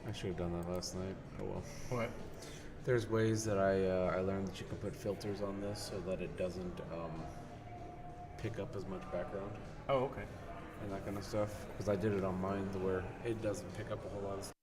I should have done that last night. Oh well. What? There's ways that I learned that you can put filters on this so that it doesn't pick up as much background Oh, okay. and that kind of stuff. Because I did it on mine where it doesn't pick up a whole lot of stuff.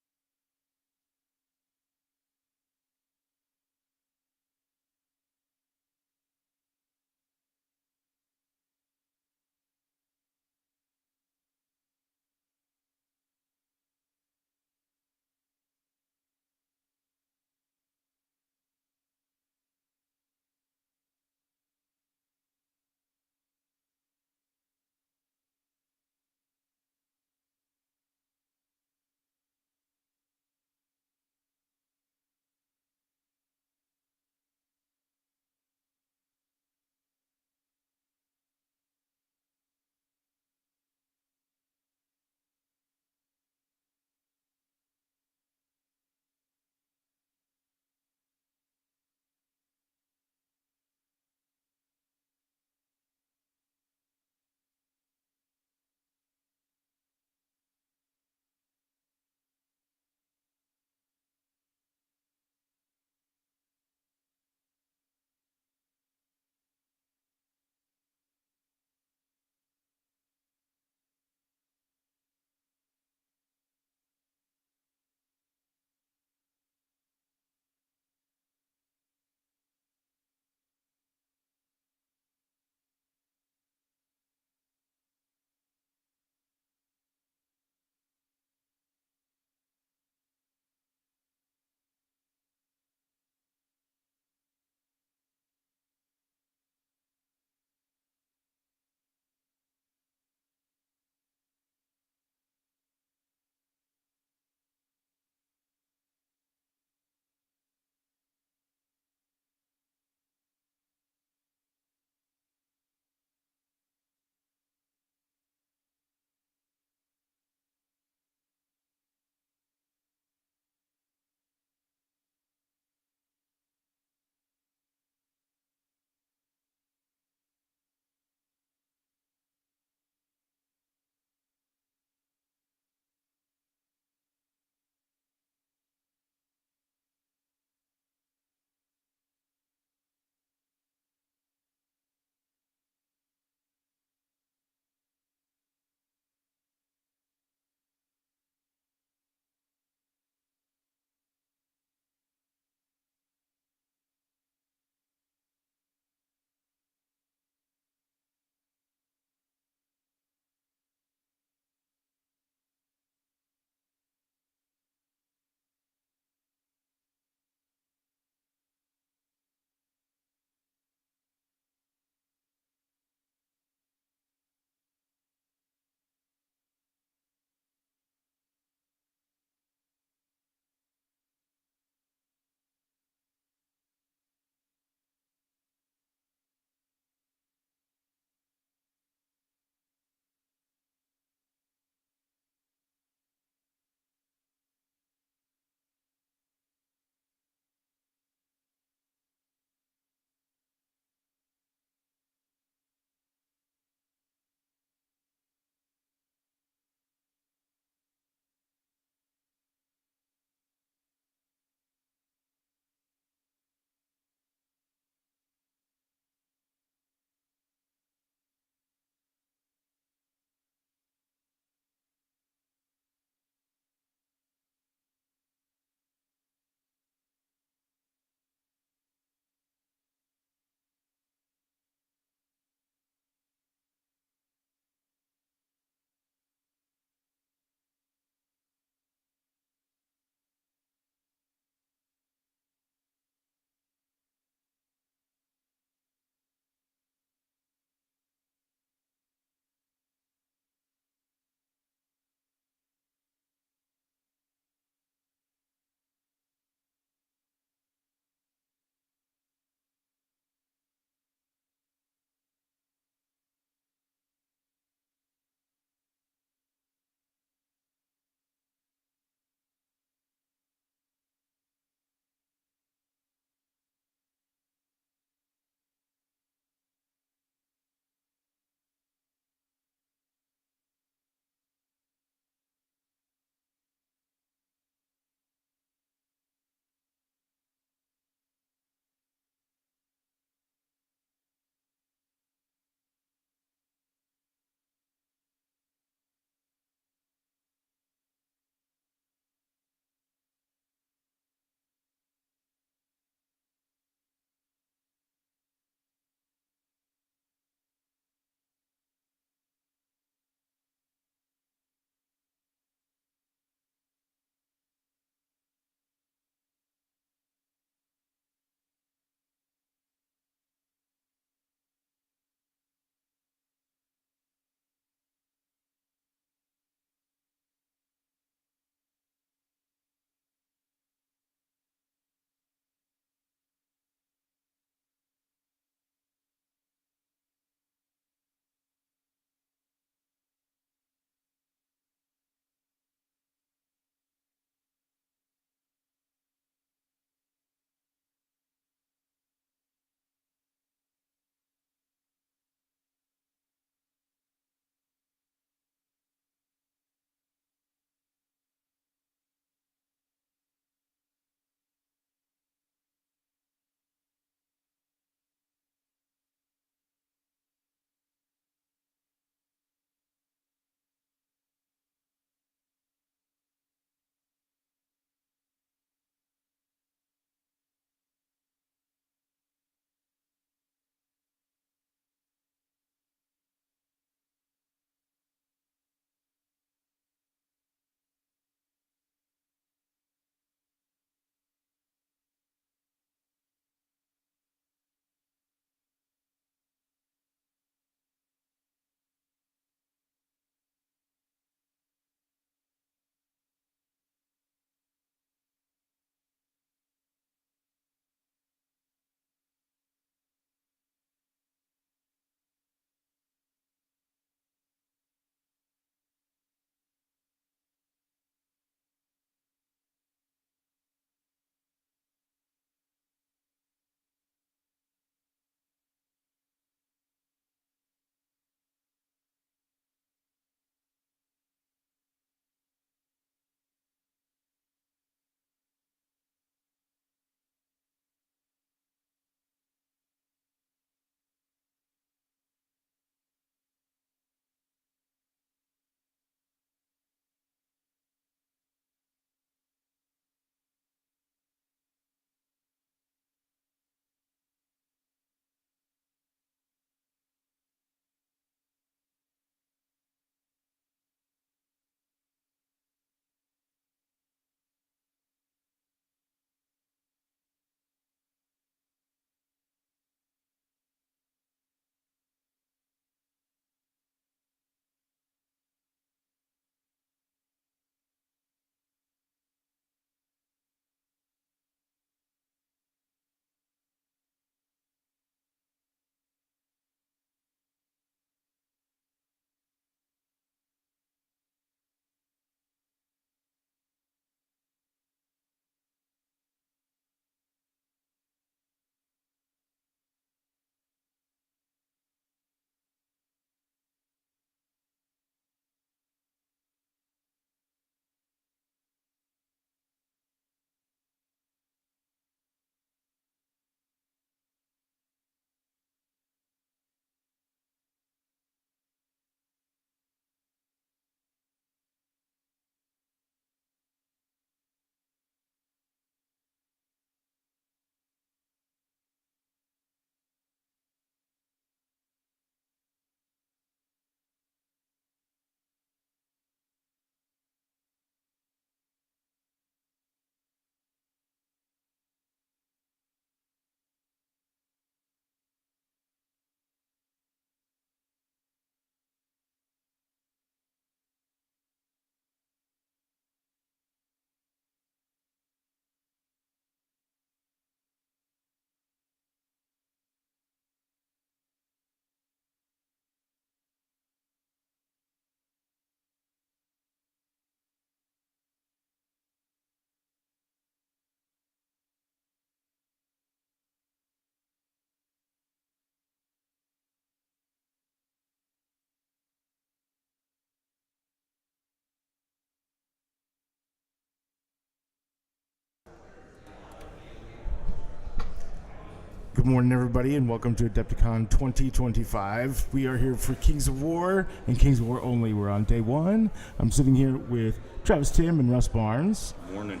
Good morning, everybody, and welcome to Adepticon 2025. We are here for Kings of War, and Kings of War only. We're on day one. I'm sitting here with Travis Tim and Russ Barnes. Morning.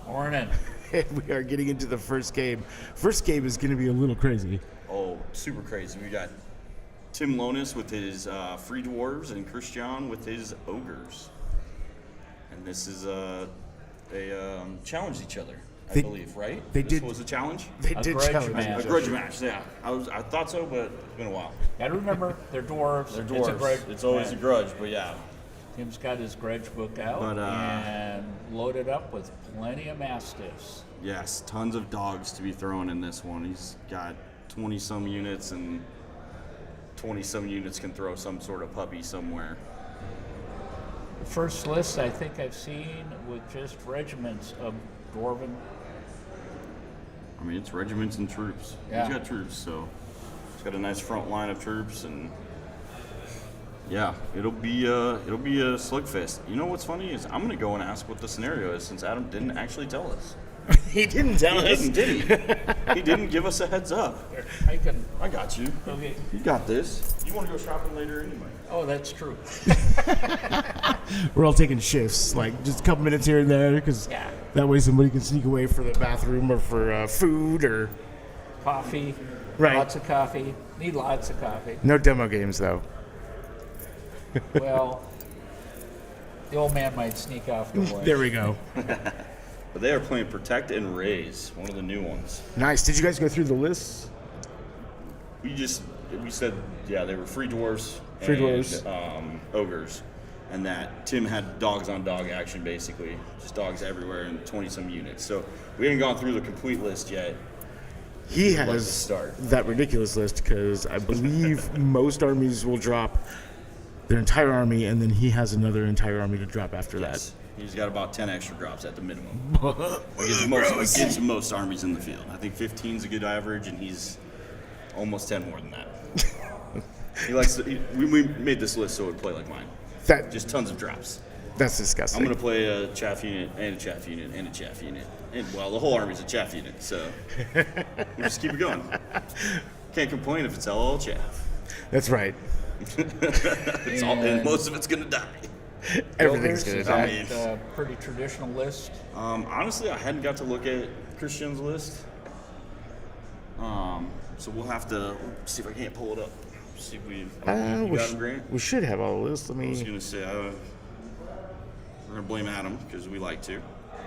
Morning. And we are getting into the first game. First game is going to be a little crazy. Oh, super crazy. We got Tim Lonis with his free dwarves and Christian with his ogres. And this is they challenged each other, I believe, right? This was a challenge? They did grudge challenge match. each A other. grudge match, yeah. I thought so, but it's been a while. Gotta remember, they're dwarves. They're It's dwarves. a grudge It's always a match. grudge, but yeah. Tim's got his grudge book out But, and loaded up with plenty of mastiffs. Yes, tons of dogs to be thrown in this one. He's got 20-some units, and 20-some units can throw some sort of puppy somewhere. The first list I think I've seen with just regiments of dwarven. I mean, it's regiments and troops. Yeah. He's got troops, so he's got a nice front line of troops, and yeah, it'll be a slugfest. You know what's funny is I'm gonna go and ask what the scenario is, since Adam didn't actually tell us. He didn't tell He us. didn't, did he? He didn't give us a heads up. I got you. Okay. You got this. You want to go shopping later anyway? Oh, that's true. We're all taking shifts, like just a couple minutes here and there, because Yeah. that way somebody can sneak away for the bathroom or for food or... Coffee. Right. Lots of coffee. Need lots of coffee. No demo games, though. Well, the old man might sneak off to work. There we go. But they are playing Protect and Raise, one of the new ones. Nice. Did you guys go through the lists? We said, yeah, they were free dwarves Free and dwarves. ogres, and that Tim had dogs on dog action, basically, just dogs everywhere and 20-some units. So we haven't gone through the complete list yet. He like to has start. that ridiculous list because I believe most armies will drop their entire army, and then he has another entire army to drop after Yes. He's got about 10 extra drops at the minimum. Against most armies in the field. I think 15 is a good average, and he's almost 10 more than that. He likes to, we made this list so it would play like mine. That Just tons of drops. that's disgusting. I'm going to play a chaff unit and a chaff unit and a chaff unit. And, well, the whole army's a chaff unit, so we just keep it going. Can't complain if it's all chaff. That's right. It's all, and most of it's going to die. Everything's Ogres, gonna is die. that a pretty traditional list? Honestly, I hadn't got to look at Christian's list. So we'll have to see if I can't pull it up. See if we you got him, Grant? We should have all the lists. Let I was me. going to say, we're going to blame Adam because we like to,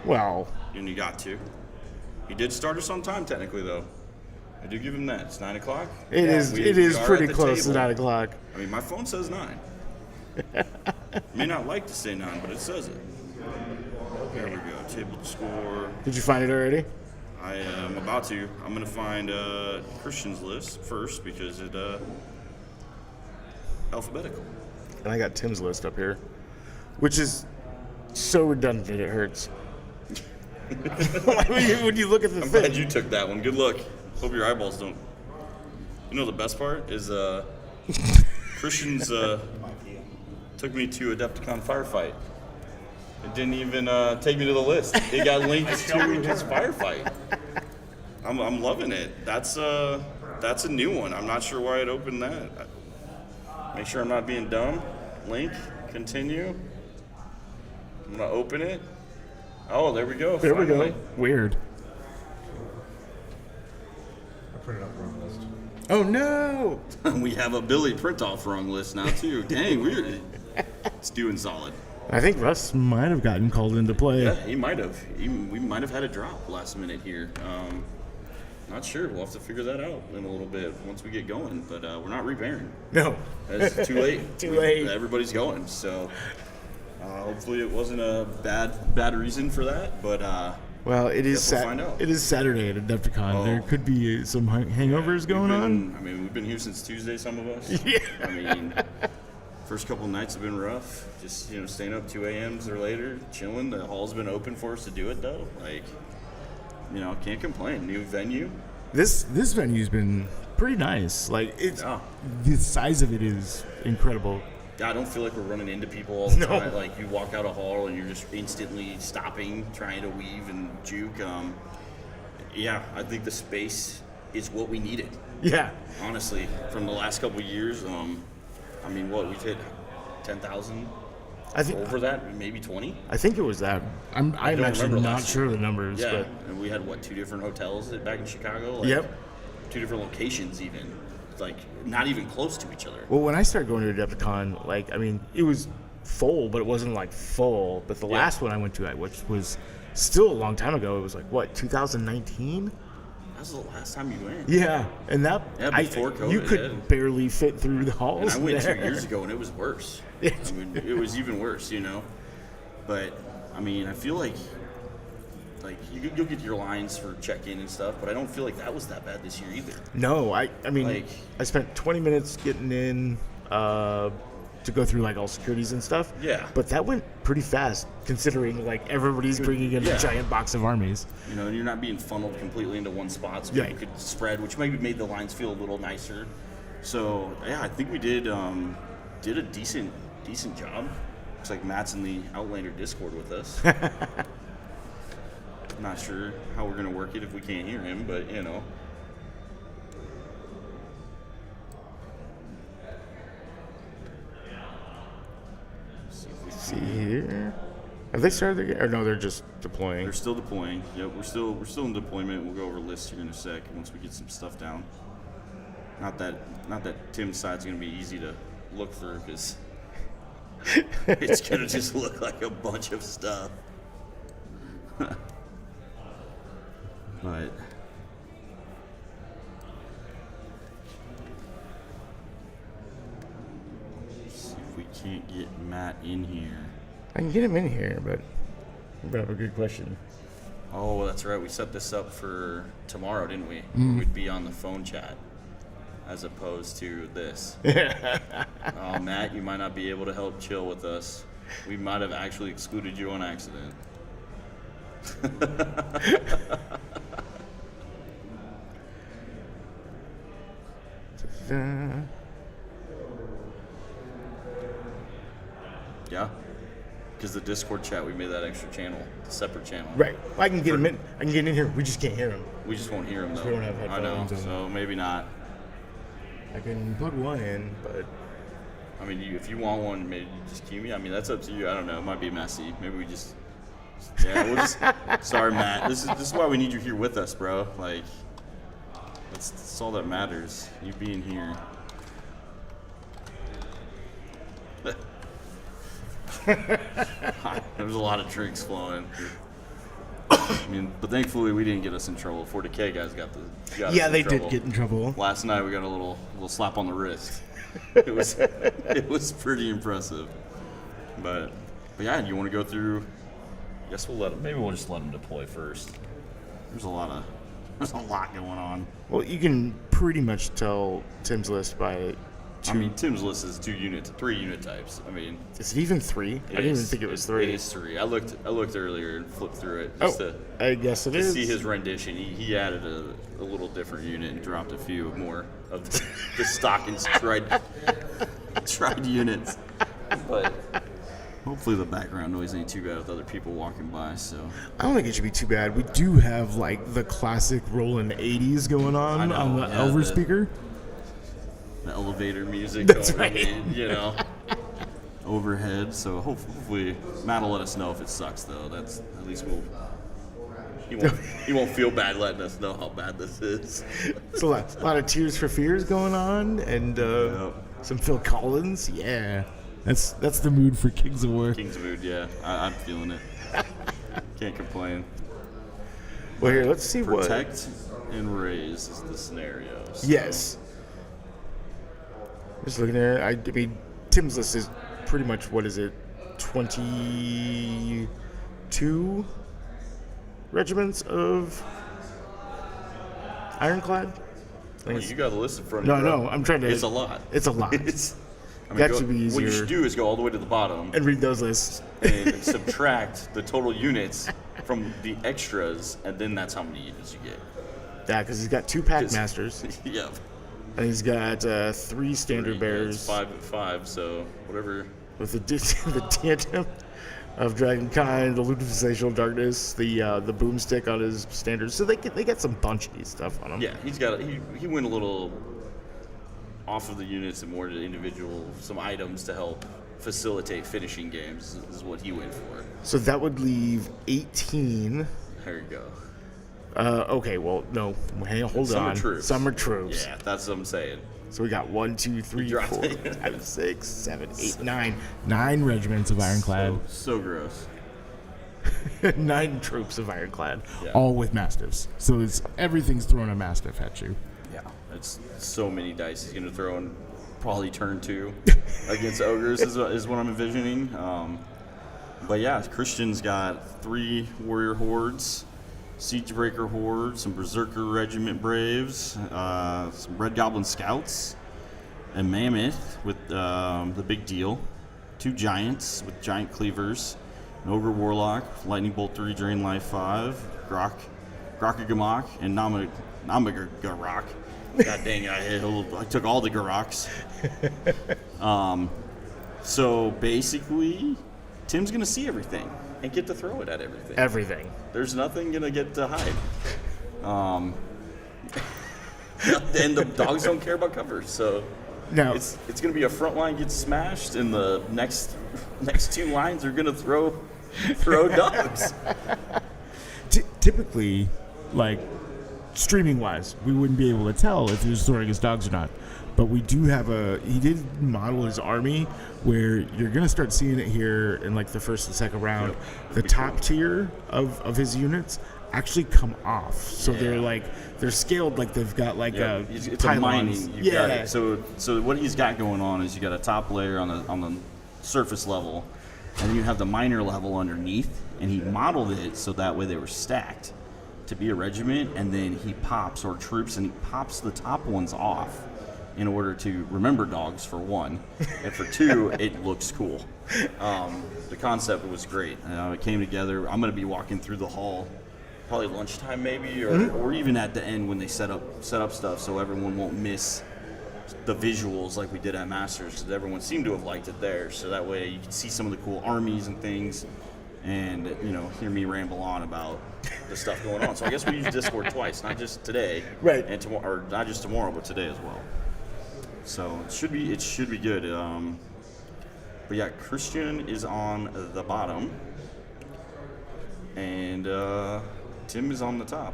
Well, and you got to. He did start us on time, technically, though. I do give him that. It's 9 o'clock. it is. we It is are pretty at the close to table. 9 o'clock. I mean, my phone says 9. May not like to say 9, but it says it. There we go. Table to score. Did you find it already? I am about to. I'm going to find Christian's list first because it alphabetical. And I got Tim's list up here, which is so redundant it hurts. when you look at the I'm thing. glad you took that one. Good luck. Hope your eyeballs don't. You know the best part is Christian's took me to Adepticon firefight. It didn't even take me to the list. It got linked to his firefight. I'm loving it. That's a new one. I'm not sure why it opened that. Make sure I'm not being dumb. Link, continue. I'm gonna open it. Oh, there we go. There we finally. go. Weird. I printed out the wrong list. Oh no! We have a Billy print off wrong list now too. Dang, it's doing solid. I think Russ might have gotten called into play. Yeah, he might have. We might have had a drop last minute here. Not sure. We'll have to figure that out in a little bit once we get going. But we're not repairing. No. It's too late. Too late. Everybody's going. So hopefully it wasn't a bad reason for that. But Well, it is Guess we'll find out. It is Saturday at Adepticon. Oh. There could be some hangovers going on. I mean, we've been here since Tuesday. Some of us. Yeah. I mean, first couple of nights have been rough. Just staying up 2 a.m.s or later, chilling. The hall's been open for us to do it though. Like, can't complain. New venue. This venue's been pretty nice. Like it's Yeah. the size of it is incredible. I don't feel like we're running into people all the No. time. Like you walk out a hall and you're just instantly stopping, trying to weave and juke. Yeah, I think the space is what we needed. Yeah. Honestly, from the last couple of years, I mean, what we've hit 10,000 I think over that, maybe 20. I think it was that. I'm don't actually remember not last sure of the numbers. Yeah, But and we had what, 2 different hotels back in Chicago. Yep. 2 different locations, even like not even close to each other. well, when I started going to Adepticon, like I mean, it was full, but it wasn't like full. But the last one I went to, which was still a long time ago, it was like what 2019. That was the last time you went. Yeah, and that before COVID, you could yeah. barely fit through the And halls. I went there. 2 years ago, and it was worse. Yeah. I mean, it was even worse, you know. But I mean, I feel like you'll get your lines for check-in and stuff, but I don't feel like that was that bad this year either. No, I mean, Like- I spent 20 minutes getting in to go through like all securities and stuff. Yeah. But that went pretty fast considering like everybody's bringing in Yeah. a giant box of armies. You know, and you're not being funneled completely into one spot, so Yeah. you could spread, which maybe made the lines feel a little nicer. So yeah, I think we did a decent job. Looks like Matt's in the Outlander Discord with us. Not sure how we're gonna work it if we can't hear him, but you know. See here. Have they started again? Or no, they're just deploying. They're still deploying. Yep, we're still in deployment. We'll go over lists here in a sec once we get some stuff down. Not that Tim's side's gonna be easy to look through because it's gonna just look like a bunch of stuff. But see if we can't get Matt in here. I can get him in here, but we have a good question. Oh, that's right. We set this up for tomorrow, didn't we? Mm-hmm. We'd be on the phone chat as opposed to this. Oh, Matt, you might not be able to help chill with us. We might have actually excluded you on accident. Yeah? Because the Discord chat, we made that extra channel, a separate channel. Right. I can get him in. I can get in here. We just can't hear him. We just won't hear him, though. We don't have I know, headphones on. so maybe not. I can plug one in, but I mean, if you want one, maybe just cue me. I mean, that's up to you. I don't know. It might be messy. Maybe we just. Yeah, we'll just. Sorry, Matt. This is why we need you here with us, bro. Like, that's all that matters. You being here. There's a lot of drinks flowing. I mean, but thankfully we didn't get us in trouble. 40K guys got us yeah, in they trouble. did get in trouble. Last night we got a little slap on the wrist. It was pretty impressive. But yeah, you want to go through? I guess maybe we'll just let them deploy first. There's a lot going on. Well, you can pretty much tell Tim's list by I mean, Tim's list is 3 unit types. I mean, is it even 3? I didn't even think it was 3. It is 3. I looked earlier and flipped through it I guess it to is. see his rendition. He added a little different unit and dropped a few more of the stock and tried units. But hopefully the background noise ain't too bad with other people walking by. So I don't think it should be too bad. We do have like the classic Roland 80s going I on know, the yeah, Elver the- speaker. the elevator music That's going, right. you know, overhead. So hopefully Matt will let us know if it sucks, though. That's at least he won't feel bad letting us know how bad this is. It's a lot of Tears for Fears going on, and some Phil Collins. Yeah, that's the mood for Kings of War. King's Mood, yeah, I'm feeling it. Can't complain. Well, here, let's see what. Protect and raise is the scenario. So. Yes. Just looking at it, I mean, Tim's list is pretty much, what is it, 22 regiments of ironclad? You got a list in front of you. No, bro. I'm trying to. It's a lot. It's a lot. That should be What you easier. should do is go all the way to the bottom And read those lists. and subtract the total units from the extras, and then that's how many units you get. Yeah, because he's got 2 pack masters, Yeah. and he's got 3 standard It's bearers 5 and 5, so whatever. with the tandem. of Dragonkind, the Loot of Sensational Darkness, the boomstick on his standards. So they get some punchy stuff on him. Yeah, he went a little off of the units and more to individual, some items to help facilitate finishing games is what he went for. So that would leave 18. There you go. Okay, well, no. Hey, hold Some on. are troops. Some are troops. Yeah, that's what I'm saying. So we got 1, 2, 3, dropped 4, it. 5, 6, 7, 8, 9. 9 regiments of Ironclad. So gross. 9 troops of Ironclad. Yeah. All with Mastiffs. So everything's throwing a Mastiff at you. Yeah, it's so many dice he's going to throw in probably turn 2 against ogres is what I'm envisioning. But yeah, Christian's got 3 warrior hordes, Siegebreaker horde, some Berserker regiment braves, some Red Goblin scouts, a mammoth with the big deal, 2 giants with giant cleavers, an ogre warlock, lightning bolt 3, drain life 5, Grakagamok, and Namagarok. God dang it, I took all the Garoks. So basically, Tim's going to see everything and get to throw it at everything. Everything. There's nothing going to get to hide. And the dogs don't care about cover, so Now, it's going to be a front line gets smashed, and the next 2 lines are going to throw dogs. typically, like, streaming-wise, we wouldn't be able to tell if he was throwing his dogs or not. But we do have he did model his army where you're going to start seeing it here in, like, the first and second round. Yep. The top tier of his units actually come off. So they're scaled like they've got, like, It's a pylons. mining. You've got it. So what he's got going on is you got a top layer on the surface level, and then you have the minor level underneath, and he modeled it so that way they were stacked to be a regiment, and then he pops, or troops, and he pops the top ones off in order to remember dogs, for one, and for 2, it looks cool. The concept was great. It came together. I'm going to be walking through the hall, probably lunchtime maybe, or even at the end when they set up stuff, so everyone won't miss the visuals like we did at Masters, because everyone seemed to have liked it there. So that way you can see some of the cool armies and things, and hear me ramble on about the stuff going on. So I guess we use Discord twice, not just today, Right. and tomorrow, or not just tomorrow, but today as well. So it should be good. But yeah, Christian is on the bottom, and Tim is on the top.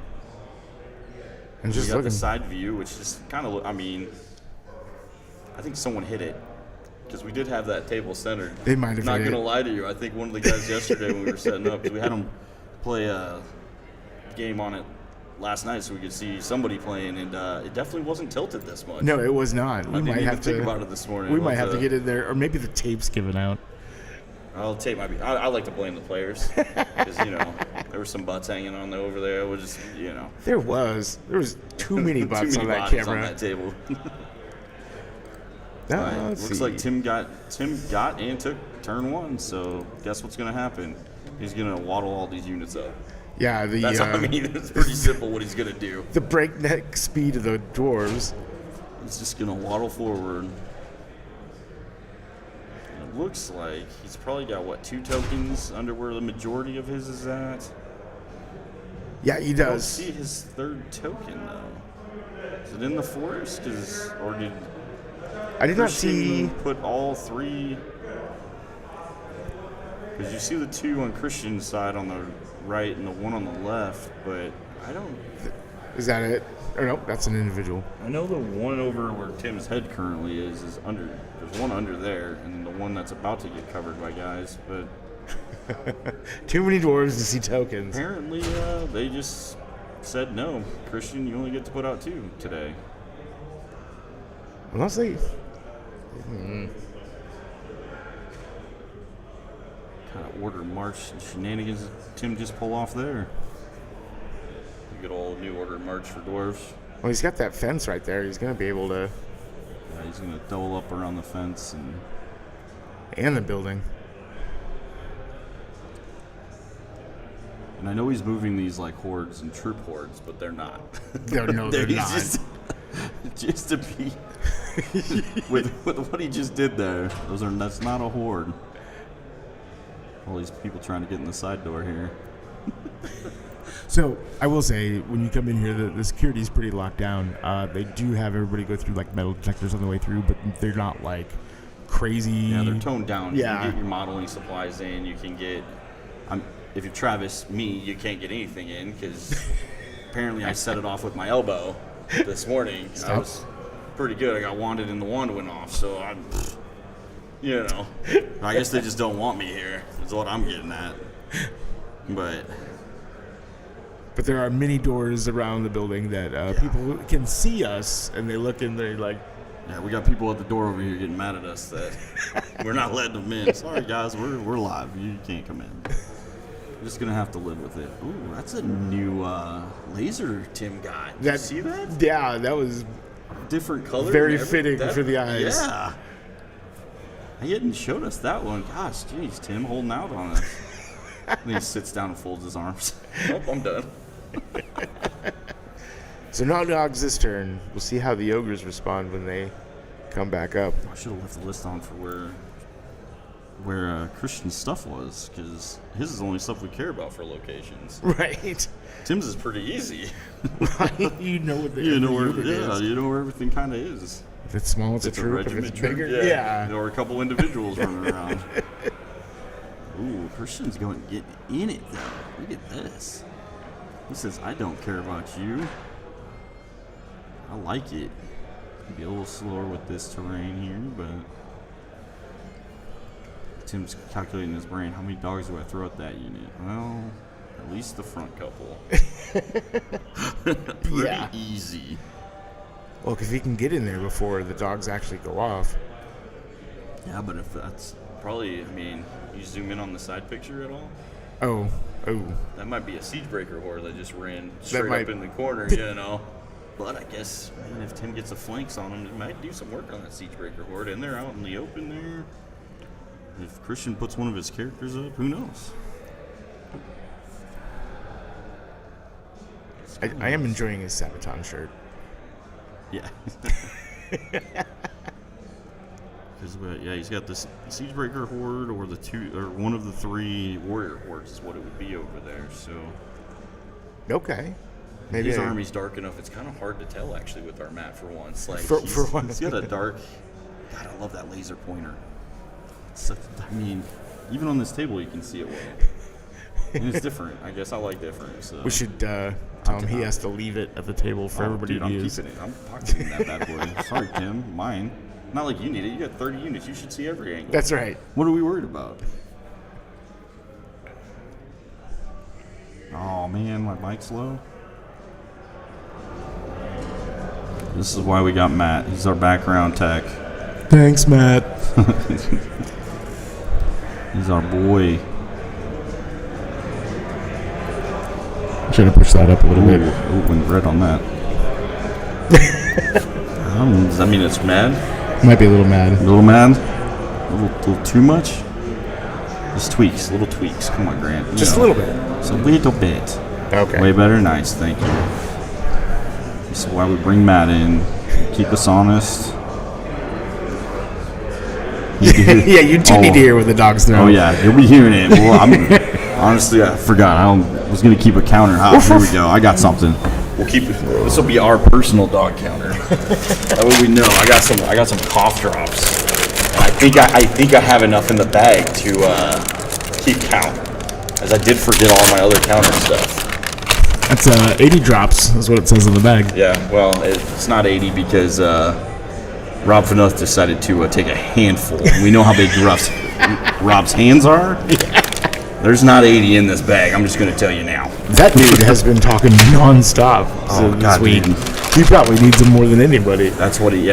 And We just got looking. the side view, which is kind of, I think someone hit it, because we did have that table centered. They might have Not hit gonna it. lie to you, I think one of the guys yesterday when we were setting up, because we had them play a game on it last night, so we could see somebody playing, and it definitely wasn't tilted this much. No, it was not. We I didn't might even have think to about it this morning. We We'll might have to get in there, or maybe the tape's given out. I'll take my. I like to blame the players, because there were some butts hanging on over there. It was just There was too many butts too on many that bodies camera. on that table. Let's Looks see. like Tim got and took turn 1. So guess what's gonna happen? He's gonna waddle all these units up. Yeah, That's it's pretty simple what he's gonna do. the breakneck speed of the dwarves. He's just gonna waddle forward. It looks like he's probably got 2 tokens under where the majority of his is at. Yeah, he I don't does. see his 3rd token though. Is it in the forest? Or did I did not Christian see. put all 3? Because you see the 2 on Christian's side on the right and the 1 on the left, but I don't. Is that it? Or no, that's an individual. I know the one over where Tim's head currently is under. There's one under there, and then the one that's about to get covered by guys. But Too many dwarves to see tokens. apparently, they just said no. Christian, you only get to put out 2 today. Unless they. Kind of order march shenanigans did Tim just pull off there. Good old new order march for dwarves. Well, he's got that fence right there. He's gonna be able to. Yeah, he's gonna double up around the fence And the building. and I know he's moving these like hordes and troop hordes, but they're not. They're not. Just to be with what he just did there. That's not a horde. All these people trying to get in the side door here. So I will say, when you come in here, the security is pretty locked down. They do have everybody go through like metal detectors on the way through, but they're not like crazy. Yeah, they're toned down. Yeah. You can get your modeling supplies in. You can get, if you're Travis, you can't get anything in because apparently I set it off with my elbow this morning. I was pretty good. I got wanded and the wand went off, so I'm, I guess they just don't want me here. Is what I'm getting at. But there are many doors around the building that people can see us, and they look and they're like, yeah, we got people at the door over here getting mad at us that we're not letting them in. Sorry, guys, we're live. You can't come in. We're just gonna have to live with it. Ooh, that's a new laser Tim got. Did you see that? Yeah, that was different color. Very fitting for the eyes. Yeah. He hadn't showed us that one. Gosh, geez, Tim holding out on us. And he sits down and folds his arms. Oh, I'm done. So now Dog's this turn. We'll see how the ogres respond when they come back up. I should have left the list on for where Christian's stuff was, because his is the only stuff we care about for locations. Right. Tim's is pretty easy. Right. You know what you know where everything kind of is. If it's small, it's a troop. If it's bigger, yeah. Or a couple individuals running around. Ooh, Christian's getting in it though. Look at this. He says, "I don't care about you." I like it. Be a little slower with this terrain here, but Tim's calculating in his brain, how many dogs do I throw at that unit? Well, at least the front couple. Pretty easy. Well, if he can get in there before the dogs actually go off. Yeah, but if that's probably, you zoom in on the side picture at all? Oh. That might be a siege breaker horde that just ran straight up in the corner, But I guess, if Tim gets the flanks on him, he might do some work on that siege breaker horde. And they're out in the open there. If Christian puts one of his characters up, who knows? I am enjoying his Sabaton shirt. Yeah. Because he's got this Siegebreaker horde, or one of the three warrior hordes is what it would be over there. So okay, maybe his army's dark enough. It's kind of hard to tell actually with our map for once. Like for once, he's got a dark. God, I love that laser pointer. Even on this table you can see it well. And it's different. I guess I like different. So. We should tell him he has to leave it at the table for everybody to use. I'm keeping it. I'm pocketing that bad boy. Sorry, Tim. Mine. Not like you need it. You got 30 units. You should see every angle. That's right. What are we worried about? Oh, man. My bike's low. This is why we got Matt. He's our background tech. Thanks, Matt. He's our boy. Should have pushed that up a little bit. Went red on that. Does that mean it's mad? Might be a little mad. A little mad? A little too much? Just tweaks, little tweaks. Come on, Grant. Just a little bit. Just a little bit. Okay. Way better. Nice. Thank you. This is why we bring Matt in. Keep us honest. Yeah, you do need to hear what the dogs throw. Oh, yeah. He'll be hearing it. Well, honestly, I forgot. I was going to keep a counter. Here we go. I got something. We'll keep it. This will be our personal dog counter. That way we know. I got some cough drops. And I think I have enough in the bag to keep count, as I did forget all my other counter stuff. That's 80 drops is what it says in the bag. Yeah, well, it's not 80 because Rob Fanoth decided to take a handful. We know how big Rob's hands are. There's not 80 in this bag. I'm just going to tell you now. That dude has been talking nonstop this week. Dude. He probably needs them more than anybody. That's what he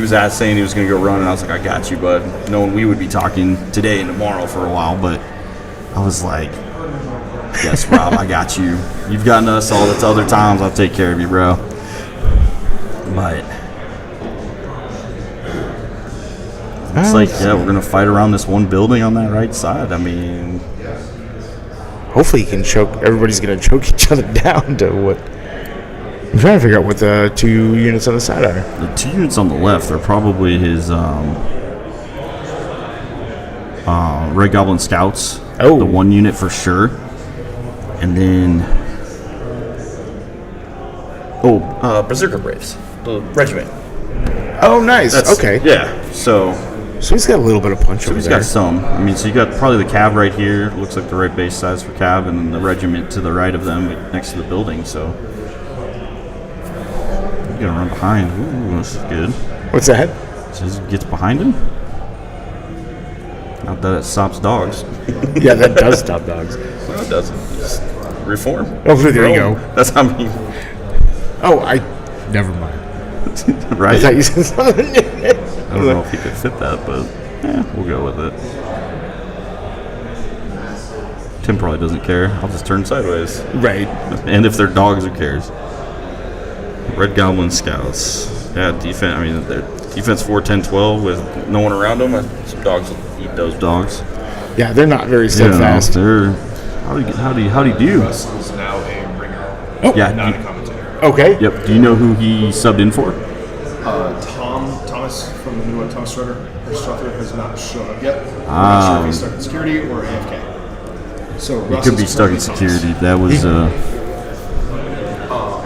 was saying he was going to go run, and I was like, I got you, bud. Knowing we would be talking today and tomorrow for a while, but I was like, yes, Rob, I got you. You've gotten us all the other times. I'll take care of you, bro. But it's like, we're going to fight around this one building on that right side. Hopefully he can choke. Everybody's going to choke each other down to what. I'm trying to figure out what the 2 units on the side are. The 2 units on the left are probably his Red Goblin Scouts. Oh. The 1 unit for sure. And then... Berserker Braves. The regiment. Oh, nice. Okay. Yeah, so He's got a little bit of punch over he's there. got some. I mean, so you got probably the cab right here. Looks like the right base size for cab, and then the regiment to the right of them next to the building, so... You gotta run behind. Ooh, this is good. What's that? Says it gets behind him. Not that it stops dogs. Yeah, that does stop dogs. No, it doesn't. Just reform. Oh, there you go. That's how I mean. Oh, never mind. I Right? thought you said something. I don't know if he could fit that, but we'll go with it. Tim probably doesn't care. I'll just turn sideways. Right. And if they're dogs, who cares? Red Goblin Scouts. Yeah, defense. I mean, they're defense 4, 10, 12 with no one around them. Some dogs will eat those dogs. Yeah, they're not very steadfast. They're how do you do? Russ is now a ringer, Yeah. not a commentator. Okay. Yep. Do you know who he subbed in for? Thomas from the new Thomas Strutter, has not shown up yet. I'm not sure if he's stuck in security or AFK. So He Russ could be is stuck in currently Thomas. security. That was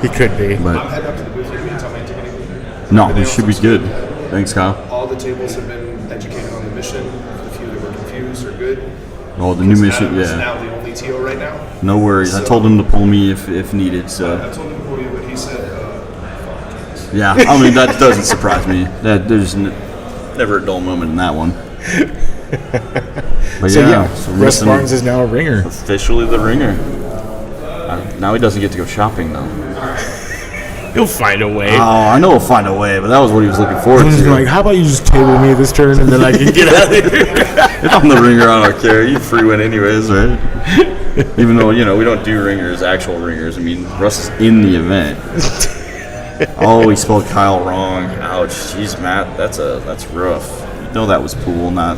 He could be. I'm but heading up to the booth here. You can tell me to take anything. no, he should be good. Thanks, Kyle. All the tables have been educated on the mission. The few that were confused are good. Oh, the new mission. Adam is Yeah. now the only TO right now. No worries. I told him to pull me if needed. So I told him to pull you, but he said, yeah. I mean that doesn't surprise me. That there's never a dull moment in that one. But So yeah, Russ listen, Barnes is now a ringer. officially the ringer. Now he doesn't get to go shopping though. He'll find a way. Oh, I know he'll find a way, but that was what he was looking forward He's to. like, how about you just table me this turn and then I can get out of here? If I'm the ringer, I don't care. You free win anyways, right? Even though, we don't do ringers, actual ringers. I mean, Russ is in the event. Oh, he spelled Kyle wrong. Ouch. Jeez, Matt, that's rough. You know that was Pool, not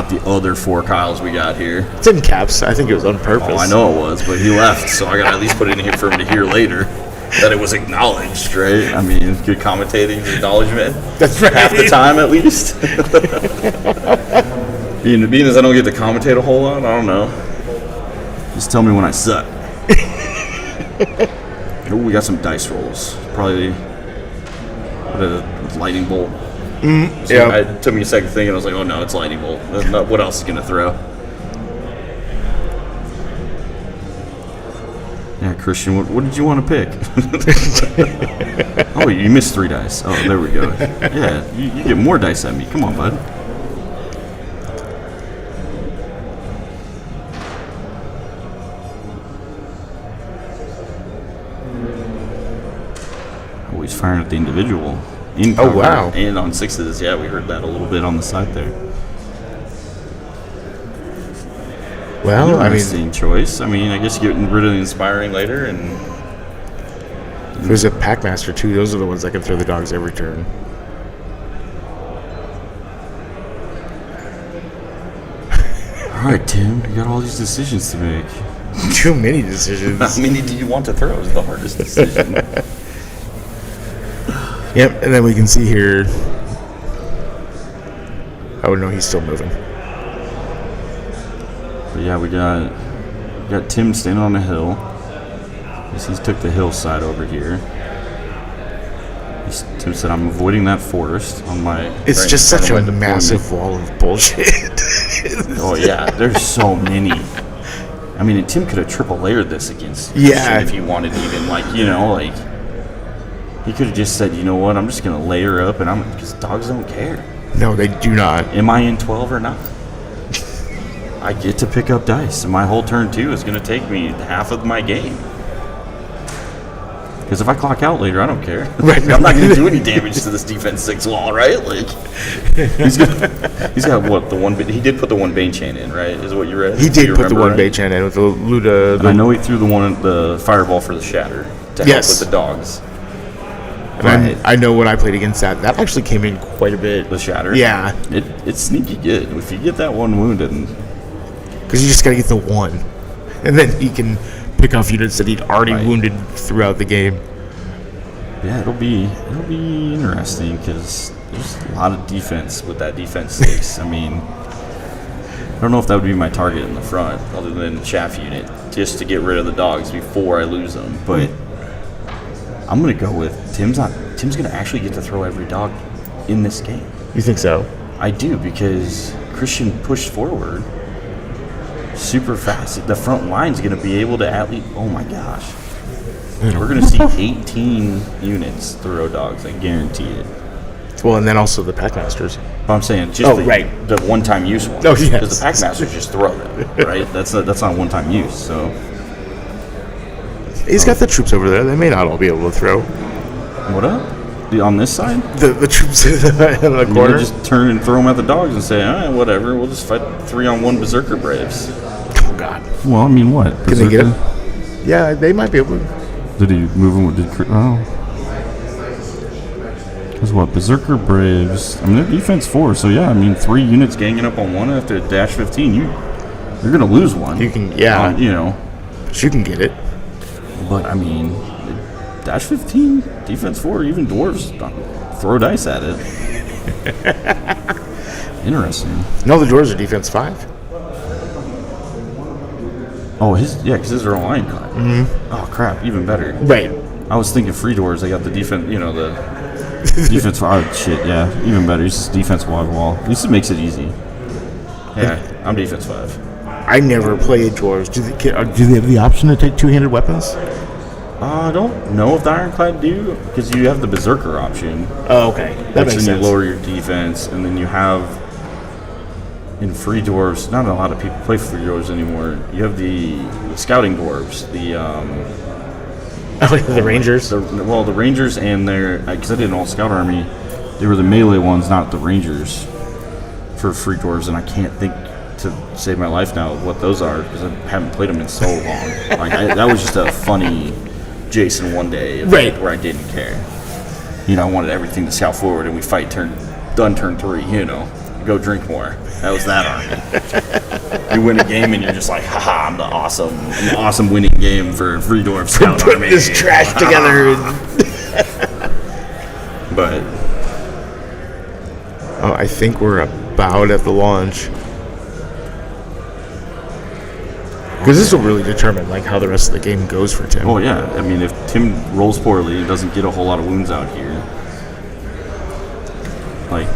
the other 4 Kyles we got here. It's in caps. I think it was on purpose. Oh, I know it was, but he left, so I got to at least put it in here for him to hear later that it was acknowledged, right? I mean, good commentating, acknowledgement. That's right. Half the time, at least. being as I don't get to commentate a whole lot, I don't know. Just tell me when I suck. Oh, we got some dice rolls. Probably what a lightning bolt. So Yeah. It took me a second thinking. I was like, oh no, it's lightning bolt. What else is gonna throw? Yeah, Christian, what did you want to pick? Oh, you missed 3 dice. Oh, there we go. Yeah, you get more dice at me. Come on, bud. Oh, he's firing at the individual. In Oh, cover wow. And on 6s. Yeah, we heard that a little bit on the side there. Well, I mean, Interesting choice. I mean, I guess getting rid of the inspiring later, and there's a Packmaster too. Those are the ones that can throw the dogs every turn. all right, Tim, you got all these decisions to make. Too many decisions. How many do you want to throw? Is the hardest decision. Yep, and then we can see here. Oh no, he's still moving. But yeah, we got Tim standing on the hill. He took the hillside over here. Tim said, "I'm avoiding that forest on my." It's right just in front such of a my deployment." massive wall of bullshit. Oh yeah, there's so many. I mean, and Tim could have triple layered this against Yeah. Christian if he wanted, even like he could have just said, you know what, I'm just gonna layer up, and because dogs don't care. No, they do not. Am I in 12 or not? I get to pick up dice, and my whole turn 2 is gonna take me half of my game. Because if I clock out later, I don't care. Right. I'm not gonna do any damage to this defense 6 wall, right? Like he's got what, the one. He did put the one Bane chain in, right? Is what you read? He Do you did put the remember, one right? Bay Chan in with the Luda. And I know he threw the fireball for the shatter to Yes. help with the dogs. And I know when I played against that actually came in quite a bit. The shatter. Yeah, It's sneaky good. If you get that one wounded, because you just gotta get the one, and then he can pick off units that he'd already Right. wounded throughout the game. yeah, it'll be interesting because there's a lot of defense with that defense 6. I mean, I don't know if that would be my target in the front, other than the chaff unit, just to get rid of the dogs before I lose them. But I'm gonna go with Tim's gonna actually get to throw every dog in this game. You think so? I do, because Christian pushed forward super fast. The front line's gonna be able to at least. Oh my gosh, we're gonna see 18 units throw dogs. I guarantee it. Well, and then also the Packmasters. But I'm saying just the one-time use one. Oh, yes. Because the Packmasters just throw them, right? That's not one-time use. So He's got the troops over there. They may not all be able to throw. what up? On this side? The troops in the You corner. just turn and throw them at the dogs and say, all right, whatever. We'll just fight 3-on-1 Berserker Braves. Oh God. Well, I mean, what? Can they get him? Yeah, they might be able to. Did he move him? Because what? Berserker Braves. I mean, they're defense 4, so yeah, I mean, 3 units ganging up on one after dash 15. You're gonna lose one. You can, yeah. You know. But you can get it. But I mean, dash 15, defense 4, even dwarves throw dice at it. Interesting. No, the doors are defense 5. Oh, because his are line cut. Mm-hmm. Oh crap, even better. Right. I was thinking free doors. They got the defense. You know the defense. Oh shit, yeah, even better. He's just defense wall. At least it makes it easy. Yeah, I'm defense 5. I never played dwarves. Do they have the option to take two-handed weapons? I don't know if the Ironclad do, because you have the Berserker option. Oh, okay. That Which makes then sense. you lower your defense, and then you have in free dwarves. Not a lot of people play free dwarves anymore. You have the scouting dwarves, The Rangers. the Rangers, and their, because I did an all scout army, they were the melee ones, not the Rangers, for free dwarves, and I can't think to save my life now what those are because I haven't played them in so long. That was just a funny Jason one day event where I didn't care. You know, I wanted everything to scout forward, and we fight turn 3. You know, go drink more. That was that army. You win a game and you're just like, haha, I'm the awesome winning game for free dwarf scout Put army. this trash together. But I think we're about at the launch. Because this will really determine how the rest of the game goes for Tim. oh yeah, I mean, if Tim rolls poorly and doesn't get a whole lot of wounds out here,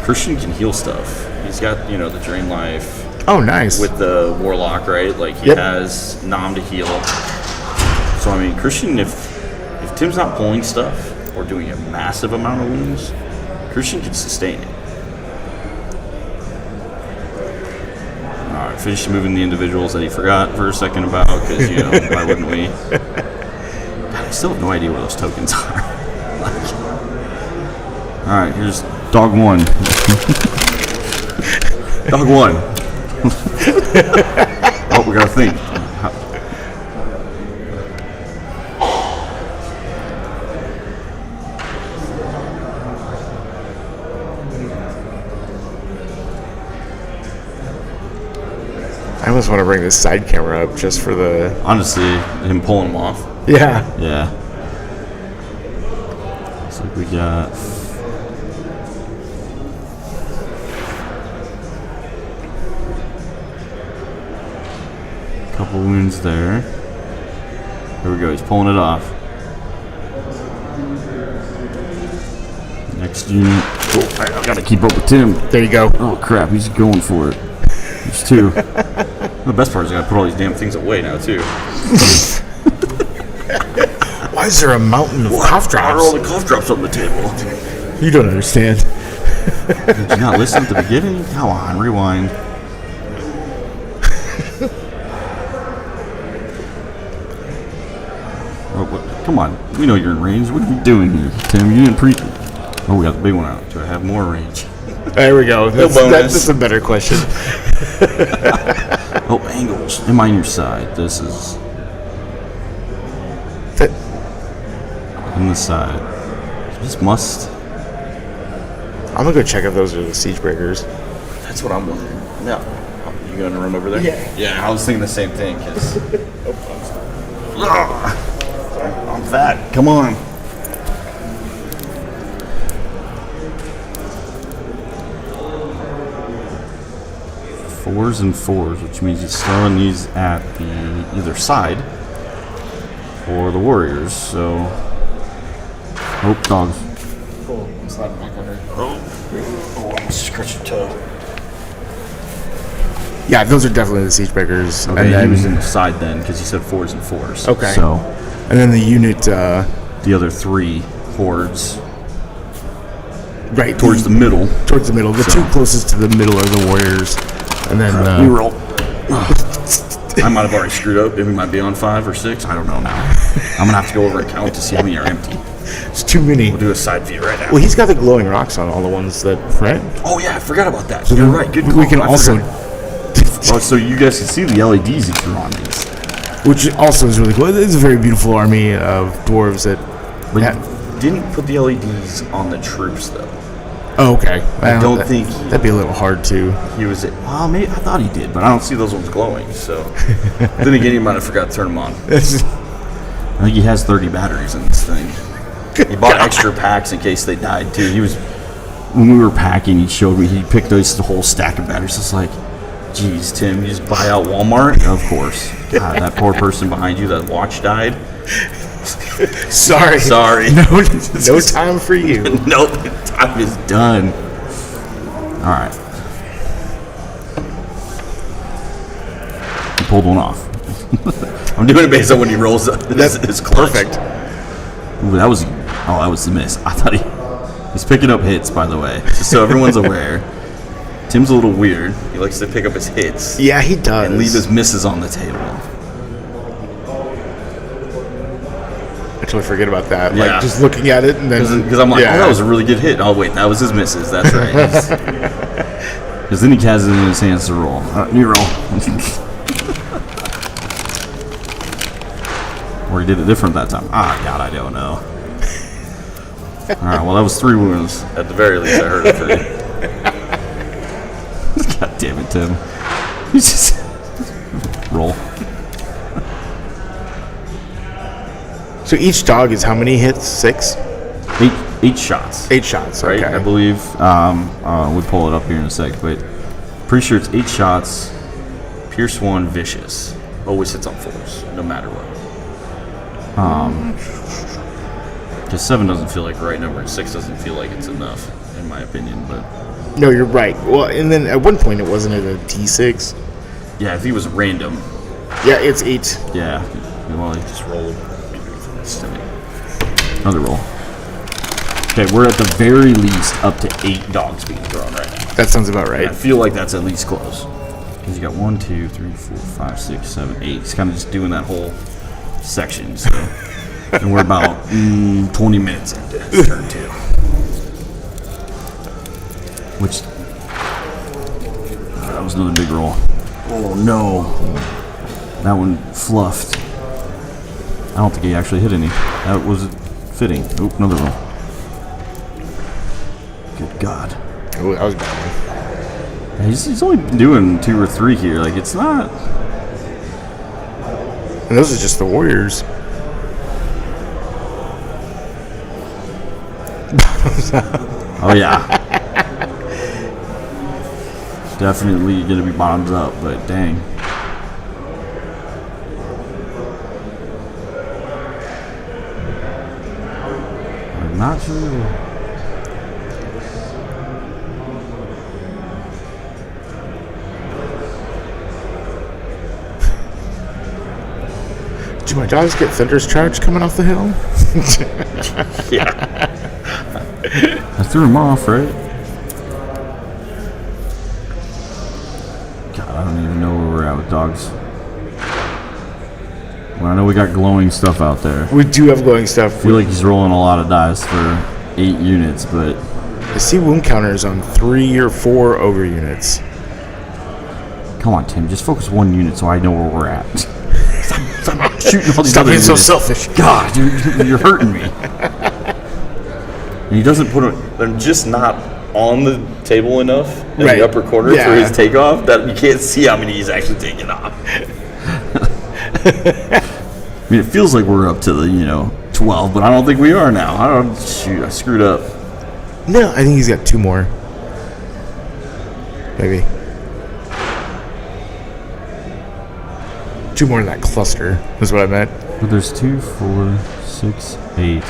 Christian can heal stuff. He's got the drain life. Oh, nice. With the warlock, right? He has Nam to heal. So I mean, Christian, if Tim's not pulling stuff or doing a massive amount of wounds, Christian can sustain it. All right, finish moving the individuals that he forgot for a second about, because why wouldn't we? God, I still have no idea where those tokens are. All right, here's dog 1. Dog 1. Oh, we gotta think. I almost want to bring this side camera up just for the... Honestly, him pulling them off. Yeah. Yeah. Looks like we got... couple wounds there. There we go, he's pulling it off. Next unit. Oh, I gotta keep up with Tim. There you go. Oh crap, he's going for it. There's 2. The best part is I gotta put all these damn things away now too. Why is there a mountain of cough Why are all drops? the cough drops on the table? You don't understand. Did you not listen at the beginning? Come on, rewind. Come on, we know you're in range. What are you doing here, Tim? You didn't pre. Oh, we got the big one out. Do I have more range? There we go. bonus. That's a better question. Oh, angles. Am I on your side? This is on the side. This must. I'm going to go check if those are the siege breakers. That's what I'm wondering. Yeah. You got in a room over there? Yeah. Yeah, I was thinking the same thing. Cause... I'm fat. Come on. 4s and 4s, which means he's throwing these at the either side or the Warriors. So, dogs. Cool. I'm sliding back under. Scratch your toe. Yeah, those are definitely the siege breakers. Okay, and then, he was in the side then because he said 4s and 4s. Okay. So, and then the unit, the other 3 hordes right towards the middle. Towards the middle. The two closest to the middle are the Warriors, and then Reroll. I might have already screwed up. It might be on 5 or 6. I don't know now. I'm gonna have to go over and count to see how many are empty. it's too many. We'll do a side view right now. Well, he's got the glowing rocks on all the ones that right. Oh yeah, I forgot about that. You're right. Good call. We can I also, forgot. Oh, so you guys can see the LEDs he threw on these. which also is really cool. It's a very beautiful army of dwarves that. But you didn't put the LEDs on the troops though. Oh, okay. I don't think that'd be a little hard to. he was. Well, maybe I thought he did, but I don't see those ones glowing. So then again, he might have forgot to turn them on. I think he has 30 batteries in this thing. He bought extra packs in case they died too. He was when we were packing. He showed me he picked the whole stack of batteries. It's like, geez, Tim, you just buy out Walmart? Of course. God, that poor person behind you, that watch died. Sorry. No time for you. Nope, time is done. All right. He pulled one off. I'm doing it based on when he rolls up. That's Perfect. Ooh, that was the miss. I thought he's picking up hits, by the way, just so everyone's aware. Tim's a little weird. He likes to pick up his hits Yeah, he does. and leave his misses on the table. I totally forget about that. Yeah. Like just looking at it and then Because I'm like, oh, that was a really good hit. Oh, wait, that was his misses. That's right. Because then he has it in his hands to roll. You roll. Or he did it different that time. Ah, God, I don't know. All right, well, that was 3 wounds. At the very least, I heard it 3. God damn it, Tim. You just roll. So each dog is how many hits? 6? 8 shots. 8 shots. Right, Okay. I believe. We pull it up here in a sec, but pretty sure it's 8 shots. Pierce 1, vicious. Always hits on 4s, no matter what. Because 7 doesn't feel like the right number, and 6 doesn't feel like it's enough, in my opinion. But No, you're right. Well, and then at one point it wasn't a D6. yeah, if he was random, Yeah, it's 8. yeah. Well, he just rolled. Another roll. Okay, we're at the very least up to 8 dogs being thrown right now. That sounds about right. I feel like that's at least close. Because you got 1, 2, 3, 4, 5, 6, 7, 8. He's kind of just doing that whole section. So, and we're about 20 minutes into turn 2. Which that was another big roll. Oh no, that one fluffed. I don't think he actually hit any. That was fitting. Oop, another roll. Good God. Oh, that was bad. Yeah, he's only been doing 2 or 3 here. Like, it's not. And those are just the Warriors. Oh, yeah. Definitely going to be bottoms up, but dang. I'm not sure. Do my dogs get Thunder's Charge coming off the hill? Yeah. I threw him off, right? God, I don't even know where we're at with dogs. Well, I know we got glowing stuff out there. We do have glowing stuff. I feel like he's rolling a lot of dice for 8 units, but I see wound counters on 3 or 4 ogre units. come on, Tim, just focus 1 unit so I know where we're at. Stop shooting all these Stop other being so units. selfish. God, you're hurting me. And he doesn't put them. They're just not on the table enough in Right. the upper corner Yeah. for his takeoff that you can't see how many he's actually taking off. I mean, it feels like we're up to the 12, but I don't think we are now. I screwed up. No, I think he's got 2 more. Maybe. 2 more in that cluster. Is what I meant. But there's 2, 4, 6, 8.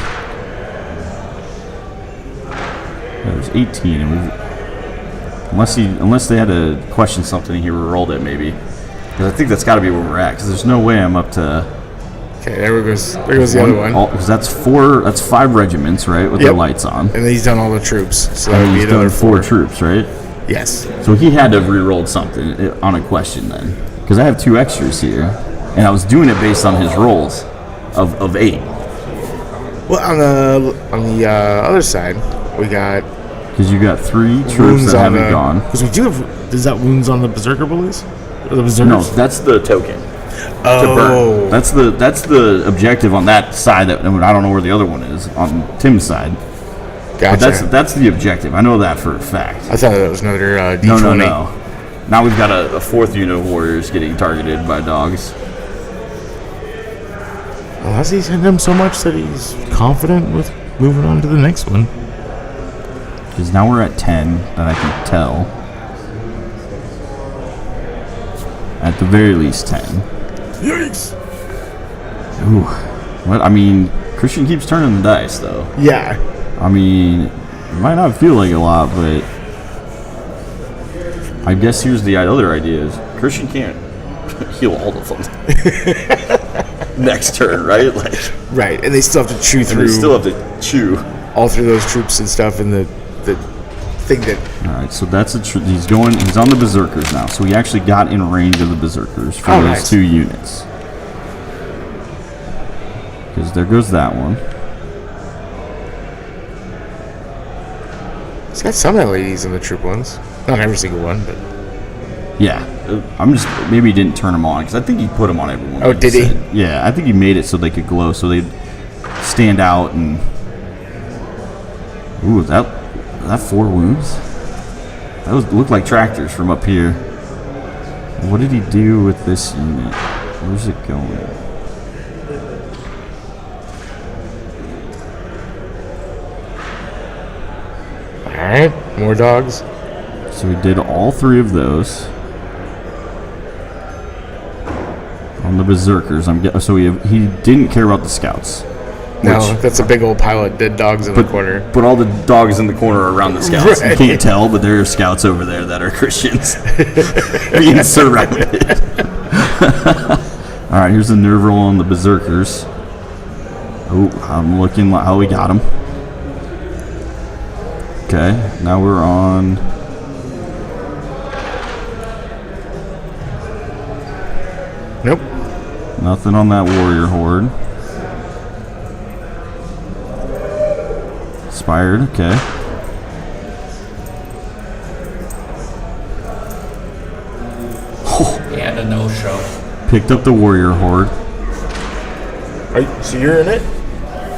There's 18, and unless they had to question something, he rolled it maybe. Because I think that's got to be where we're at. Because there's no way I'm up to. Okay, there goes the other one. Because that's 5 regiments, right, with their lights on. And then he's done all the troops, so that would And be he's another done 4 troops, right? Yes. So he had to have re-rolled something on a question then. Because I have 2 extras here, and I was doing it based on his rolls of 8. Well, on the other side, we got Because you got 3 troops wounds that on haven't gone. Because we do have. Is that wounds on the berserker bullies? Or the berserkers? No, that's the token. Oh. To burn. That's the objective on that side. That I don't know where the other one is on Tim's side. Gotcha. But that's the objective. I know that for a fact. I thought that was another D20. No. Now we've got a 4th unit of warriors getting targeted by dogs. Well, has he sent him so much that he's confident with moving on to the next one? Because now we're at 10 that I can tell. At the very least 10. Yikes! Ooh. What? I mean, Christian keeps turning the dice, though. Yeah. I mean, it might not feel like a lot, but I guess here's the other idea is Christian can't heal all of them. Next turn, right? Right, and they still have to chew And through. they still have to chew. all through those troops and stuff, and the thing that. All right, so that's he's on the berserkers now. So he actually got in range of the berserkers for those nice. 2 units. Because there goes that one. It's got some LEDs in the troop ones. Not every single one, but. Yeah, maybe he didn't turn them on because I think he put them on everyone. Oh, like did you he? said. Yeah, I think he made it so they could glow, so they'd stand out and. Ooh, that 4 wounds? Those look like tractors from up here. What did he do with this unit? Where's it going? Alright, more dogs. So he did all 3 of those. On the berserkers, so he didn't care about the scouts. No, that's a big old pile of dead dogs in the corner. But all the dogs in the corner are around the scouts. Right. You can't tell, but there are scouts over there that are Christians being surrounded. All right, here's the nerve roll on the berserkers. Oh, I'm looking like how we got him. Okay, now we're on. Nope. Nothing on that warrior horde. Inspired, okay. And a no-show. Picked up the warrior horde. So you're in it?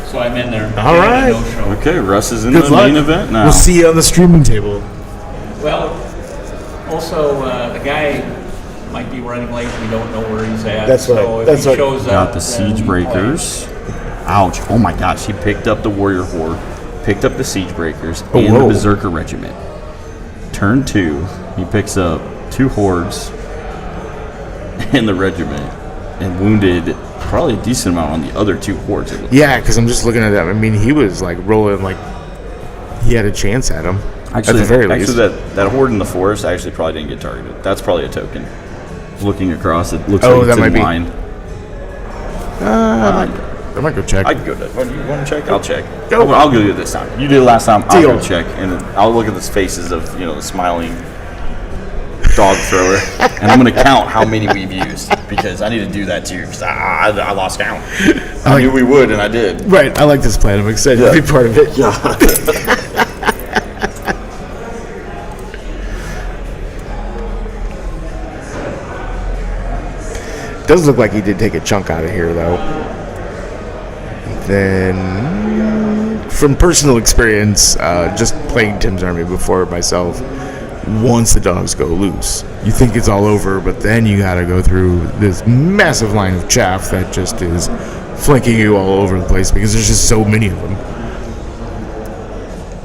So I'm in there. All right. And a no-show. Okay, Russ is in Good the luck. main event now. We'll see you on the streaming table. Well, also, the guy might be running late. We don't know where he's at. That's right. So if That's he right. shows Got up, the then siege breakers. Ouch. Oh my gosh, he picked up the warrior horde, picked up the siege breakers, and the whoa. berserker regiment. Turn 2, he picks up 2 hordes and the regiment, and wounded probably a decent amount on the other 2 hordes. Yeah, because I'm just looking at that. I mean, he was like rolling like he had a chance at him. Actually, at the very least. that horde in the forest actually probably didn't get targeted. That's probably a token. Looking across, it looks Oh, like it's that in might be. line. I might go check. I can go to. You want to check? I'll check. Go. I'll go do it this time. You did it last time. I'll Deal. go check, and then I'll look at the faces of the smiling dog thrower, and I'm gonna count how many we've used because I need to do that too. Because I lost count. I knew we would, and I did. Right, I like this plan. I'm excited to be part of it. Does look like he did take a chunk out of here, though. Then, from personal experience, just playing Tim's army before myself, once the dogs go loose, you think it's all over, but then you gotta go through this massive line of chaff that just is flanking you all over the place because there's just so many of them.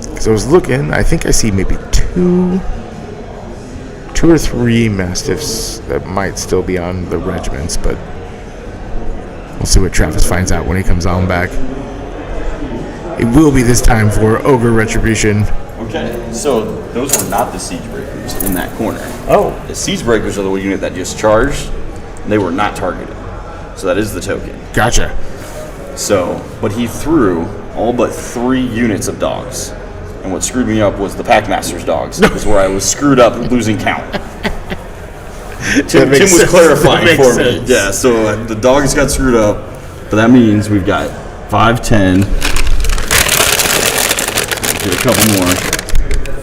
Because I was looking, I think I see maybe two 2 or 3 Mastiffs that might still be on the regiments, but we'll see what Travis finds out when he comes on back. It will be this time for Ogre Retribution. Okay, so those are not the Siege Breakers in that corner. Oh. The Siege Breakers are the unit that just charged. They were not targeted. So that is the token. Gotcha. So, but he threw all but 3 units of dogs. And what screwed me up was the Packmaster's dogs. Is where I was screwed up losing count. Tim was clarifying for me. Yeah, so the dogs got screwed up. But that means we've got 5, 10. Get a couple more.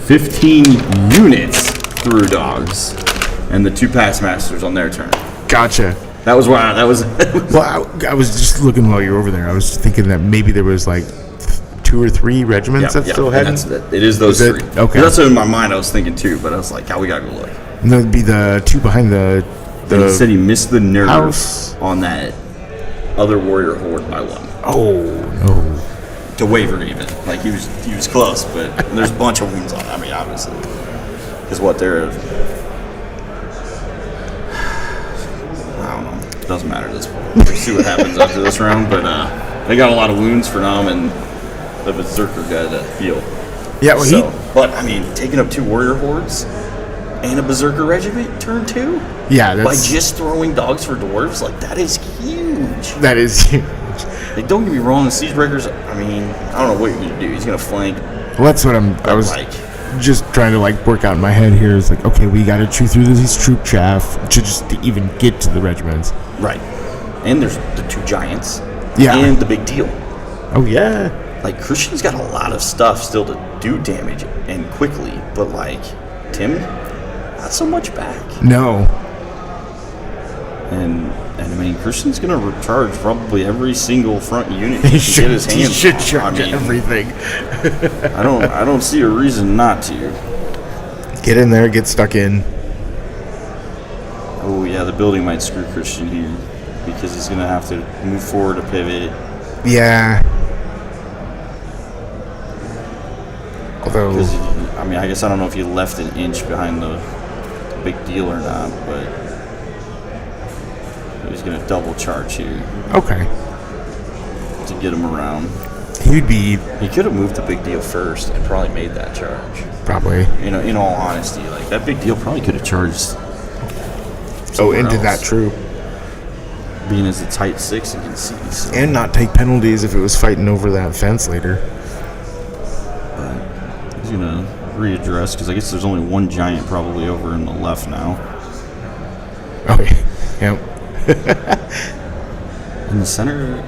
15 units through dogs. And the 2 Packmasters on their turn. Gotcha. That was why that was. Well, I was just looking while you were over there. I was thinking that maybe there was like 2 or 3 regiments that still had. It is those 3. Okay. That's what in my mind I was thinking too, but I was like, we gotta go look. And that would be the 2 behind the. And he said he missed the nerve house. on that other warrior horde by 1. Oh no. To waver even, like he was close, but there's a bunch of wounds on it. I mean, obviously, because what they're. I don't know. Doesn't matter at this point. We'll see what happens after this round, but they got a lot of wounds for Nam and the Berserker guy to heal. Yeah, well, but I mean, taking up 2 warrior hordes and a Berserker regiment turn 2? Yeah, by just throwing dogs for dwarves, like that is huge. That is huge. Like, don't get me wrong, the Siege Breakers, I mean, I don't know what you're gonna do. He's gonna flank. Well, that's what I was just trying to like work out in my head here. Is like, okay, we got to chew through these troop chaff to just to even get to the regiments. Right. And there's the 2 giants. Yeah. And the big deal. Oh yeah. Like, Christian's got a lot of stuff still to do damage and quickly, but like Tim, not so much back. No. And I mean, Christian's gonna recharge probably every single front unit he can get his hands. He should charge everything. I don't see a reason not to. Get in there, get stuck in. Oh yeah, the building might screw Christian here because he's gonna have to move forward to pivot. Yeah. Although, I mean, I guess I don't know if he left an inch behind the big deal or not, but he's gonna double charge here. Okay. To get him around. He could have moved the big deal first and probably made that charge. Probably. You know, in all honesty, like that big deal probably could have charged. Into that troop. Being as a tight 6 and can see. So. And not take penalties if it was fighting over that fence later. But he's gonna readdress because I guess there's only 1 giant probably over in the left now. Okay. Yep. And the center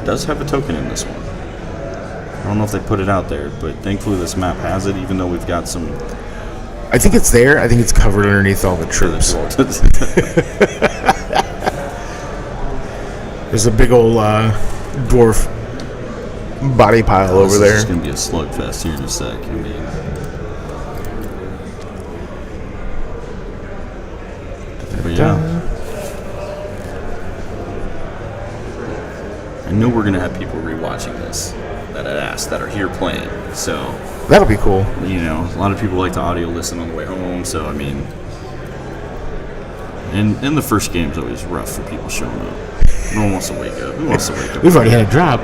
does have a token in this one. I don't know if they put it out there, but thankfully this map has it, even though we've got some. I think it's there. I think it's covered underneath all the troops. There's a big old dwarf body pile over there. It's going to be a slugfest here in a sec. I mean, but yeah. I know we're going to have people rewatching this that had asked that are here playing. So that'll be cool. You know, a lot of people like to audio listen on the way home. So, I mean, and the first game's always rough for people showing up. No one wants to wake up. Who wants to wake up? We've already had a drop,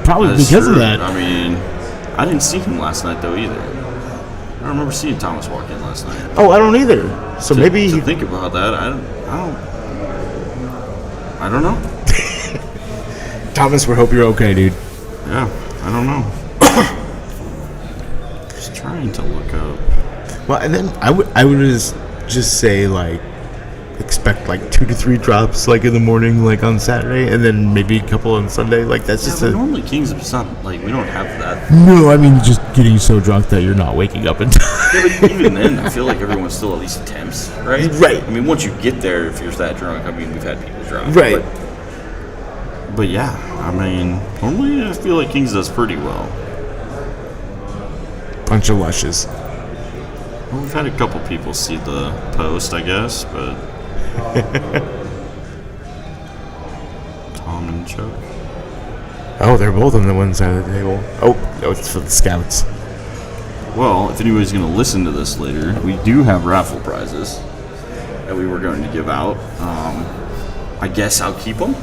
probably because of that. I mean, I didn't see him last night, though, either. I don't remember seeing Thomas walk in last night. Oh, I don't either. So maybe to think about that, I don't know. Thomas, we hope you're okay, dude. Yeah, I don't know. Just trying to look up. Well, and then I would just say like expect like 2 to 3 drops like in the morning, like on Saturday, and then maybe a couple on Sunday. Like that's just normally Kings. It's not like we don't have that. No, I mean just getting so drunk that you're not waking up in time. Yeah, but even then, I feel like everyone still at least attempts, right? Right. I mean, once you get there, if you're that drunk, I mean, we've had people drunk, right? But yeah, I mean, normally I feel like Kings does pretty well. Bunch of lushes. Well, we've had a couple people see the post, I guess, but Tom and Chuck. Oh, they're both on the one side of the table. Oh, no, it's for the scouts. Well, if anybody's going to listen to this later, we do have raffle prizes that we were going to give out. I guess I'll keep them.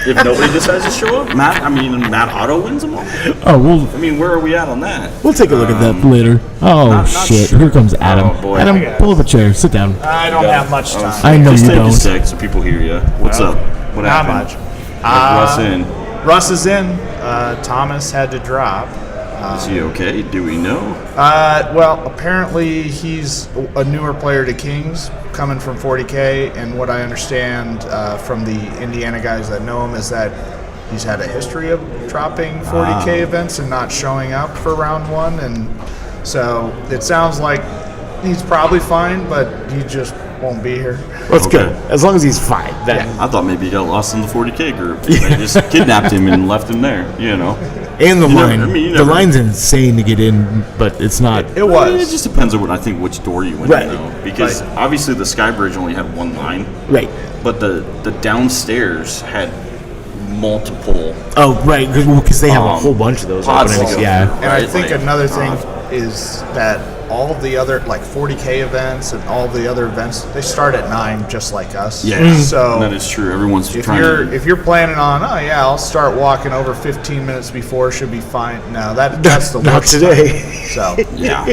If nobody decides to show up, Matt Otto wins them all. Oh, I mean, where are we at on that? we'll take a look at that later. Oh, not shit. sure. Here comes Adam. Oh, boy. Adam, pull up a chair. Sit down. I don't have much time. I know Just you take a don't. sec so people hear you. What's up? What Not happened? much. Let Russ in. Russ is in. Thomas had to drop. Is he okay? Do we know? Well, apparently he's a newer player to Kings, coming from 40K, and what I understand from the Indiana guys that know him is that he's had a history of dropping 40K events and not showing up for round one, and so it sounds like he's probably fine, but he just won't be here. Let's Okay. go. As long as he's fine. Then. I thought maybe he got lost in the 40K group. They just kidnapped him and left him there, you know. And the You never- line. I mean, you the never- line's insane to get in, but it's not. It I mean, it was. just depends on which door you went Right. in, though. Because obviously the Sky Bridge only had one line, Right. but the downstairs had multiple. Oh, right. Because they have a Um, whole bunch of those pods to openings. go Yeah. through. And I Right, think like, another thing is that all of the other, like 40K events and all the other events, they start at 9 just like us. Yeah, So that is true. Everyone's if trying you're to. if you're planning on, oh yeah, I'll start walking over 15 minutes before, should be fine. No, that's the Not worst today. time. So Yeah,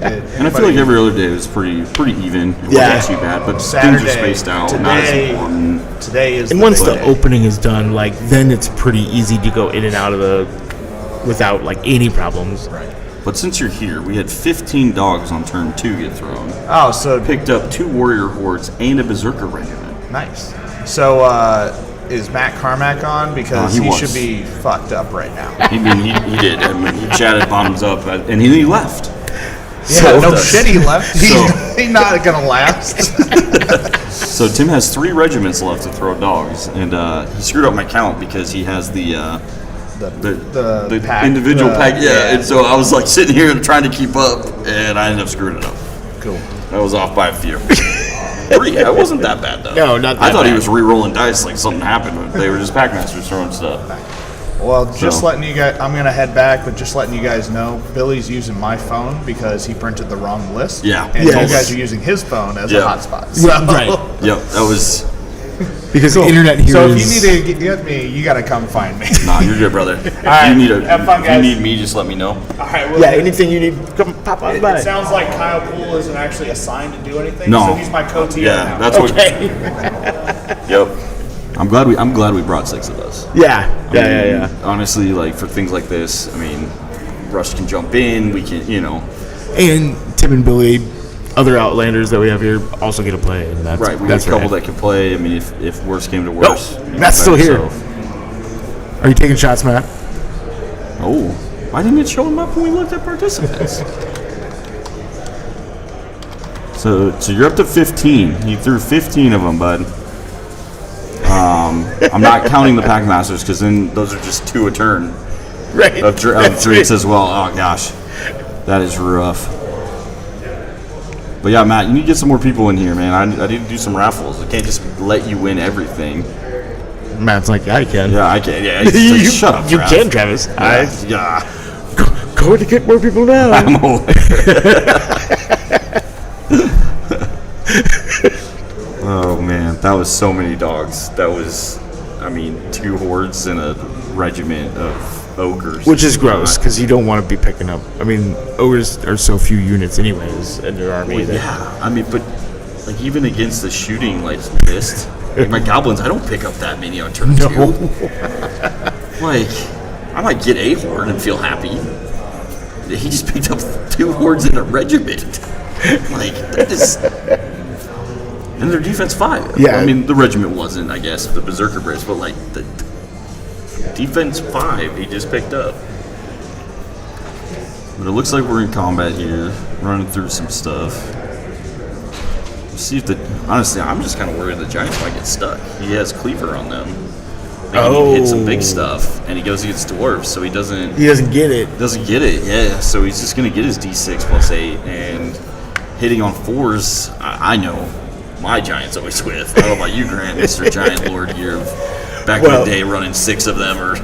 and I feel like every other day was pretty even. It Yeah. wasn't too bad, but Saturday, things are spaced out. Not as today, important. today is And the once big the day. opening is done, like then it's pretty easy to go in and out of the without like any problems. Right. But since you're here, we had 15 dogs on turn 2 get thrown. Oh, so Picked up 2 warrior hordes and a berserker regiment. nice. So is Matt Carmack on? Because he he was. should be fucked up right now. He did. I mean, he chatted bottoms up, and he left. Yeah, no the- shit, he left. He's, so- he's not gonna last. So Tim has 3 regiments left to throw dogs, and he screwed up my count because he has the the pack, individual pack. Yeah, yeah. and so I was like sitting here and trying to keep up, and I ended up screwing it up. Cool. I was off by a few. 3. It wasn't that bad though. No, not I that thought he bad. was re-rolling dice like something happened. They were just packmasters throwing stuff. Well, just So- letting you guys, I'm gonna head back, but just letting you guys know, Billy's using my phone because he printed the wrong list. Yeah. And Yes. you guys are using his phone as Yeah. a hotspot. So, Right. Yep, that was. Because Cool. the internet here So is. if you need to get me, you gotta come find me. Nah, you're good, brother. right, You need have fun, if you guys. need me, just let me know. All right. Well, yeah, anything you need, come pop on by. It sounds like Kyle Poole isn't actually assigned to do anything. No. So he's my co-TM Yeah, now. that's what. Okay. Yep. I'm glad we brought 6 of us. Yeah. I mean, Honestly, like for things like this, I mean, Rush can jump in. We can, you know. And Tim and Billy, other Outlanders that we have here, also get to play. And that's, Right, we got that's a couple rad. that can play. I mean, if worse came to worse, you know, Matt's still by here. yourself. Are you taking shots, Matt? Oh, why didn't it show him up when we looked at participants? So you're up to 15. He threw 15 of them, bud. I'm not counting the Packmasters because then those are just 2 a turn Right. of drinks as well. Oh gosh, that is rough. But yeah, Matt, you need to get some more people in here, man. I need to do some raffles. I can't just let you win everything. Matt's like, yeah, I can. Yeah, I can. Yeah, it's like, shut up, You Trav. can, Travis. Yeah. Going to get more people now. I'm aware. Oh man, that was so many dogs. That was, I mean, 2 hordes and a regiment of ogres. Which is gross because you don't want to be picking up. I mean, ogres are so few units, anyways, in your army. that- Yeah, I mean, but like even against the shooting like list, like my goblins, I don't pick up that many on turn 2. Like, I might get a horde and feel happy. He just picked up 2 hordes in a regiment. Like that is. And their defense 5. Yeah. I mean, the regiment wasn't, I guess, the Berserker Brace, but like the defense 5 he just picked up. But it looks like we're in combat here, running through some stuff. See if honestly, I'm just kind of worried the Giants might get stuck. He has Cleaver on them. Like, he hit some big stuff, and he goes against dwarves, so he doesn't get it. get it. Yeah, so he's just gonna get his D6 plus 8, and hitting on 4s. I know my Giants always with. I don't know about you, Grant, Mr. Giant Lord. You're back in Well- the day running 6 of them or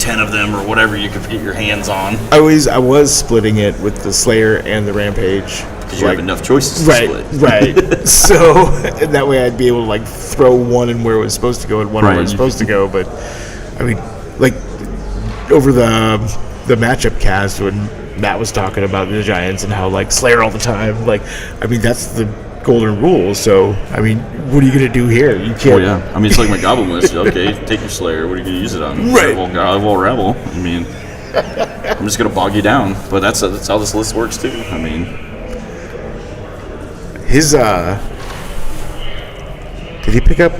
10 10 of them or whatever you could get your hands on. I was splitting it with the Slayer and the Rampage. Because you have enough choices to Right, split. right. So that way I'd be able to like throw one in where it was supposed to go and one where it was supposed to go. But I mean, like over the matchup cast when Matt was talking about the Giants and how like Slayer all the time. Like, I mean, that's the golden rule. So I mean, what are you gonna do here? You can't. Oh yeah, I mean it's like my goblin list. Okay, take your Slayer. What are you gonna use it on? Right. Well, Rebel. I mean, I'm just gonna bog you down. But that's how this list works too. I mean, His did he pick up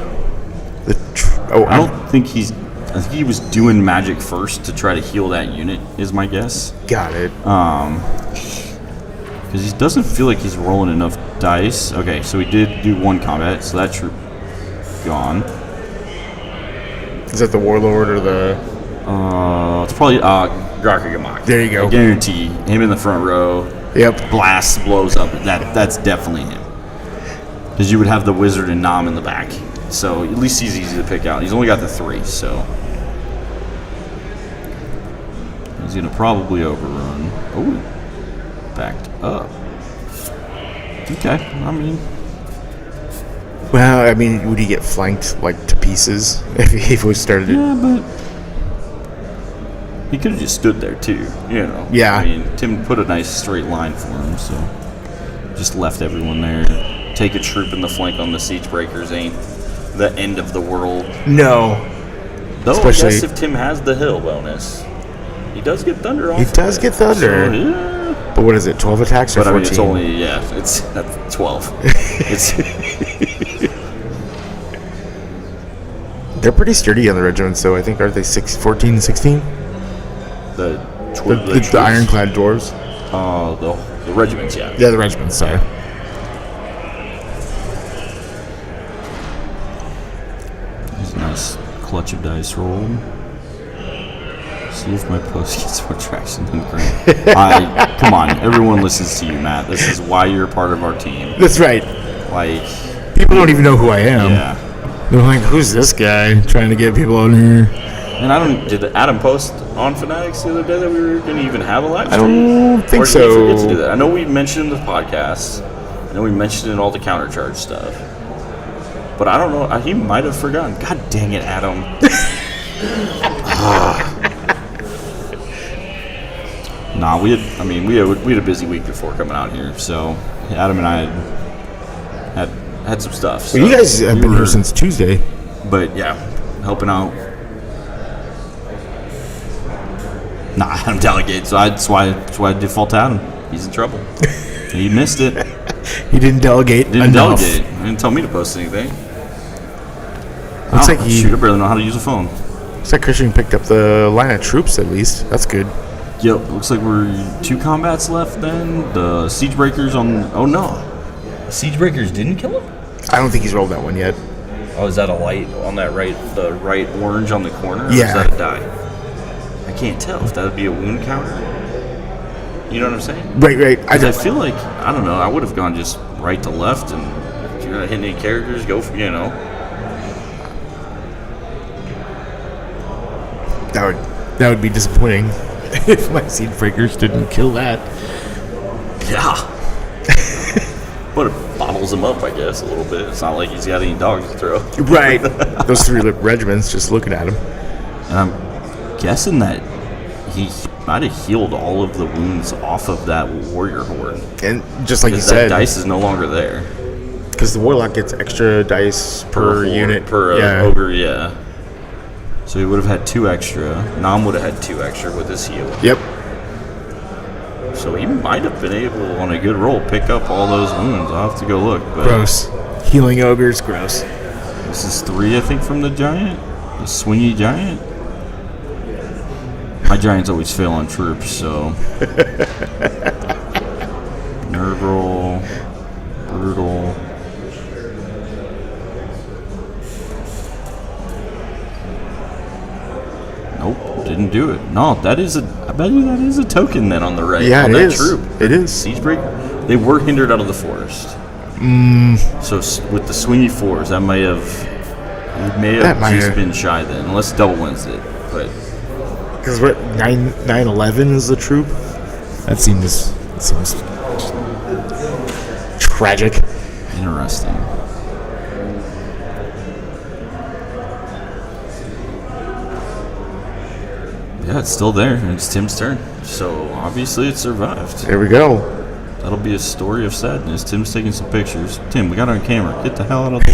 the? I don't think he's. I think he was doing magic first to try to heal that unit. Is my guess. Got it. Because he doesn't feel like he's rolling enough dice. Okay, so he did do one combat, so that troop gone. Is that the Warlord or the? It's probably Graka Gamak. There you go. I guarantee him in the front row. Yep. Blast blows up. That's definitely him. Because you would have the Wizard and Nam in the back. So at least he's easy to pick out. He's only got the 3, so he's gonna probably overrun. Oh, backed up. Okay, I mean. Well, I mean, would he get flanked like to pieces if we started? Yeah, but he could have just stood there too, you know. Yeah. I mean, Tim put a nice straight line for him, so just left everyone there. Take a troop in the flank on the siege breakers ain't the end of the world. No. Though Especially- I guess if Tim has the hill bonus, he does get thunder off. He does of it. get thunder. So, yeah. But what is it? 12 attacks or But I 14? mean, it's only it's that's 12. It's They're pretty sturdy on the regiments, though. I think aren't they 14, 16? the The ironclad dwarves. the regiments, yeah. Yeah, the regiments. Sorry. There's a nice clutch of dice rolled. See if my post gets more traction than Grant. Come on, everyone listens to you, Matt. This is why you're part of our team. That's right. Like, People don't even know who I am. yeah. They're like, "Who's this guy trying to get people on here?" And did Adam post on Fanatics the other day that we were going to even have a live I stream? don't think Or did we forget so. to do that? I know we mentioned in the podcast. I know we mentioned in all the countercharge stuff. But I don't know. He might have forgotten. God dang it, Adam. Nah, we had a busy week before coming out here, so Adam and I had some stuff. So Well, you guys have we been were- here since Tuesday. But yeah, helping out. Nah, Adam delegate, so that's why I default to Adam. He's in trouble. He missed it. He didn't delegate Didn't enough. delegate. He didn't tell me to post anything. Looks like Shoot, I barely know how to use a phone. Looks like Christian picked up the line of troops at least. That's good. Yep, looks like we're 2 combats left then. The siege breakers on. Oh no, siege breakers didn't kill him. I don't think he's rolled that one yet. Oh, is that a light on that the right orange on the corner? Or Yeah. is that a die? I can't tell if that would be a wound counter. You know what I'm saying? Right. 'Cause I feel like, I don't know, I would have gone just right to left, and if you're not hitting any characters, go for, you know. That would be disappointing if my seed breakers didn't kill that. Yeah. But it bottles him up, I guess, a little bit. It's not like he's got any dogs to throw. Right. Those 3 regiments just looking at him. And I'm guessing that he might have healed all of the wounds off of that warrior horde. And just like you Because that said, dice is no longer there. because the warlock gets extra dice per horde, unit. Per yeah. ogre, yeah. So he would have had 2 extra. Nam would have had 2 extra with his heal. Yep. So he might have been able, on a good roll, pick up all those wounds. I'll have to go look. But Gross. Healing ogres, gross. this is 3, I think, from the giant. The swingy giant. My giants always fail on troops, so. Nerve roll. Brutal. Nope, didn't do it. No, that is I bet you that is a token then on the right. Yeah, on it that is. troop. It is. Siege break. They were hindered out of the forest. So with the swingy 4s, that may have That might just have- been shy then, unless double wins it. But Because what 9/11 is the troop? That seems tragic. Interesting. Yeah, it's still there. And it's Tim's turn. So obviously it survived. There we go. That'll be a story of sadness. Tim's taking some pictures. Tim, we got it on camera. Get the hell out of the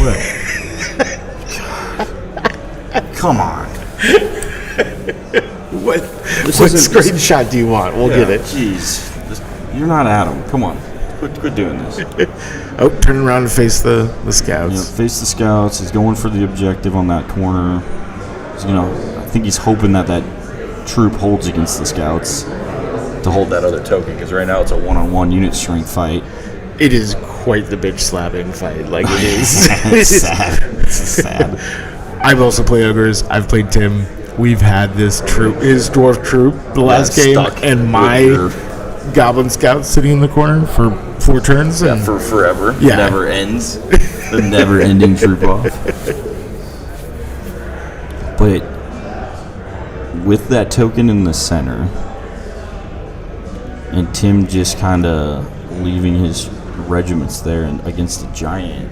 way. Come on. What isn't- screenshot do you want? We'll get it. Jeez. You're not Adam. Come on. Quit doing this. Oh, turn around and face the scouts. You know, face the scouts. He's going for the objective on that corner. So, I think he's hoping that troop holds against the scouts to hold that other token, because right now it's a one-on-one unit strength fight. It is quite the bitch slapping fight. Like it is. It's sad. It's sad. I've also played ogres. I've played Tim. We've had this troop, his dwarf troop, the last game, stuck and with my your- goblin scout sitting in the corner for 4 turns. Yeah, And for forever. Yeah. Never ends. The never-ending troop off. But with that token in the center, and Tim just kind of leaving his regiments there and against the giant,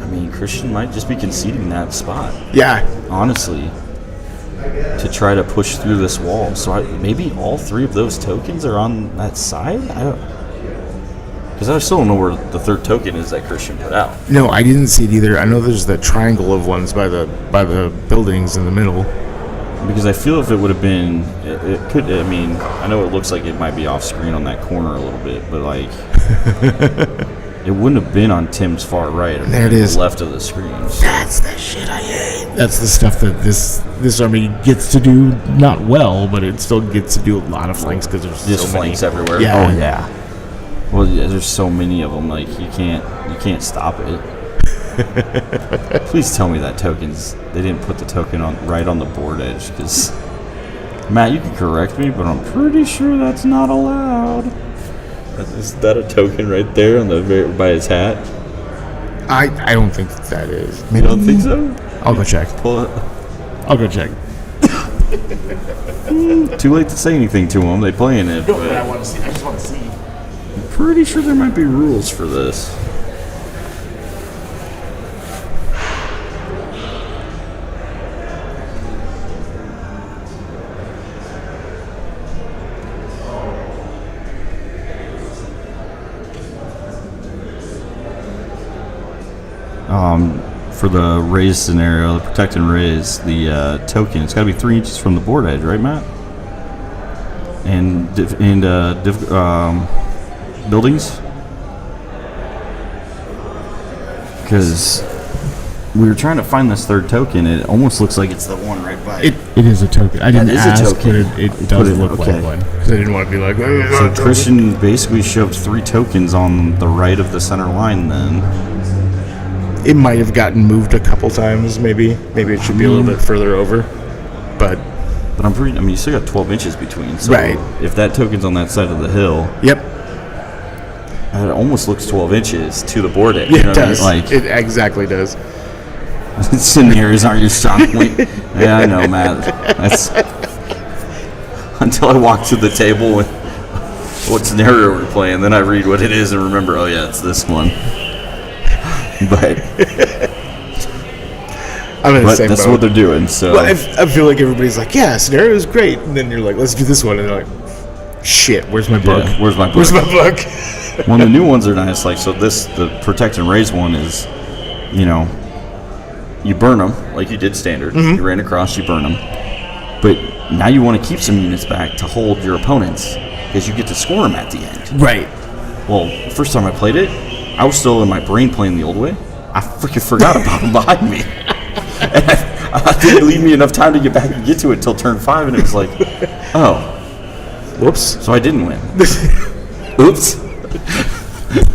I mean, Christian might just be conceding that spot, yeah, honestly, to try to push through this wall. So maybe all 3 of those tokens are on that side? Because I still don't know where the third token is that Christian put out. no, I didn't see it either. I know there's that triangle of ones by the buildings in the middle. Because I feel if it would have been, it could, I mean, I know it looks like it might be off screen on that corner a little bit, but like, it wouldn't have been on Tim's far right or There it the is. left of the screen. So That's the shit I hate. That's the stuff that this army gets to do not well, but it still gets to do a lot of flanks because there's just so flanks many. everywhere. Yeah. Oh yeah. Well, yeah, there's so many of them. Like you can't stop it. Please tell me that they didn't put the token right on the board edge, because Matt, you can correct me, but I'm pretty sure that's not allowed. Is that a token right there on by his hat? I don't think that is. You Maybe. don't think so? I'll go check. Pull it. I'll go check. Too late to say anything to them. They playing it, but I want to see. I just want to see. I'm pretty sure there might be rules for this. For the raise scenario, the protect and raise, the token, it's got to be 3 inches from the board edge, right, Matt? And buildings? Because we were trying to find this third token. It almost looks like it's the one right by It is a token. I didn't is a ask, token. but it does look okay. like one. Because I didn't want to be like, oh, So Christian basically shoved 3 tokens on the right of the center line then. it might have gotten moved a couple times, maybe. Maybe it should be a little bit further over. But But I mean, you still got 12 inches between. So Right. if that token's on that side of the hill, yep, it almost looks 12 inches to the board edge. it you know what I mean? does. Like, It exactly does. scenarios aren't your strong point. Yeah, I know, Matt. That's until I walk to the table with what scenario we're playing, then I read what it is and remember, oh yeah, it's this one. But I'm in the same that's boat. what they're doing. So Well, I feel like everybody's like, yeah, scenario is great. And then you're like, let's do this one. And they're like, shit, where's my book? yeah, where's my book? Where's my book? Well, the new ones are nice. Like, so the protect and raise one is, you burn them like you did standard. Mm-hmm. You ran across, you burn them. But now you want to keep some units back to hold your opponents because you get to score them at the end. Right. Well, first time I played it, I was still in my brain playing the old way. I freaking forgot about them behind me. And I didn't leave me enough time to get back and get to it until turn 5, and it was like, oh, Whoops. so I didn't win. Oops.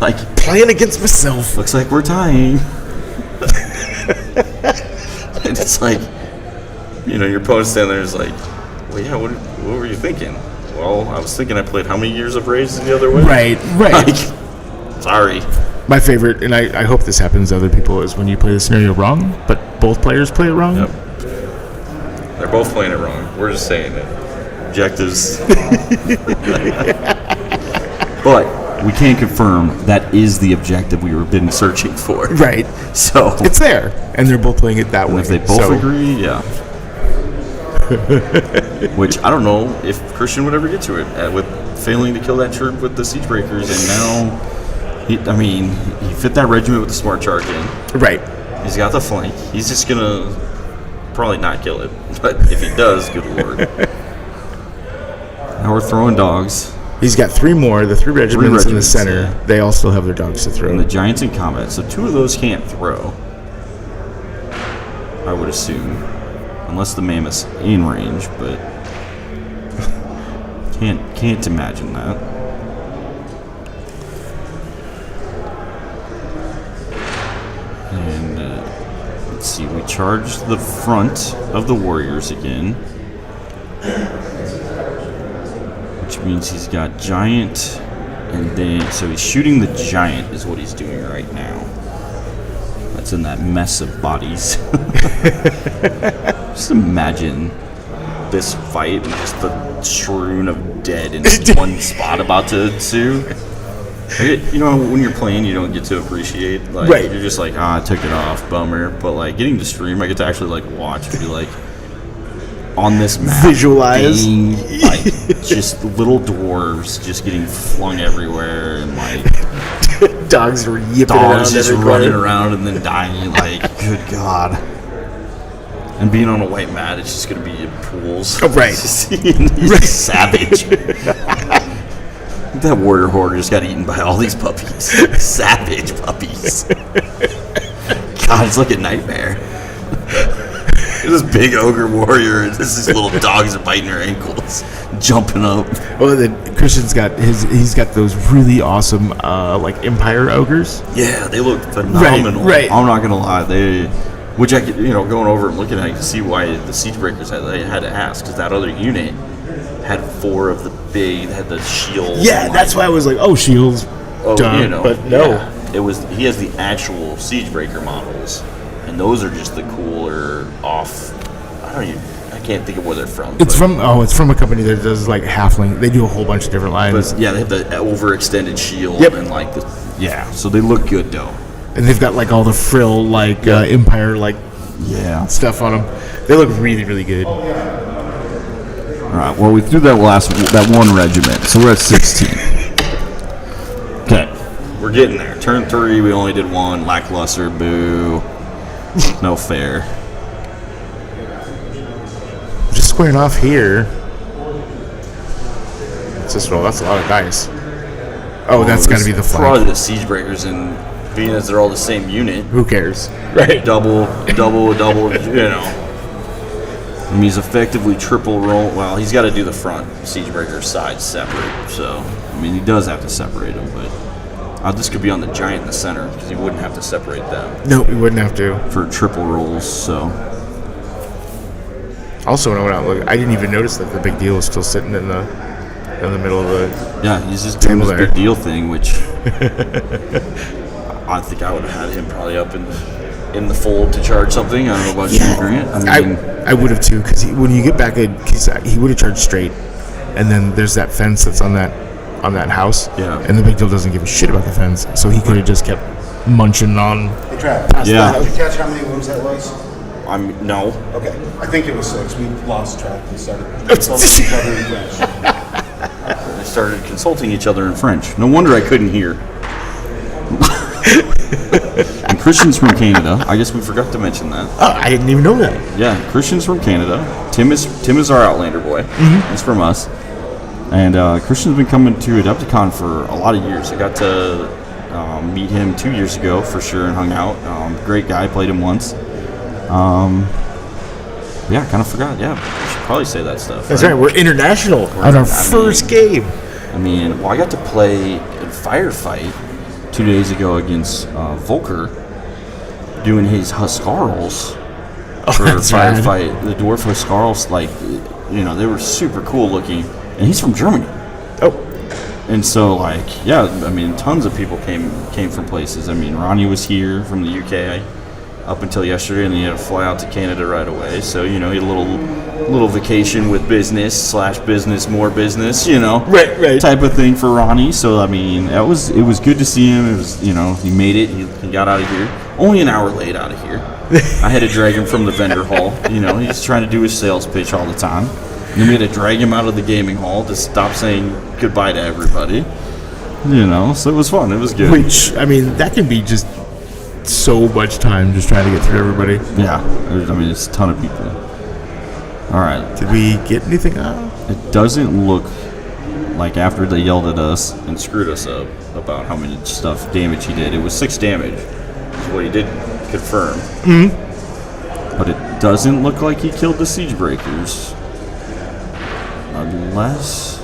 Like, Playing against myself. looks like we're tying. And it's like, your opponent's standing there is like, well, yeah, what were you thinking? Well, I was thinking I played how many years of raises the other way? Right. Like, sorry. My favorite, and I hope this happens to other people, is when you play the scenario wrong, but both players play it wrong. Yep. They're both playing it wrong. We're just saying it. Objectives. But we can confirm that is the objective we were been searching for. Right. So It's there, and they're both playing it that way. if they both So, agree, yeah. Which I don't know if Christian would ever get to it with failing to kill that troop with the siege breakers, and now, he fit that regiment with the smart charge in. Right. He's got the flank. He's just gonna probably not kill it, but if he does, good lord. Now we're throwing dogs. He's got 3 more. The 3 regiments in the regiments, center. yeah. They all still have their dogs to throw. And the giants in combat, so 2 of those can't throw. I would assume, unless the mammoth's in range, but can't imagine that. And let's see, we charge the front of the warriors again, which means he's got giant, and then so he's shooting the giant is what he's doing right now. That's in that mess of bodies. Just imagine this fight and just the strewn of dead in this one spot about to ensue. When you're playing, you don't get to appreciate. Like, Right. You're just like, I took it off, bummer. But like getting to stream, I get to actually like watch and be like, on this map, Visualize. being, like just little dwarves just getting flung everywhere, and like Dogs were yipping dogs around just every running corner. around and then dying. Like, good God. And being on a white mat, it's just gonna be in pools. Oh, right. He's a savage. That warrior horde just got eaten by all these puppies. Savage puppies. God, it's like a nightmare. There's this big ogre warrior, and these little dogs are biting her ankles, jumping up. Well, then Christian's got he's got those really awesome like Empire ogres. Yeah, they look phenomenal. Right. I'm not gonna lie, which I could, going over and looking at, I can see why the siege breakers had to ask, because that other unit had 4 of the big, had the shield. Yeah, and, that's why I was like, oh, shields. Done. But no. yeah. He has the actual siege breaker models, and those are just the cooler off. I can't think of where they're from. It's from a company that does like halfling. They do a whole bunch of different lines. But yeah, they have the overextended shield. Yep. And like so they look good though. And they've got like all the frill like Empire like stuff on them. They look really, really good. All right. Well, we threw that one regiment, so we're at 16. Okay, we're getting there. Turn 3, we only did 1. Lackluster. Boo. No fair. Just squaring off here. What's this roll? That's a lot of dice. Oh, that's got to be the Probably flank. the siege breakers, and being as they're all the same unit, Who cares? Right. double. I mean, he's effectively triple roll. Well, he's got to do the front siege breaker side separate. So, I mean, he does have to separate them, but this could be on the giant in the center because he wouldn't have to separate them No, we wouldn't have to. for triple rolls. So, Also, when I went out, look, I didn't even notice that the big deal was still sitting in the middle of the. yeah, he's just doing this Table there. big deal thing, which I think I would have had him probably up in the fold to charge something. I don't know about you, Grant. I mean, I would have too, because when you get back, he would have charged straight, and then there's that fence that's on that house. Yeah. And the big deal doesn't give a shit about the fence, so he could have just kept munching on. Hey, Trav, Yeah. did you catch how many wounds that was? no. Okay, I think it was 6. We lost track and started consulting each other in French. They started consulting each other in French. No wonder I couldn't hear. And Christian's from Canada. I guess we forgot to mention that. Oh, I didn't even know that. Yeah, Christian's from Canada. Tim is our Outlander boy. Mm-hmm. He's from us. And Christian's been coming to Adepticon for a lot of years. I got to meet him 2 years ago for sure and hung out. Great guy. Played him once. Yeah, kind of forgot. Yeah, we should probably say that stuff. That's right. We're international on our first game. I mean, I got to play in Firefight 2 days ago against Volker, doing his Huskarls for that's rad. Firefight. The dwarf Huskarls, they were super cool looking, and he's from Germany. Oh, And so, tons of people came from places. I mean, Ronnie was here from the UK. up until yesterday, and then he had to fly out to Canada right away. So he had a little vacation with business / business more business, Right. type of thing for Ronnie. So I mean, it was good to see him. It was he made it. He got out of here only an hour late out of here. I had to drag him from the vendor hall. He's trying to do his sales pitch all the time. And then we had to drag him out of the gaming hall to stop saying goodbye to everybody. So it was fun. It was good. Which, I mean, that can be just so much time just trying to get through everybody. Yeah. It's a ton of people. All right. Did we get anything out? It doesn't look like after they yelled at us and screwed us up about how much damage he did. It was 6 damage, is what he did confirm. Mm-hmm. But it doesn't look like he killed the siege breakers. Unless...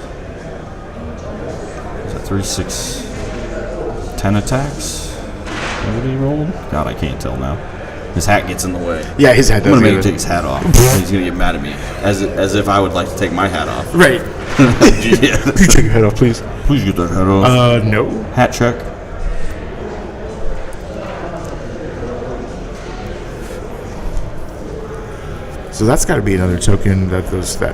Is that 3, 6, 10 attacks? What he rolled? God, I can't tell now. His hat gets in the way. Yeah, his hat does. I'm gonna make him take his hat off. He's gonna get mad at me, as if I would like to take my hat off. Right. Yeah. Could you take your hat off, please? Please get that hat off. No. Hat check. So that's got to be another token that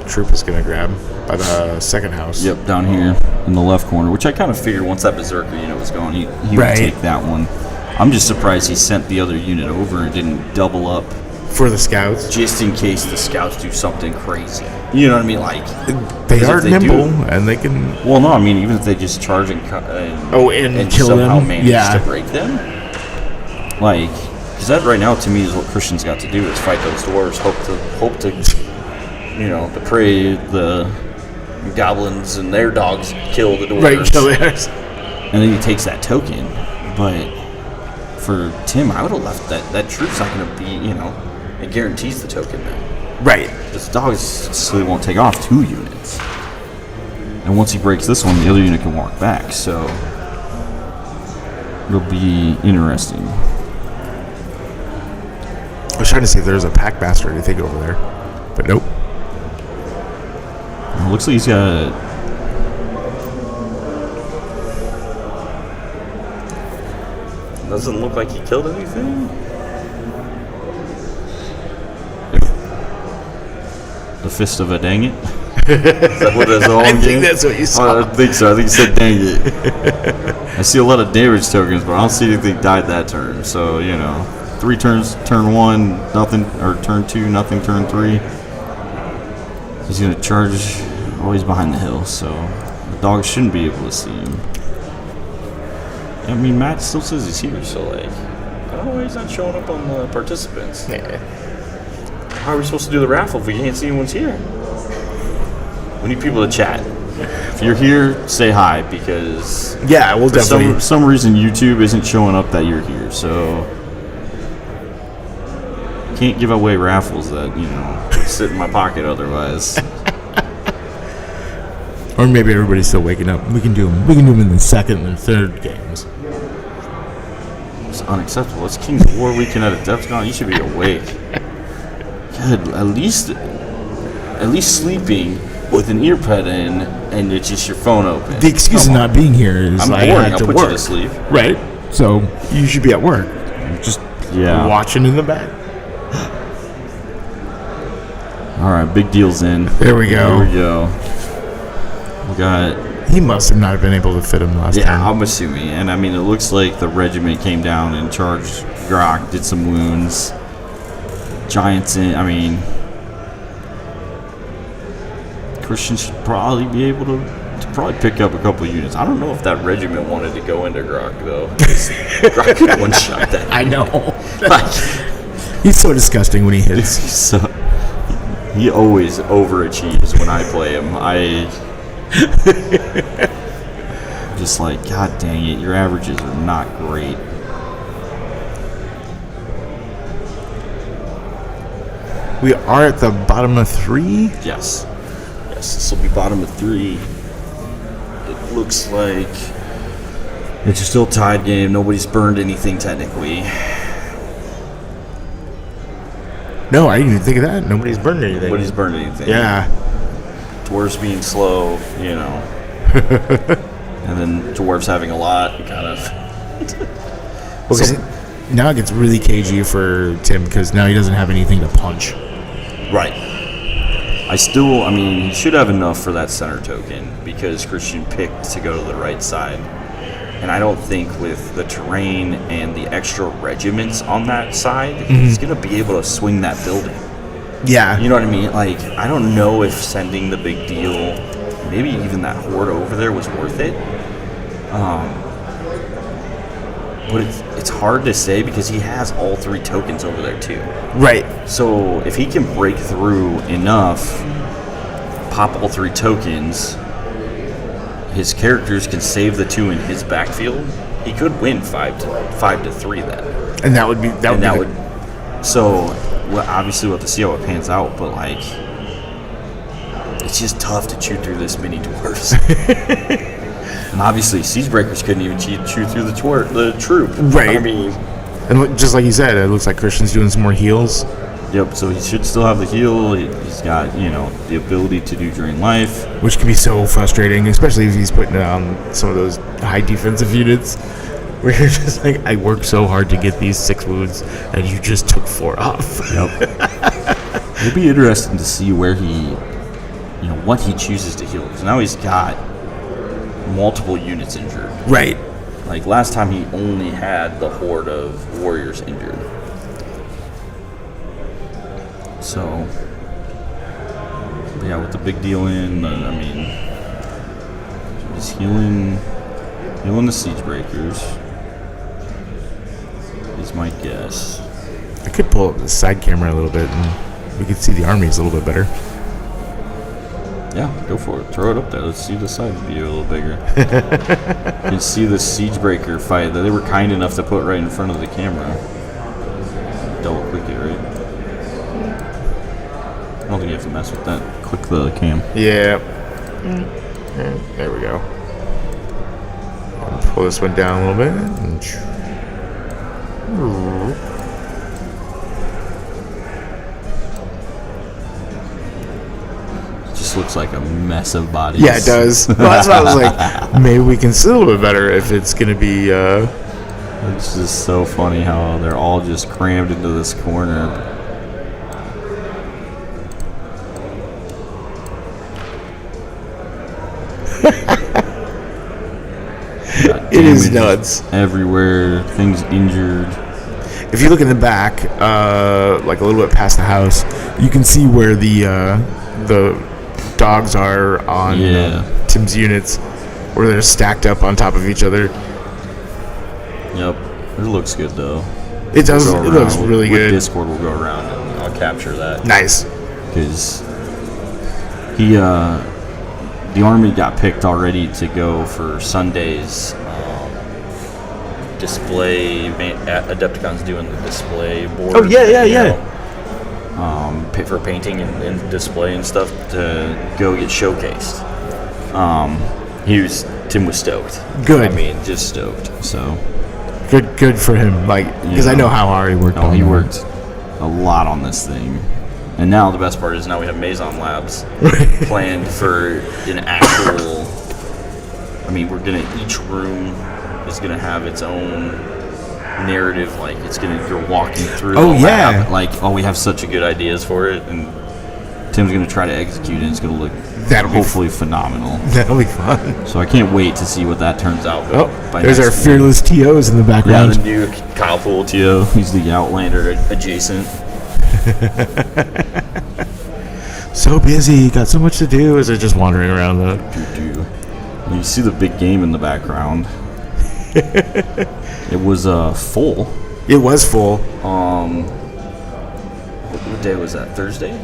troop is going to grab by the second house. Yep, down here in the left corner, which I kind of figured once that Berserker unit was gone, he would take that one. I'm just surprised he sent the other unit over and didn't double up for the scouts, just in case the scouts do something crazy. You know what I mean? Like they are nimble and they can. Well, no, I mean even if they just charge and kill somehow them, manage to break them, like. Because that right now, to me, is what Christian's got to do: is fight those dwarves, hope to, pray the goblins and their dogs kill the dwarves. Right, kill theirs. And then he takes that token. But for Tim, I would have left that troop's not going to be, it guarantees the token now. Right. This dog simply won't take off 2 units. And once he breaks this one, the other unit can walk back. So it'll be interesting. I was trying to see if there's a packmaster or anything over there, but nope. It looks like he's got. Doesn't look like he killed anything. The fist of a dang it. Is that what that's all? I think that's what you saw. I think so. I think he said dang it. I see a lot of damage tokens, but I don't see anything died that turn. So 3 turns, turn 1, nothing, or turn 2, nothing, turn 3. He's going to charge always behind the hill, so the dog shouldn't be able to see him. I mean, Matt still says he's here, so I don't know why he's not showing up on the participants. Yeah. How are we supposed to do the raffle if we can't see anyone's here? We need people to chat. If you're here, say hi, because we'll definitely. For some reason, YouTube isn't showing up that you're here, so. Can't give away raffles that sit in my pocket otherwise. Or maybe everybody's still waking up. We can do them. We can do them in the second and third games. It's unacceptable. It's King's War weekend at Adepticon. You should be awake. God, at least sleeping with an earpod in and it's just your phone open. The excuse of not being here is I'm like boring. I had I'll to put work. you to sleep. Right. So you should be at work. Just watching in the back. All right, big deal's in. There we go. There we go. We got. He must have not been able to fit him last time. Yeah, I'm assuming. And I mean, it looks like the regiment came down and charged Grok, did some wounds. Giants in. I mean, Christian should probably be able to probably pick up a couple units. I don't know if that regiment wanted to go into Grok though. Grok could one-shot that. I know. He's so disgusting when he hits. He always overachieves when I play him. Just like, God dang it, your averages are not great. We are at the bottom of 3. Yes, this will be bottom of 3. It looks like it's still tied game. Nobody's burned anything technically. No, I didn't even think of that. Nobody's burned anything. Nobody's burned anything. Yeah. Dwarves being slow, and then dwarves having a lot, kind of. now it gets really cagey for Tim because now he doesn't have anything to punch. Right. I mean, he should have enough for that center token because Christian picked to go to the right side. And I don't think with the terrain and the extra regiments on that side, he's going to be able to swing that building. Yeah. You know what I mean? Like, I don't know if sending the big deal, maybe even that horde over there was worth it. But it's hard to say because he has all 3 tokens over there too. Right. So if he can break through enough, pop all 3 tokens, his characters can save the 2 in his backfield. He could win 5-3 then. And that would be So well, obviously we'll have to see how it pans out, but like it's just tough to chew through this many dwarves. And obviously Siegebreakers couldn't even chew through the troop. Right. I mean, and just like you said, it looks like Christian's doing some more heals. Yep, so he should still have the heal. He's got, the ability to do Drain Life. Which can be so frustrating, especially if he's putting on some of those high defensive units where you're just like, I worked so hard to get these 6 wounds, and you just took 4 off. Yep. It'll be interesting to see where he, what he chooses to heal. Because now he's got multiple units injured. Right. Like last time he only had the horde of warriors injured. So, yeah, with the big deal in, I mean, just healing the Siegebreakers is my guess. I could pull up the side camera a little bit, and we could see the armies a little bit better. Yeah, go for it. Throw it up there. Let's see the side view a little bigger. You can see the Siegebreaker fight that they were kind enough to put right in front of the camera. Double click it, right? I don't think you have to mess with that. Click the cam. Yeah. There we go. I'll pull this one down a little bit. It just looks like a mess of bodies. Yeah, it does. Well, that's what I was like. Maybe we can see a little bit better if it's going to be... It's just so funny how they're all just crammed into this corner. It is nuts. Everywhere, things injured. If you look in the back, like a little bit past the house, you can see where the dogs are on Tim's units, where they're stacked up on top of each other. Yep, it looks good though. It does. It looks really with good. Discord will go around and I'll capture that. Nice. Because the army got picked already to go for Sunday's display. Adepticon's doing the display board. Oh yeah. For painting and display and stuff to go get showcased. Tim was stoked. Good. I mean, just stoked. So good for him. Like, because I know how hard he worked. He worked a lot on this thing. And now the best part is now we have Maison Labs planned for an actual. I mean, each room is gonna have its own narrative. Like you're walking through. Oh the yeah. lab, we have such good ideas for it, and Tim's gonna try to execute it. It's gonna look hopefully phenomenal. That'll be fun. So I can't wait to see what that turns out. There's our fearless TOs in the background. Yeah, the new Kyle Pool TO. He's the Outlander adjacent. So busy, got so much to do. Is it just wandering around the? You see the big game in the background. It was full. It was full. What day was that? Thursday?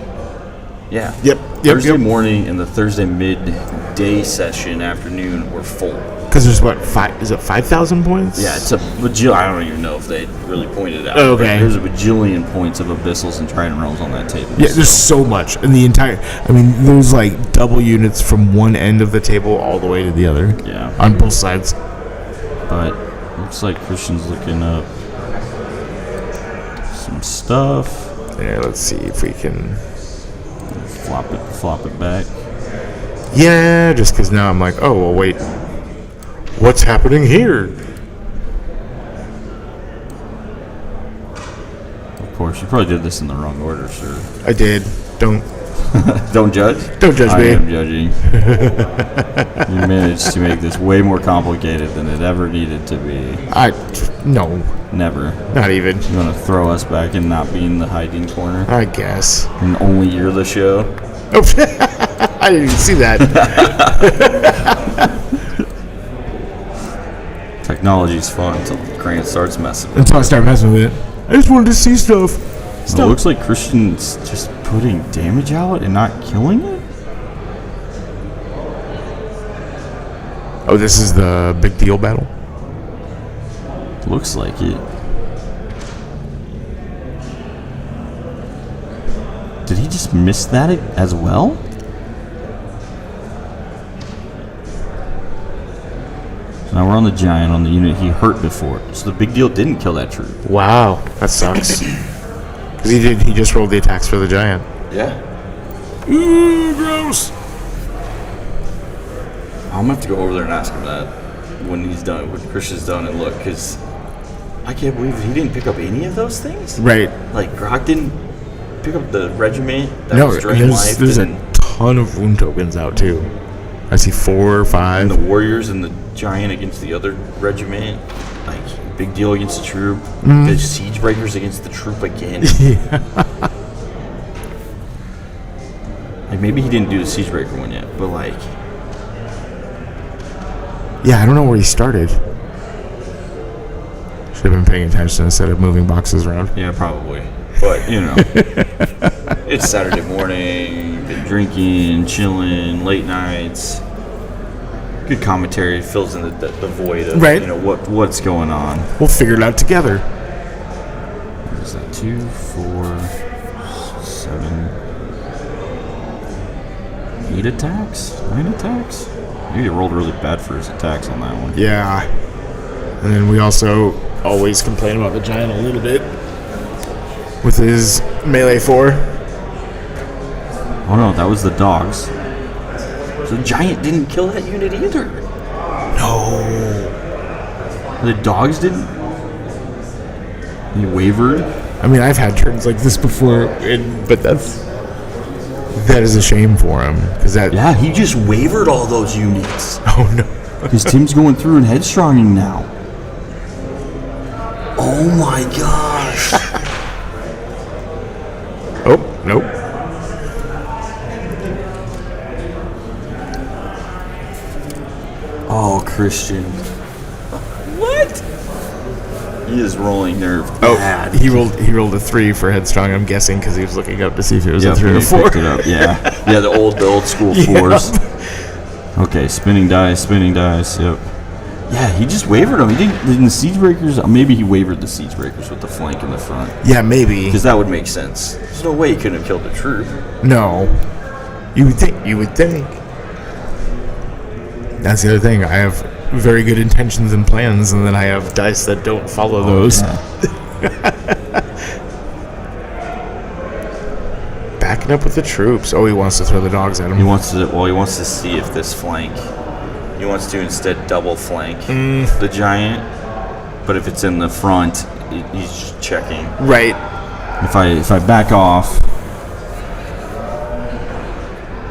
Yeah. Yep. Thursday morning and the Thursday midday session afternoon were full. Because there's what, 5,000 points? Yeah, it's a bajillion. I don't even know if they really pointed it out. Okay. There's a bajillion points of abyssals and trident realms on that table. Yeah, there's so much. And there's like double units from one end of the table all the way to the other. Yeah. On both sides. But looks like Christian's looking up some stuff. Yeah, let's see if we can flop it back. Yeah, just because now I'm like, oh, well, wait. What's happening here? course. You probably did this in the wrong order, sir. I did. Don't Don't judge. judge I me. am judging. You managed to make this way more complicated than it ever needed to be. No, Never. not even. You want to throw us back in not being the hiding corner? I guess. And only you're the show? Oh, I didn't even see that. Technology's fun until Grant starts messing with it. Until I start messing with it. I just wanted to see stuff. It looks like Christian's just putting damage out and not killing it? Oh, this is the big deal battle? Looks like it. Did he just miss that as well? Now we're on the giant, on the unit he hurt before. So the big deal didn't kill that troop. Wow, that sucks. Because he just rolled the attacks for the giant. Yeah. Ooh, gross. I'm gonna have to go over there and ask him that when he's done, when Christian's done and look, because I can't believe he didn't pick up any of those things. Right. Like Grok didn't pick up the regiment that No, was drained life. there's a ton of wound tokens out too. I see 4 or 5. And the warriors and the giant against the other regiment, like big deal against the troop. The siege breakers against the troop again. Like maybe he didn't do the siege breaker one yet, but like. Yeah, I don't know where he started. Should have been paying attention instead of moving boxes around. Yeah, probably. But, you know, it's Saturday morning, been drinking, chilling, late nights. Good commentary fills in the void of, Right. you know, what's going on. We'll figure it out together. What is that? 2, 4, 7, 8 attacks? 9 attacks? Maybe he rolled really bad for his attacks on that one. Yeah. And then we also always complain about the giant a little bit with his melee 4. Oh no, that was the dogs. So the giant didn't kill that unit either. No. The dogs didn't. He wavered. I mean, I've had turns like this before, but that is a shame for him because that. Yeah, he just wavered all those units. Oh no. His team's going through and headstronging now. Oh my gosh. Oh nope. Oh, Christian. What? He is rolling nerve bad. He rolled a 3 for headstrong. I'm guessing because he was looking up to see if it was a Yep, 3 or he 4. picked it up. Yeah, yeah, the old school 4s. Okay, spinning dice. Yep. Yeah, he just wavered them. He didn't the siege breakers. Maybe he wavered the siege breakers with the flank in the front. Yeah, maybe. Because that would make sense. There's no way he couldn't have killed the troop. No. You would think. That's the other thing. I have very good intentions and plans, and then I have dice that don't follow those. Yeah. Backing up with the troops. Oh, he wants to throw the dogs at him. He wants to see if this flank. He wants to instead double flank the giant, but if it's in the front, he's just checking. Right. If I back off.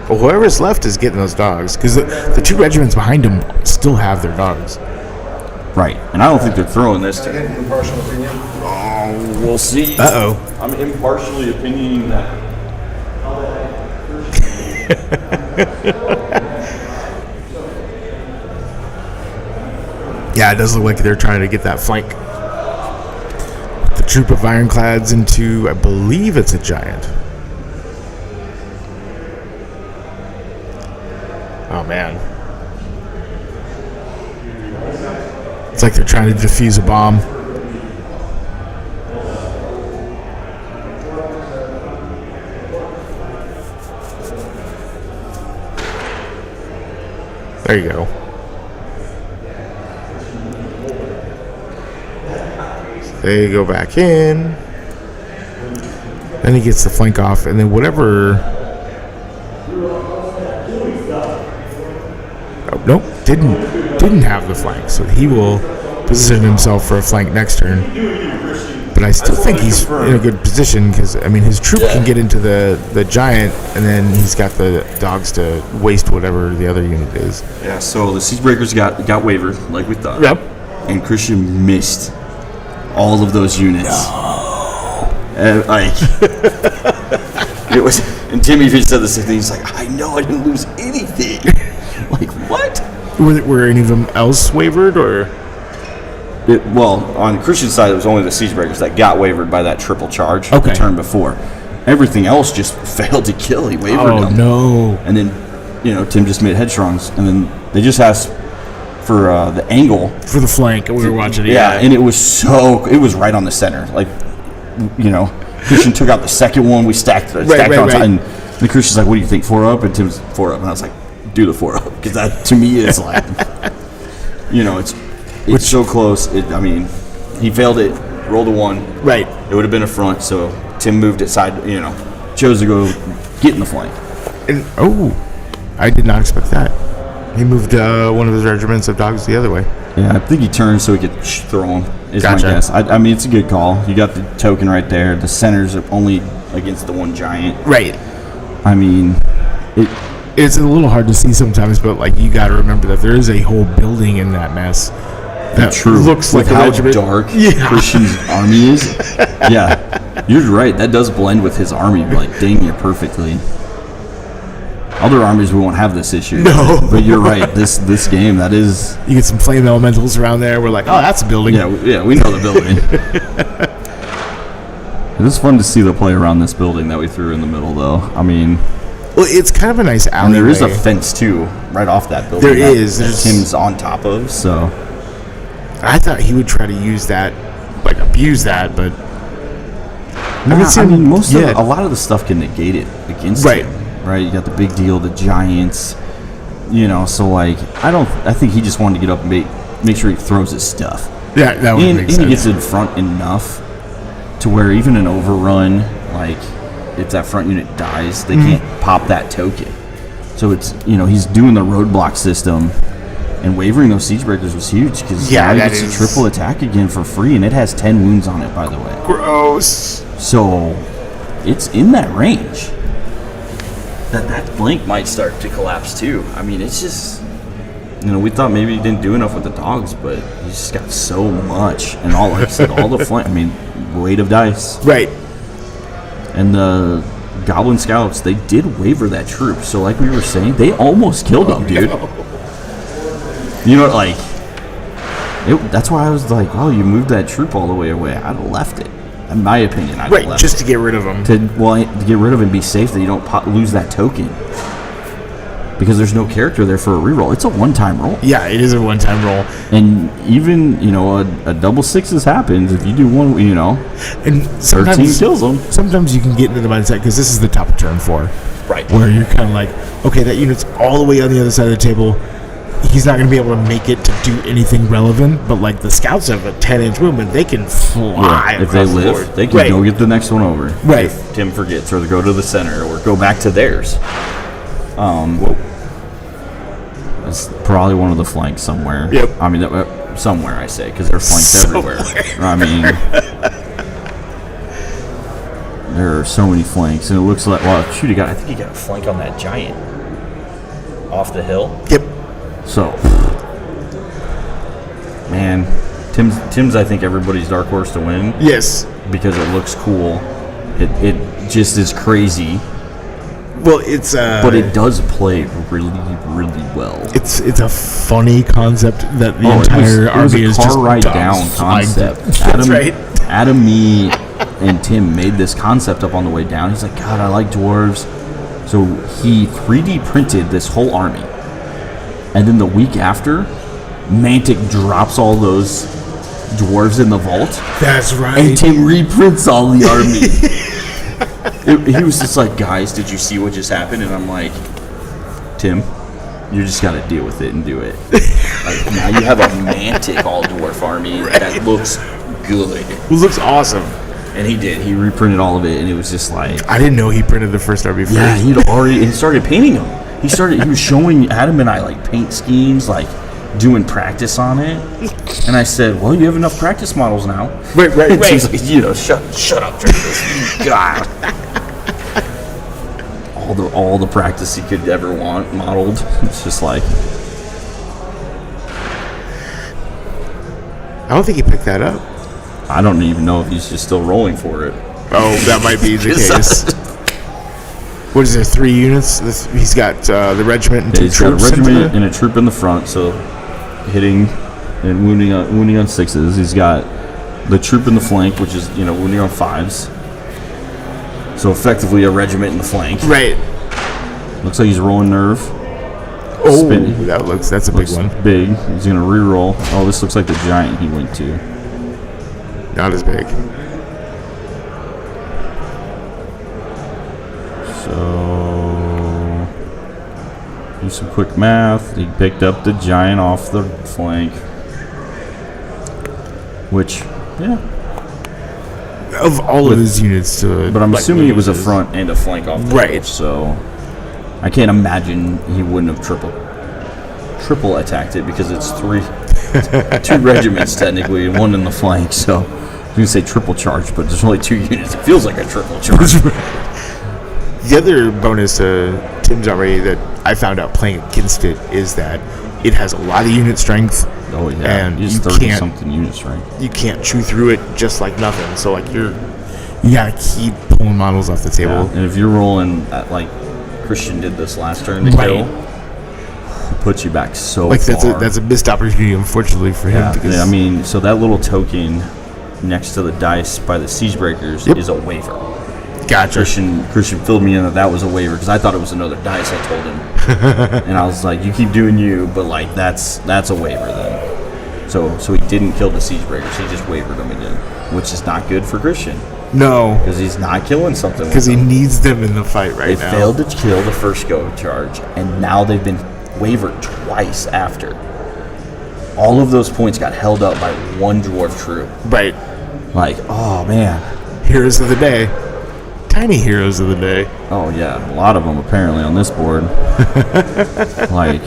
Well, whoever's left is getting those dogs because the 2 regiments behind him still have their dogs. Right, and I don't think they're throwing this to Again, impartial opinion. Oh, we'll see. Uh-oh. I'm impartially opinioning that. Yeah, it does look like they're trying to get that flank. The troop of ironclads into, I believe it's a giant. Oh, man. It's like they're trying to defuse a bomb. There you go. They go back in. Then he gets the flank off, and then whatever. Oh, nope, didn't have the flank, so he will position himself for a flank next turn. but I still think he's in a good position because I mean his troop can get into the giant, and then he's got the dogs to waste whatever the other unit is. Yeah, so the Siegebreakers got wavered like we thought. Yep. And Christian missed all of those units. Like it was, and Tim even said the same thing. He's like, I know I didn't lose anything. Like what? Were any of them else wavered or? Well, on Christian's side, it was only the Siegebreakers that got wavered by that triple charge Okay. the turn before. Everything else just failed to kill. He wavered them. Oh no! And then, Tim just made headstrongs, and then they just asked for the angle. For the flank, we were watching it. Yeah, and it was right on the center. Like, Christian took out the second one. We stacked on top, and the Christian's like, "What do you think? 4 up?" And Tim's 4 up, and I was like, "Do the 4 up," because that to me is like, it's so close. He failed it. Rolled a 1. Right. It would have been a front, so Tim moved it side. Chose to go get in the flank. And I did not expect that. He moved one of his regiments of dogs the other way. Yeah, I think he turned so he could throw them, is Gotcha. my guess. I mean, it's a good call. You got the token right there. The center's only against the one giant. Right. I mean, It's a little hard to see sometimes, but like you got to remember that there is a whole building in that mess. That true. Looks With like a how regiment. dark Yeah. Christian's army is. Yeah, you're right. That does blend with his army, like dang near perfectly. Other armies we won't have this issue. No. But you're right. This game, that is. You get some flame elementals around there. We're like, oh, that's a building. Yeah, we know the building. It was fun to see the play around this building that we threw in the middle, though. I mean, Well, it's kind of a nice alleyway. and there is a fence too, right off that building. There that, is. that There's- Tim's on top of. So I thought he would try to use that, like abuse that, but a yeah. lot of the stuff can negate it against Right. him. Right, you got the big deal, the giants. So like, I think he just wanted to get up and make sure he throws his stuff. yeah, that would And make he sense. gets in front enough to where even an overrun, like if that front unit dies, they Mm-hmm. can't pop that token. So it's he's doing the roadblock system, and wavering those Siegebreakers was huge because Yeah, he that gets is- a triple attack again for free, and it has 10 wounds on it, by the way. Gross. So it's in that range. That flank might start to collapse too. I mean, it's just we thought maybe he didn't do enough with the dogs, but he just got so much, and all like I said, all the flank. I mean, weight of dice. Right. And the Goblin Scouts, they did waver that troop. So like we were saying, they almost killed him, dude. Like that's why I was like, oh, you moved that troop all the way away. I'd have left it. In my opinion, I'd have Right, left just it. to get rid of him. To get rid of it and be safe that you don't lose that token. Because there's no character there for a reroll. It's a one-time roll. Yeah, it is a one-time roll. And even, a double sixes happens. If you do one, And 13 sometimes kills them. Sometimes you can get into the mindset because this is the top of turn 4. Right. Where you're kind of like, okay, that unit's all the way on the other side of the table. He's not going to be able to make it to do anything relevant, but like the scouts have a 10-inch movement, they can fly. If they across the live, board. they can Right. go get the next one over. Right. If Tim forgets, or go to the center, or go back to theirs. It's probably one of the flanks somewhere. Yep. I mean, somewhere I say, because there are flanks everywhere. I mean, there are so many flanks, and it looks like, I think he got a flank on that giant off the hill. Yep. So, man, Tim's I think everybody's dark horse to win Yes. because it looks cool. It just is crazy, Well, it's but it does play really, really well. it's a funny concept that the it entire was army a is car just ride dogs down flying concept. through. That's right. Adam, me, and Tim made this concept up on the way down. He's like, God, I like dwarves. So he 3D printed this whole army. And then the week after, Mantic drops all those dwarves in the vault. That's right. And Tim reprints all the army. He was just like, guys, did you see what just happened? And I'm like, Tim, you just got to deal with it and do it. Like, now you have a Mantic all dwarf army that looks good. It looks awesome. And he did. He reprinted all of it, and it was just like, I didn't know he printed the first army first. yeah, he started painting them. He was showing Adam and I like paint schemes, like doing practice on it. And I said, well, you have enough practice models now. Right. He's like, shut up, Travis. God. All the practice he could ever want modeled. It's just like, I don't think he picked that up. I don't even know if he's just still rolling for it. Oh, that might be the case. What is there, 3 units? He's got the regiment and 2 He's got a troops. regiment and a troop in the front, so hitting and wounding on 6s. He's got the troop in the flank, which is wounding on 5s. So effectively a regiment in the flank. Right. Looks like he's rolling nerve. Oh, Spin. that's a big one. Big. He's gonna re-roll. Oh, this looks like the giant he went to. Not as big. So do some quick math. He picked up the giant off the flank. Which, yeah. Of all of his units to, But I'm assuming it was a front and a flank off the Right. edge, so I can't imagine he wouldn't have triple attacked it because it's 2 regiments technically and 1 in the flank. So I was gonna say triple charge, but there's only 2 units. It feels like a triple charge. The other bonus to Tim's army that I found out playing against it is that it has a lot of unit strength. Oh yeah, And it's you 30 can't- something units, right? You can't chew through it just like nothing. So like you gotta keep pulling models off the table. And if you're rolling at, like Christian did this last turn to Right. kill, it puts you back so Like far. that's a missed opportunity, unfortunately for him. Yeah, Because I mean, so that little token next to the dice by the siege breakers Yep. is a waiver. gotcha. Christian filled me in that was a waiver because I thought it was another dice. I told him, and I was like, "You keep doing you, but like that's a waiver then." So he didn't kill the siege breakers. He just wavered them again, which is not good for Christian No, because he's not killing something. because he needs them in the fight right They now. failed to kill the first go charge, and now they've been wavered twice after. All of those points got held up by 1 dwarf troop. Right. Like, oh man. Heroes of the day. Tiny heroes of the day. Oh yeah, a lot of them apparently on this board. Like,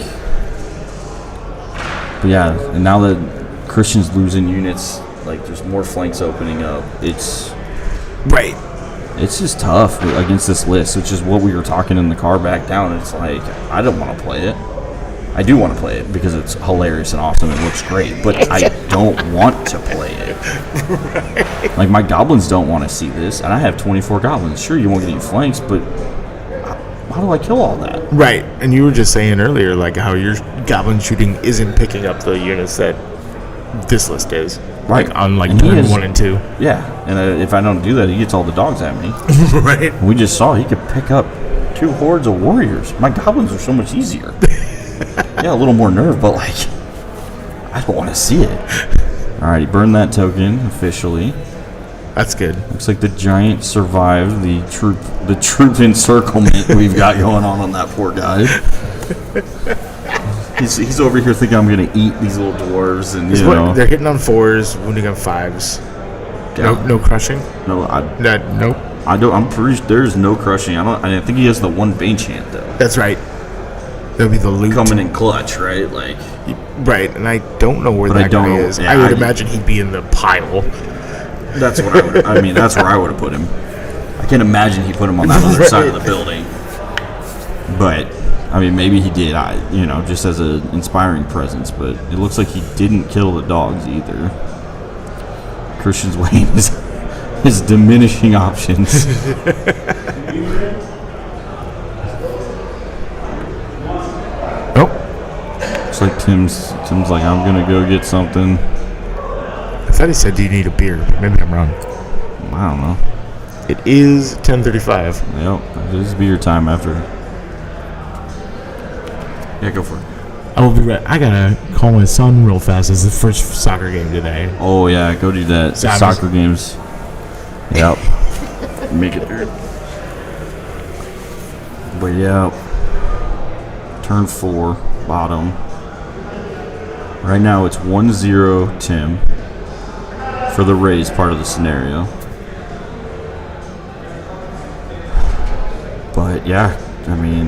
but yeah, and now that Christian's losing units, like there's more flanks opening up. It's Right. just tough against this list, which is what we were talking in the car back down. It's like I don't want to play it. I do want to play it because it's hilarious and awesome and looks great, but I don't want to play it. Right. Like my goblins don't want to see this, and I have 24 goblins. Sure, you won't get any flanks, but how do I kill all that? Right. And you were just saying earlier, like how your goblin shooting isn't picking up the units that this list is. Right. Like on like And he turn is- 1 and 2. Yeah, and if I don't do that, he gets all the dogs at me. Right. We just saw he could pick up 2 hordes of warriors. My goblins are so much easier. Yeah, a little more nerve, but like, I don't want to see it. All right, he burned that token officially. That's good. Looks like the giant survived the troop encirclement we've got going on that poor guy. He's over here thinking I'm gonna eat these little dwarves, and you know, They're hitting on 4s, wounding on 5s. Yeah. No crushing. no, Nope. I don't. I'm pretty. There's no crushing. I think he has the 1 Bane chant though. That's right. That'll be the loot. Coming in clutch, right? Like, Right, and I don't know where But I that don't guy know- is. yeah, I would I- imagine he'd be in the pile. that's what I would. I mean, that's where I would have put him. I can't imagine he put him on that other side of the building. But I mean, maybe he did. Just as an inspiring presence. But it looks like he didn't kill the dogs either. Christian's weighing his diminishing options. Nope. Looks like Tim's like, I'm gonna go get something. I thought he said, "Do you need a beer?" Maybe I'm wrong. I don't know. It is 10:35. Yep, it is beer time after. Yeah, go for it. I will be right. I gotta call my son real fast. It's the first soccer game today. Oh yeah, go do that. Sabbath. Soccer games. Yep. Make it there. But yeah, turn 4, bottom. Right now it's 1-0 Tim for the raise part of the scenario. But yeah, I mean,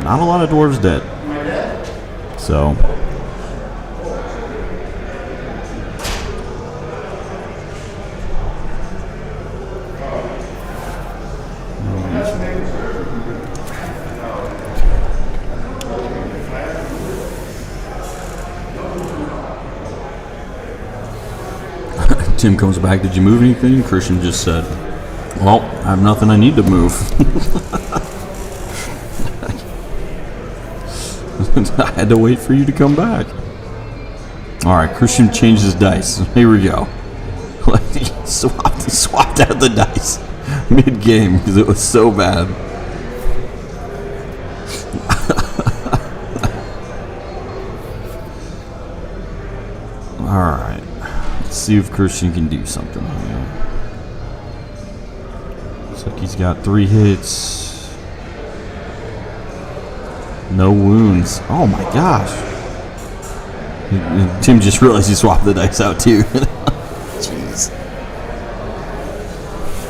not a lot of dwarves dead. So Tim comes back. Did you move anything? Christian just said, "Well, I have nothing I need to move." I had to wait for you to come back. All right, Christian changed his dice. Here we go. He swapped out the dice mid-game because it was so bad. All right, let's see if Christian can do something here. Looks like he's got 3 hits. No wounds. Oh my gosh. Tim just realized he swapped the dice out too. Jeez.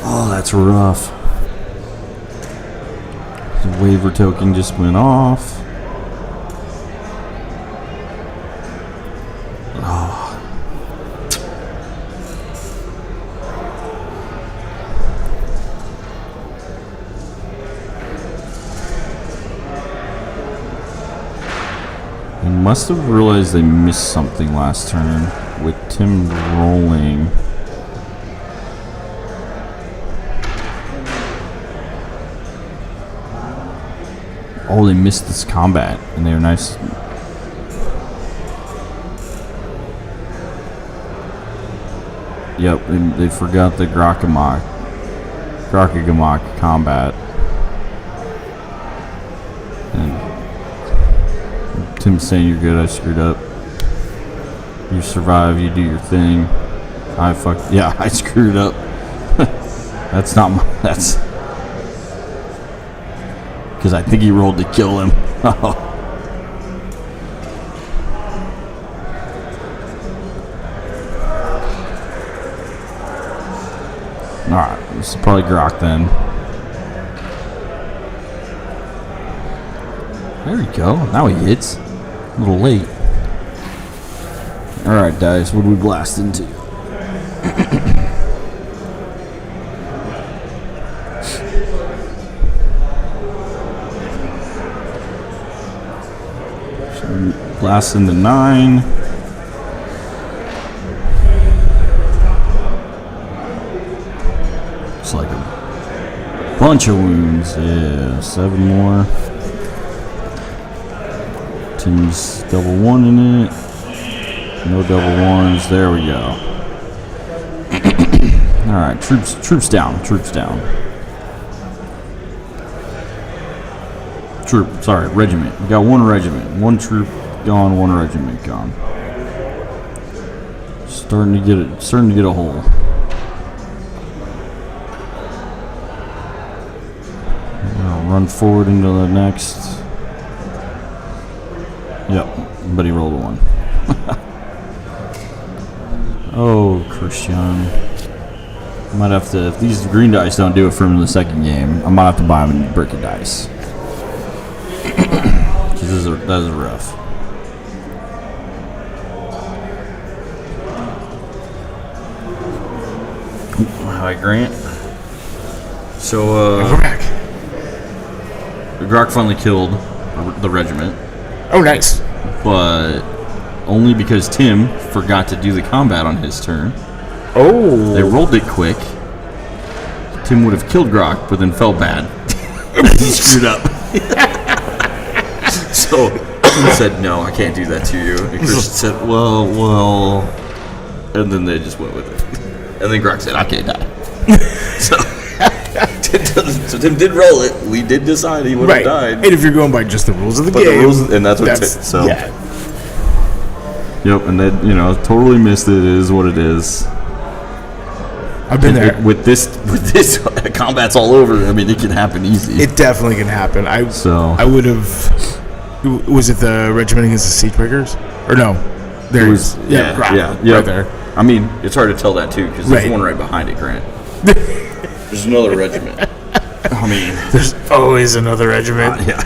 Oh, that's rough. The waiver token just went off. Oh. They must have realized they missed something last turn with Tim rolling. Oh, they missed this combat, and they were nice. Yep, they forgot the Grakagamok combat. And Tim's saying, "You're good, I screwed up. You survive, you do your thing. I screwed up." That's not my, that's... because I think he rolled to kill him. Alright, this is probably Grok then. There we go. Now he hits. A little late. Alright, guys, what do we blast into? Blast into 9. It's like a bunch of wounds. Yeah, 7 more. Tim's double 1 in it. No double 1s. There we go. All right, troops down. Regiment. We got 1 regiment. 1 troop gone. 1 regiment gone. Starting to get a hole. I'll run forward into the next. Yep, but he rolled a 1. Oh, Christian. I might have to, if these green dice don't do it for him in the second game, I might have to buy him a brick of dice. That is rough. Hi, Grant. So, We're back. Grok finally killed the regiment. Oh, nice. But only because Tim forgot to do the combat on his turn. Oh. They rolled it quick. Tim would have killed Grok, but then felt bad. He screwed up. So he said, "No, I can't do that to you." And Christian said, well. And then they just went with it. And then Grok said, "I can't die." So Tim did roll it. We did decide he would have died. And if you're going by just the rules of the But game, the rules, and that's what yeah. Yep, and then totally missed it. It is what it is. I've been there. With this combat's all over. I mean, it can happen easy. It definitely can happen. I would have. Was it the regiment against the Siegebreakers? Or no? There it was. Yeah, right there. I mean, it's hard to tell that too because there's one right behind it, Grant. There's another regiment. I mean, there's always another regiment. Yeah.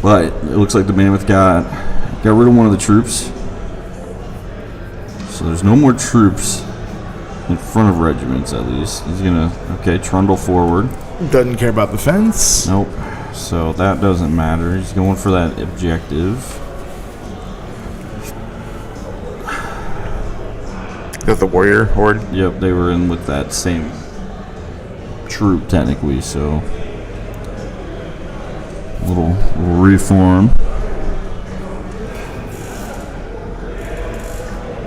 But it looks like the mammoth got rid of one of the troops. So there's no more troops in front of regiments, at least. He's gonna trundle forward. Doesn't care about the fence. Nope. So that doesn't matter. He's going for that objective. The warrior horde. Yep, they were in with that same troop technically, so little reform.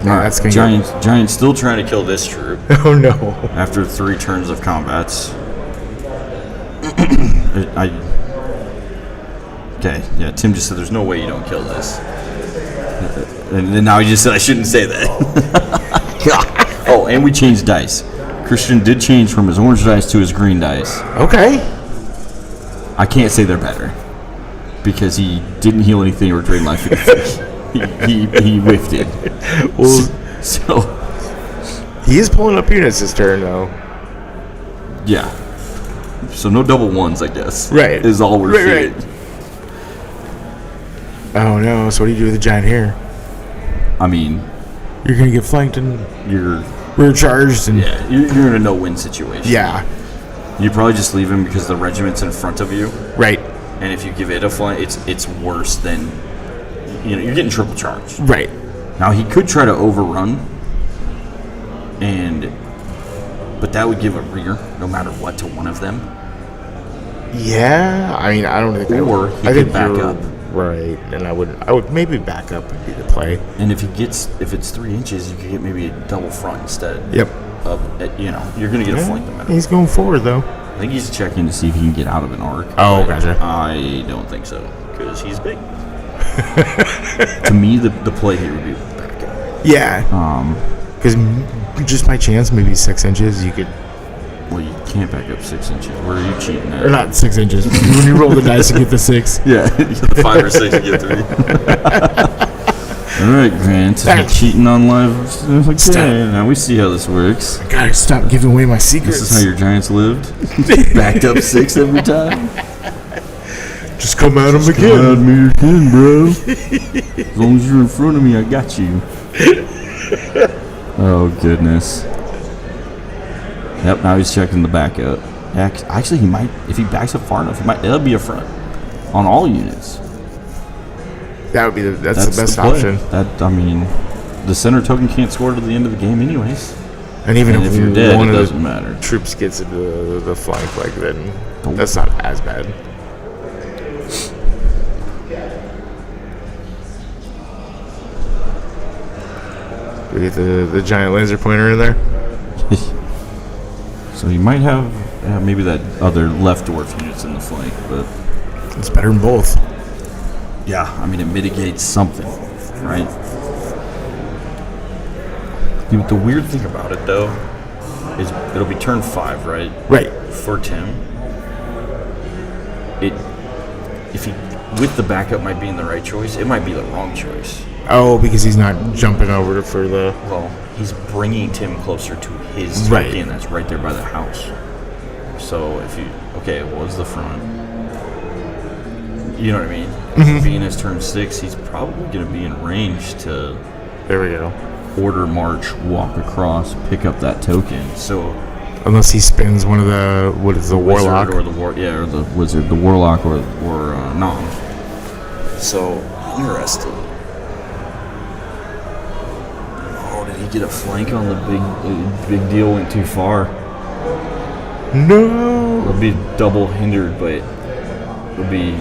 Yeah, that's gonna Giants still trying to kill this troop Oh no. after 3 turns of combats. Okay, yeah, Tim just said there's no way you don't kill this. And then now he just said I shouldn't say that. Oh, and we changed dice. Christian did change from his orange dice to his green dice. Okay. I can't say they're better because he didn't heal anything or drain life. he whiffed it. Well, So he is pulling up units this turn though. yeah. So no double ones, I guess. Right. Is all we're Right. seeing. Oh no! So what do you do with the giant here? I mean, You're gonna get flanked and you're rear charged and you're in a no-win situation. yeah. You probably just leave him because the regiment's in front of you, Right. and if you give it a flank, it's worse than you're getting triple charged. Right. Now he could try to overrun, but that would give a rear no matter what to one of them. Yeah. I mean, I don't think. Or he I could think back you're up. Right. And I would maybe back up would be the play. And if it's 3 inches, you could get maybe a double front instead. Yep. Of you're gonna get a flank no matter. He's going forward though. I think he's checking to see if he can get out of an arc. Oh, but gotcha. I don't think so because he's big. To me, the play here would be back up. Yeah. Because just by chance, maybe 6 inches, you could. Well, you can't back up 6 inches. Where are you cheating at? Or not 6 inches. When you roll the dice and get the 6. Yeah, you get the 5 or 6, you get 3. All right, Grant. Cheating on live. Okay, now we see how this works. I gotta stop giving away my secrets. This is how your Giants lived. Backed up 6 every time. Just come at him Come again. at me again, bro. As long as you're in front of me, I got you. Oh, goodness. Yep, now he's checking the backup. Actually, he might, if he backs up far enough, it'll be a front on all units. That would be that's the best play. option. I mean, the center token can't score to the end of the game anyways. And even And if you're dead, one it of doesn't the matter. troops gets into the flank, like then that's not as bad. We get the giant laser pointer in there. So you might have maybe that other left dwarf units in the flank, but It's better than both. yeah, I mean it mitigates something, right? The weird thing about it though is it'll be turn 5, right? Right. For Tim. If he with the backup might be in the right choice, it might be the wrong choice. Oh, because he's not jumping over for the. Well, he's bringing Tim closer to his Right. token that's right there by the house. So if it was the front. You know what I mean? Being his turn 6, he's probably going to be in range to There we go. order march, walk across, pick up that token. So Unless he spins one of the warlock. wizard or the wizard, the warlock or Nom. So interesting. Oh, did he get a flank on the big deal? Went too far. No. It'll be double hindered, but it'll be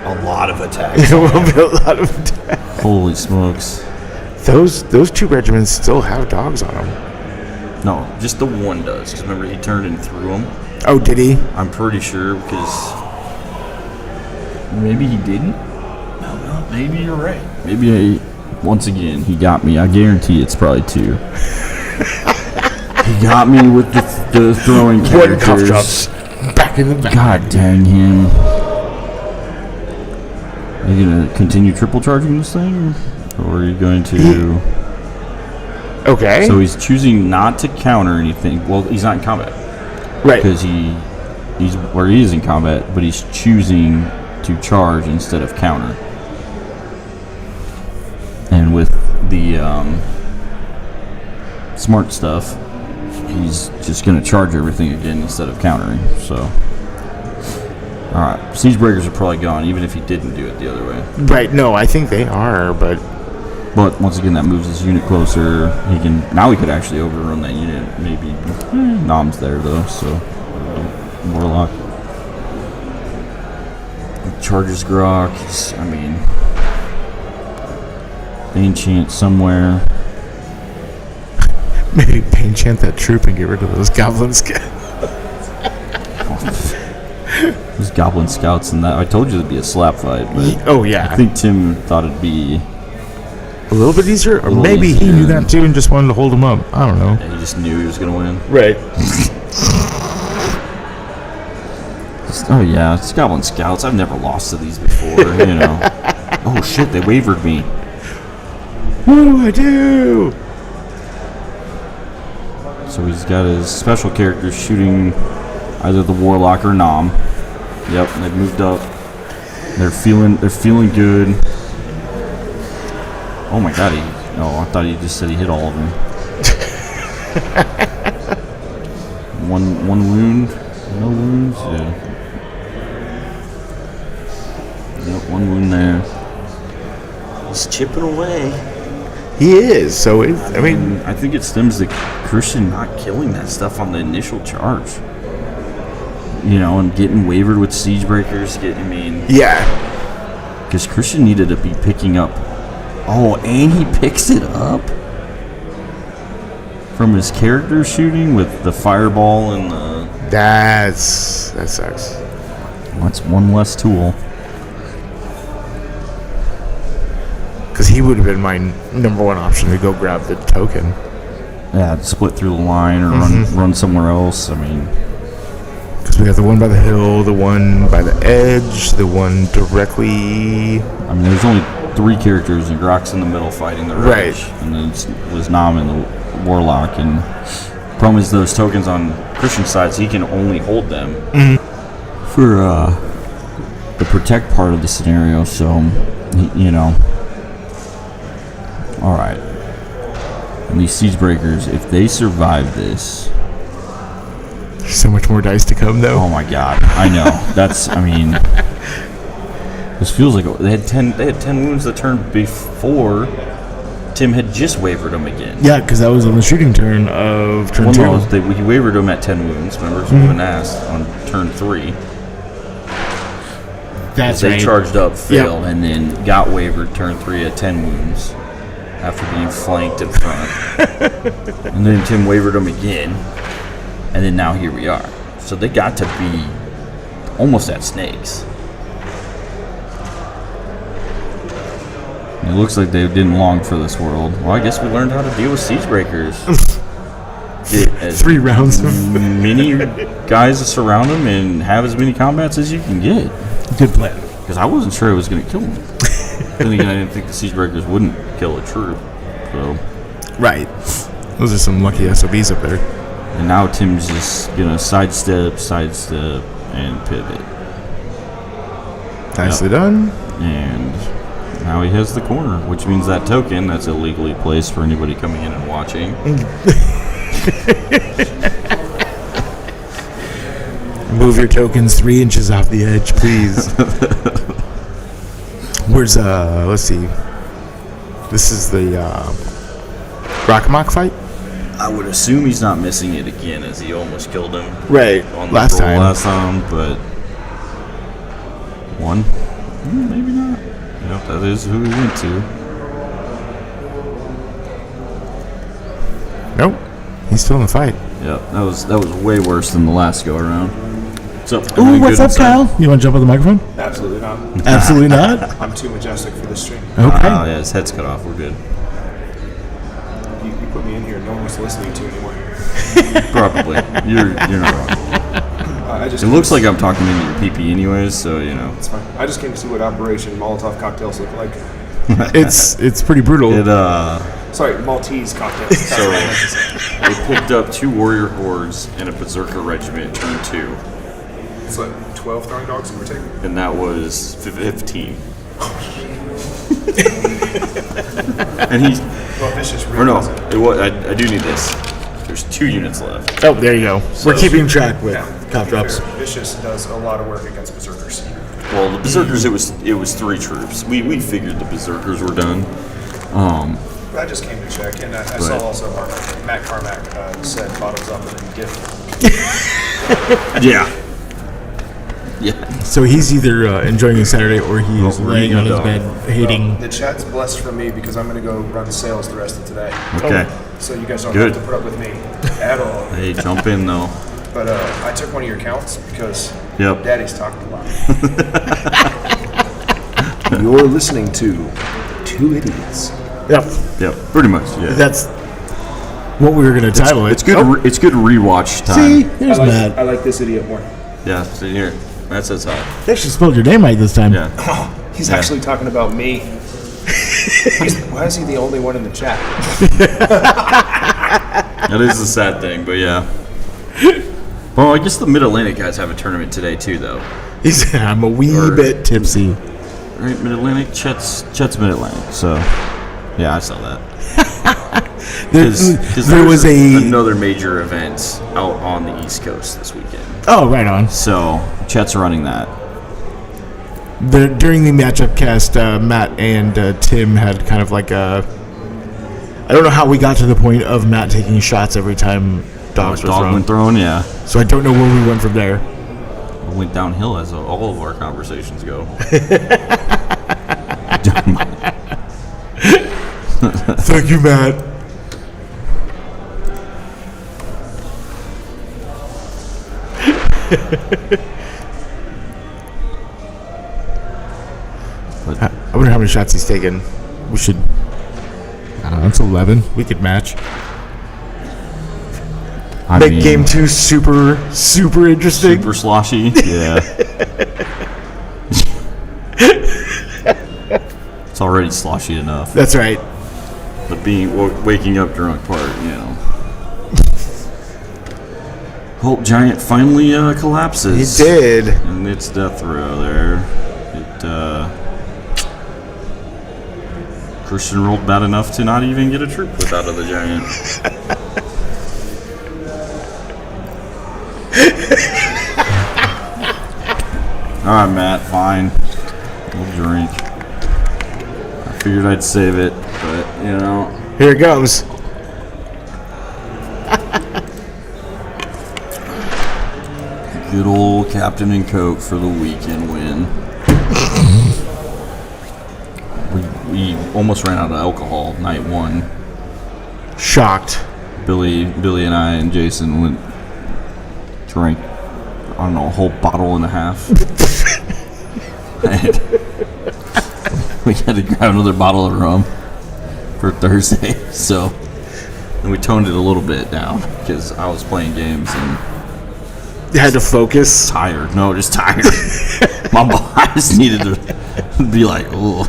a lot of attacks. It will be a lot of attack. Holy smokes! Those 2 regiments still have dogs on them. No, just the one does. Because remember, he turned and threw him. Oh, did he? I'm pretty sure because maybe he didn't. No, maybe you're right. Maybe once again he got me. I guarantee it's probably 2. He got me with the throwing characters. Cuff drops back in the back. God dang him! Are you gonna continue triple charging this thing, or are you going to? Okay. So he's choosing not to counter anything. Well, he's not in combat. Right. Because he is in combat, but he's choosing to charge instead of counter. And with the smart stuff, he's just going to charge everything again instead of countering. So, all right, siege breakers are probably gone, even if he didn't do it the other way. Right. No, I think they are, but But once again, that moves his unit closer. He could actually overrun that unit. Maybe Nom's there though, so Warlock charges Grok. Enchant somewhere. Maybe enchant that troop and get rid of those goblin scouts. Those goblin scouts and that. I told you it'd be a slap fight, but Oh yeah, I think Tim thought it'd be. a little bit easier, or little maybe he easier. knew that too and just wanted to hold him up. I don't know. Yeah, he just knew he was gonna win. Right. Oh yeah, it's goblin scouts. I've never lost to these before. Oh shit, they wavered me. What do I do? So he's got his special characters shooting either the Warlock or Nom. Yep, they've moved up. They're feeling good. Oh my god, I thought he just said he hit all of them. One wound, no wounds, yeah. Yep, one wound there. He's chipping away. He is. So I think it stems to Christian not killing that stuff on the initial charge. And getting wavered with siege breakers. yeah. Because Christian needed to be picking up. Oh, and he picks it up from his character shooting with the fireball and the. That sucks. That's one less tool. Because he would have been my number one option to go grab the token. Yeah, split through the line or run somewhere else. Because we got the one by the hill, the one by the edge, the one directly. There's only 3 characters, and Grok's in the middle fighting the Right. Rage, and then it was Nom and the Warlock. And problem is, those tokens on Christian's sides, he can only hold them for the protect part of the scenario. So, all right. And these siege breakers, if they survive this. There's so much more dice to come, though. Oh my god, I know. This feels like they had 10 wounds the turn before. Tim had just wavered them again. Yeah, because that was on the shooting turn of turn 2. No, he wavered them at 10 wounds. Remember, when asked on turn 3. That's They right. charged up, failed, and then got wavered turn 3 at 10 wounds after being flanked in front. And then Tim wavered them again, and then now here we are. So they got to be almost at snakes. It looks like they didn't long for this world. Well, I guess we learned how to deal with siege breakers. Get as 3 rounds of many guys to surround them and have as many combats as you can get. good plan. Because I wasn't sure it was going to kill them. Then again, I didn't think the siege breakers wouldn't kill a troop. So, Right. Those are some lucky SOBs up there. and now Tim's just gonna sidestep, and pivot. Nicely done. And now he has the corner, which means that token that's illegally placed for anybody coming in and watching. Move your tokens 3 inches off the edge, please. Where's let's see. This is the Rockamok fight? I would assume he's not missing it again, as he almost killed him. Right. On the Last roll time. last time, but one? Maybe not. Yep, that is who he went to. Nope. He's still in the fight. Yep, that was way worse than the last go around. So, Ooh, what's up, Kyle? You want to jump on the microphone? Absolutely not. Absolutely not. I'm too majestic for this stream. Okay. Yeah, his head's cut off. We're good. You put me in here, no one's listening to anymore. Probably. You're not wrong. I just It looks like I'm talking into your PP anyways, so you know. It's fine. I just came to see what Operation Molotov cocktails look like. It's pretty brutal. It Sorry, Maltese cocktails. so they picked up 2 warrior hordes and a berserker regiment turn 2, It's like 12 throwing dogs, give or take. and that was 15. And he's Well, Vicious or really no, doesn't. it was, I do need this. There's 2 units left. Oh, there you go. We're keeping track with Yeah, cop to be drops. fair, Vicious does a lot of work against berserkers. Well, the berserkers it was 3 troops. We figured the berserkers were done. I just came to check, and I saw also Matt Carmack said bottoms up and then gift. Yeah. Yeah. So he's either enjoying his Saturday or he's laying on his bed hating. The chat's blessed from me because I'm going to go run sales the rest of today. Okay. So you guys don't Good. have to put up with me at all. Hey, jump in though. But I took one of your accounts because Yep. Daddy's talking a lot. You're listening to Two Idiots. Yep. Yep. Pretty much. Yeah. That's what we were going to title it. It's good. It's good rewatch time. See, here's I Matt. like this idiot more. Yeah. See here. Matt says hi. They actually spelled your name right this time. Yeah. He's actually talking about me. Why is he the only one in the chat? That is a sad thing, but yeah. Well, I guess the Mid-Atlantic guys have a tournament today too, though. I'm a wee bit tipsy. Right, Mid-Atlantic. Chet's Mid-Atlantic. So, yeah, I saw that. There was another major event out on the East Coast this weekend. Oh, right on. So Chet's running that. During the matchup cast, Matt and Tim had kind of like a. I don't know how we got to the point of Matt taking shots every time dogs were thrown. Went thrown, yeah. So I don't know where we went from there. We went downhill as all of our conversations go. Thank you, Matt. I wonder how many shots he's taken. We should. I don't know. It's 11. We could match. Make game 2 super interesting. Super sloshy. Yeah. It's already sloshy enough. That's right. But waking up drunk part, you know. Hulk Giant finally collapses. He did. And it's death row there. Christian rolled bad enough to not even get a troop whip out of the Giant. Alright, Matt, fine. We'll drink. I figured I'd save it, but, you know. Here it goes. Good old Captain and Coke for the weekend win. We almost ran out of alcohol night 1. Shocked. Billy and I and Jason drank, I don't know, a whole bottle and a half. And we had to grab another bottle of rum for Thursday. So, and we toned it a little bit down because I was playing games and You had to focus. tired. No, just tired. I just needed to be like, oh.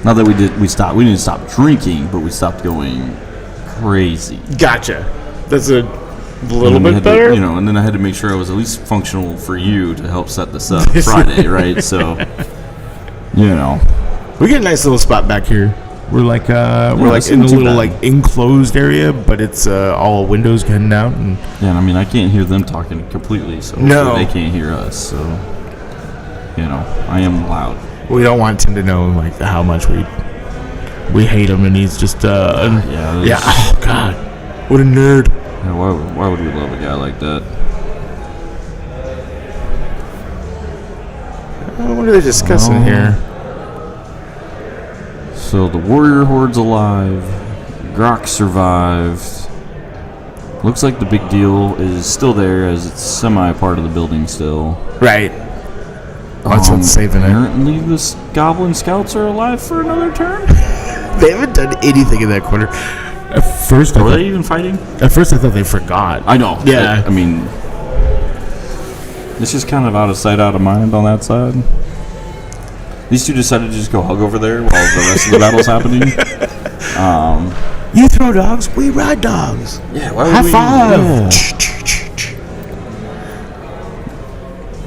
Not that we didn't stop drinking, but we stopped going crazy. Gotcha. That's a little And we bit had better. To, and then I had to make sure I was at least functional for you to help set this up Friday, right? So, We get a nice little spot back here. We're like it's in a not too little bad. like enclosed area, but it's all windows getting out, and yeah, I mean, I can't hear them talking completely, so No. hopefully they can't hear us. So, I am loud. we don't want Tim to know like how much we hate him, and he's just Yeah. Oh God, what a nerd. Yeah, why would we love a guy like that? What are they discussing here? So the warrior horde's alive. Grok survived. Looks like the big deal is still there, as it's semi part of the building still. Right. What's saving it? Apparently, the Goblin Scouts are alive for another turn. They haven't done anything in that corner. At first, Are they even fighting? I thought they forgot. I know. Yeah. I mean, it's just kind of out of sight, out of mind on that side. These two decided to just go hug over there while the rest of the battle's happening. You throw dogs, we ride dogs. Yeah, why would High we? five. Yeah.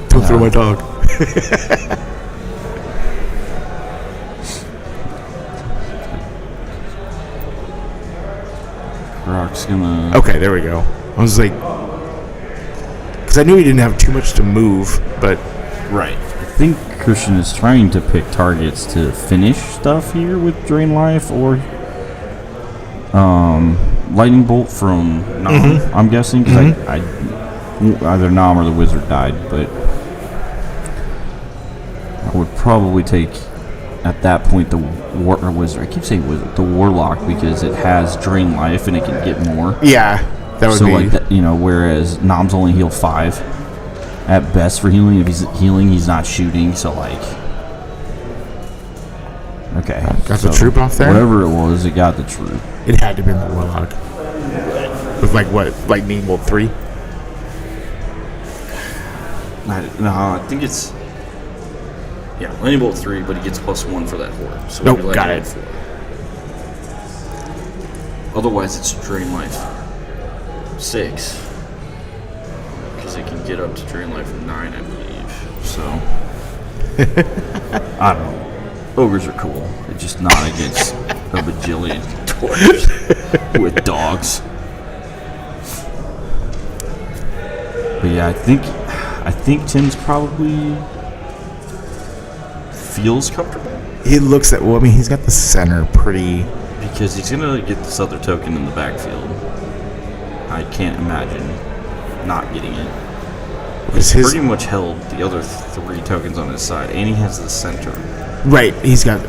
Don't throw my dog. Grok's gonna. Okay, there we go. I was like, because I knew he didn't have too much to move, but Right. I think Christian is trying to pick targets to finish stuff here with Drain Life or Lightning Bolt from Nam, I'm guessing. 'Cause I either Nam or the Wizard died, but I would probably take, at that point, the Wizard. I keep saying Wizard. The Warlock, because it has Drain Life and it can get more. Yeah, that would So, be... like, that, whereas Nam's only heal 5 at best for healing. If he's healing, he's not shooting, so, like... Okay. Got the troop off there? Whatever it was, it got the troop. It had to have been the Warlock. With, like, what? Lightning Bolt 3? No, I think it's... Yeah, Lightning Bolt 3, but he gets +1 for that horde. So Nope, maybe got Lightning it. Bolt 4. Otherwise, it's Drain Life 6. Because it can get up to Drain Life 9, I believe. So... I don't know. Ogres are cool. They're just not against a bajillion dwarves with dogs. But yeah, I think Tim's probably feels comfortable He looks at... Well, I mean, he's got the center pretty... because he's gonna get this other token in the backfield. I can't imagine not getting it. He's pretty much held the other 3 tokens on his side, and he has the center. Right. He's got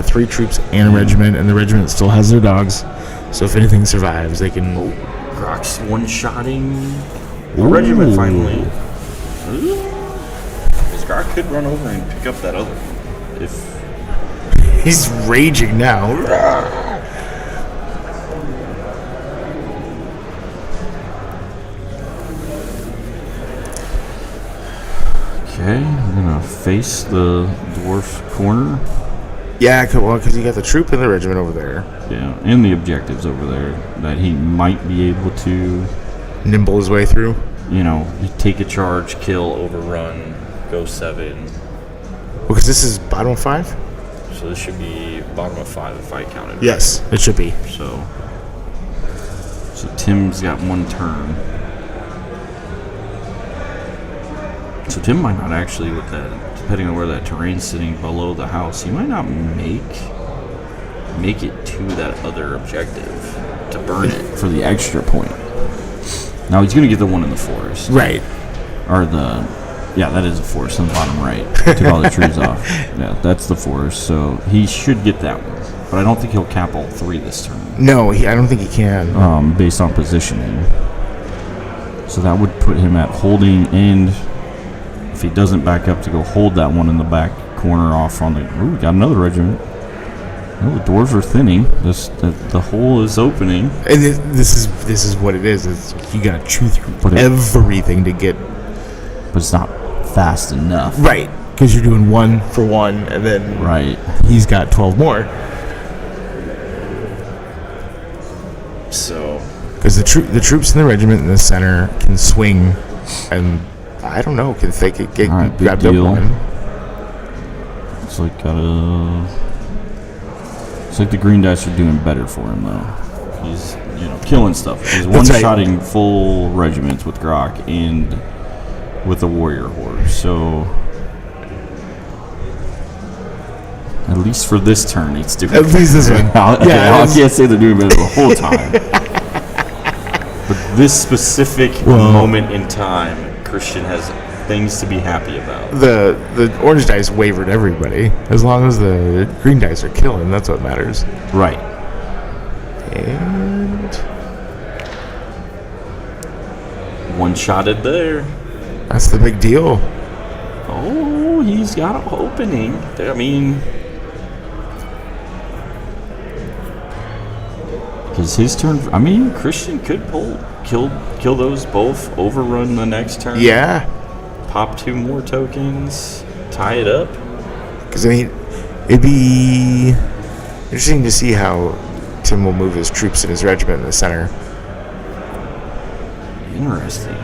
3 troops and a regiment, and the regiment still has their dogs. So if anything survives, they can... Grok's one-shotting the regiment finally. Because Grok could run over and pick up that other one. If He's raging now. Okay, I'm gonna face the dwarf corner. Yeah, because you got the troop and the regiment over there. Yeah, and the objectives over there that he might be able to, Nimble his way through. take a charge, kill, overrun, go 7. Because this is bottom of 5? So this should be bottom of 5 if I counted. Yes, it should be. So Tim's got 1 turn. So Tim might not actually, with that, depending on where that terrain's sitting below the house, he might not make it to that other objective to burn it for the extra point. Now he's gonna get the one in the forest, Right. or that is a forest in the bottom right. Took all the trees off. Yeah, that's the forest. So he should get that one, but I don't think he'll cap all 3 this turn. No, I don't think he can. Based on positioning. So that would put him at holding, and if he doesn't back up to go hold that one in the back corner off on the... Ooh, we got another regiment. Well, the dwarves are thinning. The hole is opening. And this is what it is. It's, you got to chew through But everything to get... But it's not fast enough. Right. Because you're doing 1 for 1, and then Right. he's got 12 more. So... Because the troops in the regiment in the center can swing, and I don't know, can they get All right, big grabbed up deal. one? It's like it's like the green dice are doing better for him though. He's killing stuff. He's That's right. one-shotting full regiments with Grok and with the warrior horde. So at least for this turn, it's doing. At least this one. I Yeah, can't say they're doing better the whole time. But this specific moment in time, Christian has things to be happy about. The orange dice wavered everybody. As long as the green dice are killing, that's what matters. Right. And One-shotted there. that's the big deal. Oh, he's got an opening. I mean, because his turn. I mean, Christian could kill those both, overrun the next turn. Yeah. Pop 2 more tokens, tie it up. Because, I mean, it'd be interesting to see how Tim will move his troops and his regiment in the center. Interesting.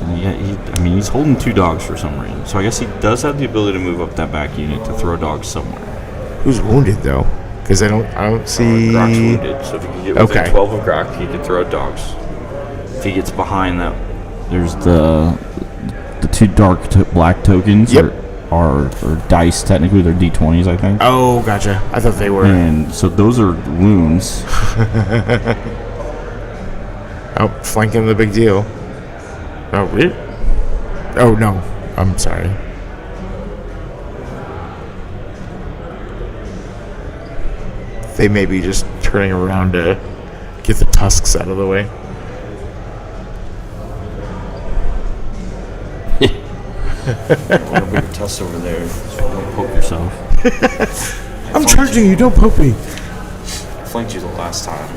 And yeah, he's holding 2 dogs for some reason. So I guess he does have the ability to move up that back unit to throw dogs somewhere. Who's wounded, though? Because I don't see... Grok's wounded, so if he can get within Okay. 12 of Grok, he can throw dogs. If he gets behind that, there's the two black tokens Yep. are dice. Technically, they're D20s, I think. Oh, gotcha. I thought they were. And so those are wounds. Oh, flanking the big deal. Oh, really? Oh, no. I'm sorry. They may be just turning around to get the tusks out of the way. A bigger tusk over there. So don't poke yourself. I'm charging you. Don't poke me. I flanked you the last time.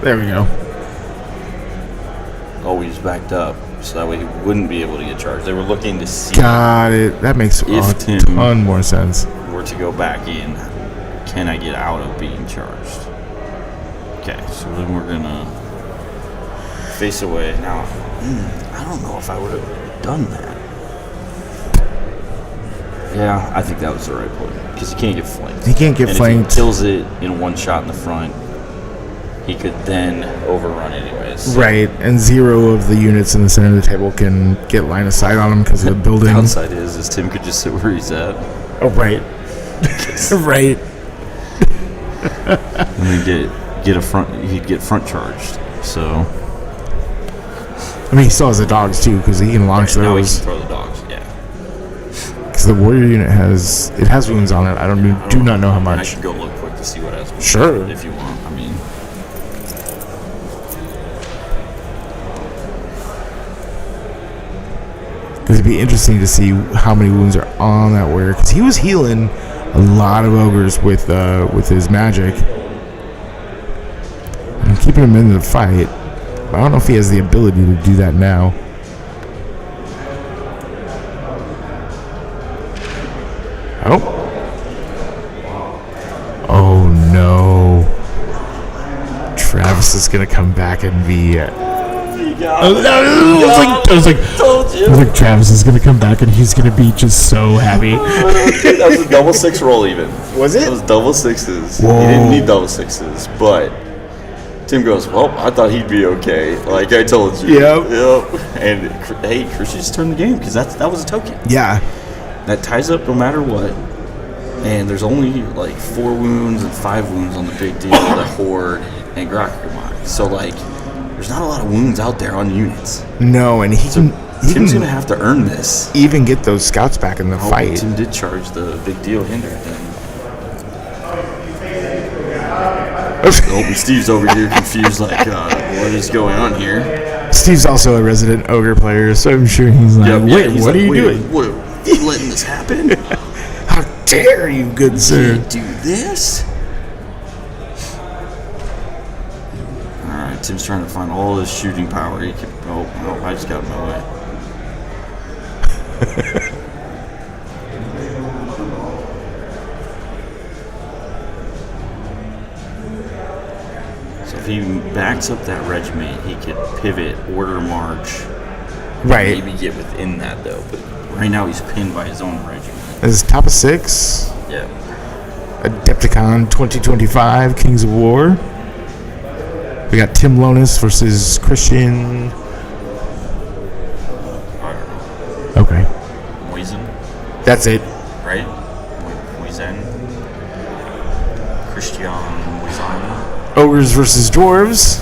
There we go. Oh, he's backed up, so that way he wouldn't be able to get charged. They were looking to see Got it. That makes If a Tim- ton more sense. were to go back in, can I get out of being charged? Okay, so then we're gonna face away. Now, I don't know if I would have done that. Yeah, I think that was the right play because he can't get flanked. He can't get and flanked. If he kills it in one shot in the front, he could then overrun anyways. Right, and 0 of the units in the center of the table can get line of sight on him because of the building. Downside is Tim could just sit where he's at Oh, right. Right. and then get a front. He'd get front charged. So I mean, he still has the dogs too because he can launch now he those. can throw the dogs. Yeah. Because the warrior unit has wounds on it. I do not know how I much. can go look quick to see what has. Sure. If you want. I mean. Because it'd be interesting to see how many wounds are on that warrior. Because he was healing a lot of ogres with his magic and keeping him in the fight. I don't know if he has the ability to do that now. Oh. Oh no. Travis is gonna come back and be. Oh, no, I was like, Travis is gonna come back and he's gonna be just so happy. That was a double 6 roll even. Was it? It was double 6s. Whoa. He didn't need double 6s, but Tim goes, well, I thought he'd be okay. Like I told you. Yep. And hey, Christian just turned the game because that was a token. Yeah. That ties up no matter what. And there's only like 4 wounds and 5 wounds on the big deal, the Horde and Grakumai. So like, there's not a lot of wounds out there on units. No, and he Tim's gonna have to earn this. even get those scouts back in the Oh, fight. Tim did charge the big deal hinder then. Oh, and Steve's over here confused, like, what is going on here? Steve's also a resident ogre player, so I'm sure he's like, He's what like, are you doing? What, you letting this happen? How dare you, good sir? Can't do this? Alright, Tim's trying to find all this shooting power he can. Oh, no, I just got in my way. So if he backs up that regiment, he could pivot, order march, Right. maybe get within that though. But right now he's pinned by his own regiment. This is top of 6. Yeah. Adepticon 2025, Kings of War. We got Tim Lonis versus Christian. I don't know. Okay. Moisen, That's it. right? Moisen. Christian Moisen. Ogres versus Dwarves.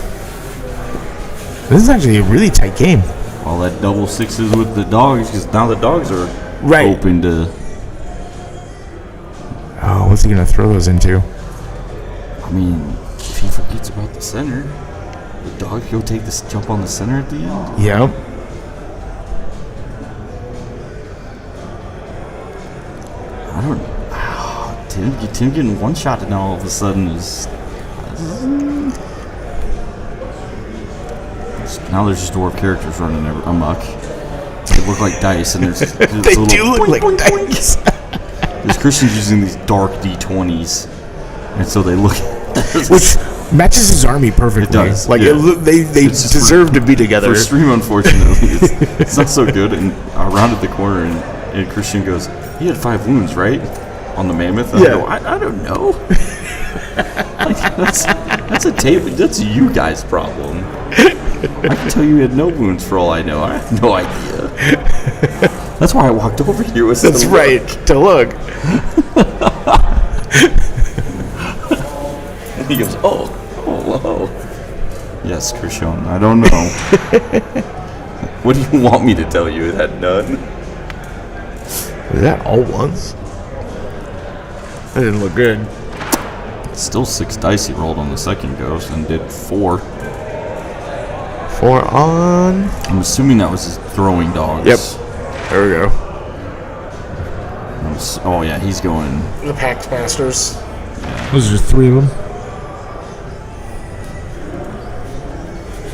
This is actually a really tight game. All that double 6s with the dogs, because now the dogs are Right. open to. Oh, what's he going to throw those into? I mean, if he forgets about the center, the dog go take this jump on the center at the end. Yep. I don't. Tim getting one shot and now all of a sudden is. Now there's just dwarf characters running amok. They look like dice, and there's They do look like dice. There's Christians using these dark D20s, and so they look. Which matches his army perfectly. It does, Like yeah. they It's just deserve to be together. For stream, unfortunately, it's not so good. And I rounded the corner, and Christian goes, "He had 5 wounds, right, on the mammoth?" And Yeah. I go, I don't know. Like, that's a table. That's a you guys' problem. I can tell you had no wounds for all I know. I have no idea. That's why I walked over here. That's right, to look. And he goes, oh. Yes, Krishan, I don't know. What do you want me to tell you? It had none. Was that all once? That didn't look good. Still 6 dice he rolled on the second ghost and did 4. 4 on. I'm assuming that was his throwing dogs. Yep. There we go. Oh yeah, he's going. The Pact Masters. Those are 3 of them.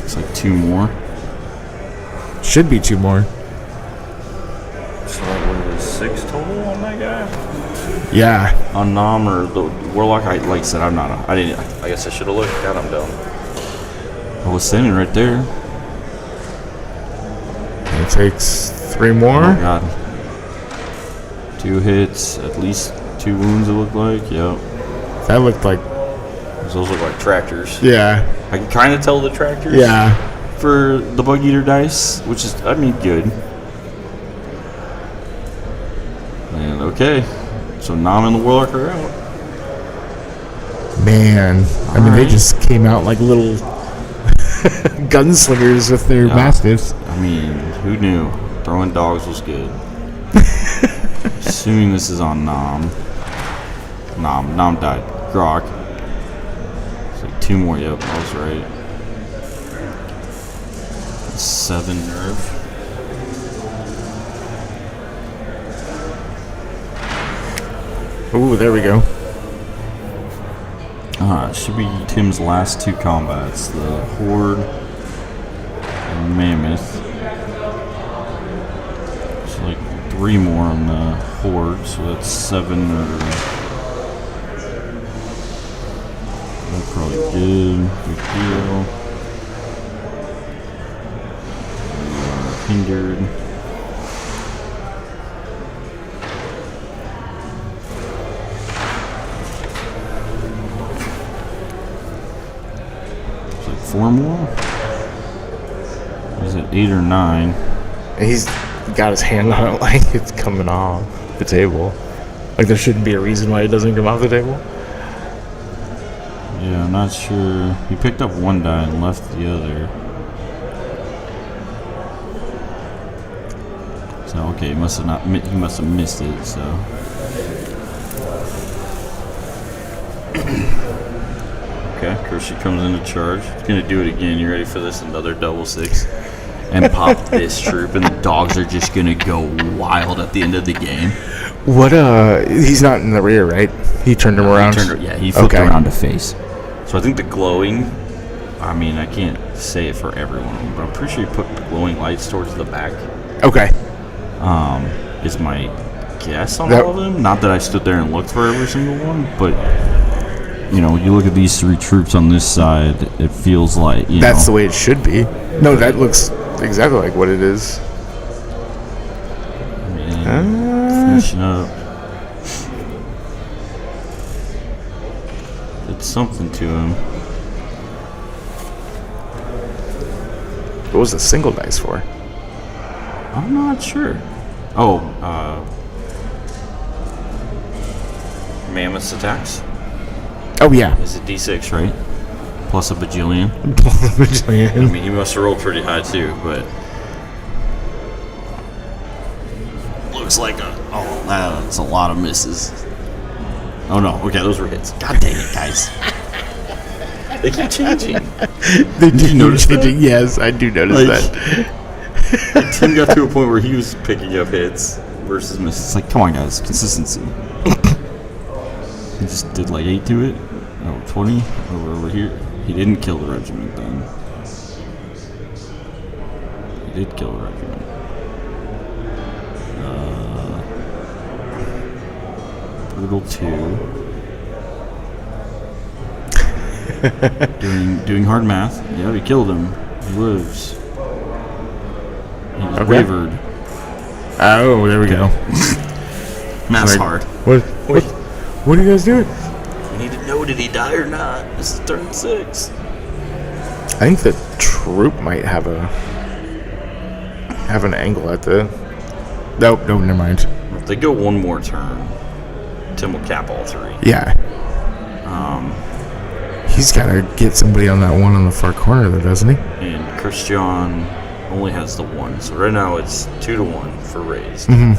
It's like 2 more. Should be 2 more. So that was 6 total on that guy. Yeah. On Nom or the Warlock, I said I guess I should have looked. God, I'm dumb. I was standing right there. It takes 3 more. Oh god. 2 hits, at least 2 wounds. It looked like. Yep. That looked like. Those look like tractors. Yeah. I can kind of tell the tractors. Yeah. For the Bug Eater dice, which is, I mean, good. And okay, so Nom and the Warlock are out. Man, I mean, they Alright. just came out like little gunslingers with their mastiffs. I mean, who knew? Throwing dogs was good. Assuming this is on Nom. Nom died. Grok. It's like 2 more. Yep, I was right. 7 nerve. Ooh, there we go. Should be Tim's last 2 combats. The Horde and Mammoth. It's like 3 more on the Horde, so that's 7 nerve. That's probably good. Big deal. Hindered. It's like 4 more? Is it 8 or 9? He's got his hand on it like it's coming off the table. Like there shouldn't be a reason why it doesn't come off the table. Yeah, I'm not sure. He picked up 1 die and left the other. So okay, he must have missed it. So okay, Kershi comes into charge. He's gonna do it again. You ready for this? Another double 6, and pop this troop, and the dogs are just gonna go wild at the end of the game. What? He's not in the rear, right? He turned him around. He flipped around to face. So I think the glowing. I mean, I can't say it for everyone, but I'm pretty sure he put the glowing lights towards the back. Okay. Is my guess on all of them. Not that I stood there and looked for every single one, but you know, you look at these 3 troops on this side, it feels like That's the way it should be. No, that looks exactly like what it is. Finishing up. It's something to him. What was the single dice for? I'm not sure. Oh, Mammoth's attacks. Oh yeah. Is it D6, right? Plus a bajillion. I mean, he must have rolled pretty high too, but looks like that's a lot of misses. Oh no, okay, those were hits. God dang it, guys. They keep changing. They do notice that? Yes, I do notice that. Like, Tim got to a point where he was picking up hits versus misses. It's like, come on, guys, consistency. He just did like 8 to it. Oh, 20 over here. He didn't kill the regiment then. He did kill the regiment. Brutal 2. doing hard math. Yeah, we killed him. He lives. He was wavered. Oh, there we go. Math's hard. What are you guys doing? We need to know, did he die or not? This is turn 6. I think the troop might have an angle at the. Nope, no, never mind. If they go one more turn, Tim will cap all 3. Yeah. He's got to get somebody on that one on the far corner, though, doesn't he? And Christian only has the 1. So right now it's 2-1 for raised. Mm-hmm.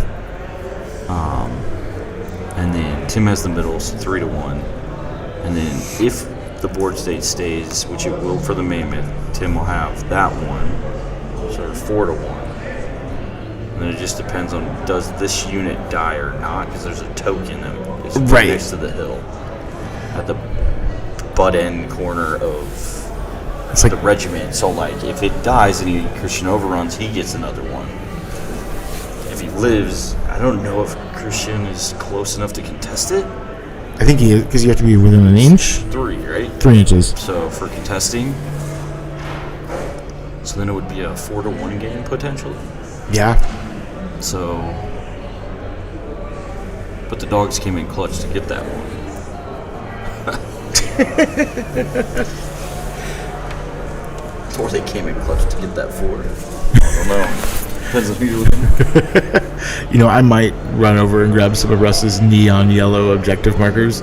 And then Tim has the middle, so 3-1. And then if the board state stays, which it will for the mammoth, Tim will have that 1. So 4-1. And then it just depends on does this unit die or not, because there's a token that is Right. next to the hill at the butt end corner of It's like the regiment. So like if it dies and Christian overruns, he gets another 1. If he lives, I don't know if Christian is close enough to contest it. I think he is, because you have to be within an inch. 3, right? 3 inches. So for contesting, so then it would be a 4-1 game potentially. Yeah. So, but the dogs came in clutch to get that one. Or they came in clutch to get that 4. I don't know. Depends on who you're looking. You know, I might run over and grab some of Russ's neon yellow objective markers.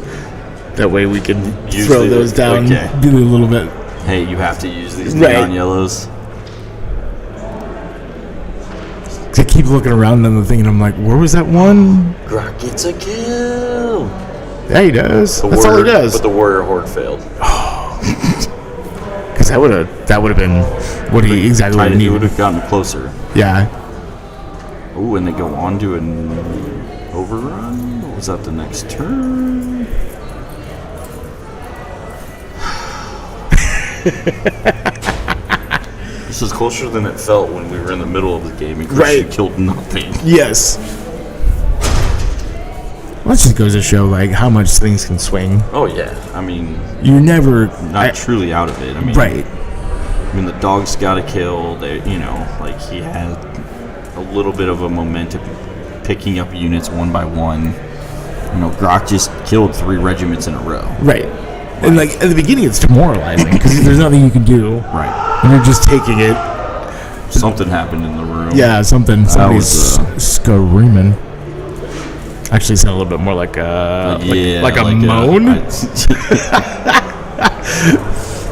That way we can Use throw the- those down, okay. do a little bit. Hey, you have to use these Right. neon yellows. I keep looking around on the thing and I'm like, where was that one? Grok gets a kill. Yeah, he does. The That's all he warrior- does. But the warrior horde failed. Because that would have been what he exactly what he He would needed. have gotten closer. Yeah. Ooh, and they go on to an overrun? Or was that the next turn? This is closer than it felt when we were in the middle of the game and Christian Right. killed nothing. Yes. Well, that just goes to show like how much things can swing. Oh yeah, I mean, You're never not truly out of it. I mean, right. I mean, the dogs got a kill. They, you know, like he had a little bit of a momentum picking up units one by one. You know, Grok just killed 3 regiments in a row. Right. And like at the beginning, it's demoralizing because there's nothing you can do. Right. And you're just taking it. Something happened in the room. Yeah, something. Somebody's was, screaming. Actually, sound a little bit more like a like a moan.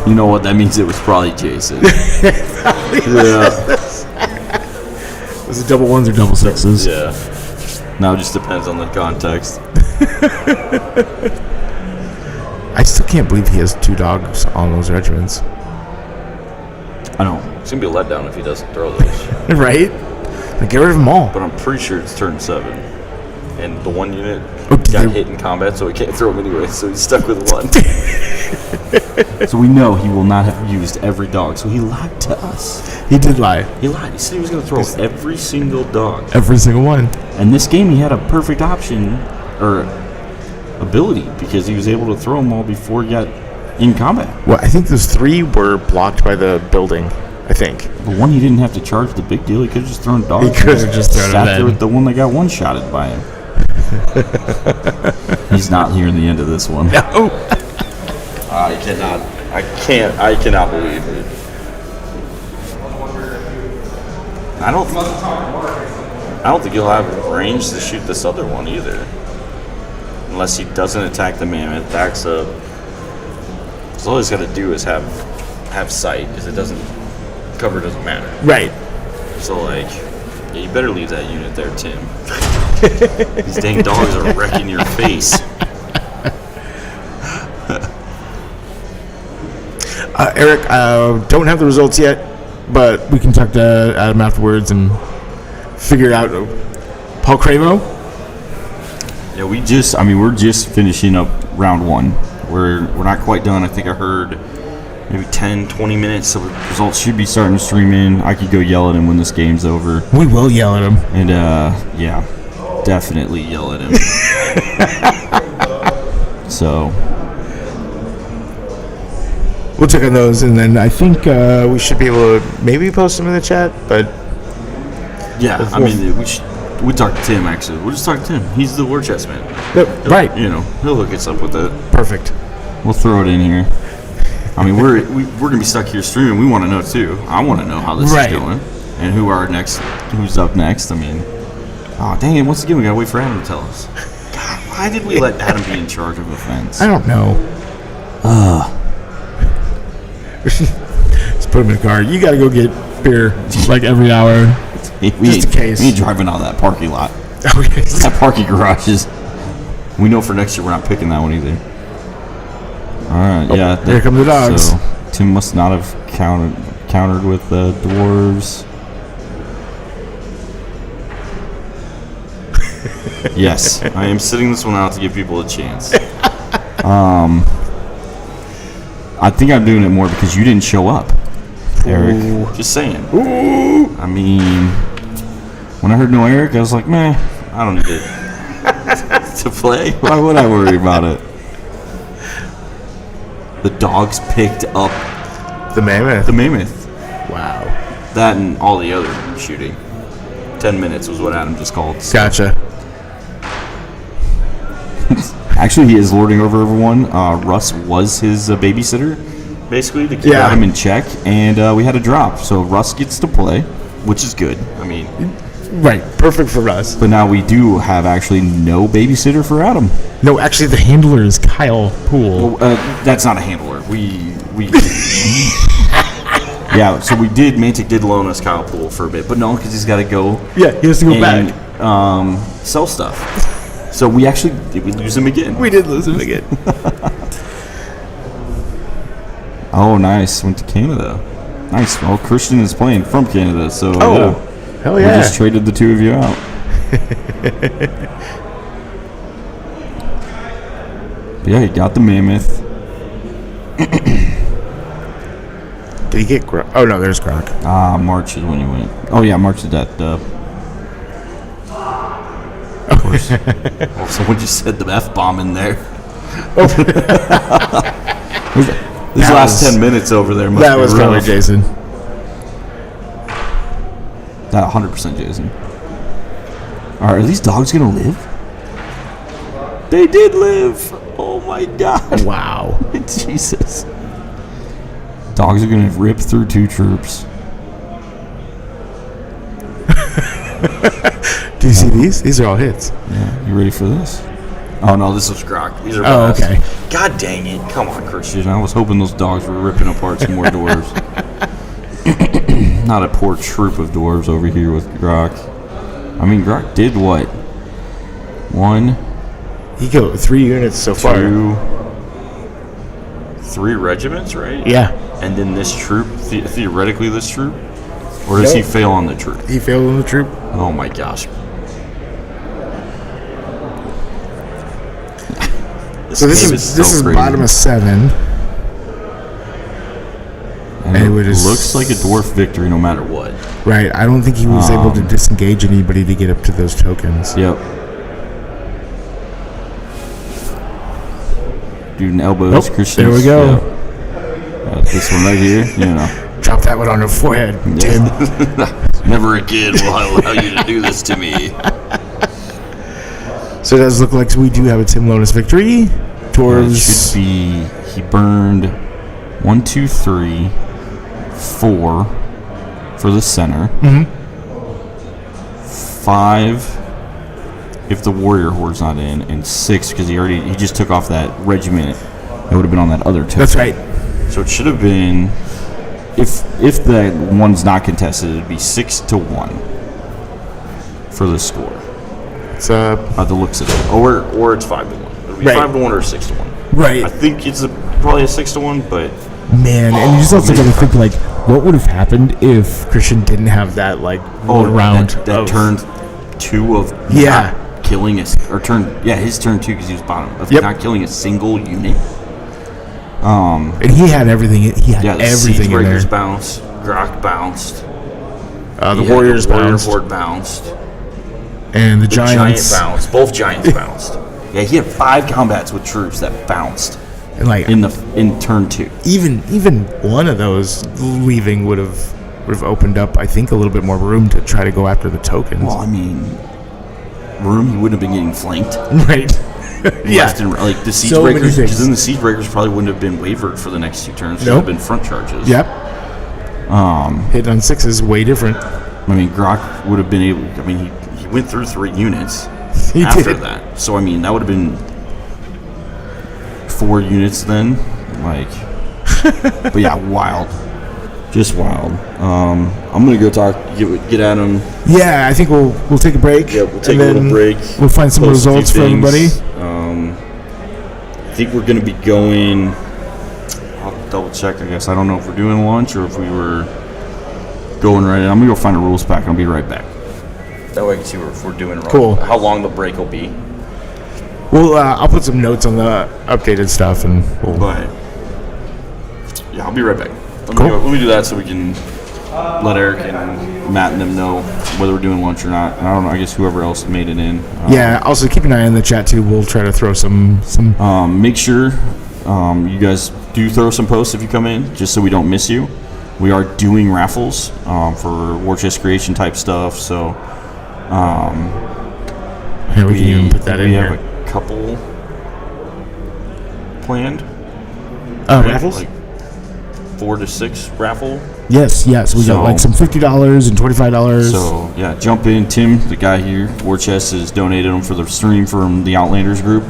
You know what? That means it was probably Jason. Yeah. Was it double ones or double sixes? Yeah. Now it just depends on the context. I still can't believe he has 2 dogs on those regiments. I know. It's going to be a letdown if he doesn't throw those. Right? Like, get rid of them all. But I'm pretty sure it's turn 7. And the one unit Oh, did got they- hit in combat, so he can't throw them anyway, so he's stuck with 1. So we know he will not have used every dog, so he lied to us. He did lie. He lied. He said he was going to throw every single dog. Every single one. And this game, he had a perfect option, or ability, because he was able to throw them all before he got in combat. Well, I think those 3 were blocked by the building. I think. The one he didn't have to charge the big deal. He could have just thrown dogs. He could have just thrown sat it there in. with the one that got one-shotted by him. He's not hearing the end of this one. No. I cannot believe it. I don't think he'll have range to shoot this other one either. Unless he doesn't attack the mammoth, backs up. So all he's got to do is have sight, because it doesn't, cover doesn't matter. Right. So like, yeah, you better leave that unit there, Tim. These dang dogs are wrecking your face. Eric, don't have the results yet, but we can talk to Adam afterwards and figure it out. Paul Cravo? Yeah, we're just finishing up round 1. We're not quite done. I think I heard maybe 10, 20 minutes, so the results should be starting to stream in. I could go yell at him when this game's over. We will yell at him. And, yeah, definitely yell at him. So, We'll check on those, and then I think we should be able to maybe post them in the chat, but yeah, I mean, we talk to Tim, actually. We'll just talk to Tim. He's the war chest man. right. You know, he'll hook us up with it. Perfect. We'll throw it in here. I mean, we're gonna be stuck here streaming. We want to know too. I want to know how this Right. is going, and who's up next. I mean, oh dang it! Once again, we gotta wait for Adam to tell us. God, why did we let Adam be in charge of events? I don't know. Just put him in the car. You got to go get beer like every hour. We Just in case. We ain't driving out of that parking lot. Okay. That parking garage is. We know for next year we're not picking that one either. All right, yeah. here come the dogs. So Tim must not have countered with the dwarves. Yes, I am sitting this one out to give people a chance. I think I'm doing it more because you didn't show up, Eric. Ooh. Just saying. Ooh. I mean, when I heard no Eric, I was like, meh, I don't need it to play. Why would I worry about it? The dogs picked up The mammoth. the mammoth. Wow. That and all the other shooting. 10 minutes was what Adam just called. Gotcha. Actually, he is lording over everyone. Russ was his babysitter, basically, to keep Adam in check. And we had a drop. So Russ gets to play, which is good. I mean, Right. Perfect for us. but now we do have actually no babysitter for Adam. No, actually, the handler is Kyle Poole. That's not a handler. We yeah. So we did. Mantic did loan us Kyle Poole for a bit, but no, because he's got to go. Yeah, he has to go and, back. sell stuff. So we actually did we lose him again? We did lose him again. Oh, nice. Went to Canada. Nice. Well, Christian is playing from Canada, so Oh, hell we yeah. just traded the two of you out. But yeah, he got the mammoth. Did he get Grok? Oh, no, there's Grok. March is when he went. Oh yeah, March is that. Of course. Well, someone just said the F-bomb in there. These That last was- 10 minutes over there must That be was probably rough. Jason. That 100% Jason. Are these dogs gonna live? They did live. Oh my god. Wow. Jesus. Dogs are gonna rip through two troops. Do you see these? These are all hits. Yeah, you ready for this? Oh no, this was Grok. These are Oh, best. okay. God dang it. Come on, Christian. I was hoping those dogs were ripping apart some more dwarves. Not a poor troop of dwarves over here with Grok. I mean, Grok did what? 1, He killed 3 units so far. 2, 3 regiments, right? Yeah. And then this troop, theoretically this troop? Or does he Nope. fail on the troop? He failed on the troop. Oh my gosh. So this game is so crazy. bottom of 7. And and it it was- looks like a dwarf victory no matter what. Right. I don't think he was able to disengage anybody to get up to those tokens. Yep. Dude, elbows, Nope, Christian. there we go. Yep. This one right here, you know. Drop that one on the forehead, Tim. Never again will I allow you to do this to me. So it does look like we do have a Tim Lonis victory. It Dwarves. should be, he burned 1, 2, 3, 4 for the center. 5 if the warrior horde's not in, and 6 because he just took off that regiment that would have been on that other token. That's right. So it should have been, if the one's not contested, it'd be 6-1 for the score. It's The looks of it, or it's 5-1. It'll be Right. 5-1 or 6-1. right. I think it's probably a 6-1, but Man, and you just also got to think like, what would have happened if Christian didn't have that round that of- turned 2 of Yeah. not killing us, or his turn 2 because he was bottom of Yep. not killing a single unit. and he had everything. He had Yeah, the everything siege in breakers there. bounced, Grok bounced, The he had warriors the warrior bounced, horde bounced. and the The giants. giant bounced. Both giants bounced. Yeah, he had 5 combats with troops that bounced And like in turn 2. even one of those leaving would have opened up, I think, a little bit more room to try to go after the tokens. Well, I mean, he wouldn't have been getting flanked. Right. Yeah. left and like the siege So many breakers. things. Because then the siege breakers probably wouldn't have been wavered for the next 2 turns. It would Nope. have been front charges. Yep. Hit on 6 is way different. I mean, Grok would have been able. I mean, he went through 3 units He after did. that. So I mean, that would have been 4 units then. Like, but yeah, wild, just wild. I'm gonna go talk. Get Adam. Yeah, I think we'll take a break. Yeah, we'll take and a little then break. We'll find some post a few results for everybody. things. I think we're gonna be going. I'll double check. I guess I don't know if we're doing lunch or if we were going right. I'm gonna go find a rules pack. I'll be right back. That way I can see if we're doing wrong. Cool. How long the break will be. Well, I'll put some notes on the updated stuff, and we'll. But yeah, I'll be right back. Cool. Let me do that so we can let Eric and Matt and them know whether we're doing lunch or not. And I don't know. I guess whoever else made it in. Yeah. Also, keep an eye on the chat too. We'll try to throw some. Make sure you guys do throw some posts if you come in, just so we don't miss you. We are doing raffles for war chest creation type stuff. So Here we can even put that in we here. have a couple planned. Raffles. Like 4 to 6 raffle. Yes. We So- got like some $50 and $25. So yeah, jump in. Tim, the guy here, War Chest, has donated them for the stream from the Outlanders group.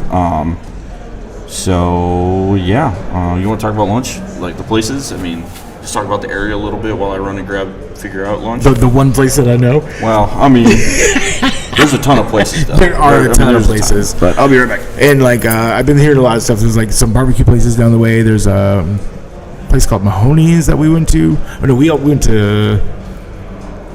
So yeah, you want to talk about lunch, like the places? I mean, just talk about the area a little bit while I run and figure out lunch. the one place that I know. Well, I mean, there's a ton of places though. There are a ton of there's places. but I'll be right back. And like I've been hearing a lot of stuff. There's like some barbecue places down the way. There's a place called Mahoney's that we went to. Oh no, we went to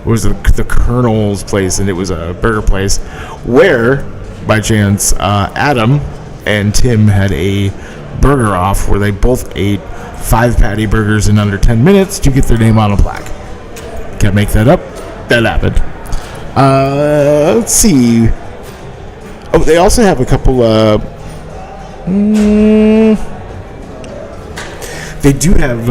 what was it, the Colonel's place, and it was a burger place where, by chance, Adam and Tim had a burger off where they both ate 5 patty burgers in under 10 minutes to get their name on a plaque. Can't make that up. That happened. Let's see. Oh, they also have a couple. They do have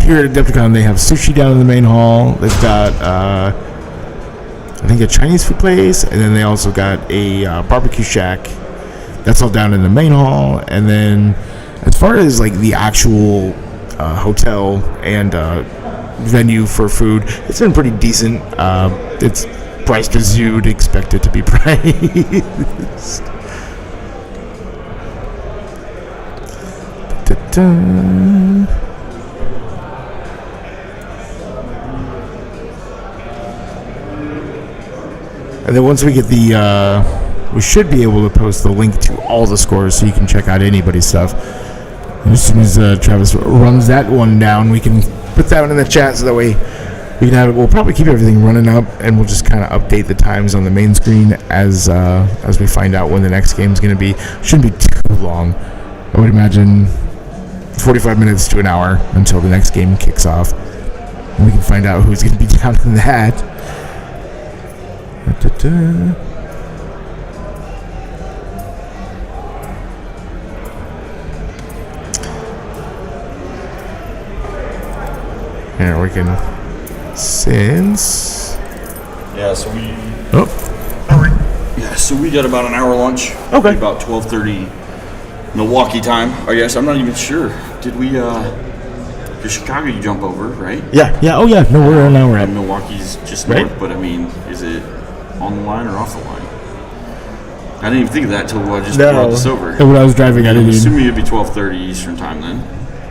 here at Adepticon. They have sushi down in the main hall. They've got I think a Chinese food place, and then they also got a barbecue shack. That's all down in the main hall. And then, as far as like the actual hotel and venue for food, it's been pretty decent. It's priced as you'd expect it to be priced. Da-da. And then once we get the, we should be able to post the link to all the scores so you can check out anybody's stuff. And as soon as Travis runs that one down, we can put that one in the chat so that way we can have it. We'll probably keep everything running up, and we'll just kind of update the times on the main screen as we find out when the next game is going to be. Shouldn't be too long. I would imagine 45 minutes to an hour until the next game kicks off, and we can find out who's going to be down in that. Da-da-da. Here we can, since Yeah, so we. oh Yeah, so we got about an hour lunch. Okay. About 12:30 Milwaukee time. I guess I'm not even sure. Did we? Cause Chicago you jump over, right? yeah oh yeah no we're an hour out. And Milwaukee's just Right. north, but I mean, is it on the line or off the line? I didn't even think of that till I just brought this over. And when I was driving, I I'm didn't even, assuming it'd be 12:30 Eastern time then.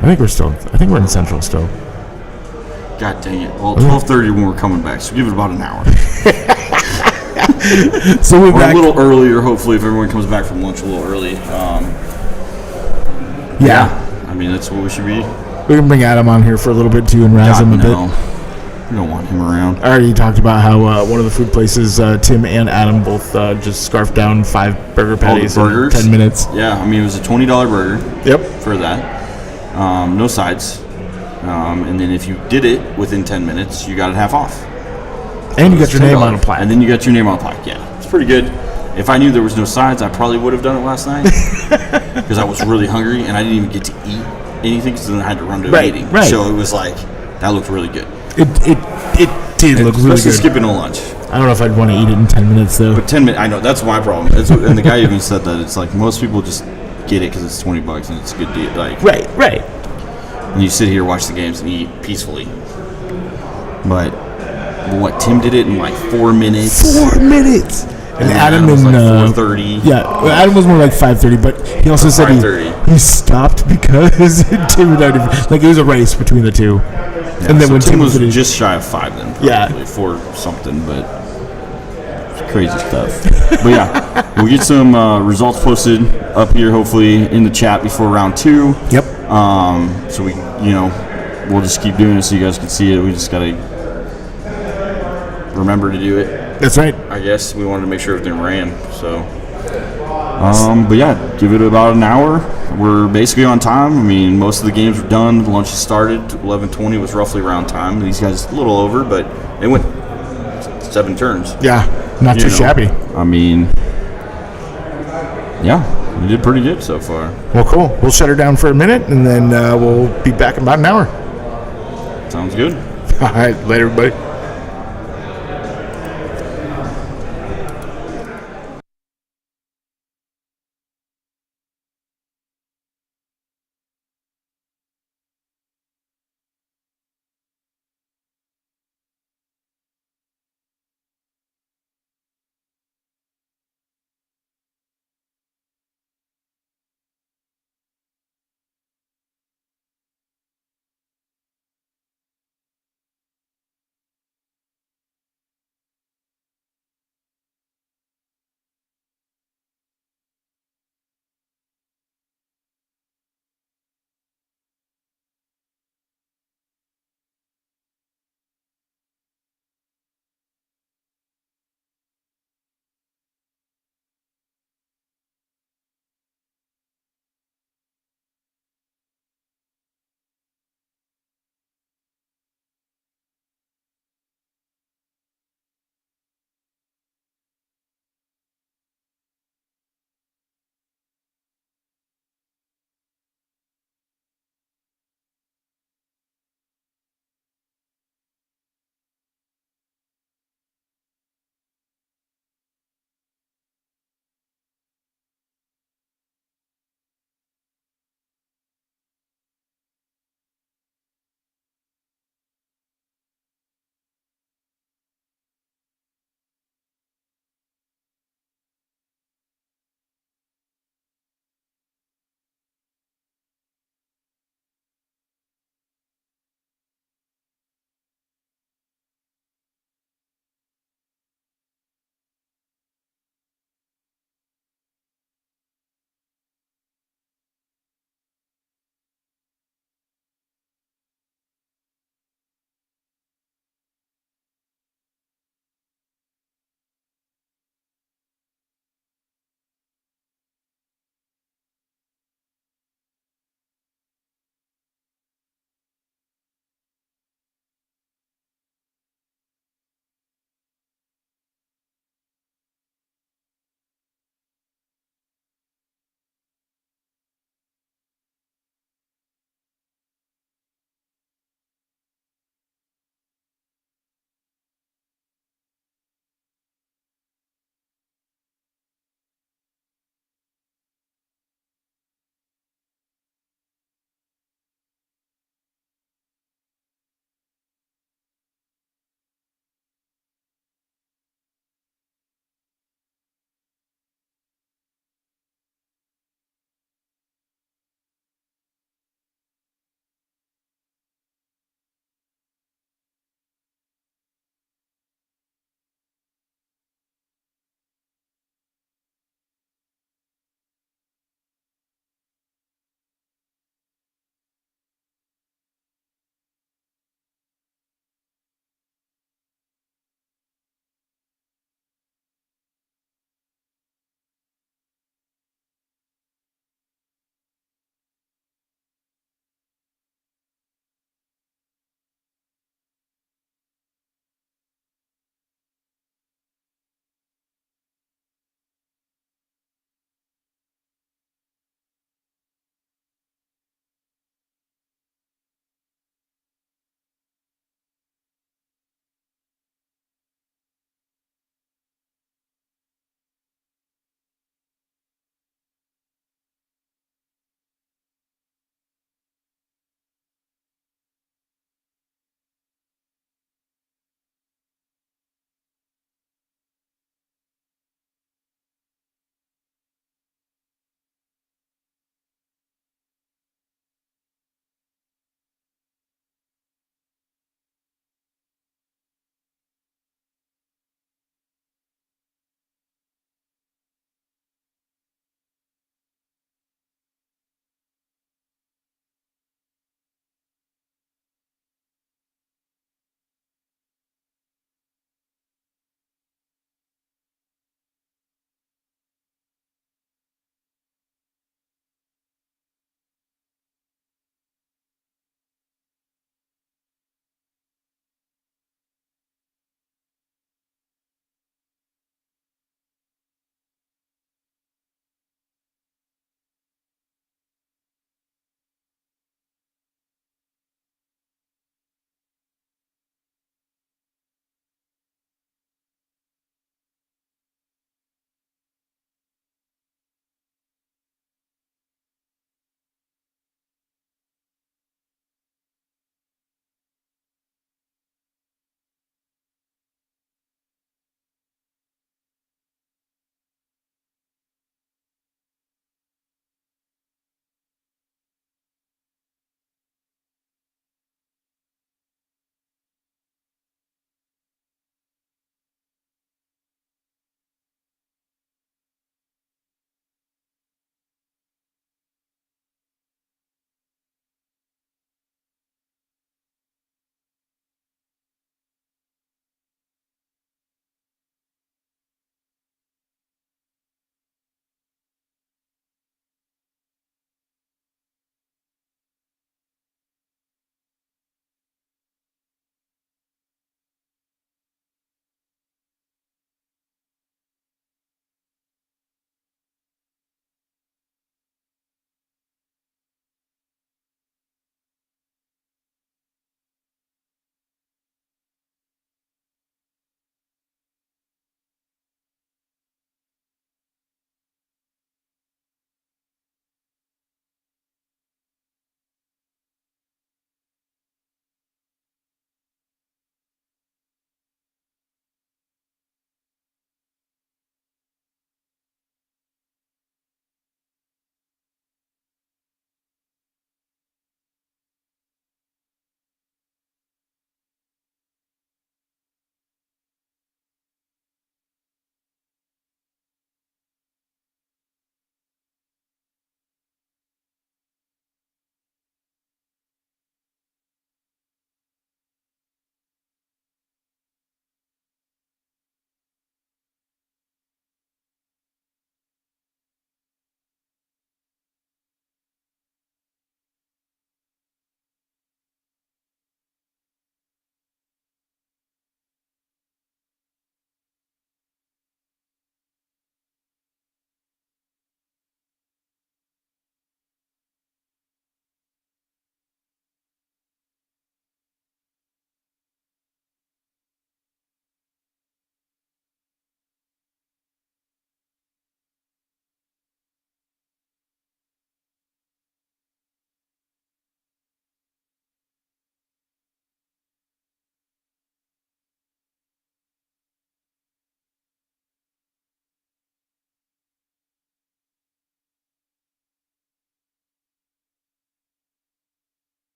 I think we're in Central still. God dang it. Well, 12:30 when we're coming back, so give it about an hour. So we're Or back. a little earlier, hopefully, if everyone comes back from lunch a little early. Yeah. I mean, that's what we should be. We can bring Adam on here for a little bit too and razz God, him a no. bit. We don't want him around. I already talked about how one of the food places, Tim and Adam both just scarfed down 5 burger patties in burgers? 10 minutes. Yeah, I mean, it was a $20 burger Yep. for that. No sides. And then if you did it within 10 minutes, you got it half off. And you got It's your name $10. on a plaque. And then you got your name on a plaque. Yeah, it's pretty good. If I knew there was no sides, I probably would have done it last night because I was really hungry and I didn't even get to eat anything because then I had to run to a Right, meeting. right. So it was like that looked really good. It did look really Especially good. skipping a lunch. I don't know if I'd want to eat it in 10 minutes though. But 10 minutes, I know that's my problem. And the guy even said that it's like most people just get it because it's $20 and it's a good deal. Like, Right. and you sit here, watch the games, and eat peacefully. But what Tim did it in like 4 minutes. 4 minutes. And Adam was in like 4:30. Yeah, well, Adam was more like 5:30, but he also said 5:30. he stopped because Tim had already, like it was a race between the two. Yeah, and then so when Tim was finished, just shy of 5 then, probably, Yeah. 4 something, but it's crazy stuff. But yeah, we'll get some results posted up here, hopefully in the chat before round 2. Yep. So we, we'll just keep doing it so you guys can see it. We just gotta remember to do it. That's right. I guess we wanted to make sure everything ran. So, but yeah, give it about an hour. We're basically on time. I mean, most of the games were done. Lunch has started. 11:20 was roughly around time. These guys a little over, but they went 7 turns. Yeah, not too shabby. I mean, yeah, we did pretty good so far. Well, cool. We'll shut her down for a minute, and then we'll be back in about an hour. Sounds good. All right, later, everybody.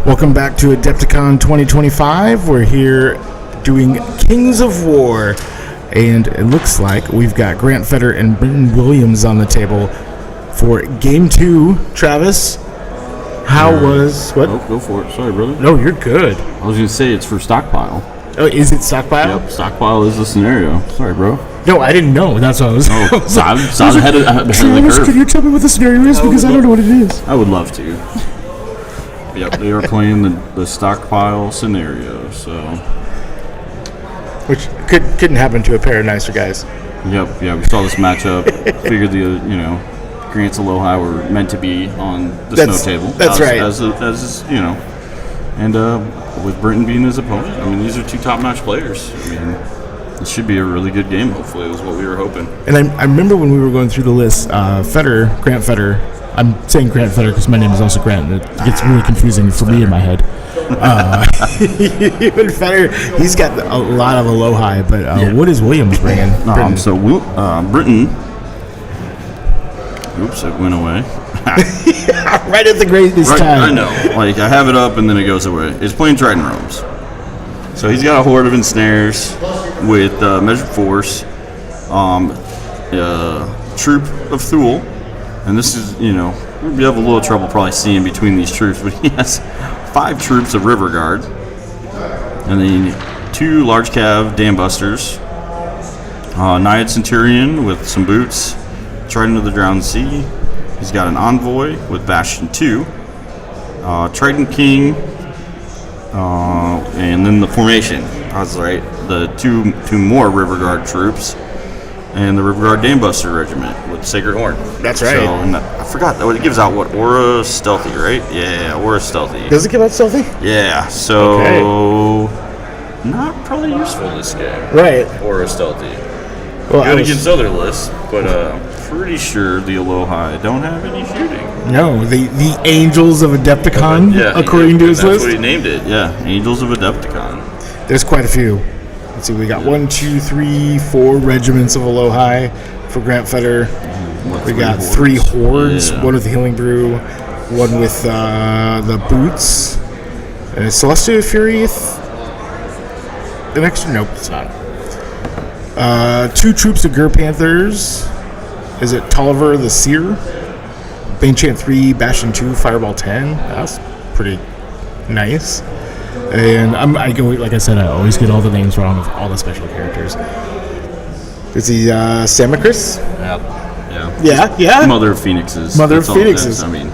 Welcome back to Adepticon 2025. We're here doing Kings of War, and it looks like we've got Grant Fetter and Britton Williams on the table for Game 2. Travis, how was... What? Oh, go for it. Sorry, brother. No, you're good. I was going to say it's for stockpile. Oh, is it stockpile? Yep, stockpile is the scenario. Sorry, bro. No, I didn't know. That's what I was... Oh, so I'm ahead of the Travis, curve. could you tell me what the scenario is? Because I don't know what it is. I would love to. Yep, they are playing the stockpile scenario, so... Which couldn't happen to a pair of nicer guys. Yep, yeah, we saw this matchup. Figured Grant's Aloha were meant to be on the snow table. That's right. As and with Britton being his opponent, I mean, these are two top-notch players. I mean, it should be a really good game, hopefully, is what we were hoping. And I remember when we were going through the list, Grant Fetter, I'm saying Grant Fetter because my name is also Grant, and it gets really confusing for me in my head. Even Fetter, he's got a lot of Aloha, but what is Williams bringing? Britton, oops, it went away. Right at the greatest time. I know, like I have it up and then it goes away. It's playing Trident Roams. So he's got a horde of ensnares with Measured Force, Troop of Thule, and this is, we have a little trouble probably seeing between these troops, but he has 5 troops of River Guard, and then 2 large cav Dam Busters, Naiad Centurion with some boots, Trident of the Drowned Sea. He's got an Envoy with Bastion 2, Trident King, and then the formation. I was right. The two more River Guard troops, and the River Guard Dam Buster Regiment with Sacred Horn. That's right. So, and I forgot. It gives out what? Aura Stealthy, right? Yeah, Aura Stealthy. Does it give out stealthy? Yeah. So not probably useful this game. Right. Aura Stealthy. Well, Good against other lists, but pretty sure the Aloha don't have any shooting. No, the Angels of Adepticon, according to his that's list. That's what he named it. Yeah, Angels of Adepticon. There's quite a few. Let's see, we got 1, 2, 3, 4 regiments of Aloha for Grant Fetter. We got 3 hordes. Yeah. One with the Healing Brew, one with the boots, and is Celestial Fury the next? Nope, it's not. 2 troops of Gur Panthers. Is it Tolliver the Seer? Banechant 3, Bastion 2, Fireball 10. That's pretty nice. And I go, like I said, I always get all the names wrong of all the special characters. Is he Samacris? Yeah. Mother of Phoenixes. Mother That's of all it Phoenixes. is. I mean,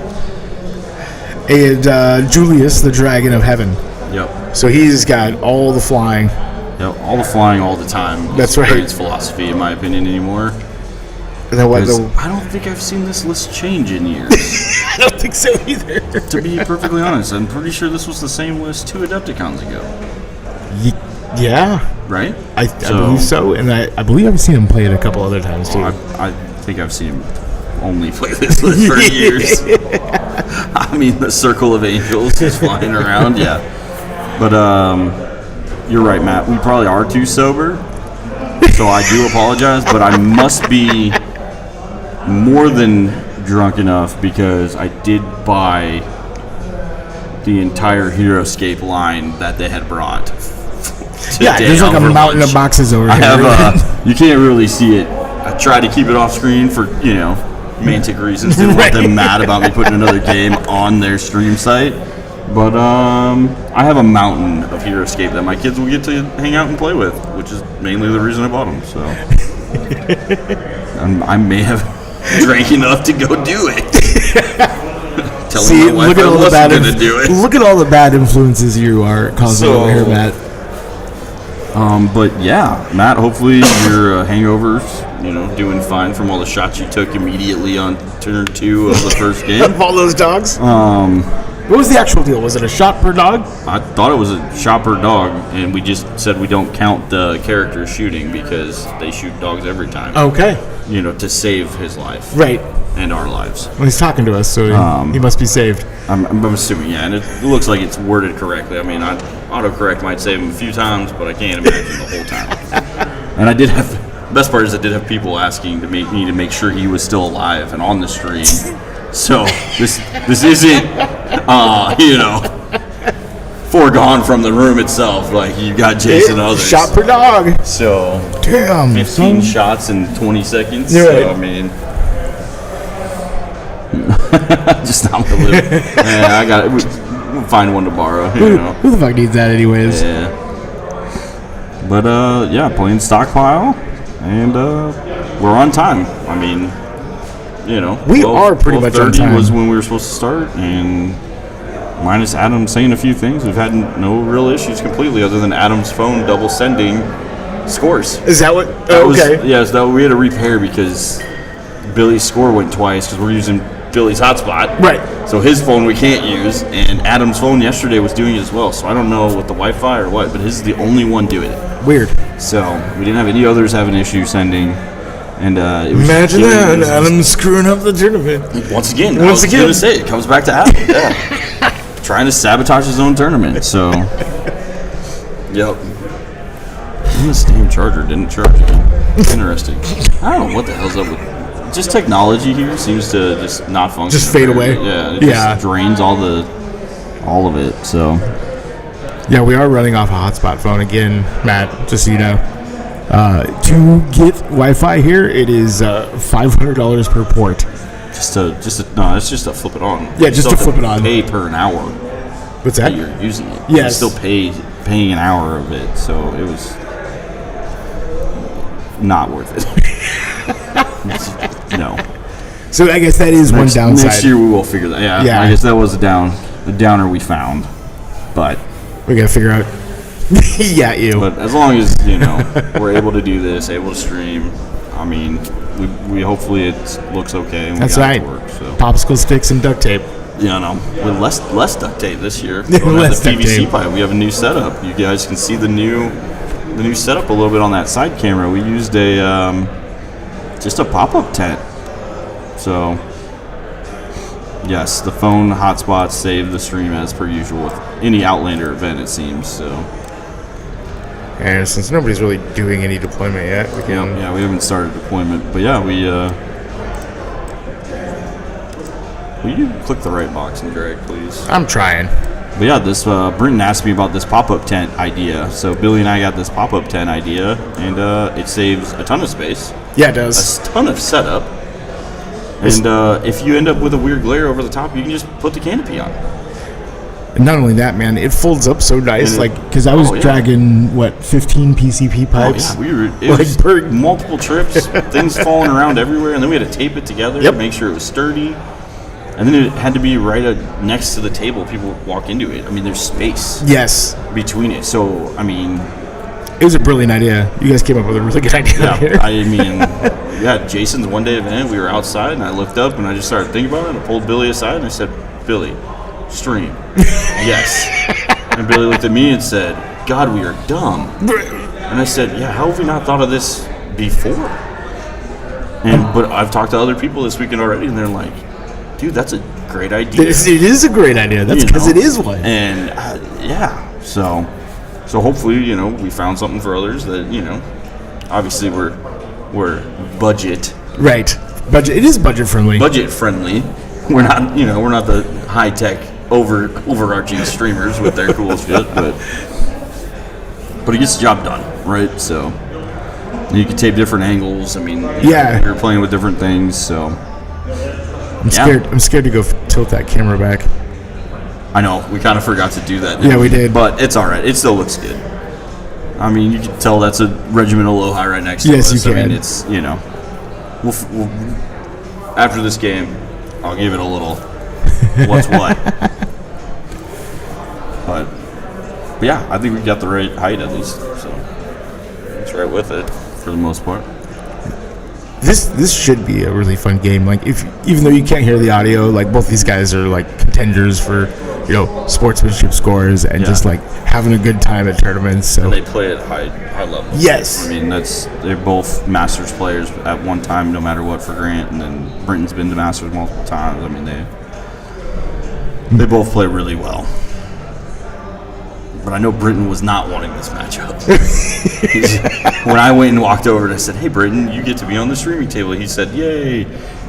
And Julius, the Dragon of Heaven. yep. So he's got all the flying. Yep. All the flying all the time. That's right. It's philosophy, in my opinion, anymore. And then what? 'Cause I don't think I've seen this list change in years. I don't think so either. To be perfectly honest, I'm pretty sure this was the same list 2 Adepticons ago. Yeah, Right? I believe so. And I believe I've seen him play it a couple other times too. I think I've seen him only play this list for years. I mean, the Circle of Angels is flying around, yeah. But you're right, Matt. We probably are too sober, so I do apologize. But I must be more than drunk enough because I did buy the entire Heroescape line that they had brought. Yeah, there's like a mountain of boxes over here. I have you can't really see it. I tried to keep it off screen for, mantic reasons. Didn't want them mad about me putting another game on their stream site. But I have a mountain of Heroescape that my kids will get to hang out and play with, which is mainly the reason I bought them. So I may have drank enough to go do it. See, my wife I wasn't going to do it. Look at all the bad influences you are causing over here, Matt. But yeah, Matt, hopefully your hangovers, doing fine from all the shots you took immediately on turn 2 of the first game. Of all those dogs? What was the actual deal? Was it a shot per dog? I thought it was a shot per dog, and we just said we don't count the characters shooting because they shoot dogs every time. Okay. To save his life. Right. And our lives. Well, he's talking to us, so he must be saved. I'm assuming, yeah, and it looks like it's worded correctly. I mean, autocorrect might save him a few times, but I can't imagine the whole time. And I did have, best part is I did have people asking me to make sure he was still alive and on the stream. So this isn't, foregone from the room itself. Like, you got Jason and others. Shot per dog. So, Damn. 15 shots in 20 seconds. Yeah. So, I mean, just not gonna live. Yeah, I got it. We'll find one to borrow. You know. Who the fuck needs that, anyways? Yeah. But yeah, playing stockpile, and we're on time. I mean, you know, We are pretty much on 12:30 time. was when we were supposed to start, and minus Adam saying a few things, we've had no real issues completely, other than Adam's phone double sending scores. Is that what? That was- okay. yes, that we had to repair because Billy's score went twice because we're using Billy's hotspot. Right. So his phone we can't use, and Adam's phone yesterday was doing it as well. So I don't know with the Wi-Fi or what, but his is the only one doing it. Weird. So we didn't have any others have an issue sending, and it was Imagine it that. was- Adam screwing up the tournament. Once again, Once I was again. gonna say it comes back to Adam. Yeah, trying to sabotage his own tournament. So, yep. And this damn charger didn't charge again. Interesting. I don't know what the hell's up with. Just technology here seems to just not function. Just fade away? Yeah, it Yeah. just drains all of it. So Yeah, we are running off a hotspot phone again, Matt. Just so you know. To get Wi-Fi here, it is $500 per port. it's just to flip it on. Yeah, You just still to have flip it on. Pay per an hour What's that that? you're using it. Yes. You still paying an hour of it, so it was not worth it. No. So I guess that is one downside. Next year we will figure that. Yeah, Yeah. I guess that was a downer we found, but We gotta figure out. Yeah, you. but as long as we're able to do this, able to stream. I mean, we hopefully it looks okay. And we That's got right. It to work, so. Popsicle sticks and duct tape. With less duct tape this year. We don't Less have the duct PVC tape. pipe. We have a new setup. You guys can see the new setup a little bit on that side camera. We used just a pop-up tent. So yes, the phone hotspot saved the stream as per usual with any Outlander event, it seems. So And since nobody's really doing any deployment yet, we can. yeah, we haven't started deployment, but yeah, we. Will you click the right box and drag, please? I'm trying. But yeah, this Britton asked me about this pop-up tent idea. So Billy and I got this pop-up tent idea, and it saves a ton of space, Yeah, it does. a ton of setup, and if you end up with a weird glare over the top, you can just put the canopy on. And not only that, man, it folds up so nice. And it- Like, because I was oh, yeah. dragging, 15 PCP Oh pipes? yeah, it Like was bird- multiple trips, things falling around everywhere, and then we had to tape it together Yep. to make sure it was sturdy. And then it had to be right next to the table. People walk into it. I mean, there's space Yes. between it. So, I mean, It was a brilliant idea. You guys came up with a really good idea yeah, here. I mean, yeah, Jason's one day event, we were outside, and I looked up, and I just started thinking about it, and I pulled Billy aside, and I said, Billy, stream. Yes. And Billy looked at me and said, God, we are dumb. And I said, yeah, how have we not thought of this before? But I've talked to other people this weekend already, and they're like, dude, that's a great idea. It is a great idea. That's You because know? it is one. And yeah, so hopefully we found something for others that obviously we're budget Right. Budget. It is budget friendly. friendly. We're not the high tech overarching streamers with their cool shit, but it gets the job done, right? So you can tape different angles. I mean, Yeah. you're playing with different things, so. I'm scared. I'm scared to go tilt that camera back. I know, we kind of forgot to do that. Yeah, we did. But it's all right. It still looks good. I mean, you can tell that's a Regiment Aloha right next to Yes, us. you I mean, can. it's, we'll, after this game, I'll give it a little what's what. But yeah, I think we got the right height at least. So it's right with it for the most part. This should be a really fun game. Like, even though you can't hear the audio, like both these guys are like contenders for sportsmanship scores and Yeah. just like having a good time at tournaments. So And they play at high level. Yes. I mean, they're both Masters players at one time, no matter what, for Grant, and then Britton's been to Masters multiple times. I mean, they both play really well. But I know Britton was not wanting this matchup. When I went and walked over and I said, "Hey, Britton, you get to be on the streaming table," he said, "Yay!"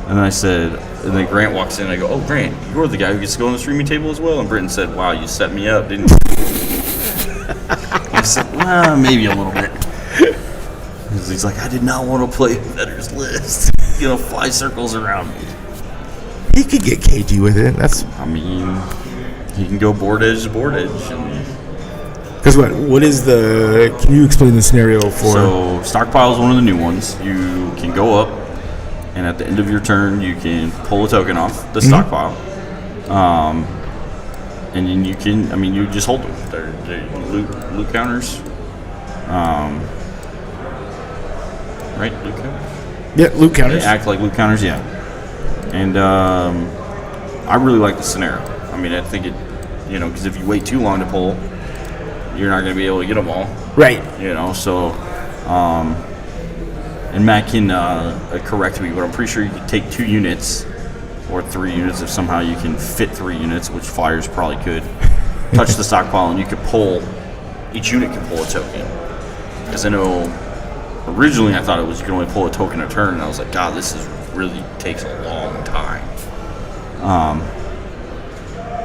And I said, And then Grant walks in, and I go, "Oh, Grant, you're the guy who gets to go on the streaming table as well." And Britton said, "Wow, you set me up, didn't you?" I said, "Well, maybe a little bit." He's like, "I did not want to play Vetter's List. Fly circles around me." He could get cagey with it. I mean, he can go board edge to board edge. Because what is the? Can you explain the scenario for? So stockpile is one of the new ones. You can go up, and at the end of your turn, you can pull a token off the stockpile. And then you can, you just hold them. They're loot counters. Right, loot counters. Yeah, loot counters. They act like loot counters, yeah. And I really like the scenario. I think it, because if you wait too long to pull, you're not going to be able to get them all. Right. So, and Matt can correct me, but I'm pretty sure you can take 2 units or 3 units if somehow you can fit 3 units, which flyers probably could. Touch the stockpile and you could pull, each unit can pull a token. Because I know originally I thought it was you can only pull a token a turn, and I was like, God, this really takes a long time.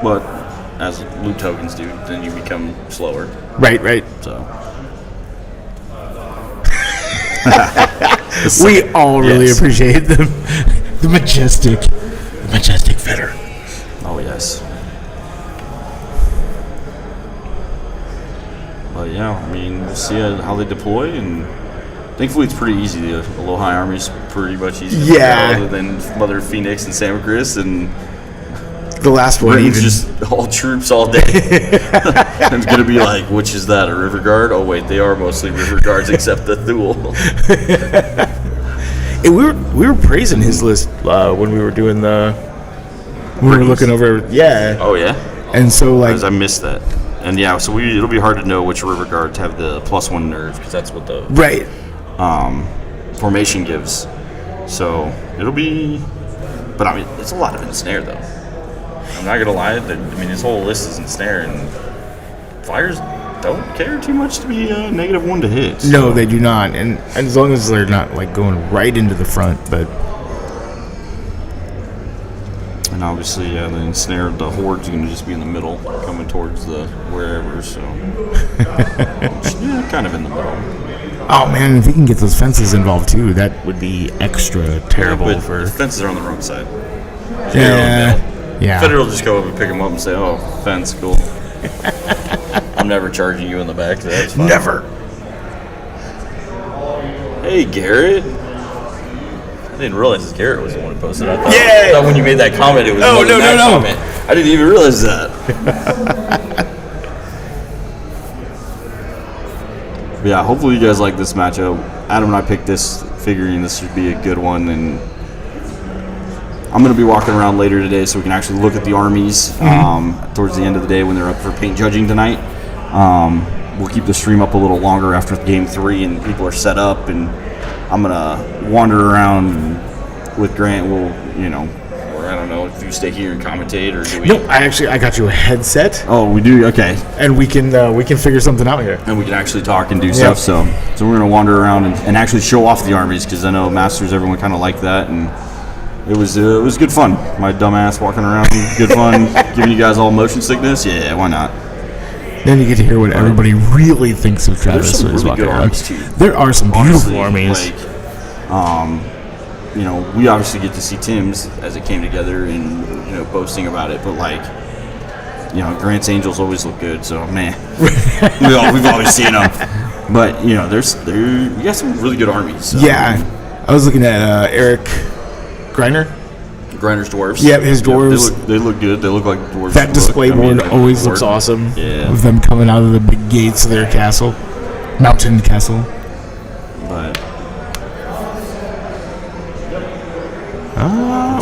But as loot tokens do, then you become slower. Right. So we all really appreciate the majestic Vetter. Oh yes. But yeah, we'll see how they deploy, and thankfully it's pretty easy. The low high army is pretty much easy. Yeah. Other than Mother Phoenix and Sam Chris and. The last one, It's just all troops all day. It's going to be like, which is that, a river guard? Oh, wait, they are mostly river guards except the Thule. we were praising his list when we were doing we were looking over. Yeah. Oh, yeah? And so, I missed that. And yeah, so it'll be hard to know which river guards have the +1 nerve, because that's what the right formation gives. So it'll be, but it's a lot of ensnare, though. I'm not gonna lie. This whole list is ensnare, and flyers don't care too much to be -1 to hit. So. No, they do not, and as long as they're not going right into the front, but. And obviously, the ensnare of the horde's gonna just be in the middle, coming towards the wherever. So yeah, kind of in the middle. Oh man, if you can get those fences involved too, that would be extra terrible But for. the fences are on the wrong side. Yeah. Federal will just go up and pick them up and say, "Oh, fence, cool." I'm never charging you in the back. So that's fine. Never. Hey, Garrett. I didn't realize Garrett was the one who posted. I thought when you made that comment, it was no. comment. I didn't even realize that. But yeah, hopefully you guys like this matchup. Adam and I picked this, figuring this should be a good one, and I'm going to be walking around later today so we can actually look at the armies towards the end of the day when they're up for paint judging tonight. We'll keep the stream up a little longer after Game 3 and people are set up, and I'm going to wander around with Grant. We'll, or I don't know if you stay here and commentate, or do we? No, I got you a headset. Oh, we do? Okay. And we can figure something out here. And we can actually talk and do stuff. So we're going to wander around and actually show off the armies, because I know Masters, everyone kind of liked that, and it was good fun. My dumb ass walking around, good fun, giving you guys all motion sickness. Yeah, why not? Then you get to hear what everybody really thinks of Travis. There's some really walking good around. armies too. There are some beautiful armies. We obviously get to see Tim's as it came together and boasting about it, but Grant's Angels always look good. So man, we've always seen them. But we got some really good armies. So. Yeah, I was looking at Eric Grinder's dwarves. Yeah, his dwarves. They look good. They look like dwarves. That display board always looks awesome. Yeah. With them coming out of the big gates of their castle, mountain castle. But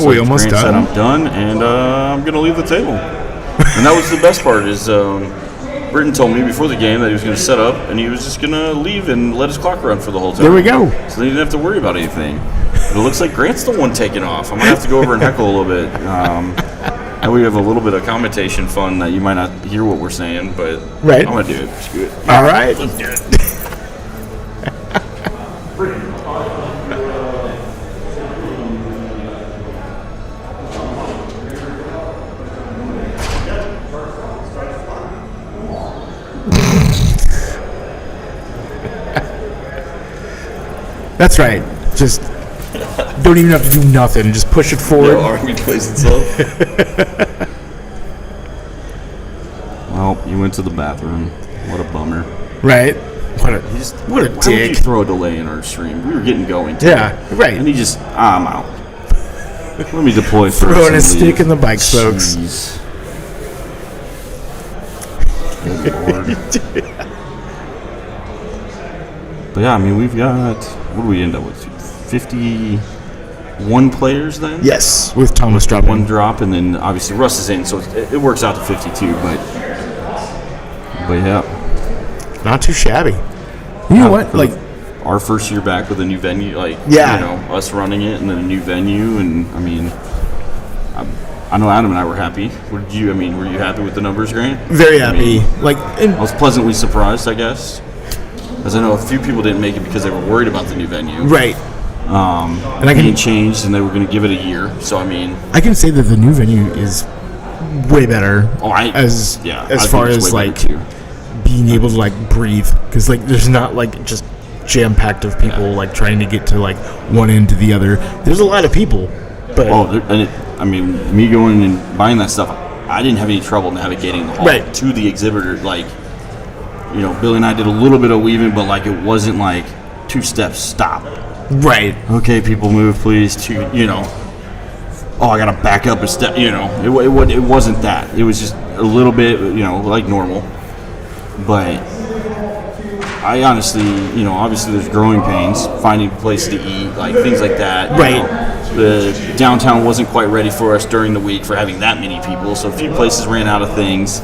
we almost Grant said done. I'm done, and I'm gonna leave the table. And that was the best part. Is Britton told me before the game that he was gonna set up, and he was just gonna leave and let his clock run for the whole time. There we go. So they didn't have to worry about anything. But it looks like Grant's the one taking off. I'm gonna have to go over and heckle a little bit. And we have a little bit of commentation fun that you might not hear what we're saying, but Right. I'm gonna do it. Screw it. All right. Let's do it. That's right. Just don't even have to do nothing. Just push it forward. No, Army plays itself. Well, you went to the bathroom. What a bummer. Right. What a Why would you dick. throw a delay in our stream? We were getting going. Too. Yeah, right. And he just, I'm out. Let me deploy first. Throwing a and stick leave. in the bike spokes. Jeez. Good Lord. But yeah, I mean, we've got, what do we end up with? 51 players then? Yes, with Thomas dropping. One drop, and then obviously Russ is in, so it works out to 52. But yeah, Not too shabby. You know what? for Like, our first year back with a new venue, like Yeah. you know, us running it and then a new venue, and I mean, I know Adam and I were happy. Were you happy with the numbers, Grant? very I happy. mean, Like, and I was pleasantly surprised, I guess, as I know a few people didn't make it because they were worried about the new venue. right. And I Being can changed, and they were going to give it a year. So I mean, say that the new venue is way better. As I far think it's as way like better, too. being able to like breathe, because like there's not like just jam packed of people like trying to get to like one end to the other. There's a lot of people, but Me going and buying that stuff, I didn't have any trouble navigating the hall Right. to the exhibitor. Like, you know, Billy and I did a little bit of weaving, but like it wasn't like 2 steps, stop. right. Okay, people move, please. You know, oh, I gotta back up a step. You know, it wasn't that. It was just a little bit, you know, like normal. But I honestly, you know, obviously there's growing pains, finding a place to eat, like things like that. you Right. know. The downtown wasn't quite ready for us during the week for having that many people, so a few places ran out of things.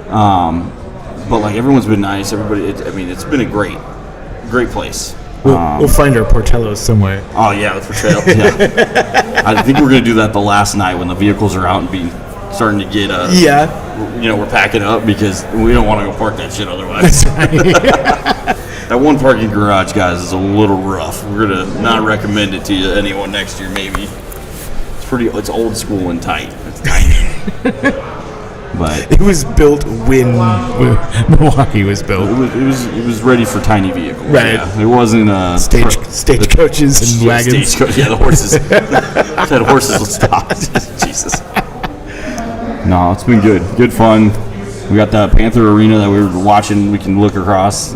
But like everyone's been nice. Everybody, it's been a great place. We'll find our Portellos somewhere. Oh yeah, for trail. Yeah, I think we're gonna do that the last night when the vehicles are out and starting to get. Yeah. You know, we're packing up because we don't want to go park that shit otherwise. That one parking garage, guys, is a little rough. We're gonna not recommend it to you, anyone next year, maybe. It's old school and tight. It's tiny. But It was built when Milwaukee was built. it was ready for tiny vehicles. Right. Yeah. It wasn't Stagecoaches and wagons. Stagecoach, yeah, the horses. Said horses will stop. Jesus. No, it's been good. Good fun. We got that Panther Arena that we were watching. We can look across.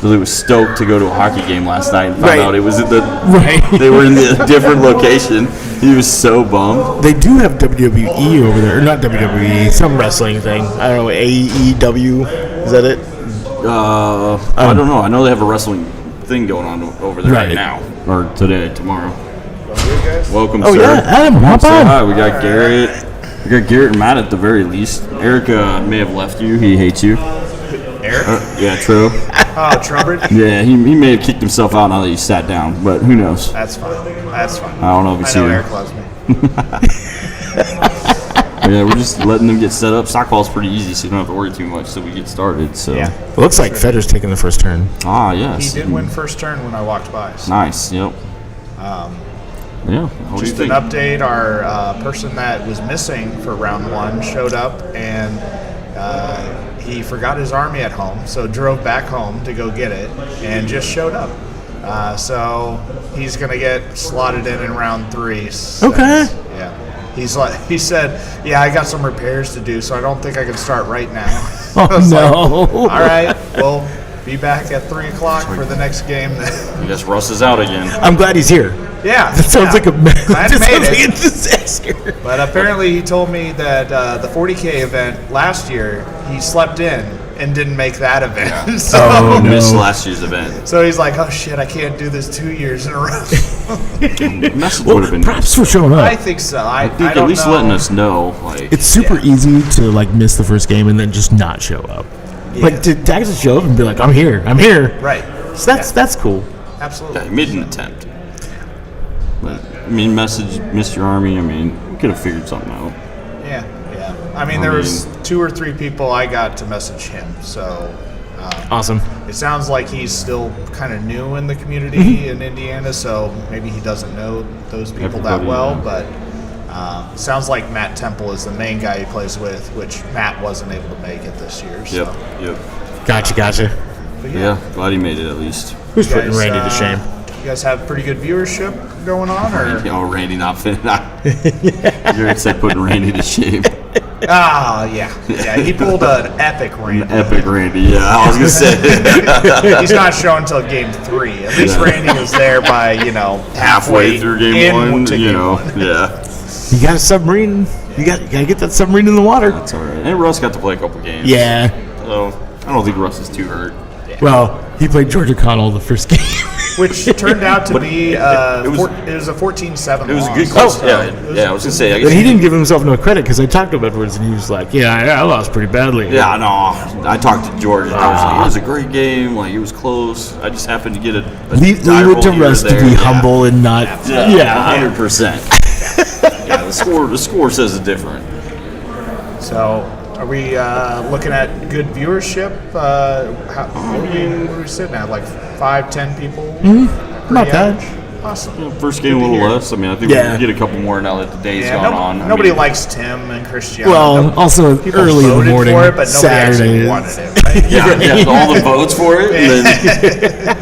Billy was stoked to go to a hockey game last night and found Right. out it was at the. Right. They were in the different location. He was so bummed. They do have WWE over there, or not WWE, some wrestling thing. I don't know, AEW. Is that it? I don't know. I know they have a wrestling thing going on over there right, Right. now, or today, tomorrow. Welcome, Oh sir. yeah, Adam, hop Say on. hi. We got Garrett. We got Garrett and Matt at the very least. Eric may have left you. He hates you. Eric? Yeah, true. Oh, Trumpert? Yeah, he may have kicked himself out now that you sat down, but who knows? That's fine. That's fine. I don't know if I it's know you. Eric loves me. Yeah, we're just letting them get set up. Softball's pretty easy, so you don't have to worry too much till we get started. So. Yeah. It looks like Fedor's taking the first turn. Ah, He yes. did win first turn when I walked by. So. Nice. Yep. Yeah. What do you Just an think? update, our person that was missing for round 1 showed up, and he forgot his army at home, so drove back home to go get it, and just showed up. So he's going to get slotted in round 3. So, Okay. Yeah. He said, yeah, I got some repairs to do, so I don't think I can start right now. Oh, I was no. like, all right, well, be back at 3 o'clock for the next game. I guess Russ is out again. I'm glad he's here. Yeah. That sounds like a Glad that he made sounds like a it. disaster. But apparently he told me that the 40K event last year, he slept in and didn't make that event. So, Oh, no. Missed last year's event. so he's like, oh shit, I can't do this 2 years in a row. Message Well, would have been. props for showing I up. think so. I I think don't at least know. letting us know. Like, It's super easy to like miss the first game and then just not show up. Like to actually show up and be like, I'm here. Right. So that's cool. Absolutely. yeah, he made an attempt. But I mean, missed your army. I mean, we could have figured something out. Yeah. Yeah. I mean, there was 2 or 3 people I got to message him. So Awesome. it sounds like he's still kind of new in the community in Indiana. So maybe he doesn't know those people that Everybody, well. yeah. But sounds like Matt Temple is the main guy he plays with, which Matt wasn't able to make it this year. So. Yep. Gotcha. But Yeah, glad he made it at least. Who's You putting guys, Randy to shame? You guys have pretty good viewership going on, or? You know, Randy not fit. You said putting Randy to shame. Ah, yeah. He pulled an epic Randy. Epic Randy, yeah. I was gonna say He's not showing until game 3. At least Randy was there by halfway through game one. to You game know, one. yeah. You got a submarine. You got to get that submarine in the water. That's all right. And Russ got to play a couple games. Yeah. So I don't think Russ is too hurt. Well, he played Georgia Connell the first game. Which turned out to be it was- it was a 14-7 It was a loss. good close. Yeah, I was gonna say. I guess But he didn't give himself no credit because I talked to him afterwards and he was like, "Yeah, I lost pretty badly." Yeah, no. I talked to George. And I was like, it was a great game. Like, it was close. I just happened to get a Leave die it roll to here or Russ to there. be Yeah. humble and not. Yeah. 100%. Yeah, the score says it different. So, are we looking at good viewership? What are we sitting at? Like 5-10 people? Not Pretty bad. average? Awesome. First game a Good to little hear. less. I mean, I think Yeah. we can get a couple more now that the day's Yeah, gone on. I nobody mean, likes Tim and Cristiano. Well, also People early in the voted morning, for it, but nobody Saturday. actually wanted it. Right? Yeah, all the votes for it. And then,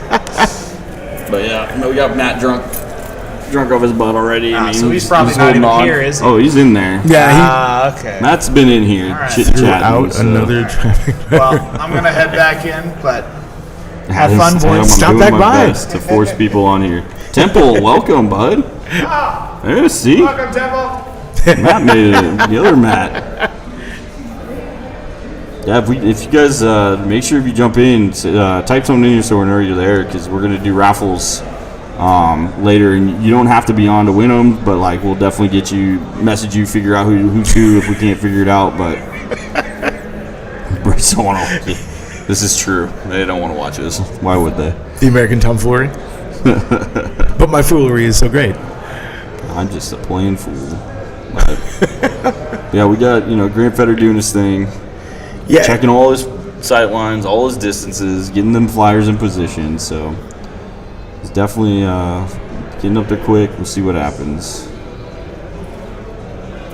but yeah, no, we got Matt drunk off his butt already. I mean, so he's probably not holding even on. here, is he? Oh, he's in there. Yeah, Okay. Matt's been in here right. chit he threw chatting. out another traffic. Well, I'm gonna head back in, but have fun, boys. I'm Stop doing back my by. best to force people on here. Temple, welcome, bud. Yeah, see, welcome, Temple. Matt made it. The other Matt. Yeah, if you guys make sure if you jump in, type something in so we know you're there because we're gonna do raffles later, and you don't have to be on to win them, but like we'll definitely get you, message you, figure out who's who if we can't figure it out. But Brits don't want to. This is true. They don't want to watch this. Why would they? The American tomfoolery. But my foolery is so great. I'm just a plain fool. But, yeah, we got Grant Fetter doing his thing, Yeah. checking all his sight lines, all his distances, getting them flyers in position. So he's definitely getting up there quick. We'll see what happens.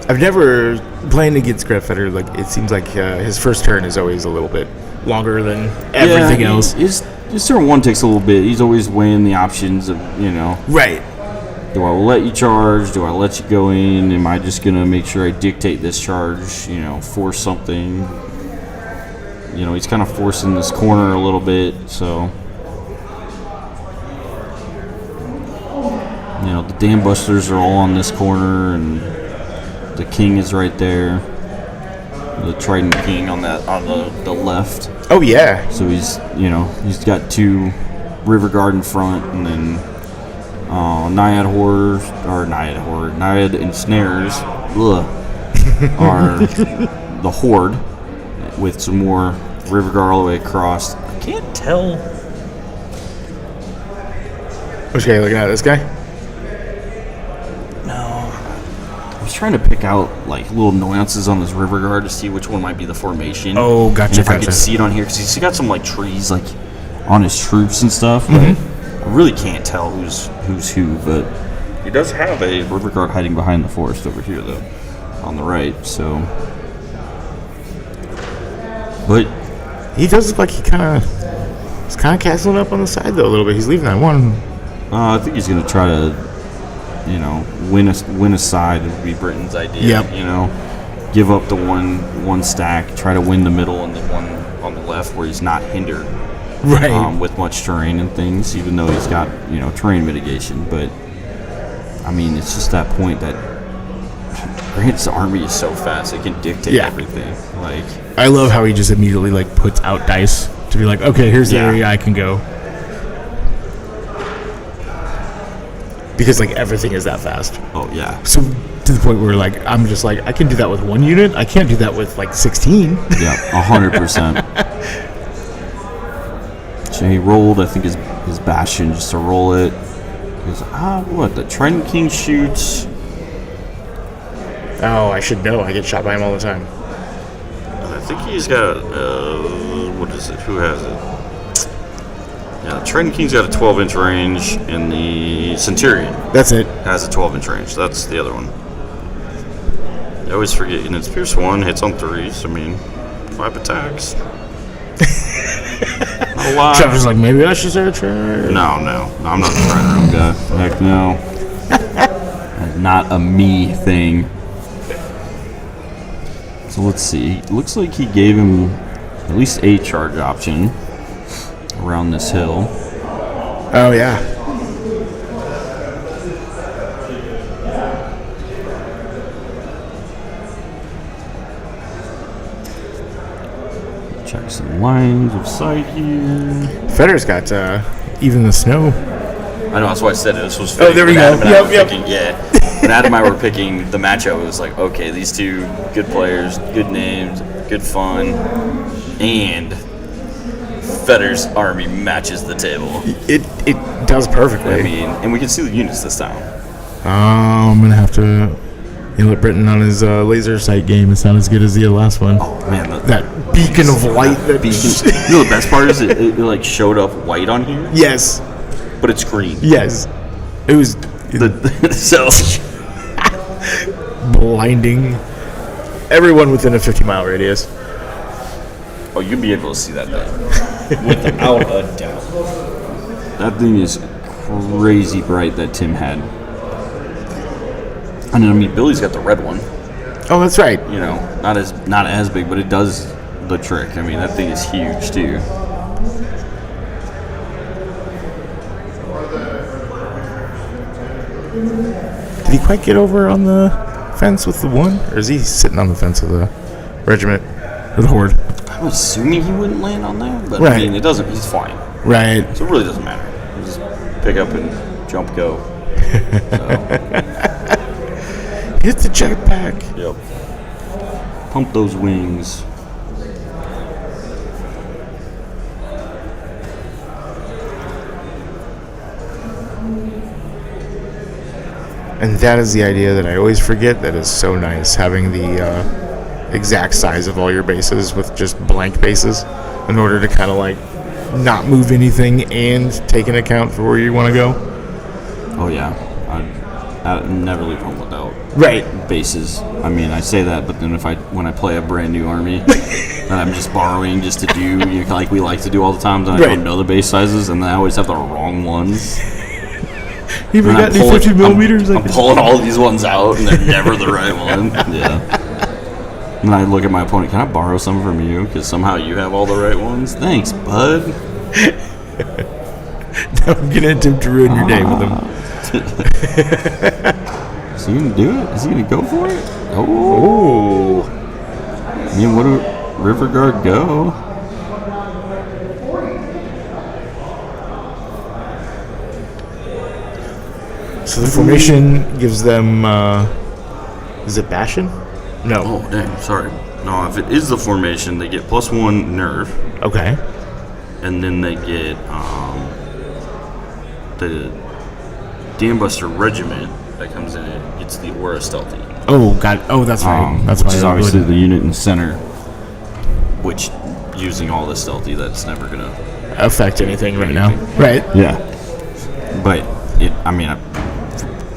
I've never playing against Grant Fetter. Like it seems like his first turn is always a little bit longer than everything else. His turn one takes a little bit. He's always weighing the options of Right. do I let you charge? Do I let you go in? Am I just gonna make sure I dictate this charge? Force something. He's kind of forcing this corner a little bit. So, the Dam Busters are all on this corner, and the King is right there. The Trident King on the left. Oh yeah. So he's got 2 River Guard in front, and then Naiad and Snares are the Horde with some more River Guard all the way across. I can't tell. Which guy? Looking at this guy? I was trying to pick out like little nuances on this River Guard to see which one might be the formation. Oh, gotcha, And if I gotcha. could see it on here, because he's got some like trees like on his troops and stuff. But I really can't tell who's who. But he does have a River Guard hiding behind the forest over here, though, on the right. So, but He does look like he's kind of castling up on the side though a little bit. He's leaving that one. I think he's gonna try to, win a side would be Britain's idea. Yep. Give up the one stack, try to win the middle, and then one on the left where he's not hindered Right. with much terrain and things. Even though he's got terrain mitigation, but I mean it's just that point that Grant's army is so fast it can dictate everything. Like I love how he just immediately like puts out dice to be like, okay, here's the area I can go. Because like everything is that fast. oh yeah, So to the point where like I'm just like I can do that with 1 unit. I can't do that with like 16. yeah, 100%. So he rolled, I think his bastion just to roll it. He goes, what? The Trident King shoots. Oh, I should know. I get shot by him all the time. I think he's got, what is it? Who has it? Yeah, the Trident King's got a 12-inch range, and the Centurion That's it. has a 12-inch range. That's the other one. I always forget, and it's Pierce 1, hits on 3s. I mean, 5 attacks. Not a lot. Trevor's like, maybe I should start a trainer. No, I'm not a try-around guy. Heck no. That's not a me thing. So let's see. Looks like he gave him at least a charge option around this hill. Oh, yeah. Check some lines of sight here. Federer's got even the snow. I know, that's why I said it. This was Oh, there we When go. Adam and I were Yep. picking- yeah. When Adam and I were picking the matchup, it was like, okay, these two good players, good names, good fun, and Federer's army matches the table. It does perfectly. I mean, and we can see the units this time. I'm going to have to yell at Britton on his laser sight game. It's not as good as the last one. Oh, man. That beacon of light. That Beacon. You know, the best part is it like showed up white on here, Yes. but it's green. Yes. It was So, blinding. Everyone within a 50-mile radius. oh, you'd be able to see that thing. Without a doubt. That thing is crazy bright that Tim had. And then, I mean, Billy's got the red one. Oh, that's right. You know, not as big, but it does the trick. I mean, that thing is huge too. Did he quite get over on the fence with the one? Or is he sitting on the fence of the regiment? Or the horde? I'm assuming he wouldn't land on there, but Right. I mean, it doesn't. He's fine, Right. so it really doesn't matter. You just pick up and jump, go. Hit the jetpack. Yep. Pump those wings. And that is the idea that I always forget that is so nice, having the exact size of all your bases with just blank bases in order to kind of like not move anything and take an account for where you want to go. Oh yeah, I never leave home without Right. bases. I mean, I say that, but then when I play a brand new army that I'm just borrowing just to do, you know, like we like to do all the time, then I Right. don't know the base sizes, and then I always have the wrong ones. You even And got any 50 millimeters? I'm pulling all these ones out, and they're never the right one. Yeah. And I look at my opponent. Can I borrow some from you? Because somehow you have all the right ones. Thanks, bud. I'm gonna attempt to ruin your day with them. Is he gonna do it? Is he gonna go for it? Oh. I mean, what do River Guard go? So the formation gives them. Is it Bastion? No. Oh, dang. Sorry. No, if it is the formation, they get +1 nerve, Okay. and then they get the Dam Buster Regiment that comes in. It gets the Aura Stealthy. Oh God. Oh, that's right. That's which why is I obviously would the unit in the center. Which, using all this stealthy, that's never gonna affect anything right now. Right. Yeah. But it, I mean,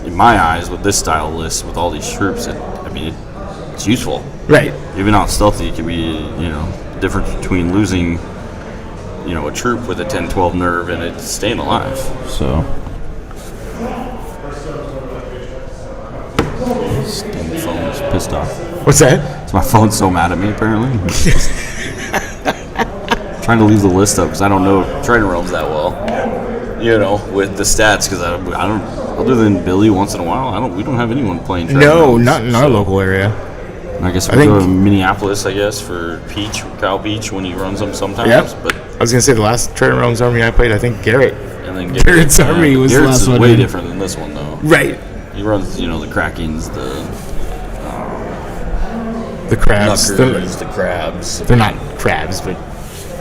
in my eyes, with this style list, with all these troops, it's useful. Right. Even out stealthy, it can be, you know, the difference between losing, you know, a troop with a 10-12 nerve and it staying alive. So. My phone's pissed off. What's that? So my phone's so mad at me, apparently. Trying to leave the list up because I don't know Trading Realms that well. You know, with the stats, because I don't, other than Billy once in a while, we don't have anyone playing Trading No, Realms, not in our local area. And I guess I we go think- to Minneapolis, I guess, for Cow Peach when he runs them sometimes. Yep. But I was gonna say the last Trading Realms army I played, I think Garrett. and then Garrett's army was the Garrett's last is one way in. different than this one though. Right. He runs, you know, the Krakens, The crabs. Nuckers, the crabs. They're not crabs, but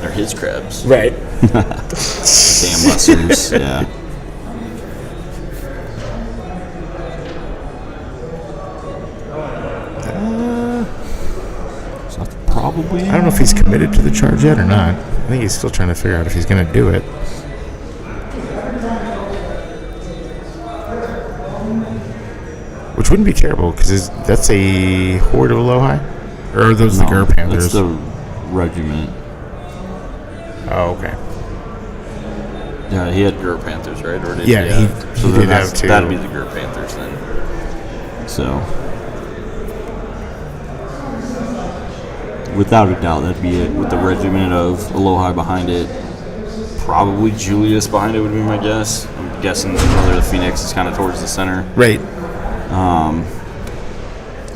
They're his crabs. right. Damn lessers. Yeah. So that's probably. I don't know if he's committed to the charge yet or not. I think he's still trying to figure out if he's gonna do it. Which wouldn't be terrible because that's a horde of a low high, or are those the Gur Panthers? That's the regiment. Oh, okay. Yeah, he had Guru Panthers, right? Or did Yeah, he he so did then have two. That'd be the Guru Panthers then. So, without a doubt, that'd be it. With the regiment of Aloha behind it, probably Julius behind it would be my guess. I'm guessing whether the Phoenix is kind of towards the center. Right.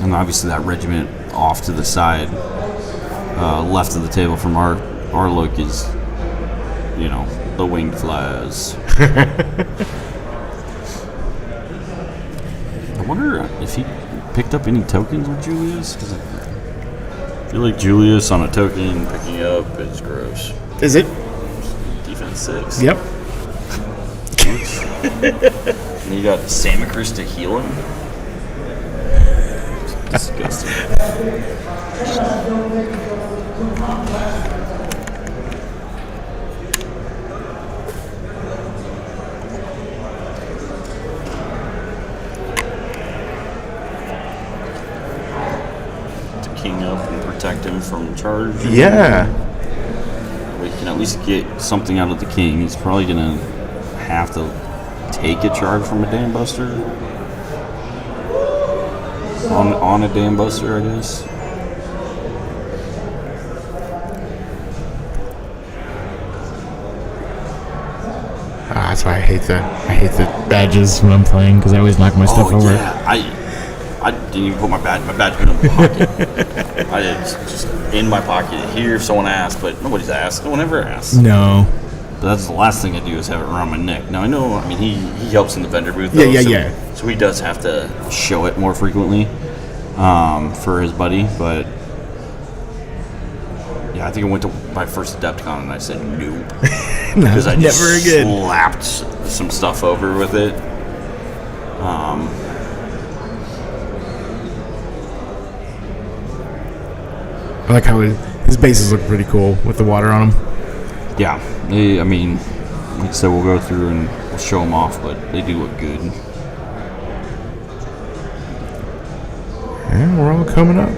And obviously that regiment off to the side, left of the table from our look is, the winged flyers. I wonder if he picked up any tokens with Julius. 'Cause I feel like Julius on a token picking up is gross. Is it? Defense 6. Yep. And you got Samacris to heal him. Disgusting. To king up and protect him from charge. Yeah. We can at least get something out of the king. He's probably gonna have to take a charge from a dam buster. On a dam buster, I guess. That's why I hate the badges when I'm playing because I always knock my stuff over. Yeah, I didn't even put my badge in my pocket. I did just in my pocket here if someone asked, but nobody's asked. No one ever asks. No. But that's the last thing I do is have it around my neck. Now I know, he helps in the vendor booth. Yeah, Though, yeah. So he does have to show it more frequently for his buddy, but yeah, I think I went to my first Adepticon and I said nope. Because I just never again. slapped some stuff over with it. I like how his bases look pretty cool with the water on them. Yeah, like I said, we'll go through and we'll show them off, but they do look good. Yeah, we're all coming up.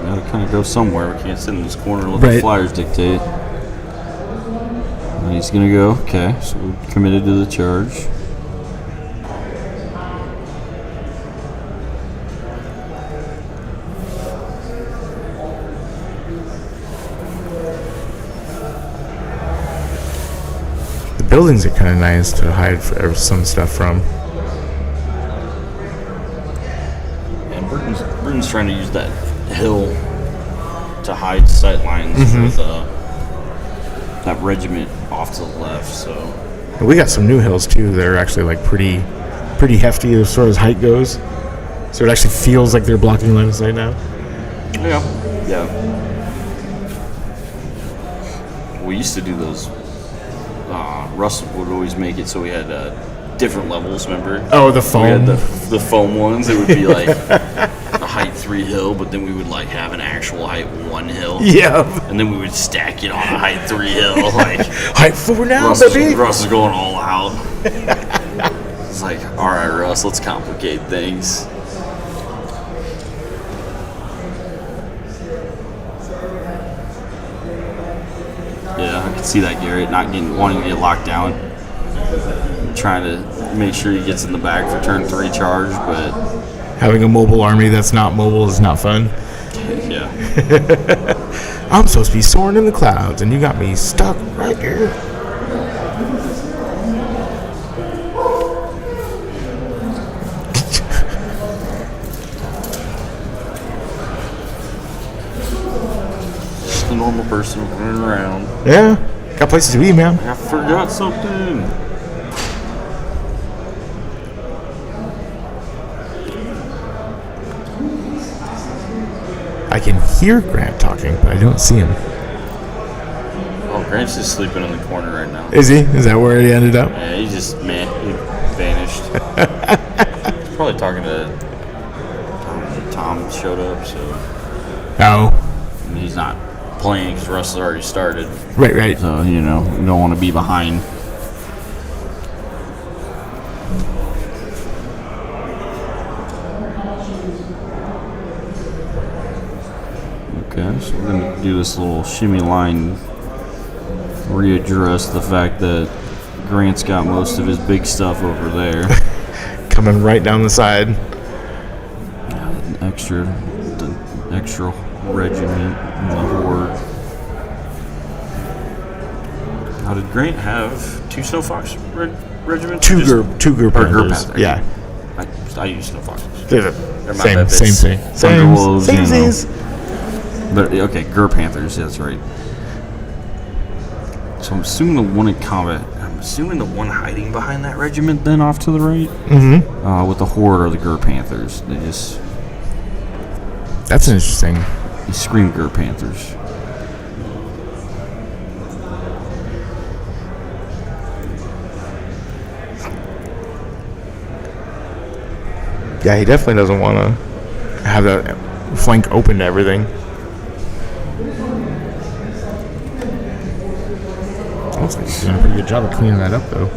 Gotta kind of go somewhere. We can't sit in this corner and let Right. the flyers dictate. And he's gonna go. Okay, so we're committed to the charge. The buildings are kind of nice to hide some stuff from. And Bruton's trying to use that hill to hide sight lines with that regiment off to the left. So And we got some new hills too that are actually like pretty hefty as far as height goes. So it actually feels like they're blocking line of sight now. yeah. We used to do those. Russ would always make it so we had different levels. Remember? Oh, the We had foam. the foam ones. It would be like a height 3 hill, but then we would like have an actual height 1 hill. Yeah. And then we would stack it on a height 3 hill. Like Height 4 now, Russ baby. is going all out. It's like, all right, Russ, let's complicate things. Yeah, I can see that Garrett wanting to get locked down, trying to make sure he gets in the bag for turn 3 charge, but Having a mobile army that's not mobile is not fun. yeah. I'm supposed to be soaring in the clouds, and you got me stuck right here. Just a normal person running around. Yeah, got places to be, man. I forgot something. I can hear Grant talking, but I don't see him. Oh, Grant's just sleeping in the corner right now. Is he? Is that where he ended up? Yeah, he vanished. He's probably talking to Tom showed up, so Oh, and he's not playing because Russ has already started. right. So, you don't want to be behind. Okay, so we're going to do this little shimmy line readdress the fact that Grant's got most of his big stuff over there. Coming right down the side. The extra regiment in the horde. Now, did Grant have 2 Snow Fox regiments? Two Gur Panthers. Panther. Yeah. I use Snow Foxes. They're They're my same Bebets, thing. Thunderwolves, Same you know. things. But okay, Gur Panthers. Yeah, that's right. So I'm assuming the one in combat. I'm assuming the one hiding behind that regiment, then off to the right, with the horde are the Gur Panthers. That's interesting. They scream Gur Panthers. Yeah, he definitely doesn't want to have that flank open to everything. Looks like he's doing a pretty good job of cleaning that up, though.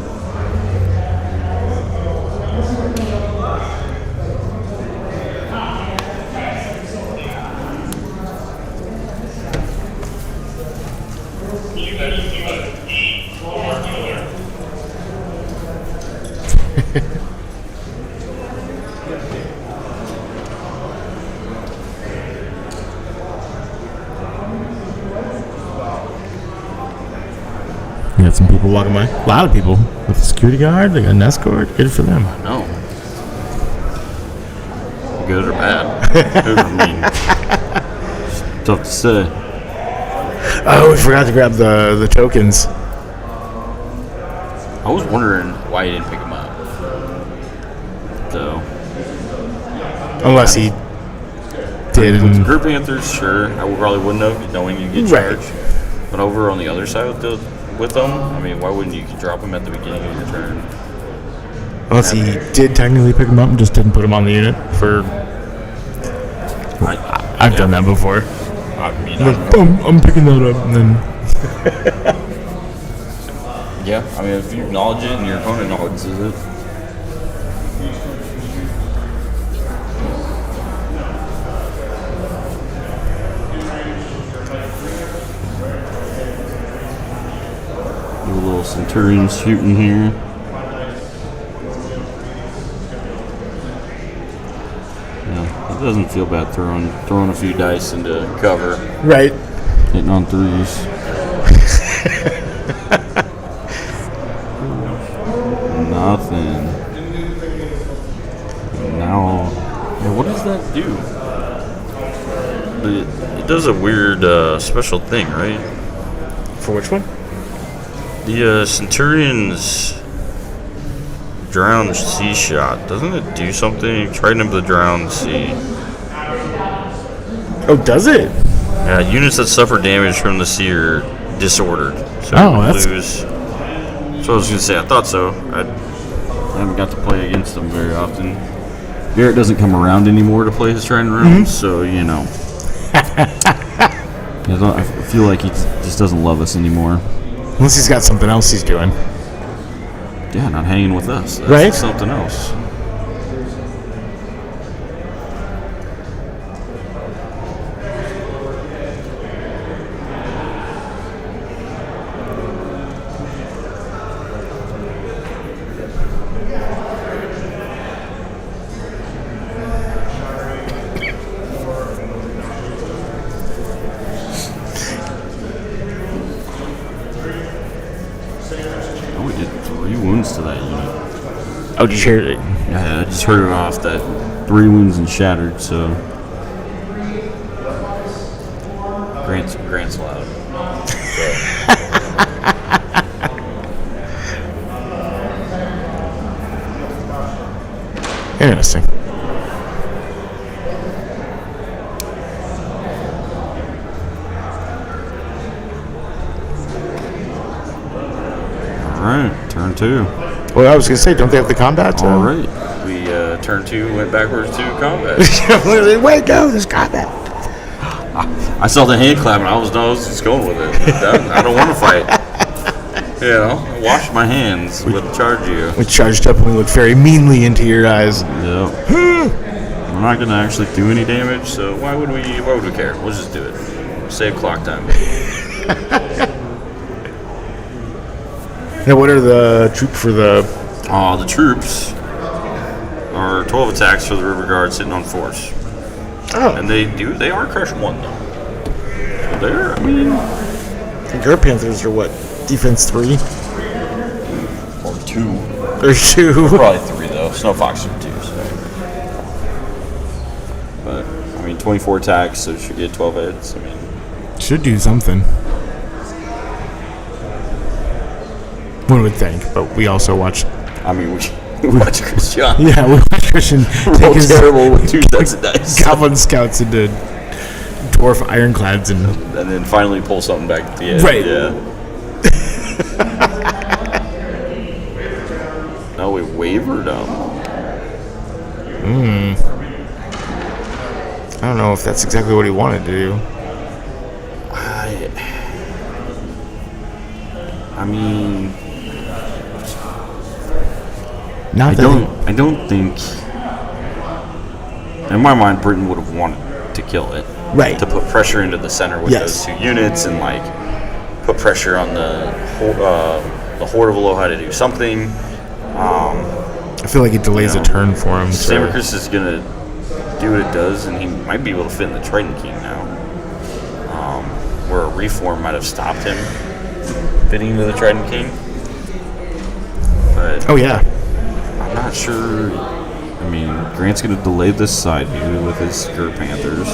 You got some people walking by. A lot of people with a security guard. They got an escort. Good for them. No. Good or bad? I mean, it's tough to say. Oh, we forgot to grab the tokens. I was wondering why he didn't pick them up. So, Unless he did. with the Gur Panthers, sure, I probably wouldn't have, knowing you get Right. charged. But over on the other side with them, I mean, why wouldn't you drop them at the beginning of your turn? Unless he did technically pick them up and just didn't put them on the unit for. I've done that before. I mean, I'm picking that up, and then yeah, I mean, if you acknowledge it and your opponent acknowledges it. Do a little Centurion shooting here. Yeah, it doesn't feel bad throwing a few dice into cover, right. hitting on 3s. Nothing. Now, yeah, what does that do? It does a weird special thing, right? For which one? The Centurion's drowned sea shot. Doesn't it do something? Trident of the drowned sea. Oh, does it? Yeah, units that suffer damage from the sea are disordered. So Oh, you that's- lose. So I was gonna say, I thought so. I haven't got to play against them very often. Garrett doesn't come around anymore to play his Trident rounds, so you know. I feel like he just doesn't love us anymore. Unless he's got something else he's doing. Yeah, not hanging with us. That's Right. something else. Oh, we did 3 wounds to that unit. Oh, did you hear it? Yeah, I just heard it off that 3 wounds and shattered, so. Grant's loud. Interesting. Alright, turn 2. Well, I was gonna say, don't they have the combat? Alright. We, turn 2 went backwards to combat. Wait, no, there's combat. I saw the hand clap and I was just going with it. I don't want to fight. You know, wash my hands with charge you. We charged up and we looked very meanly into your eyes. Yep. We're not gonna actually do any damage, so why would we care? We'll just do it. Save clock time. Now, what are the troop for the? The troops are 12 attacks for the river guard sitting on 4s. Oh, And they are crush 1 though. So they're, I mean, Guard Panthers are what? Defense 3 or 2. or 2? Probably 3 though. Snow Fox are 2. So. But I mean, 24 attacks, so should get 12 hits. I mean, Should do something. One would think, but we also watch. we watch Christian Yeah, we watch Christian roll take his terrible with 2 sets of dice, Goblin Scouts into dwarf ironclads and and then finally pull something back at the end. Right. Yeah. No, we wavered them. I don't know if that's exactly what he wanted to do. I mean, Not I that don't think. In my mind, Britain would have wanted to kill it. Right. To put pressure into the center with Yes. those 2 units and like put pressure on the Horde of Aloha to do something. I feel like it delays You know, a turn for him. Samacris is gonna do what it does, and he might be able to fit in the Trident King now. Where a reform might have stopped him fitting into the Trident King. But Oh yeah. I'm not sure. I mean, Grant's going to delay this side here with his Skirt Panthers.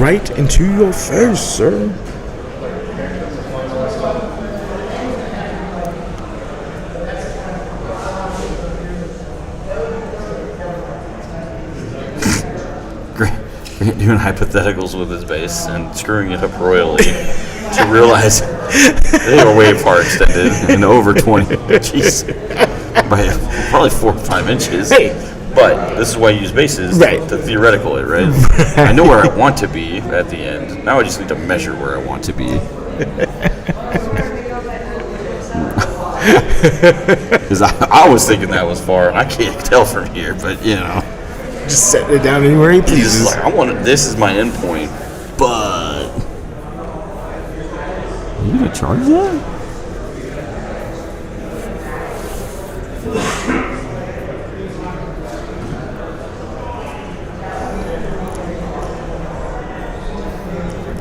Right into your face, sir. Grant doing hypotheticals with his base and screwing it up royally to realize they were way far extended and over 20. Jeez. By probably 4 or 5 inches. Hey. But this is why you use bases Right. to theoretical it, right? I know where I want to be at the end. Now I just need to measure where I want to be. Because I was thinking that was far, and I can't tell from here, but you know. Just setting it down anywhere he He's pleases. like, I want this is my end point, but are you gonna charge that?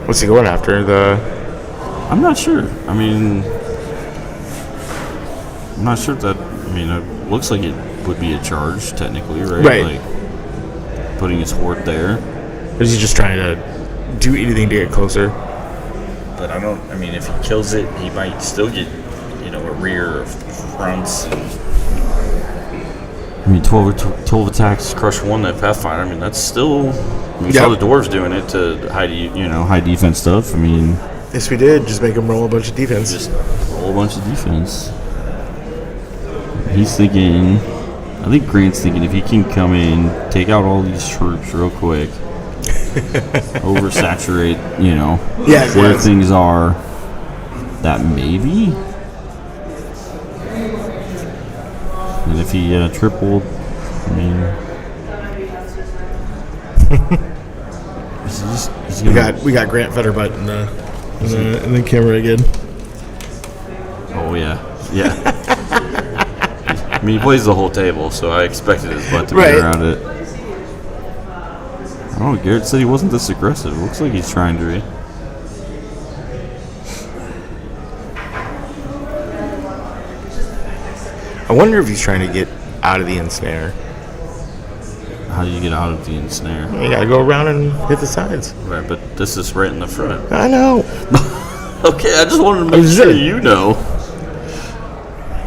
What's he going after? I'm not sure. I mean, I'm not sure that. I mean, it looks like it would be a charge technically, right? Right. Like putting his horde there. Or is he just trying to do anything to get closer? But I don't. I mean, if he kills it, he might still get, a rear of fronts. I mean, 12 attacks, crush 1 that Pathfinder. I mean, that's still. We saw the dwarves doing it to hide, high defense stuff. I mean, Yes, we did. Just make him roll a bunch of defense. just roll a bunch of defense. He's thinking. I think Grant's thinking if he can come in, take out all these troops real quick, oversaturate, Yes, where yes. things are, that maybe. And if he tripled, I mean, he's gonna, We got Grant Fetterbutt in the camera again. Oh yeah. I mean, he plays the whole table, so I expected his butt to be Right. around it. I don't know. Garrett said he wasn't this aggressive. It looks like he's trying to be. I wonder if he's trying to get out of the ensnare. How do you get out of the ensnare? You gotta go around and hit the sides. Right, but this is right in the front. I know. Okay, I just wanted to make sure you know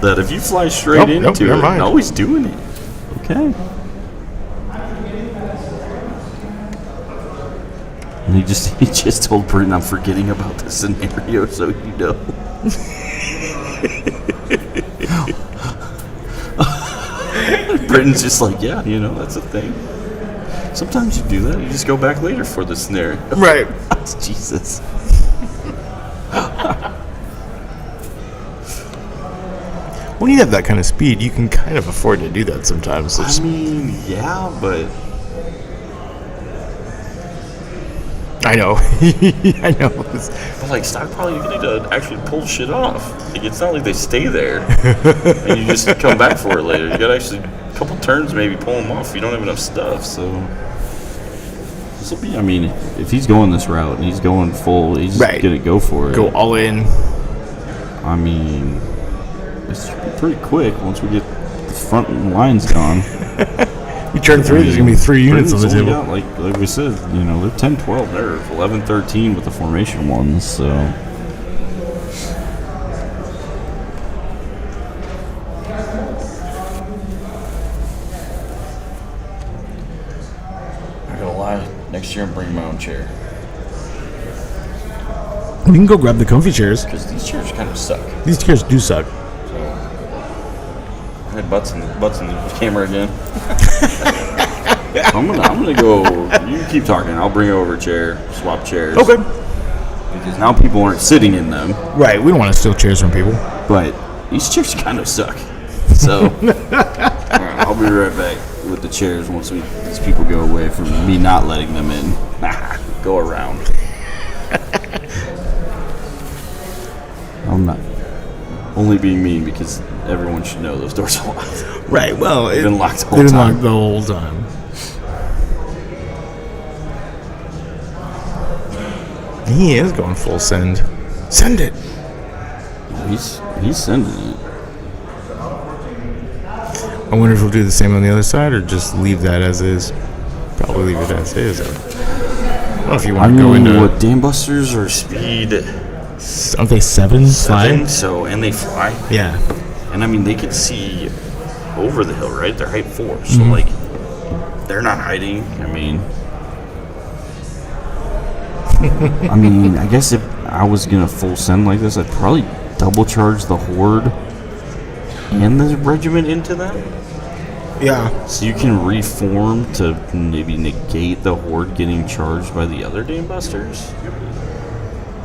that if you fly straight Nope, into never it, mind. no, he's doing it. Okay. And he just told Britain, I'm forgetting about this scenario, so you know. Britain's just like, yeah, that's a thing. Sometimes you do that. You just go back later for the scenario. Right. Jesus. When you have that kind of speed, you can kind of afford to do that sometimes. So I just, mean, yeah, but I know. I know. I'm like, stockpile, you need to actually pull shit off. Like, it's not like they stay there and you just come back for it later. You got to actually a couple turns maybe pull them off. You don't have enough stuff, so this will be. I mean, if he's going this route and he's going full, he's gonna go for it. Go all in. I mean, it's pretty quick once we get the front lines gone. We turn through, there's going to be 3 units on the Britain's table. only got, like we said, you know, they're 10, 12 nerve, 11, 13 with the formation ones, so. I'm not gonna lie, next year I'm bringing my own chair. We can go grab the comfy chairs. Because these chairs kind of suck. These chairs do suck. I had butts in the camera again. I'm gonna go. You keep talking. I'll bring over a chair. Swap chairs. Okay. Because now people aren't sitting in them. Right, we don't want to steal chairs from people. But these chairs kind of suck. So alright, I'll be right back with the chairs once these people go away from me not letting them in. Go around. I'm not only being mean because everyone should know those doors are locked. Right, well, They've been locked the whole they've been time. locked the whole time. He is going full send. Send it. He's sending it. I wonder if we'll do the same on the other side or just leave that as is. Probably leave it as is. I don't know if you want to go into. What Dam Busters are speed Aren't they 7 slide? 7, so and they fly. Yeah. And I mean they can see over the hill, right? They're height 4, so like they're not hiding. I mean, I guess if I was gonna full send like this, I'd probably double charge the horde and the regiment into them. Yeah. So you can reform to maybe negate the horde getting charged by the other Dam Busters.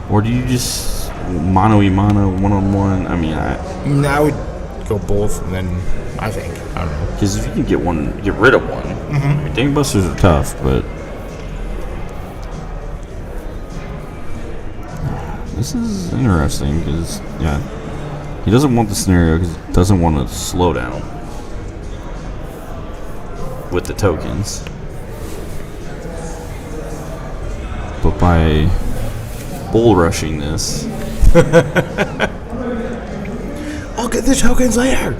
Or do you just mano-a-mano, one-on-one? I mean, I would go both, and then I think, I don't know. because if you can get rid of one. I mean, Dam Busters are tough, but this is interesting because he doesn't want the scenario because he doesn't want to slow down with the tokens, but by bull rushing this. I'll get the tokens later.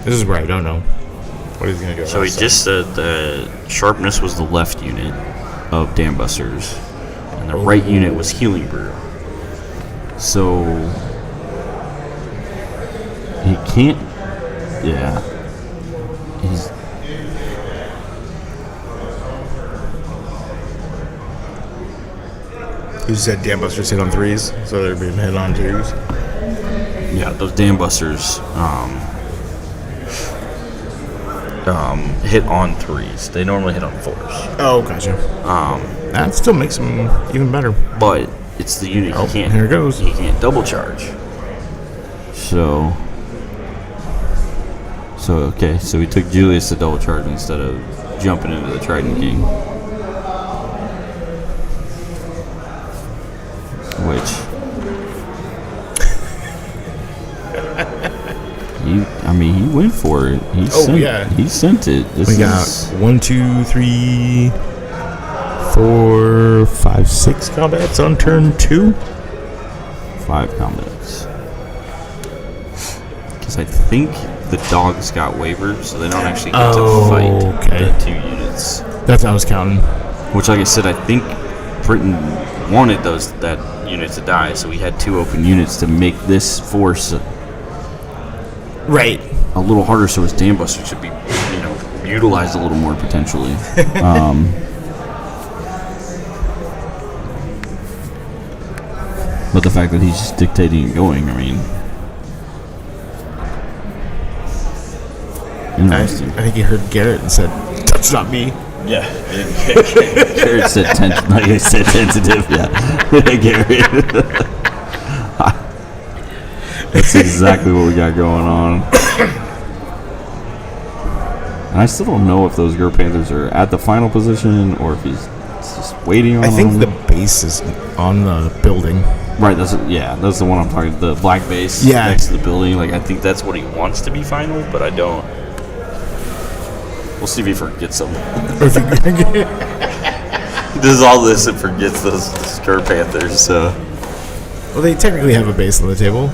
This is where I don't know what he's gonna go. So he just said the sharpness was the left unit of Dam Busters, and the right unit was Healing Brew. So he can't. Yeah, he's. You said Dam Busters hit on 3s, so they're being hit on 2s. Yeah, those Dam Busters hit on 3s. They normally hit on 4s. Oh, gotcha. That still makes them even better. But it's the unit he can't. Here it goes. He can't double charge. So okay. So he took Julius to double charge instead of jumping into the Trident King. Which he went for it. He sent it. We got 1, 2, 3, 4, 5, 6 combats on turn 2. 5 combats. Because I think the dogs got wavered, so they don't actually get to fight the 2 units. That's what I was counting. Which, like I said, I think Britain wanted that unit to die, so we had 2 open units to make this force Right. a little harder, so his Dam Buster should be, utilized a little more potentially. But the fact that he's just dictating and going, interesting. I think he heard Garrett and said, "That's not me." Yeah. Jared said tentative. Like I said tentative. Yeah. Garrett. That's exactly what we got going on. And I still don't know if those Gur Panthers are at the final position or if he's just waiting on I think them. the base is on the building. Right, that's the one I'm talking. The black base next to the building. Like I think that's what he wants to be final, but I don't. We'll see if he forgets them. He does all this and forgets those Gur Panthers. So. Well, they technically have a base on the table.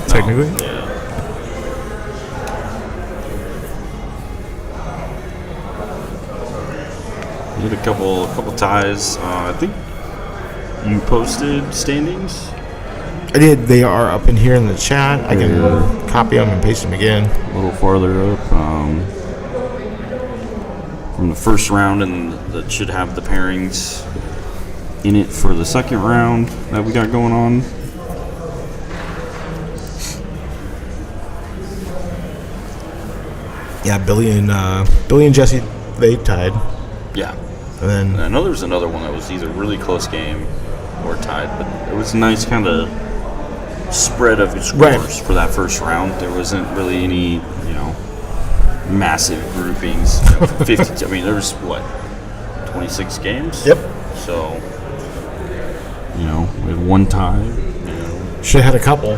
Technically. Yeah. We had a couple ties. I think you posted standings. I did. They are up in here in the chat. I can copy them and paste them again. A little farther up. From the first round, and that should have the pairings in it for the second round that we got going on. Yeah, Billy and Jesse, they tied. Yeah. And then I know there was another one that was either really close game or tied, but it was a nice kind of spread of scores for that first round. There wasn't really any, massive groupings. 50. I mean, there was 26 games. Yep. So, we had one tie. should have had a couple.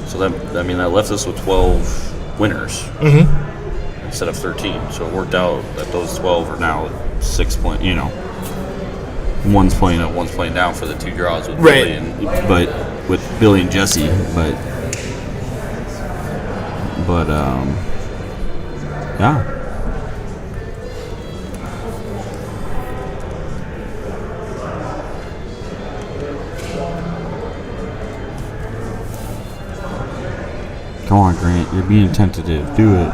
So that left us with 12 winners instead of 13. So it worked out that those 12 are now 6 point. One's playing up, one's playing down for the two draws with Billy with Billy and Jesse. But yeah. Come on, Grant. You're being tentative. Do it.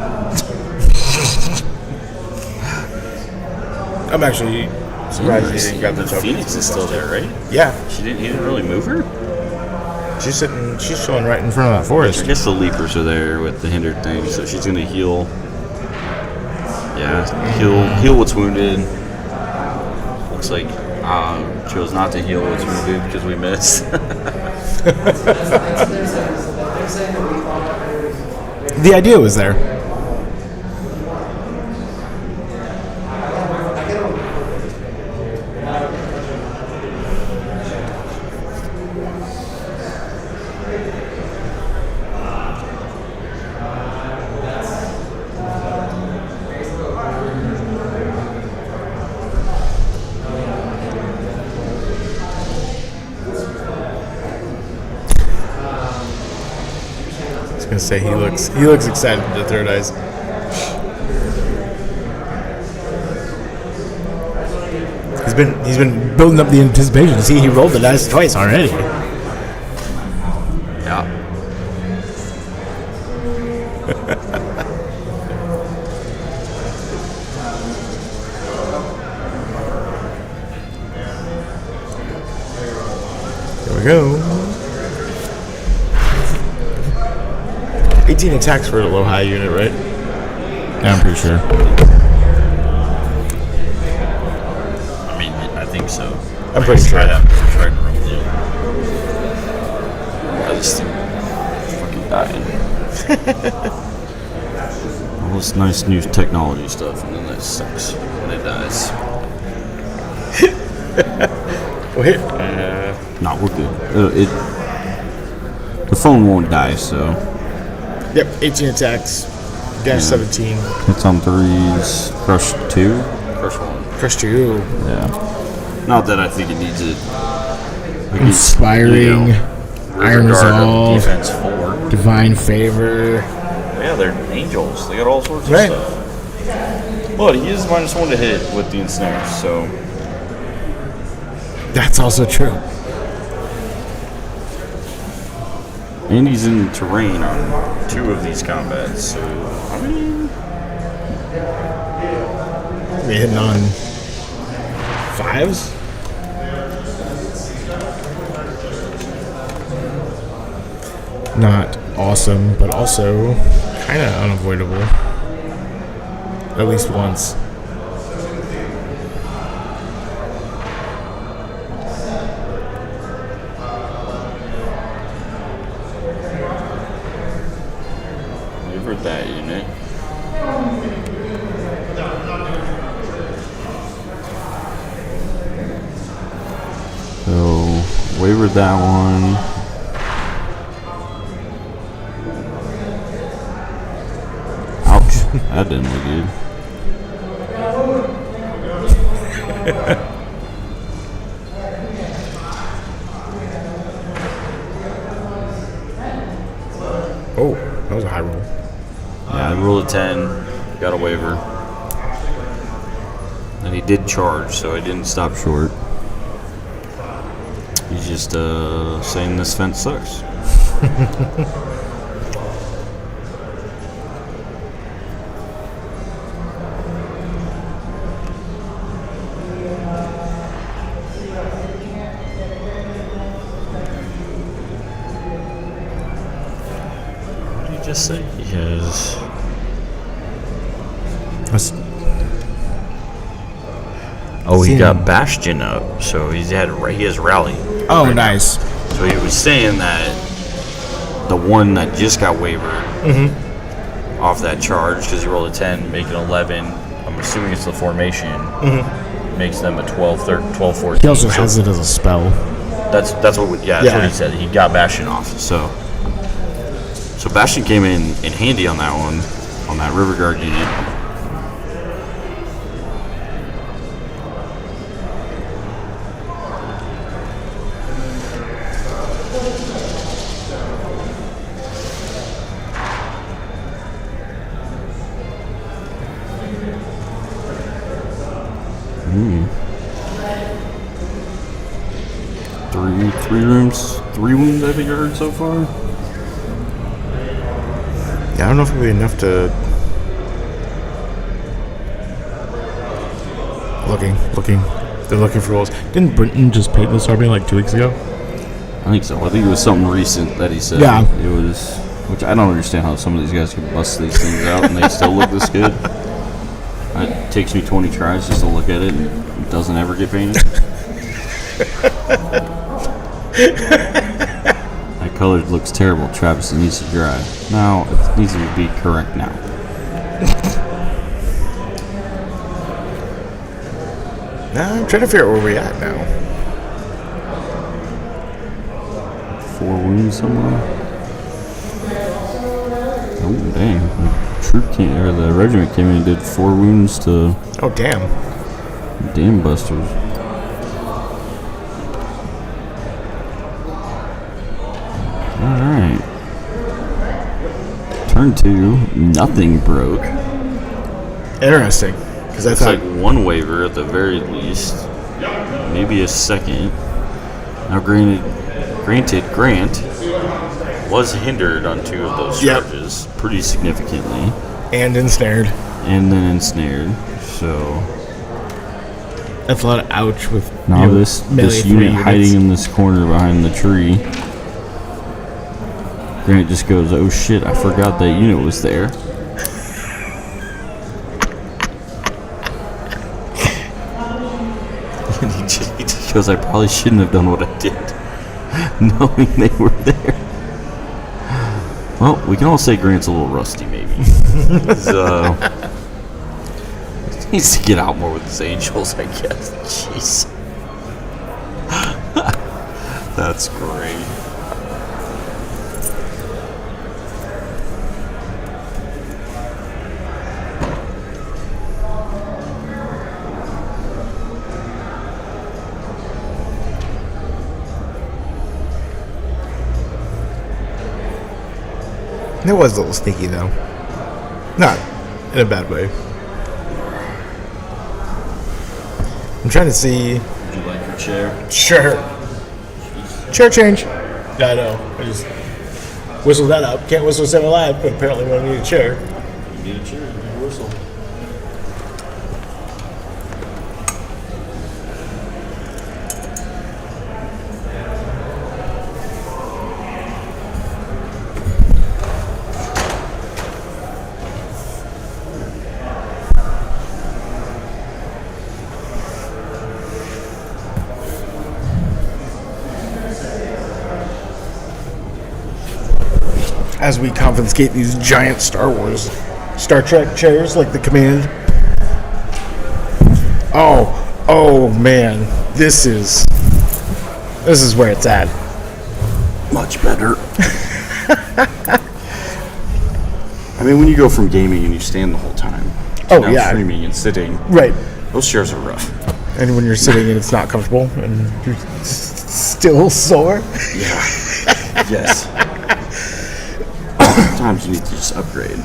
I'm actually surprised he didn't grab the token. Phoenix is still there, right? Yeah, He didn't really move her? she's sitting. She's chilling right in front of that I forest. guess the leapers are there with the hindered thing, so she's gonna heal. Yeah, heal what's wounded. Looks like chose not to heal what's wounded because we missed. The idea was there. I was gonna say he looks excited to Third Eyes. He's been building up the anticipation. See, he rolled the dice twice already. Yeah. There we go. 18 attacks for a low high unit, right? Yeah, I'm pretty sure. I mean, I think so. I'm pretty sure. Try to roll it. I just fucking dying. All this nice new technology stuff, and then that sucks when it dies. Well, here. No, we're good. The phone won't die, so. Yep, 18 attacks. Dash 17. Hits on 3s. Crush 2. Crush 1. Crush 2. Yeah. Not that I think it needs it. Like Inspiring. Iron Resolve. Defense 4. Divine Favor. Yeah, they're angels. They got all sorts of Right. stuff. But he is -1 to hit with the ensnare, so. That's also true. And he's in terrain on 2 of these combats, so. I mean. They hitting on 5s? Not awesome, but also kind of unavoidable. At least once. Wavered that one. Ouch. That didn't look good. Oh, that was a high roll. Yeah, I rolled a 10. Got a waiver. And he did charge, so I didn't stop short. He's just saying this fence sucks. What did he just say? Yes. Oh, he got Bastion up, so he has rally. Oh, nice. So he was saying that the one that just got wavered off that charge, because he rolled a 10, making 11. I'm assuming it's the formation. Makes them a 12, 14. He also has it as a spell. That's what what he said. He got Bastion off. So Bastion came in handy on that one, on that River Guard unit. Three wounds I think I heard so far. Yeah, I don't know if it'll be enough to... Looking. They're looking for rolls. Didn't Brinton just paint this army like 2 weeks ago? I think so. I think it was something recent that he said. Yeah. It was, which I don't understand how some of these guys can bust these things out and they still look this good. It takes me 20 tries just to look at it and it doesn't ever get painted. That color looks terrible, Travis. It needs to dry. No, it needs to be correct now. Nah, I'm trying to figure out where we're at now. 4 wounds somewhere. Oh dang! The regiment came in and did 4 wounds to. Oh damn! Dam busters. Alright. Turn 2, nothing broke. Interesting, because that's It's like one waiver at the very least. Maybe a second. Now Grant was hindered on 2 of those charges pretty significantly. and ensnared. And then ensnared. So That's a lot of ouch with now this unit hiding in this corner behind the tree. Grant just goes, oh shit, I forgot that unit was there. And he just goes, I probably shouldn't have done what I did, knowing they were there. Well, we can all say Grant's a little rusty, maybe. He needs to get out more with his angels, I guess. Jeez. That's great. It was a little sneaky, though. Not in a bad way. I'm trying to see. Would you like your chair? Sure. Chair change. Yeah, I know. I just whistled that up. Can't whistle 7 Alive, but apparently when I need a chair. You need a chair, you need a whistle. As we confiscate these giant Star Trek chairs like the command. Oh man, this is This is where it's at. Much better. I mean, when you go from gaming and you stand the whole time, to Oh, now yeah. streaming and sitting, Right. those chairs are rough. And when you're sitting and it's not comfortable and you're still sore. Yeah. Yes. Sometimes you need to just upgrade.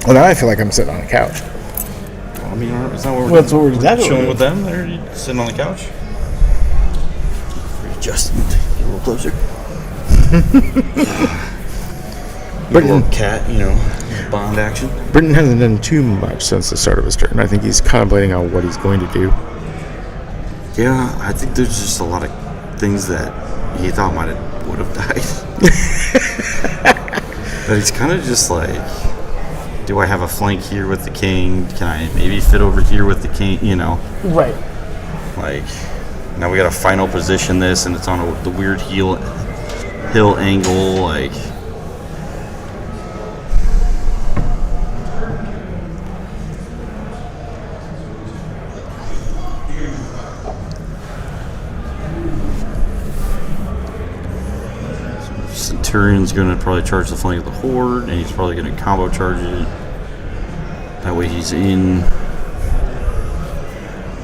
Well, now I feel like I'm sitting on a couch. Well, I mean, is that what we're Well, that's what we're exactly chilling doing. with them? They're sitting on the couch. Justin, get a little closer. Little cat, Bond action. Britton hasn't done too much since the start of his turn. I think he's contemplating on what he's going to do. Yeah, I think there's just a lot of things that he thought would have died. But he's kind of just like, do I have a flank here with the king? Can I maybe fit over here with the king? Right. Like, now we got to final position this, and it's on the weird hill angle. Like, Centurion's going to probably charge the flank of the horde, and he's probably going to combo charge it. That way he's in.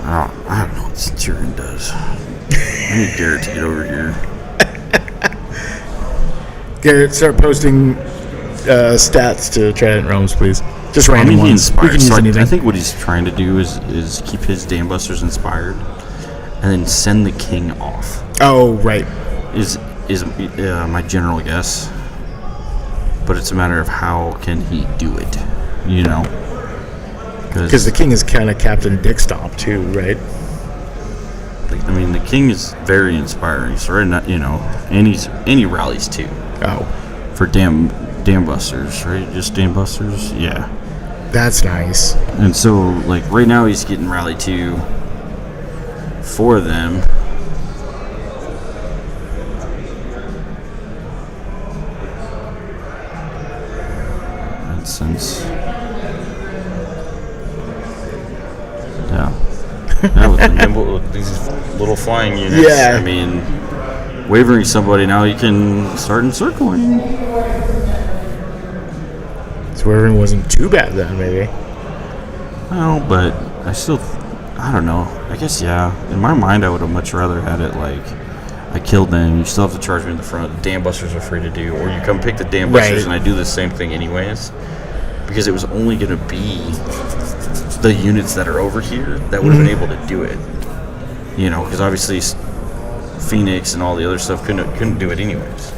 I don't know what Centurion does. I need Garrett to get over here. Garrett, start posting stats to Trident Realms, please. Just I random mean, he ones. We inspires. can use So anything. I think what he's trying to do is keep his Dambusters inspired, and then send the king off. Oh, right. Is my general guess, but it's a matter of how can he do it, Because the king is kind of Captain Dick Stomp, too, right? I mean, the king is very inspiring. So right now, and he rallies too Oh, for Dambusters, right? Just Dambusters, yeah. that's nice. And so, like, right now he's getting rally 2 for them. And since... Yeah. Now with these little flying units, Yeah. I mean, wavering somebody, now you can start encircling. So everything wasn't too bad then, maybe. Well, but I don't know. I guess, yeah. In my mind, I would have much rather had it like, I killed them, you still have to charge me in the front, the Dambusters are free to do, or you come pick the Dambusters Right. and I do the same thing anyways. Because it was only going to be the units that are over here that would have been able to do it. Because obviously Phoenix and all the other stuff couldn't do it anyways.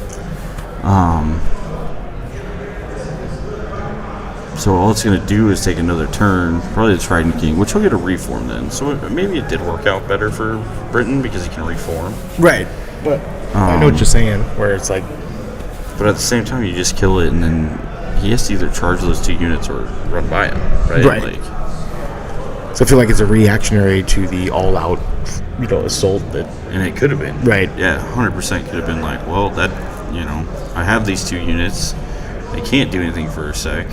So all it's going to do is take another turn, probably the Trident King, which will get a reform then. So maybe it did work out better for Britain because he can reform. Right. But I know what you're saying, where it's like, But at the same time, you just kill it, and then he has to either charge those 2 units or run by him, right? Right. Like, so I feel like it's a reactionary to the all-out, assault that. and it could have been. Right. Yeah, 100% could have been like, well, that, I have these 2 units. They can't do anything for a sec.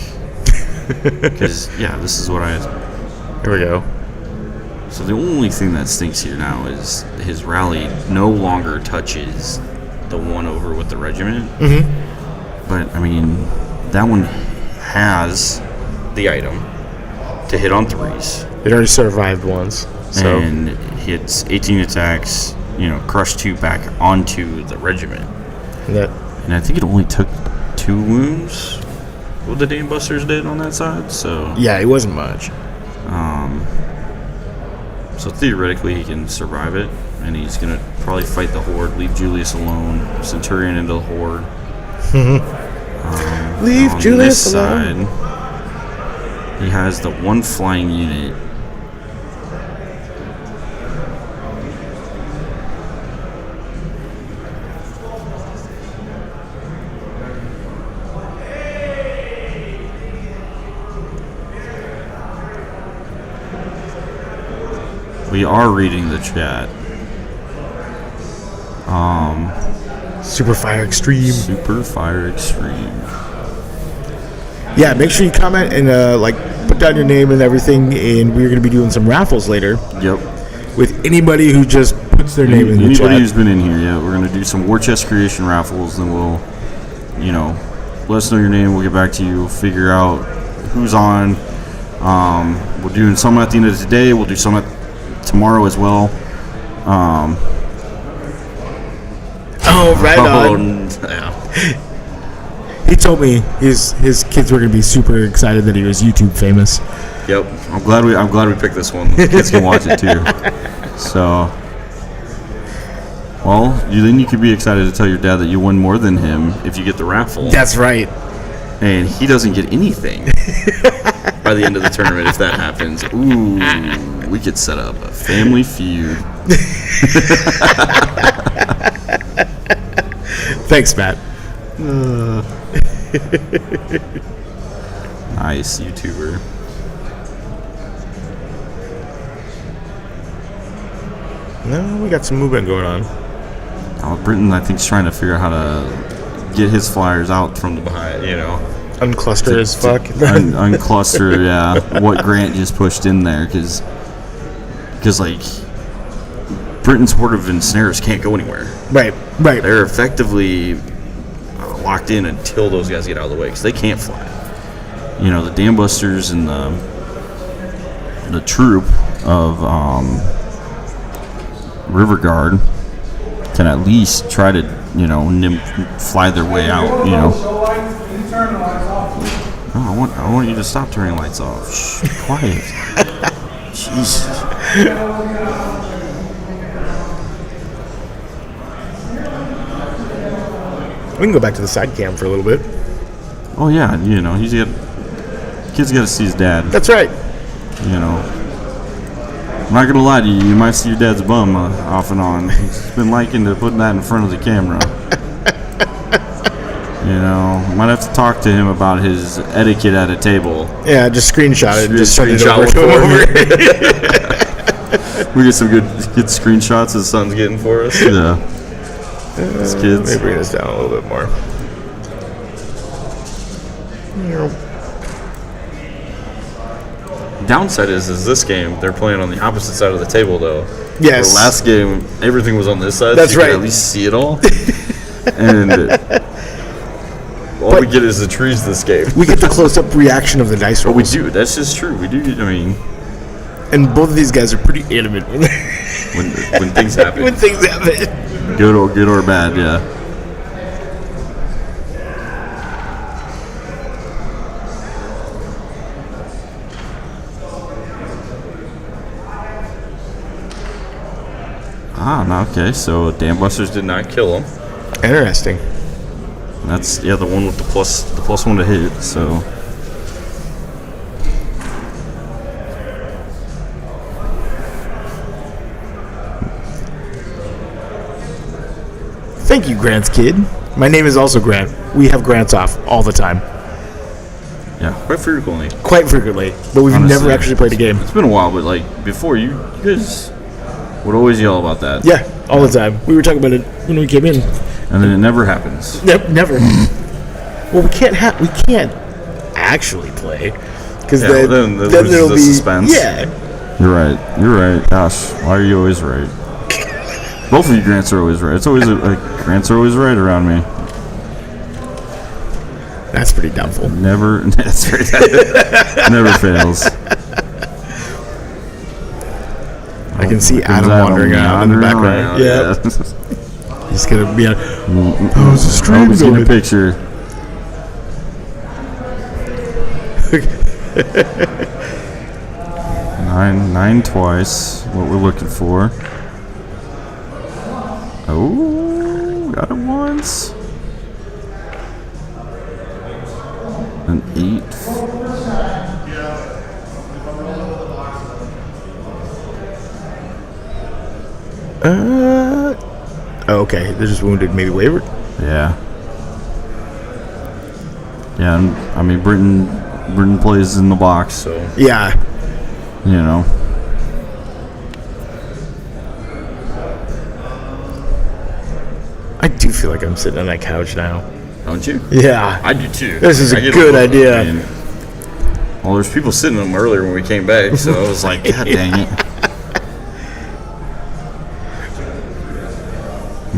Because, yeah, this is what Here we go. So the only thing that stinks here now is his rally no longer touches the one over with the regiment. Mm-hmm. But, I mean, that one has the item to hit on 3s. It already survived once. So And hits 18 attacks, crush 2 back onto the regiment. that And I think it only took 2 wounds, what the Dambusters did on that side. So, yeah, it wasn't much. so theoretically he can survive it. And he's going to probably fight the Horde, leave Julius alone, Centurion into the Horde. Leave On Julius this alone. side, he has the 1 flying unit. We are reading the chat. Super Fire Extreme. Super Fire Extreme. Yeah, make sure you comment and put down your name and everything. And we're going to be doing some raffles later. Yep. with anybody who just puts their name in the Anybody chat. who's been in here, yeah, we're gonna do some war chest creation raffles. Then we'll, let us know your name. We'll get back to you. We'll figure out who's on. We're doing some at the end of today. We'll do some at tomorrow as well. Oh, right on. Yeah. He told me his kids were going to be super excited that he was YouTube famous. Yep. I'm glad we picked this one. The kids can watch it too. So, well, then you could be excited to tell your dad that you won more than him if you get the raffle. That's right. And he doesn't get anything by the end of the tournament if that happens. Ooh, we could set up a family feud. Thanks, Matt. Nice YouTuber. No, we got some movement going on. Britton, I think, is trying to figure out how to get his flyers out from the behind, Uncluster as fuck. Uncluster, yeah. What Grant just pushed in there, because like, Britton's Horde of Ensnares can't go anywhere. Right. They're effectively locked in until those guys get out of the way, because they can't fly. The Dam Busters and the troop of River Guard can at least try to, fly their way out, Oh, I want you to stop turning lights off. Shh, be quiet. Jesus. We can go back to the side cam for a little bit. Oh yeah, kids got to see his dad. That's right. I'm not gonna lie to you. You might see your dad's bum off and on. He's been liking to put that in front of the camera. Might have to talk to him about his etiquette at a table. Yeah, just screenshot it and just send it Screenshot over to him. We get some good screenshots his son's getting for us. Yeah. His kids. Let me bring this down a little bit more. Downside is this game they're playing on the opposite side of the table though. Yes. The last game everything was on this side. That's so you right. could at least see it all. And all we get is the trees this game. We get the close-up reaction of the dice rolls. We do. That's just true. We do. I mean, And both of these guys are pretty animate when things happen. when things happen. Good or bad, yeah. Okay. So Dam Busters did not kill him. Interesting. That's the one with the plus one to hit. So Thank you, Grant's kid. My name is also Grant. We have Grants off all the time. yeah, quite frequently. Quite frequently, but we've Honestly. never actually played a game. It's been a while, but like before, you guys would always yell about that. Yeah, all the time. We were talking about it when we came in. And then it never happens. Nope, never. Well, we can't actually play because then loses there'll the be suspense. Yeah. You're right. Gosh, why are you always right? Both of you Grants are always right. It's always Grants are always right around me. That's pretty doubtful. Never. That's right. Never fails. I can see Look at Adam that wandering around in the background. Yeah. He's gonna be a. Oh, it's a stream He's getting a going. picture. Nine twice. What we're looking for. Oh, got it once. An 8. Okay, they're just wounded, maybe wavered. Yeah. Yeah, and, I mean Britain plays in the box, so Yeah. I do feel like I'm sitting on that couch now. Don't you? Yeah. I do too. This is I a get good little- idea. I mean, well, there's people sitting in them earlier when we came back, so I was like, God dang it.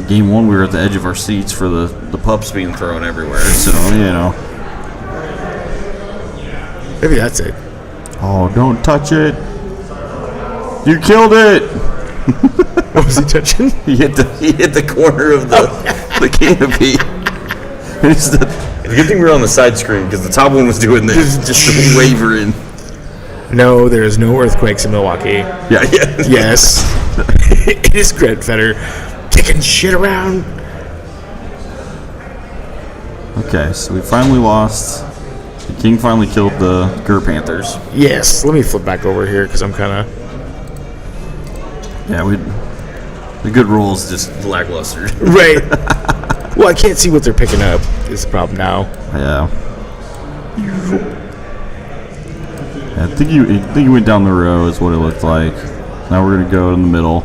game 1, we were at the edge of our seats for the pups being thrown everywhere. So, Maybe that's it. Oh, don't touch it. You killed it. What was he touching? He hit the corner of the canopy. It's a good thing we were on the side screen because the top one was doing this, just wavering. No, there is no earthquakes in Milwaukee. Yeah. Yes. It is Grant Fetter kicking shit around. Okay, so we finally lost. The king finally killed the Gur Panthers. Yes. Let me flip back over here because I'm kind of. Yeah, the good rolls just lackluster. Right. Well, I can't see what they're picking up. Is the problem now. Yeah. I think you went down the row is what it looked like. Now we're gonna go in the middle.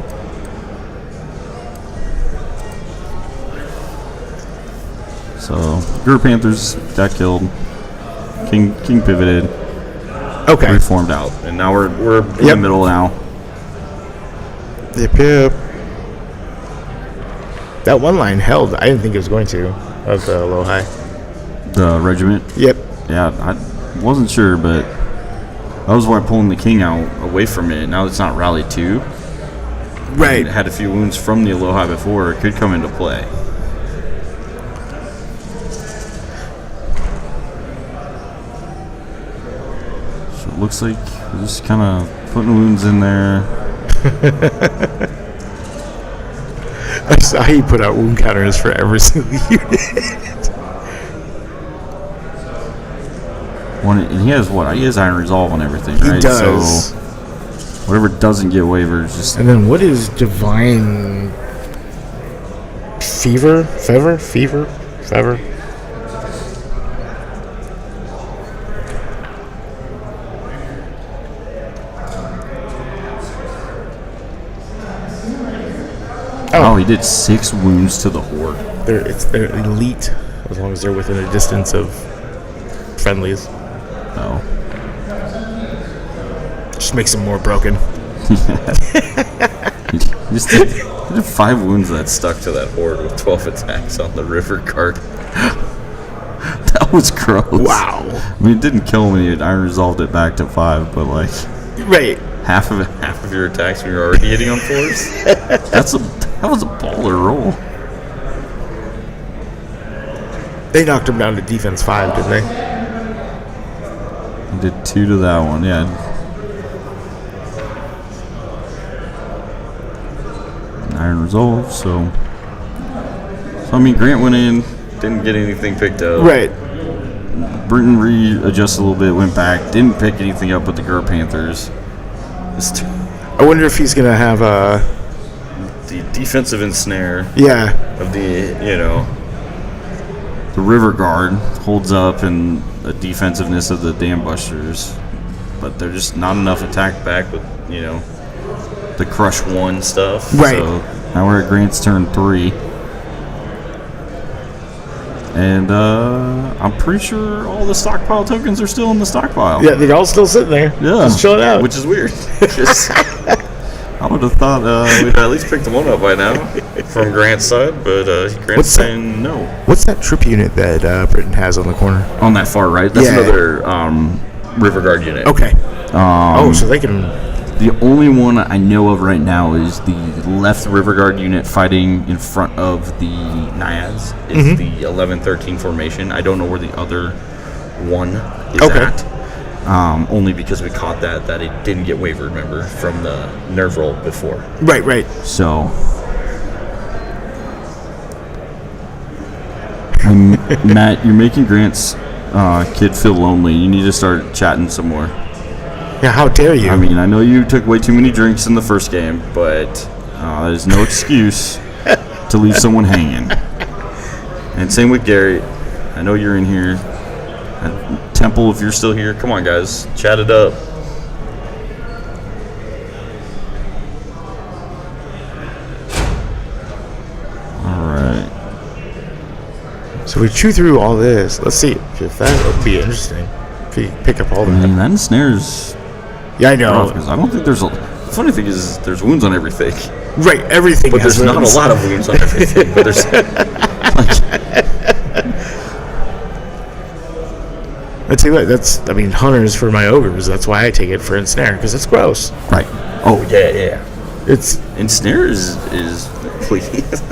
So Gur Panthers got killed. King pivoted. Okay. Reformed out, and now we're in the middle now. Yep. That one line held. I didn't think it was going to. Of the low high. The regiment. Yep. Yeah, I wasn't sure, but that was why pulling the king out away from it. Now it's not rally 2. Right. It had a few wounds from the Aloha before. It could come into play. So it looks like we're just kind of putting wounds in there. I saw he put out wound counters for every single unit. And he has what? He has Iron Resolve on everything, right? He does. So whatever doesn't get waivers, just. And then what is Divine Fever? Oh, he did 6 wounds to the Horde. They're elite as long as they're within a distance of friendlies. Oh. Just makes them more broken. He did 5 wounds that stuck to that Horde with 12 attacks on the river card. That was gross. Wow. I mean, it didn't kill him when he had Iron Resolved it back to 5, but like Right. half of your attacks when you're already hitting on 4s. That was a baller roll. They knocked him down to defense 5, didn't they? He did 2 to that one, yeah. Iron Resolve, so I mean, Grant went in, didn't get anything picked up. Right. Britton readjusted a little bit, went back, didn't pick anything up with the Gur Panthers. I wonder if he's gonna have a The defensive ensnare of the the River Guard holds up, and the defensiveness of the Dam Busters, but they're just not enough attack back with the Crush 1 stuff. Right. So now we're at Grant's turn 3. And I'm pretty sure all the stockpile tokens are still in the stockpile. Yeah, they're all still sitting there. Yeah. Just chilling out. Which is weird. I would have thought we'd at least picked one up by now from Grant's side, but Grant's saying no. What's that trip unit that Britain has on the corner? On that far right, that's another River Guard unit. Okay. So they can. The only one I know of right now is the left River Guard unit fighting in front of the Naiads. It's the 11-13 formation. I don't know where the other one is at. Only because we caught that it didn't get wavered, remember, from the nerve roll before. Right. So, Matt, you're making Grant's kid feel lonely. You need to start chatting some more. Yeah, how dare you? I mean, I know you took way too many drinks in the first game, but that is no excuse to leave someone hanging. And same with Garrett. I know you're in here. Temple, if you're still here, come on, guys, chat it up. All right. So we chew through all this. Let's see if that would be interesting. If you pick up all that. I mean, that ensnares. Yeah, I know. Because I don't think there's a. The funny thing is, there's wounds on everything. Right, everything But has there's not wounds. a lot of wounds on everything. But there's I tell you what, hunters for my ogres. That's why I take it for ensnare, because it's gross. right. Oh yeah. It's Ensnare is please.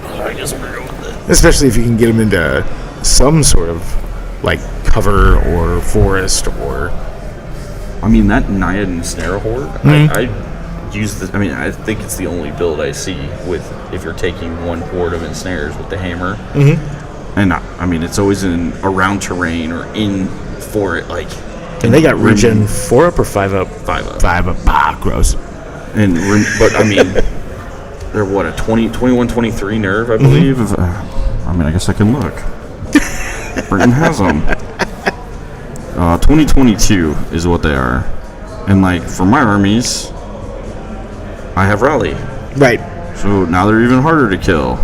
I guess we're going with it. especially if you can get them into some sort of like cover or forest or. I mean, that Naiad Ensnare Horde, I use the. I mean, I think it's the only build I see with if you're taking one horde of ensnares with the hammer. Mm-hmm. And I mean, it's always in around terrain or in for it, like. And they got regen 4 up or 5 up? 5 up. 5 up. Ah, gross. And but I mean, they're what, a 21, 23 nerve, I believe. I mean, I guess I can look. Britain has them. 2022 is what they are, and like for my armies, I have rally, Right. so now they're even harder to kill.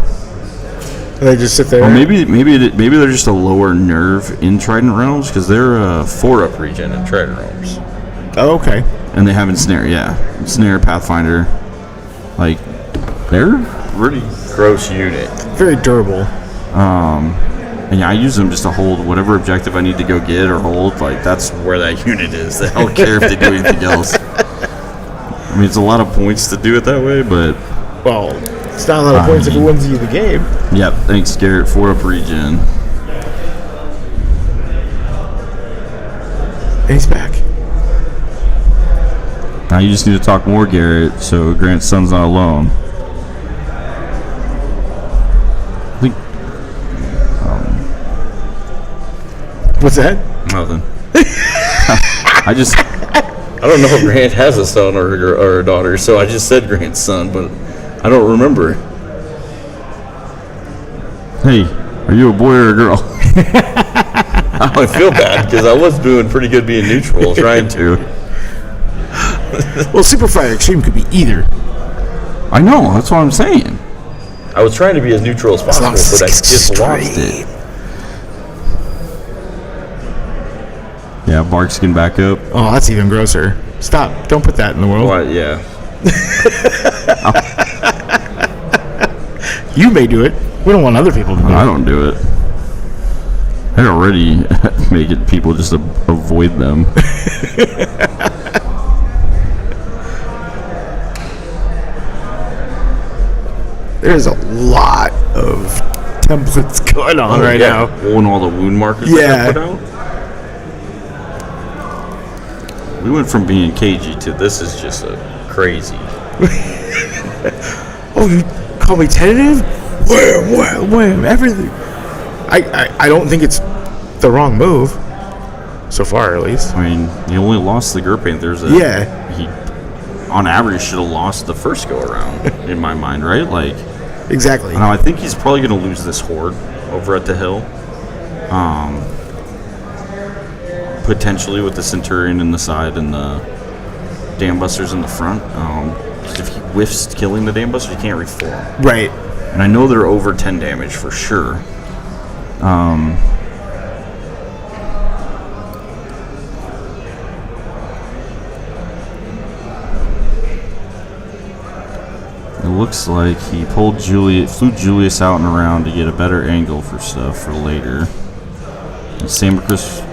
They just sit there. Or maybe they're just a lower nerve in Trident Realms because they're a 4-up regen in Trident Realms. Oh, okay. And they have Ensnare, Ensnare, Pathfinder. Like, they're a pretty gross unit. Very durable. And yeah, I use them just to hold whatever objective I need to go get or hold. Like, that's where that unit is. I don't care if they do anything else. I mean, it's a lot of points to do it that way, but... Well, it's not a lot of points if it wins you the game. Yep, thanks, Garrett. 4-up regen. And he's back. Now you just need to talk more, Garrett, so Grant's son's not alone. I think... What's that? Nothing. I don't know if Grant has a son or a daughter, so I just said Grant's son, but I don't remember. Hey, are you a boy or a girl? I feel bad because I was doing pretty good being neutral, trying to. Well, Super Fire Extreme could be either. I know, that's what I'm saying. I was trying to be as neutral as possible, but I just lost it. Yeah, Barks can back up. Oh, that's even grosser. Stop. Don't put that in the world. What? Yeah. You may do it. We don't want other people to do I it. don't do it. I already make it people just avoid them. There's a lot of templates going on right now. Oh, and all the wound markers that they put out. We went from being cagey to this is just a crazy. Oh, you call me tentative? Wham, everything. I don't think it's the wrong move. So far, at least. I mean, he only lost the Gur Panthers. Yeah. He, on average, should have lost the first go around, in my mind, right? Like, Exactly. now I think he's probably going to lose this horde over at the hill. Potentially with the Centurion in the side and the Dam Busters in the front. 'Cause if he whiffs killing the Dam Busters, he can't reform. Right. And I know they're over 10 damage for sure. It looks like he flew Julius out and around to get a better angle for stuff for later. And Samacris,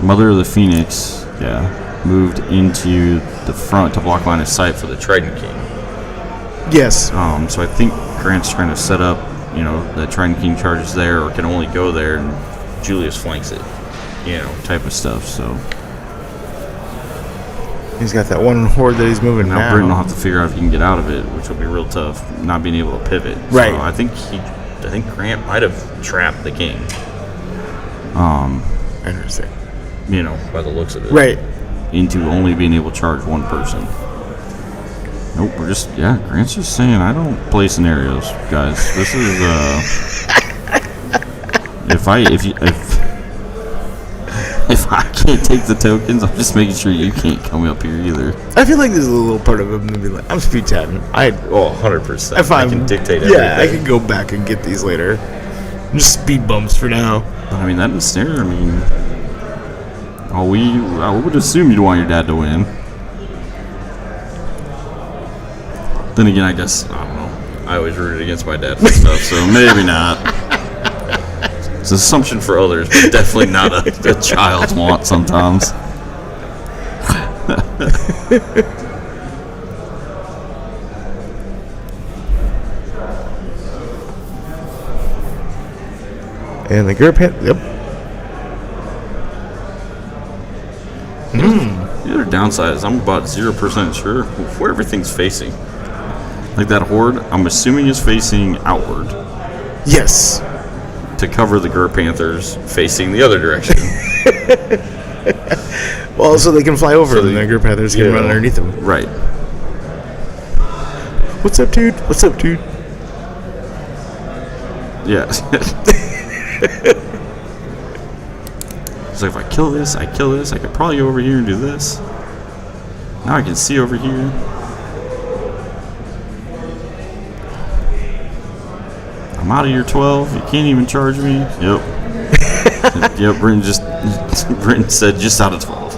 Mother of the Phoenix, moved into the front to block line of sight for the Trident King. Yes. So I think Grant's trying to set up, that Trident King charges there or can only go there, and Julius flanks it, type of stuff. So He's got that one horde that he's moving now Britton will have to figure out if he can get out of it, which will be real tough, not being able to pivot. Right. So I think Grant might have trapped the king. Interesting. By the looks of it. Right. Into only being able to charge one person. Nope, Grant's just saying I don't play scenarios, guys. This is if I can't take the tokens, I'm just making sure you can't come up here either. I feel like there's a little part of him to be like, I'm speed tapping. 100%. If I can dictate everything. Yeah, I can go back and get these later. Just speed bumps for now. I mean, that ensnare, Oh, I would assume you'd want your dad to win. Then again, I guess, I don't know. I always rooted against my dad for stuff, so maybe not. It's an assumption for others, but definitely not a child's want sometimes. And the Gurpant, yep. The other downside is I'm about 0% sure where everything's facing. Like that horde, I'm assuming is facing outward Yes. to cover the Gur Panthers facing the other direction. Well, so they can fly over, So and they- the Gurpanthers can yeah. run underneath them. Right. What's up, dude? What's up, dude? Yeah. So if I kill this, I could probably go over here and do this. Now I can see over here. I'm out of your 12. You can't even charge me. Yep. Yep, Britton said just out of 12.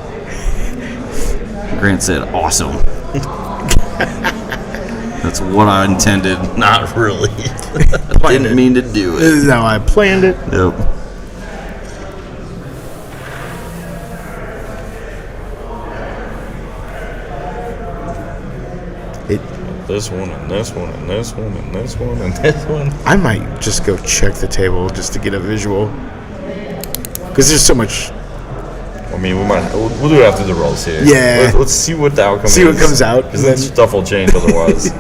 Grant said, awesome. That's what I intended, not really. Didn't mean to do This it. is how I planned it. Yep. This one and this one and this one and this one and this one. I might just go check the table just to get a visual. Because there's so much. I mean, we'll do it after the rolls here. Yeah. Let's see what the outcome is. See what comes out, Because and then then- stuff will change otherwise.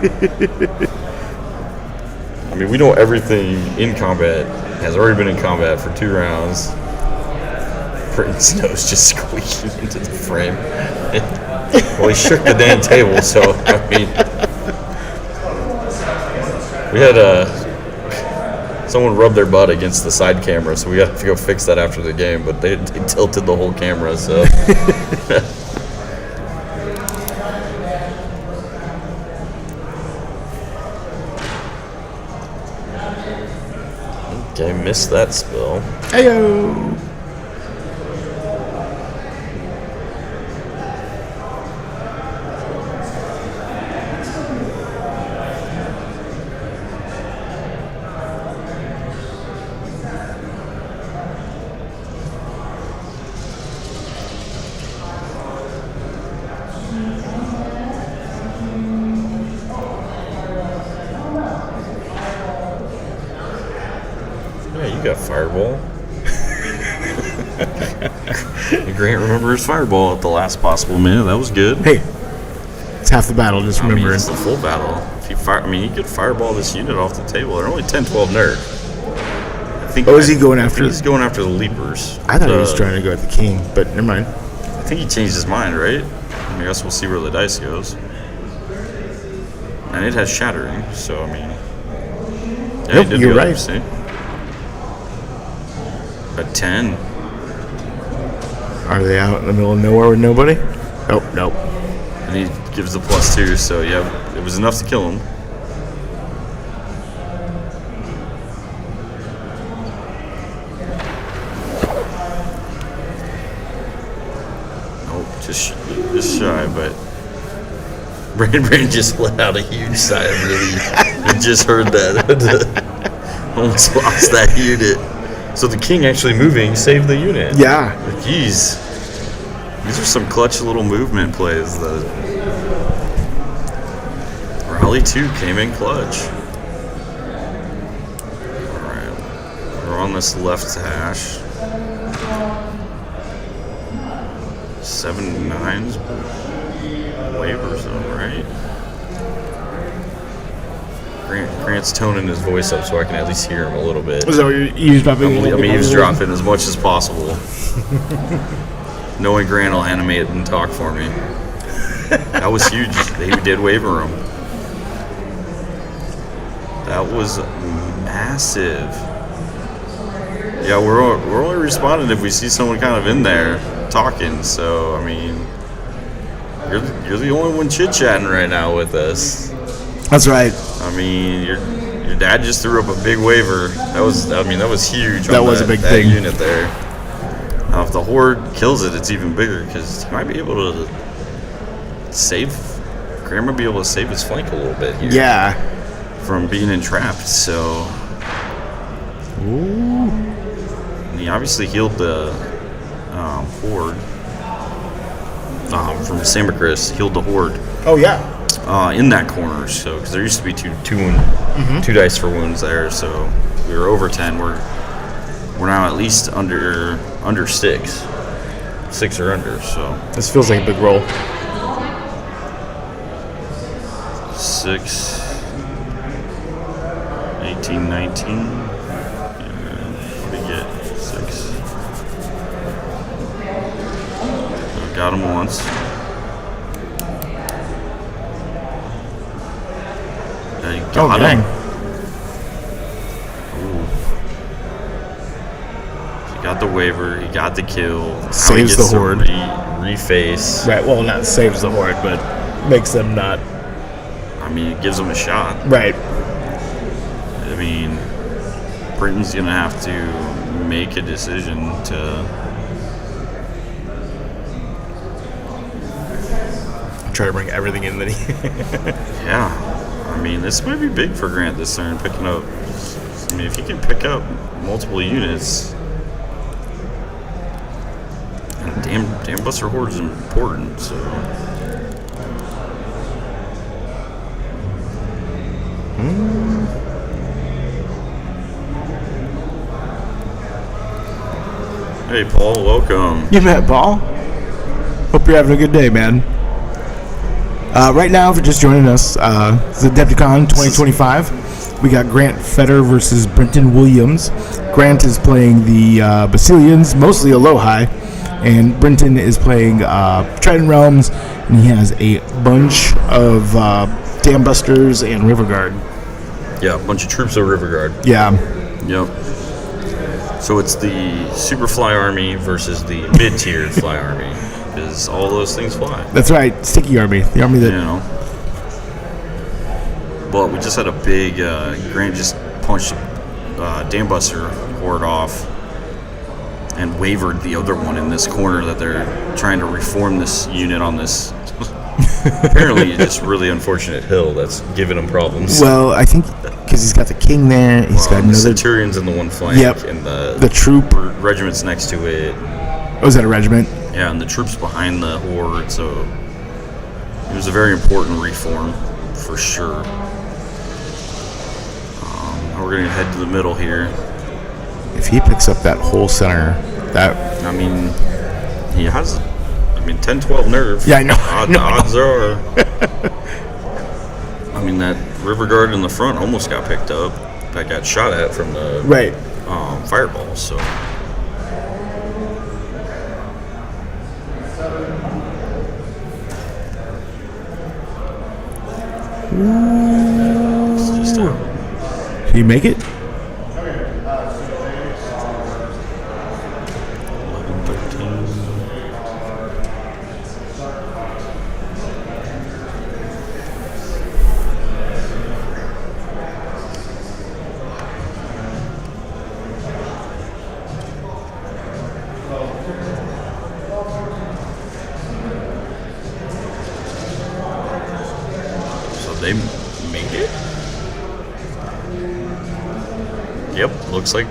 I mean, we know everything in combat has already been in combat for 2 rounds. Britton's nose just squeaking into the frame. Well, he shook the damn table, so, I mean. We had someone rub their butt against the side camera, so we got to go fix that after the game. But they tilted the whole camera, so. Okay, missed that spill. Heyo! Yeah, you got fireball. Grant remembers fireball at the last possible minute. That was good. Hey, it's half the battle, just I mean, remembering. it's the full battle. If you could fireball this unit off the table. They're only 10-12 nerd. I think. Oh, is he going I after? think he's going after the leapers. I thought he was trying to go at the king, but never mind. I think he changed his mind, right? I guess we'll see where the dice goes. And it has shattering, so I mean. Yeah, Nope, he did you're good, right. See? A 10. Are they out in the middle of nowhere with nobody? Oh, nope. And he gives the +2, so yeah, it was enough to kill him. Oh, just shy, but Brandon just let out a huge sigh of relief. I just heard that. Almost lost that unit. So the king actually moving saved the unit. Yeah. Jeez. These are some clutch little movement plays. The Rally 2 came in clutch. Alright. We're on this left hash. 7-9's waiver zone, right? Grant's toning his voice up so I can at least hear him a little bit. Was that what you're eavesdropping? I'm eavesdropping as much as possible. Knowing Grant will animate and talk for me. That was huge. They did waiver him. That was massive. Yeah, we're only responding if we see someone kind of in there talking. So I mean, you're the only one chit-chatting right now with us. That's right. I mean, your dad just threw up a big waiver. That was huge. That was a big thing. Unit there. Now, if the Horde kills it, it's even bigger because he might be able to save. Grant might be able to save his flank a little bit here. Yeah. From being entrapped, so. Ooh. And he obviously healed the Horde. From Samacris, healed the Horde. Oh, yeah. In that corner, so because there used to be two dice for wounds there, so we were over 10. We're now at least under 6 or under. So This feels like a big roll. 6, 18, 19. And we get 6. Got him once. Got dang. him. Ooh. He got the waiver. He got the kill. Now Saves he gets the Horde. to reface. Right, well, not saves the Horde, but makes them not. I mean, it gives him a shot. Right. I mean, Britain's going to have to make a decision to... Try to bring everything in that he. Yeah. I mean, this might be big for Grant this turn, picking up... I mean, if he can pick up multiple units... And damn Buster Horde is important, so... Hey, Paul, welcome. You met Paul? Hope you're having a good day, man. Right now, if you're just joining us, it's Adepticon 2025. We got Grant Fetter versus Brenton Williams. Grant is playing the Basilians, mostly Alohi, and Brenton is playing Trident Realms, and he has a bunch of Dam Busters and River Guard. Yeah, a bunch of troops of River Guard. Yeah. Yep. So it's the Super Fly Army versus the mid-tier Fly Army, because all those things fly. That's right, Sticky Army, the army that... You know. But we just had a big, Grant just punched Dam Buster Horde off and wavered the other one in this corner that they're trying to reform this unit on this apparently just really unfortunate hill that's giving him problems. Well, I think because he's got the king there, he's got the another... Centurions in the one flank, Yep. and the troop... regiment's next to it. Oh, is that a regiment? Yeah, and the troops behind the Horde, so it was a very important reform, for sure. Now we're going to head to the middle here. If he picks up that whole center, that... I mean, he has... 10, 12 nerve. Yeah, I know. The odds are. I mean, that River Guard in the front almost got picked up. That got shot at from the right fireball. So. It's just out. Can you make it? 11, 13. They made it? Yep, looks like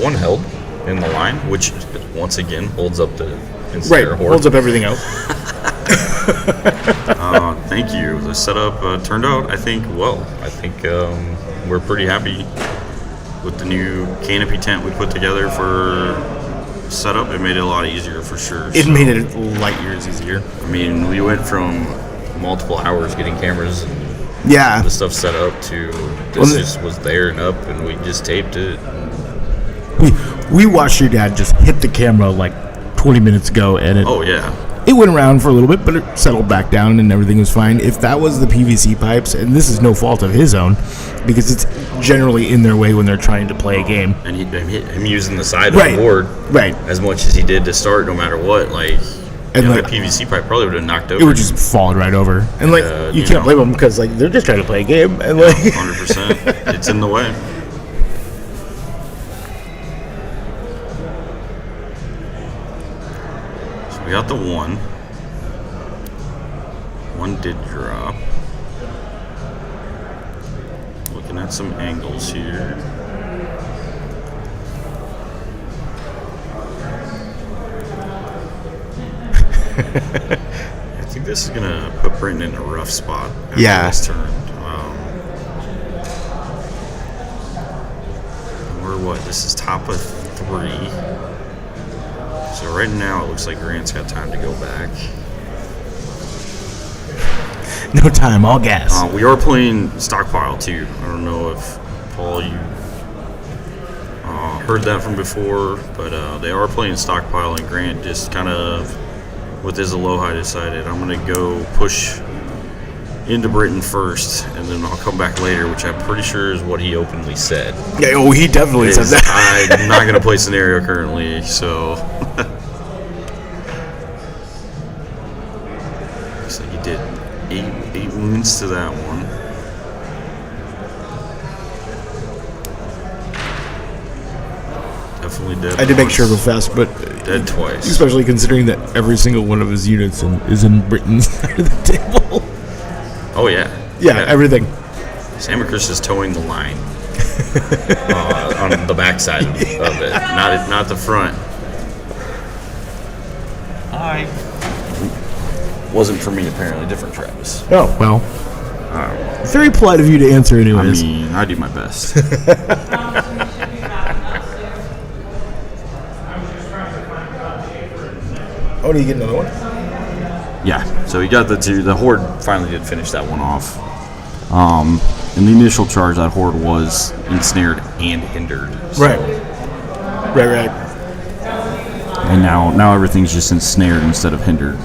one held in the line, which once again holds up the Ensnare Horde. Holds up everything else. Thank you. The setup turned out, I think, well. I think we're pretty happy with the new canopy tent we put together for setup. It made it a lot easier for sure. It made it light years easier. I mean, we went from multiple hours getting cameras and Yeah. the stuff set up to this just was there and up, and we just taped it. We watched your dad just hit the camera like 20 minutes ago, and it went around for a little bit, but it settled back down and everything was fine. If that was the PVC pipes, and this is no fault of his own, because it's generally in their way when they're trying to play a game. And him using the side of the board as much as he did to start, no matter what, like... And that PVC pipe probably would have knocked over. It would just fall right over, and like you can't blame them because like they're just trying to play a game, and like 100%, it's in the way. got the 1. 1 did drop. Looking at some angles here. I think this is gonna put Britton in a rough spot after this turn. We're what? This is top of 3. So right now it looks like Grant's got time to go back. No time, all gas. We are playing stockpile too. I don't know if Paul you heard that from before, but they are playing stockpile, and Grant just kind of with his aloha decided I'm gonna go push into Britain first, and then I'll come back later, which I'm pretty sure is what he openly said. Yeah, oh, he definitely said that. I'm not gonna play scenario currently, so. Looks like he did 8 wounds to that one. Definitely dead. I did make once. sure to go fast, but Dead twice. especially considering that every single one of his units is in Britain's side of the table. Oh yeah. Yeah, everything. Sam Chris is towing the line on the backside of it, not the front. Hi. Wasn't for me apparently. Different Travis. Oh, well. Very polite of you to answer I anyways. mean, I do my best. Oh, do you get another one? Yeah, so he got the 2. The Horde finally did finish that one off. In the initial charge, that Horde was ensnared and hindered. So. Right. And now everything's just ensnared instead of hindered.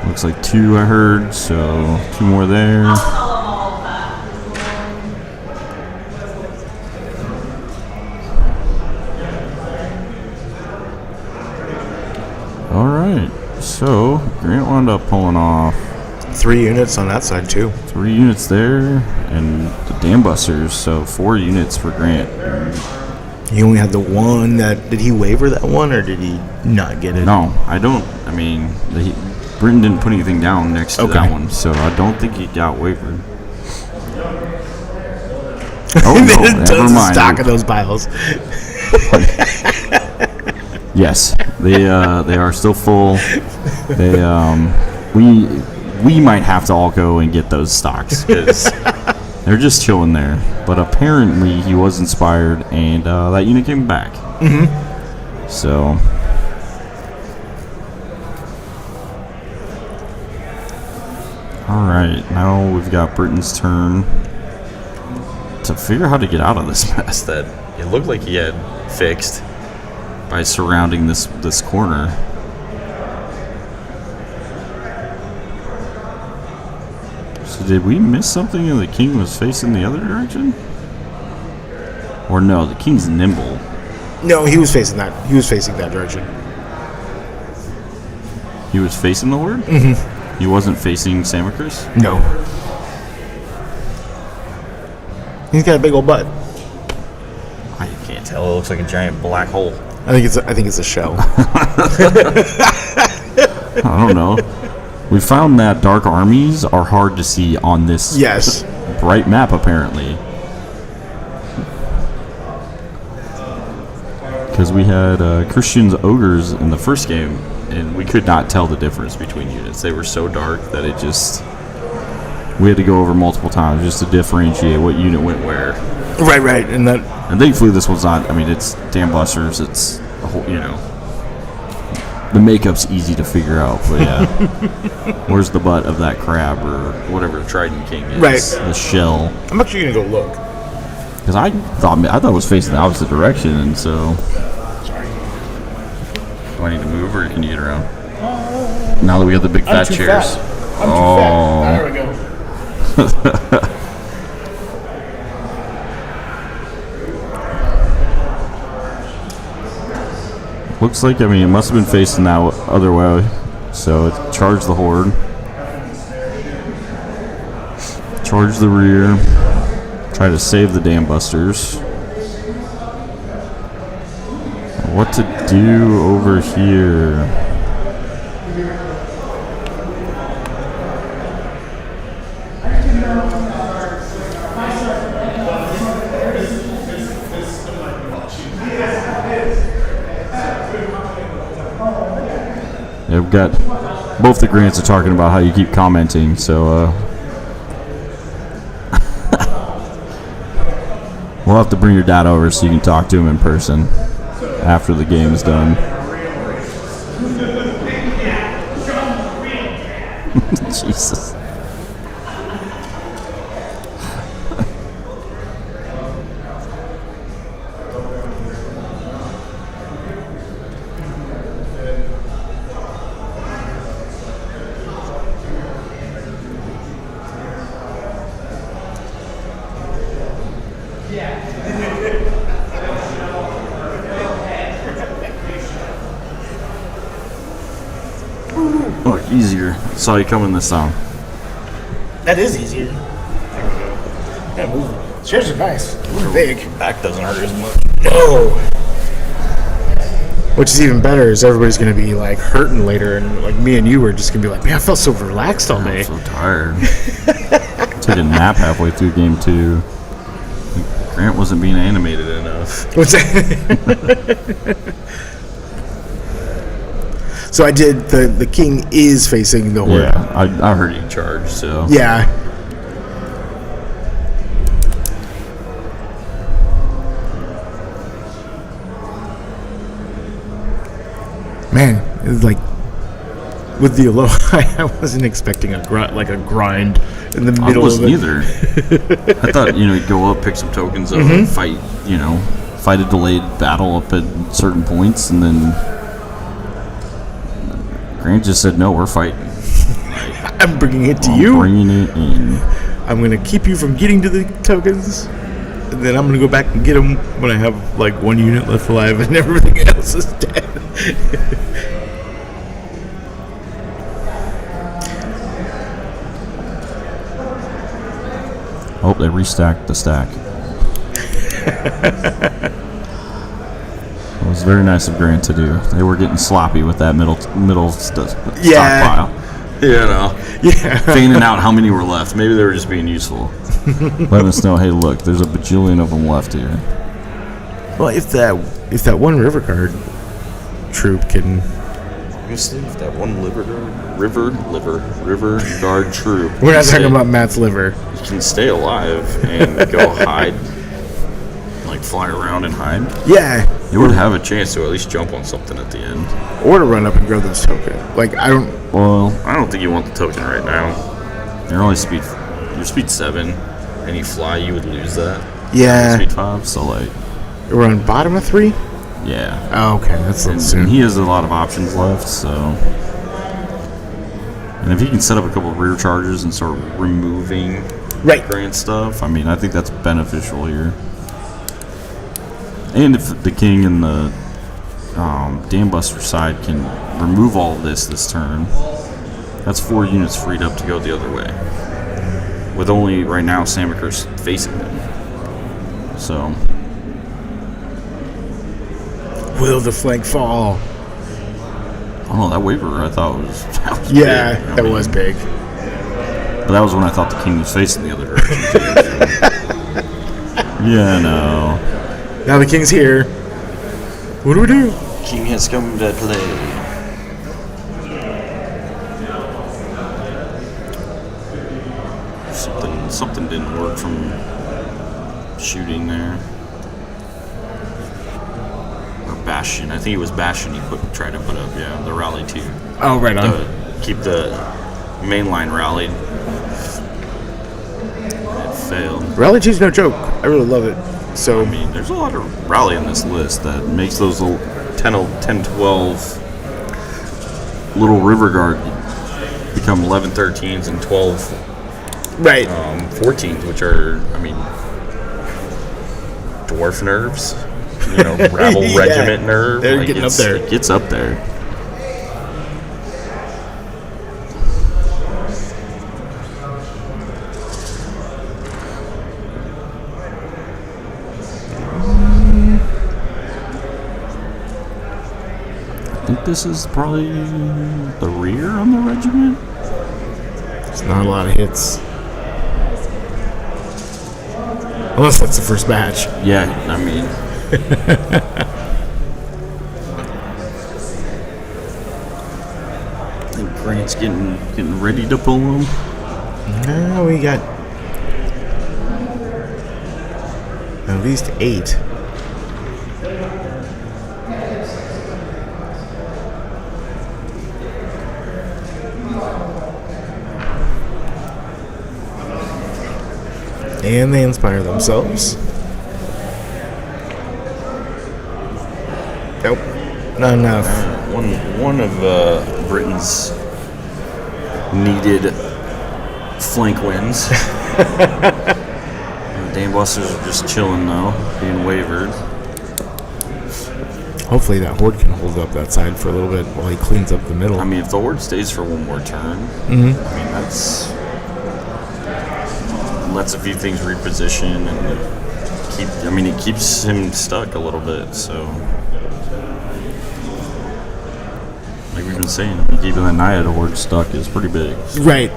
Looks like 2 I heard, so 2 more there. All right, so Grant wound up pulling off 3 units on that side, too. 3 units there, and the Dam Busters, so 4 units for Grant. He only had the one that... Did he waiver that one, or did he not get it? No, I don't. I mean, Britton didn't put anything down next to that one, so I don't think he got wavered. Oh, no, never mind. Stock of those piles. Yes, they are still full. They we might have to all go and get those stocks because they're just chilling there. But apparently he was inspired, and that unit came back. Mm-hmm. So. All right, now we've got Britain's turn to figure out how to get out of this mess that it looked like he had fixed by surrounding this corner. So did we miss something and the king was facing the other direction? Or no, the king's nimble. No, he was facing that. He was facing that direction. He was facing the word? Mm-hmm. He wasn't facing Samacris? No. He's got a big old butt. I can't tell. It looks like a giant black hole. I think it's a shell. I don't know. We found that dark armies are hard to see on this bright map, apparently. Because we had Christian's ogres in the first game, and we could not tell the difference between units. They were so dark that it just... We had to go over multiple times just to differentiate what unit went where. Right. And thankfully this one's not... I mean, it's Dam Busters. It's a whole, the makeup's easy to figure out, but yeah. Where's the butt of that crab or whatever the Trident King is? Right. The shell. I'm actually gonna go look. Because I thought it was facing the opposite direction, and so. Do I need to move, or can you get around? Now that we have the big fat chairs. I'm too fat. There we go. Looks like, it must have been facing that other way. So it charged the horde. Charge the rear. Try to save the Dam Busters. what to do over here. Yeah, we've got both the Grants are talking about how you keep commenting, so we'll have to bring your dad over so you can talk to him in person after the game is done. Jesus. Oh, easier. Saw you coming this time. That is easier. Yeah, move. Chairs are nice. They're big. Back doesn't hurt as much. No. Which is even better is everybody's going to be like hurting later, and like me and you were just going to be like, man, I felt so relaxed all day. I'm so tired. Took a nap halfway through game 2. Grant wasn't being animated enough. What's that? So I did. The king is facing the horde. Yeah, I heard you charge, so. Yeah. Man, it was like with the aloha, I wasn't expecting a grind in the middle I wasn't of it. either. I thought, you'd go up, pick some tokens up, fight a delayed battle up at certain points, and then Grant just said, no, we're fighting. I'm bringing it to I'm you. bringing it in. I'm going to keep you from getting to the tokens, and then I'm going to go back and get them when I have like one unit left alive and everything else is dead. Oh, they restacked the stack. It was very nice of Grant to do. They were getting sloppy with that middle stockpile. Yeah. Feigning out how many were left. Maybe they were just being useful. Letting us know, hey, look, there's a bajillion of them left here. Well, if that one river guard troop can. Obviously, if that one river guard troop. We're not talking about Matt's liver. Can stay alive and go hide, like fly around and hide. Yeah. It would have a chance to at least jump on something at the end. Or to run up and grab those tokens. Like, I don't. Well, I don't think you want the token right now. You're speed 7, and you fly, you would lose that. Yeah. Speed 5, so like. We're on bottom of 3? Yeah. Oh, okay. That's And soon. he has a lot of options left, so. And if he can set up a couple of rear charges and start removing Grant stuff, I think that's beneficial here. And if the king and the Dam Buster side can remove all of this turn, that's 4 units freed up to go the other way. With only, right now, Samaker's facing them. So. Will the flank fall? Oh no, that waiver I thought was Yeah, big. that was big. But that was when I thought the king was facing the other direction too. So. Yeah, no. Now the king's here. What do we do? King has come to play. Something didn't work from shooting there. Or Bastion. I think it was Bastion he tried to put up, yeah, the rally 2. Oh, right on. Keep the main line rallied. It failed. Rally 2's no joke. I really love it. So There's a lot of rally on this list that makes those little 10, 12 little river guard become 11, 13s and 12 14s, which are, dwarf nerves, rabble Yeah, regiment nerve. they're getting up there. It gets up there. this is probably the rear on the regiment. It's not a lot of hits. Unless that's the first batch. Yeah, I mean. I think Grant's getting ready to pull him. No, we got at least 8. And they inspire themselves. Nope, not enough. One of Britain's needed flank wins. The Dam Busters are just chilling though, being wavered. Hopefully that horde can hold up that side for a little bit while he cleans up the middle. I mean, if the horde stays for one more turn, I mean that's lets a few things reposition and keep. I mean, it keeps him stuck a little bit. So, like we've been saying, keeping the Naiad horde stuck is pretty big. Right.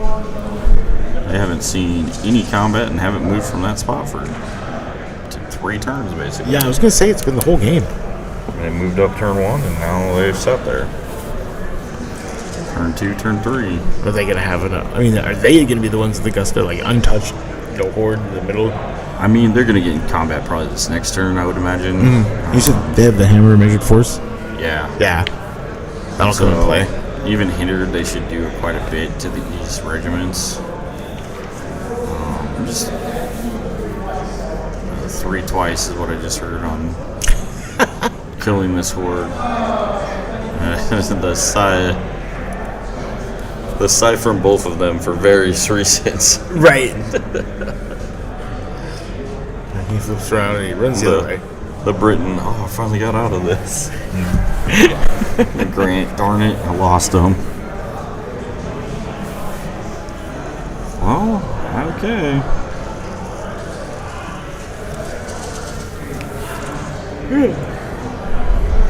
They haven't seen any combat and haven't moved from that spot for 3 turns, basically. Yeah, I was gonna say it's been the whole game. They moved up turn 1 and now they've sat there. Turn 2, turn 3. Are they gonna have it? I mean, are they gonna be the ones with the Gusta, like untouched, no horde in the middle? I mean, they're gonna get in combat probably this next turn, I would imagine. You said they have the Hammer Magic Force. Yeah. Yeah, that'll come into play. Even hindered, they should do quite a bit to these regiments. Just 3 twice is what I just heard on killing this horde. The side from both of them for various reasons. Right. He flips around and he runs the other way. The Britain, I finally got out of this. The Grant, darn it, I lost him. Well, okay.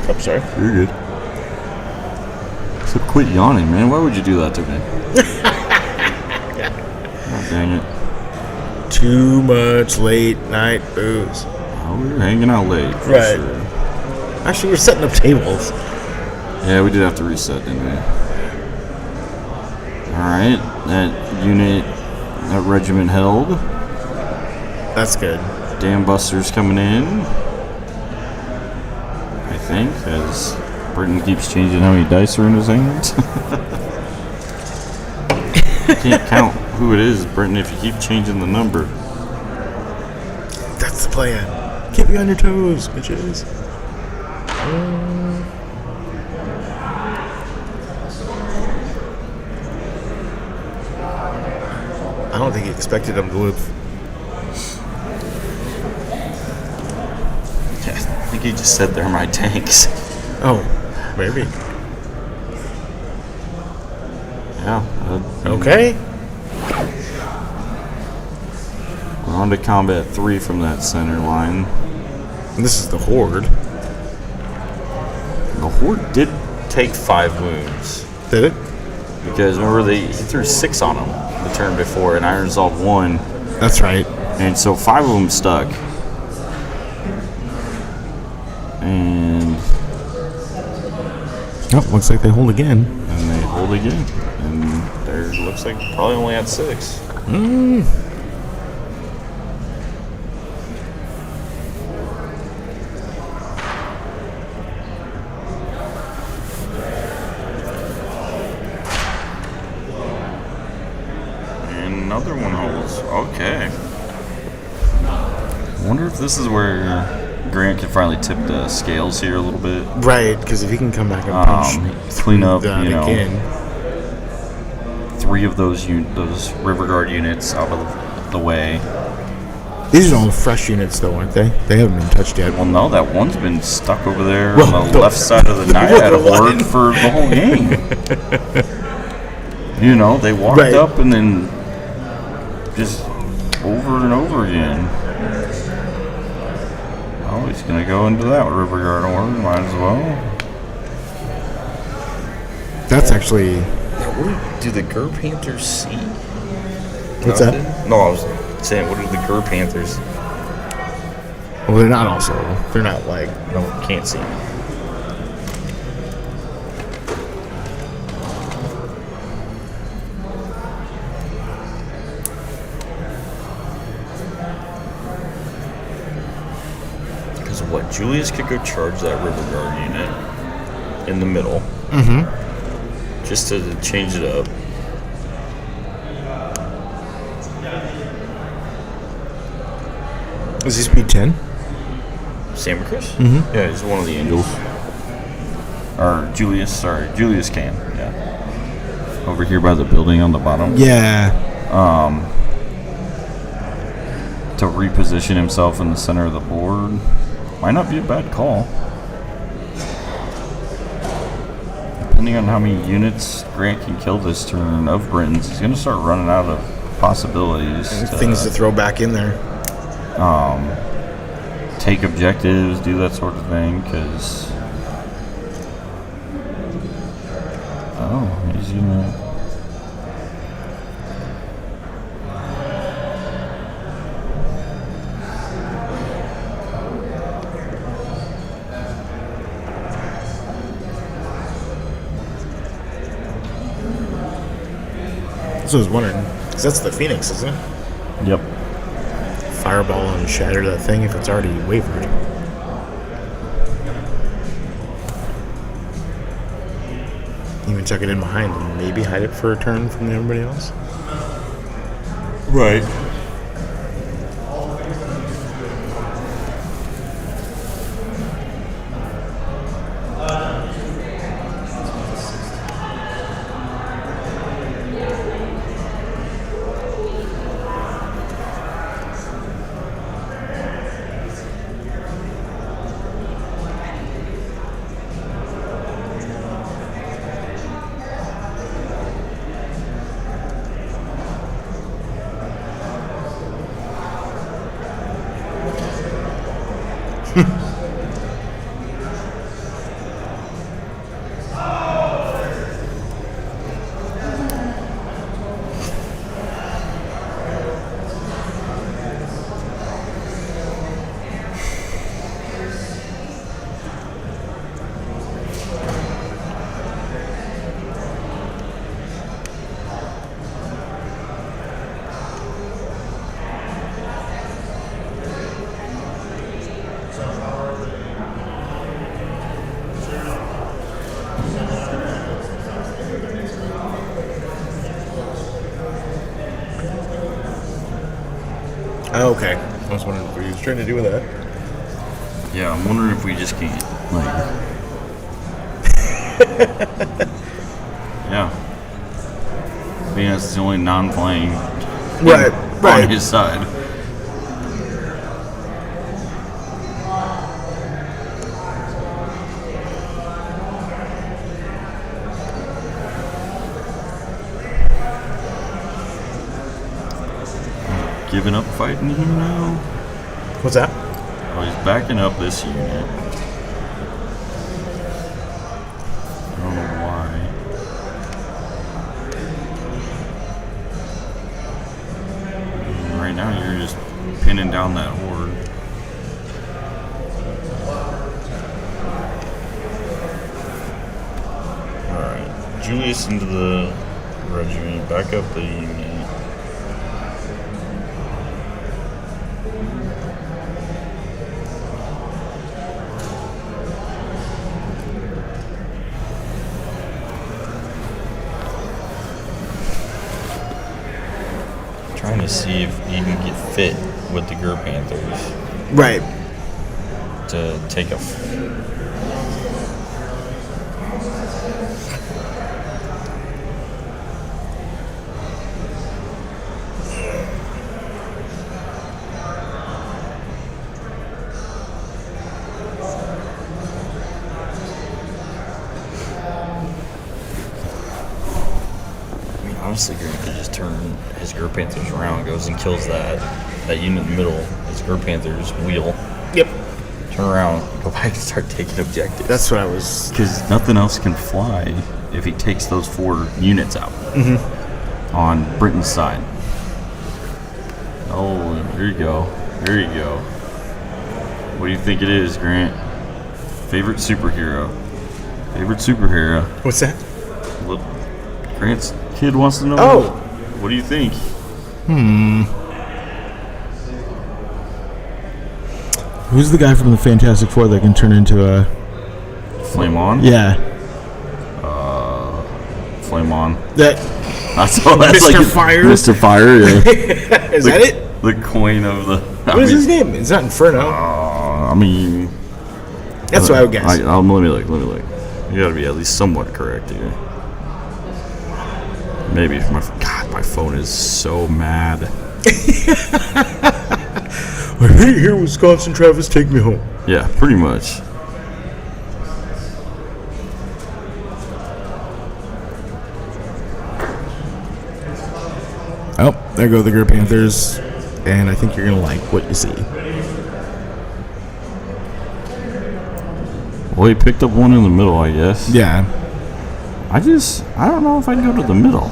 I'm sorry. You're good. So quit yawning, man. Why would you do that to me? God dang it. Too much late night booze. Oh, we were hanging out late. For Right. Sure. Actually, we're setting up tables. Yeah, we did have to reset, didn't we? Alright. That unit, that regiment held. That's good. Dam Busters coming in. I think, as Britain keeps changing how many dice are in his hands. Can't count who it is, Britain, if you keep changing the number. That's the plan. Keep you on your toes, bitches. I don't think he expected him to live. Yeah, I think he just said they're my tanks. Oh, maybe. Yeah. Okay. We're on to combat 3 from that center line. And this is the horde. The horde did take 5 wounds. Did it? Because remember, he threw 6 on him the turn before, and Iron Resolve 1. That's right. And so 5 of them stuck. And Oh, looks like they hold again. they hold again. And there looks like probably only had 6. And another one holds. Okay. I wonder if this is where Grant can finally tip the scales here a little bit. Right, because if he can come back and punch Clean up, that again. 3 of those River Guard units out of the way. These are all fresh units, though, aren't they? They haven't been touched yet. Well, no, that one's been stuck over there Well, on the left side of the Naiad one. horde for the whole game. You know, they walked Right. up and then just over and over again. Oh, he's going to go into that River Guard horde. Might as well. That's actually. Now, what do the Gur Panthers see? What's Nothing? that? No, I was saying, what do the Gur Panthers? Well, they're not also. They're not like. No, can't see. Because what? Julius could go charge that River Guard unit in the middle. Mm-hmm. Just to change it up. Is he speed 10? Sam Chris? Mm-hmm. Yeah, he's one of the angels. Or Julius, sorry. Julius can, yeah. Over here by the building on the bottom. Yeah. To reposition himself in the center of the board. Might not be a bad call. Depending on how many units Grant can kill this turn of Britons, he's going to start running out of possibilities. Things to throw back in there. Take objectives, do that sort of thing, because... Oh, he's going to... So I was wondering, because that's the Phoenix, isn't it? Yep. Fireball and shatter that thing if it's already wavered. Even chuck it in behind and maybe hide it for a turn from everybody else. Right. Oh, okay. I was wondering what he was trying to do with that. Yeah, I'm wondering if we just can't, like... yeah. Being that's the only non-playing on his side. Giving up fighting here now? What's that? Oh, he's backing up this unit. I don't know why. Right now you're just pinning down that horde. Alright, Julius into the regiment, back up the unit. Trying to see if you can get fit with the Gur Panthers. Right. To take a... Honestly, Grant could just turn his Gur Panthers around, goes and kills that unit in the middle, his Gur Panthers wheel. Yep. Turn around, go back and start taking objectives. That's what I was... Because nothing else can fly if he takes those 4 units out on Britain's side. Oh, there you go. There you go. What do you think it is, Grant? Favorite superhero. Favorite superhero. What's that? Look, Grant's kid wants to know. Oh. What do you think? Who's the guy from the Fantastic Four that can turn into a... Flame on? Yeah. Flame on. That's That's Mr. like Fire? Mr. Fire, yeah. Is that it? The coin of the. What is his name? It's not Inferno. I mean. That's what I would guess. Let me look. You gotta be at least somewhat correct here. Maybe. My phone is so mad. I hate here, Wisconsin. Travis, take me home. Yeah, pretty much. Oh, there go the Grey Panthers. And I think you're going to like what you see. Well, he picked up one in the middle, I guess. Yeah. I don't know if I'd go to the middle.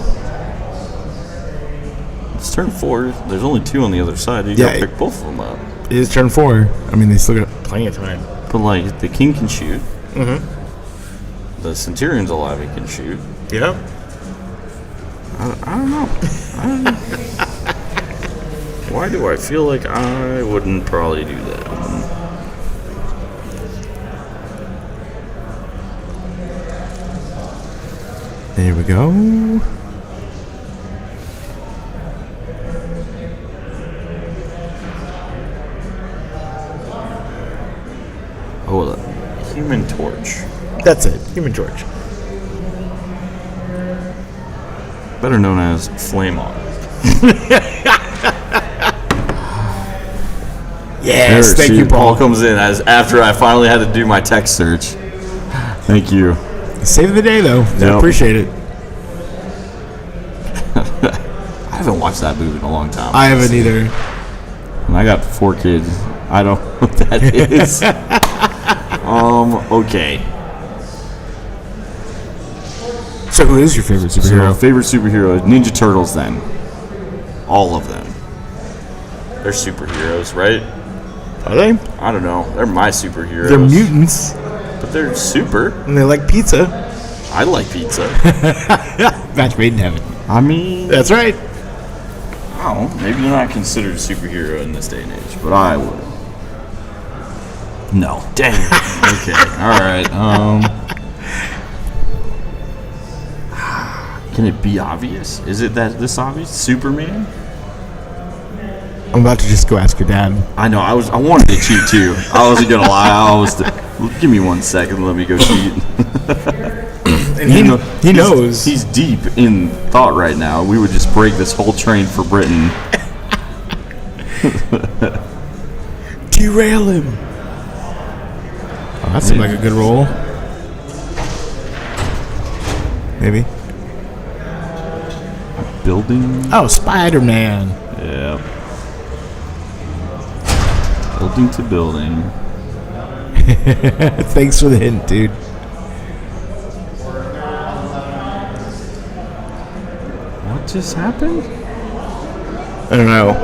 It's turn 4. There's only 2 on the other side. You gotta pick both of them up. It is turn 4. I mean, they still got plenty of time. But, like, the king can shoot. Mm-hmm. The centurion's alive, he can shoot. Yeah. I don't know. Why do I feel like I wouldn't probably do that? There we go. Oh, the Human Torch. That's it. Human Torch. Better known as Flame On. Yes, thank you, Paul Paul. comes in as after I finally had to do my text search. Thank you. Save the day, though. I Yep. appreciate it. I haven't watched that movie in a long time. I haven't either. And I got 4 kids. I don't know what that is. Okay. So who is your favorite superhero? So, favorite superhero is Ninja Turtles, then. All of them. They're superheroes, right? Are they? I don't know. They're my superheroes. They're mutants, But they're super. and they like pizza. I like pizza. Match made in heaven. I mean, That's right. I don't know. Maybe they're not considered a superhero in this day and age, but I would. No. Dang. Okay. All right. Can it be obvious? Is it this obvious? Superman? I'm about to just go ask your dad. I know. I wanted to cheat too. I wasn't gonna lie. Give me 1 second. Let me go cheat. And he knows. He's deep in thought right now. We would just break this whole train for Britain. Derail him. Oh, that seemed like a good roll. Maybe. Building. Oh, Spider-Man. Yeah. Building to building. Thanks for the hint, dude. What just happened? I don't know.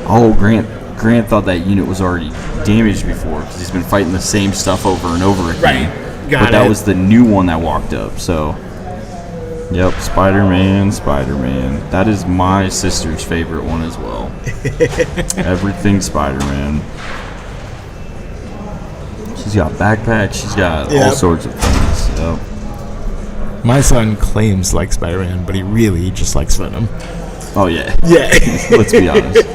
Oh, Grant thought that unit was already damaged before because he's been fighting the same stuff over and over again. Right. Got but that it. was the new one that walked up. So, yep, Spider-Man. That is my sister's favorite one as well. Everything Spider-Man. She's got backpacks. She's got all sorts of things. Yep. My son claims like Spider-Man, but he really just likes Venom. Oh yeah. Yeah. Let's be honest.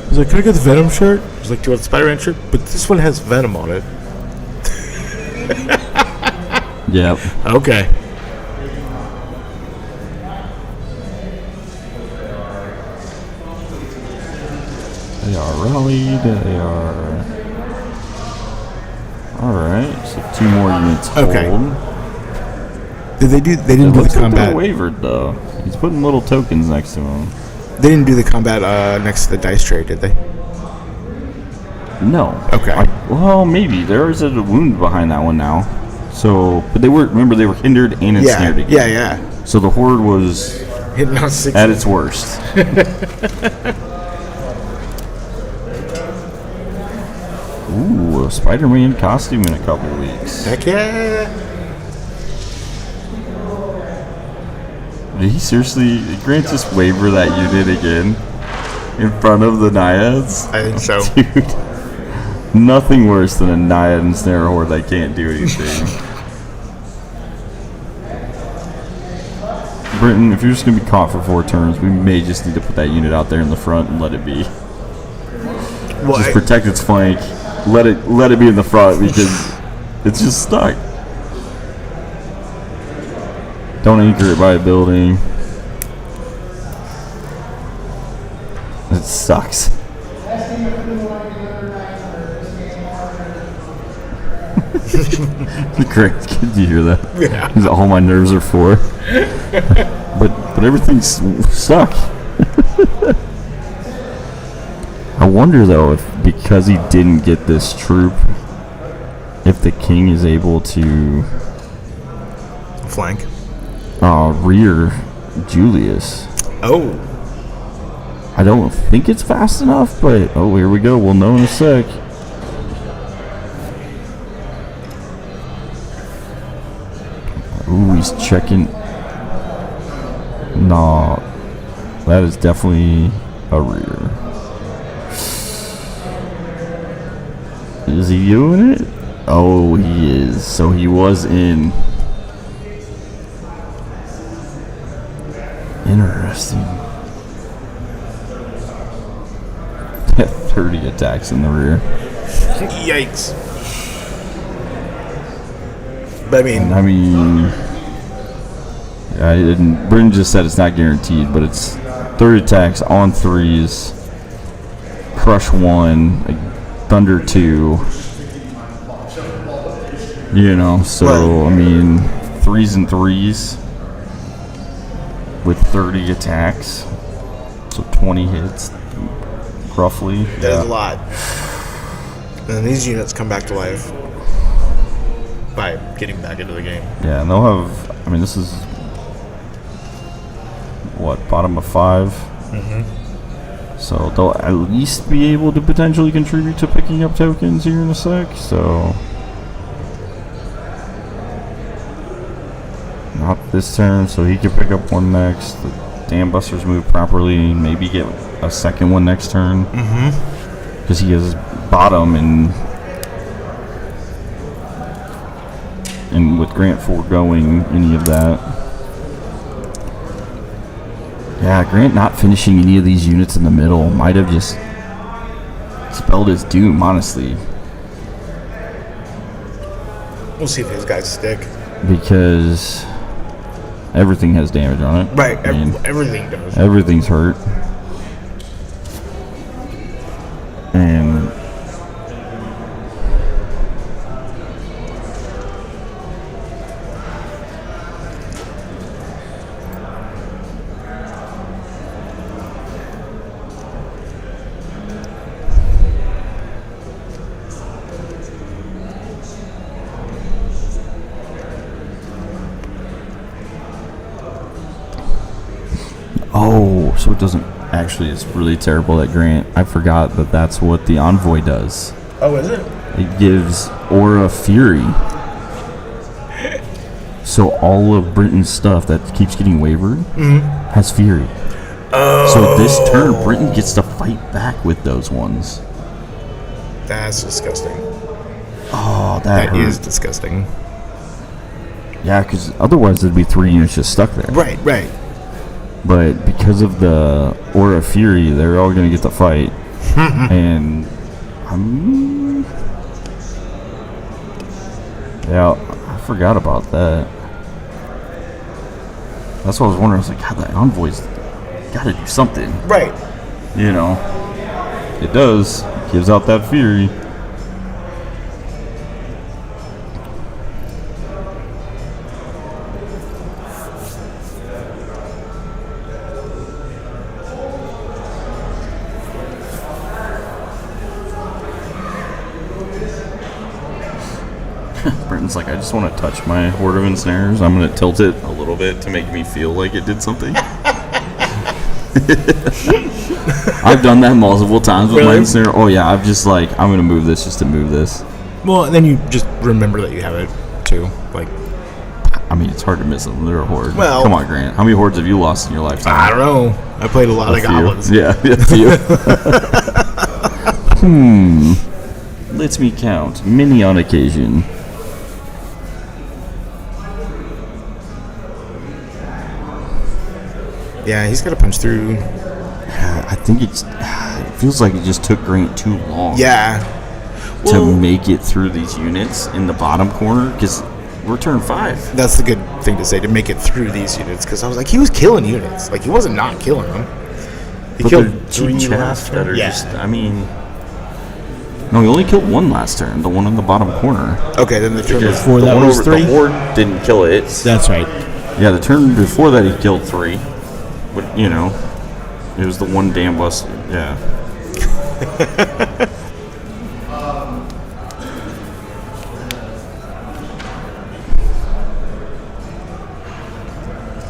He's like, can I get the Venom shirt? He's like, do you want the Spider-Man shirt? But this one has Venom on it. Yep. Okay. They are rallied. They are. All right. So 2 more units. Okay. Hold. Did they do? They didn't do the Looks like combat. they're wavered though. He's putting little tokens next to him. They didn't do the combat next to the dice tray, did they? No. Okay. Well, maybe there is a wound behind that one now. So, but they were hindered and ensnared again. Yeah. So the horde was Hitting on 6. at its worst. Ooh, a Spider-Man costume in a couple weeks. Heck yeah. Did he seriously, Grant just waver that unit again in front of the Naiads? I think so. Dude, nothing worse than a Naiad and Snare Horde that can't do anything. Britton, if you're just going to be caught for 4 turns, we may just need to put that unit out there in the front and let it be. Well, Just protect its flank. Let it be in the front because it's just stuck. Don't anchor it by a building. It sucks. Great, did you hear that? Yeah. That's all my nerves are for. but everything's suck. I wonder though if because he didn't get this troop, if the king is able to flank. rear Julius. Oh. I don't think it's fast enough, but oh, here we go. We'll know in a sec. Ooh, he's checking. No, that is definitely a rear. Is he doing it? Oh, he is. So he was in. Interesting. 30 attacks in the rear. Yikes. But I mean, Britton just said it's not guaranteed, but it's 30 attacks on 3s, crush 1, like, thunder 2. You know, so Right. I mean, 3s and 3s with 30 attacks, so 20 hits, roughly. that is a lot. And then these units come back to life by getting back into the game. Yeah, and they'll have. I mean, this is what, bottom of 5. Mm-hmm. So they'll at least be able to potentially contribute to picking up tokens here in a sec. So not this turn, so he could pick up one next. The Dam Busters move properly, maybe get a second one next turn. Mm-hmm. Because he has bottom and with Grant foregoing any of that. Yeah, Grant not finishing any of these units in the middle might have just spelled his doom, honestly. We'll see if these guys stick. Because everything has damage on it. Right, I mean, everything does. everything's hurt. And oh, so it doesn't actually, it's really terrible that Grant, I forgot that that's what the Envoy does. Oh, is it? It gives Aura Fury. So all of Britain's stuff that keeps getting wavered has Fury. Oh. So this turn, Britain gets to fight back with those ones. That's disgusting. Oh, that hurt. is disgusting. Yeah, because otherwise there'd be 3 units just stuck there. Right, right. But because of the Aura Fury, they're all going to get to fight. And yeah, I forgot about that. That's what I was wondering. I was like, God, the Envoy's got to do something. Right. You know, it does. Gives out that Fury. Britton's like, I just want to touch my horde of ensnares. I'm going to tilt it a little bit to make me feel like it did something. I've done that multiple times with my ensnare. Oh yeah, I'm just like, I'm going to move this just to move this. Well, and then you just remember that you have it too. Like, I mean, it's hard to miss them. They're a horde. Well, come on, Grant. How many hordes have you lost in your lifetime? I don't know. I played a lot of goblins. Yeah, a few. Let me count. Many on occasion. Yeah, he's got to punch through. I think it feels like it just took Grant too long. Yeah. To make it through these units in the bottom corner, because we're turn 5. That's the good thing to say, to make it through these units, because I was like, he was killing units. Like, he wasn't not killing them. He killed 3 last that turn. are just, I mean... No, he only killed 1 last turn, the one in the bottom corner. Okay, then the turn Because before the that one was over 3? the horde didn't kill it. That's right. Yeah, the turn before that he killed 3. But, you know, it was the one damn bus. Yeah.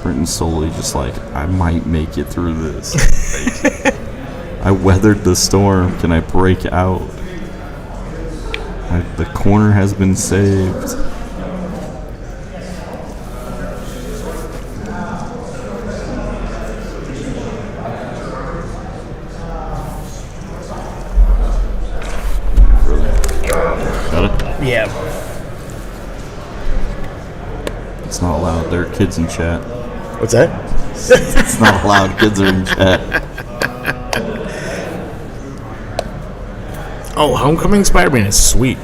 Britton's solely just like, I might make it through this. Like, I weathered the storm. Can I break out? The corner has been saved. Really? Got it? Yeah. It's not allowed. There are kids in chat. What's that? It's not allowed. Kids are in chat. Oh, Homecoming Spider-Man is sweet.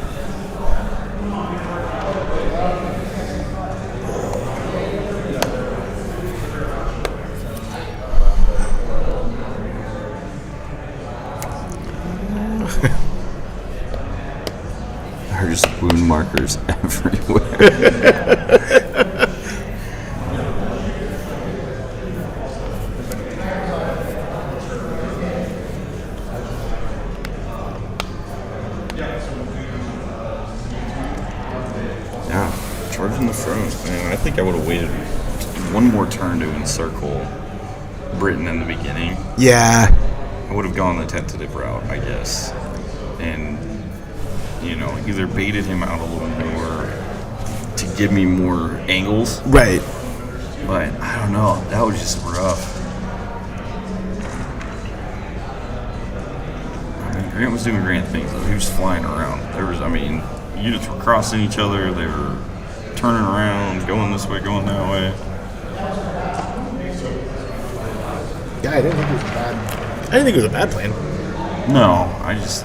There's wound markers everywhere. Yeah, charging the front. Man, I think I would have waited one more turn to encircle Britain in the beginning. Yeah. I would have gone the tentative route, I guess. And, you know, either baited him out a little more to give me more angles. Right. But, I don't know. That was just rough. I mean, Grant was doing Grant things, though. He was flying around. There was, I mean, units were crossing each other. They were turning around, going this way, going that way. Yeah, I didn't think it was bad. I didn't think it was a bad plan. No, I just...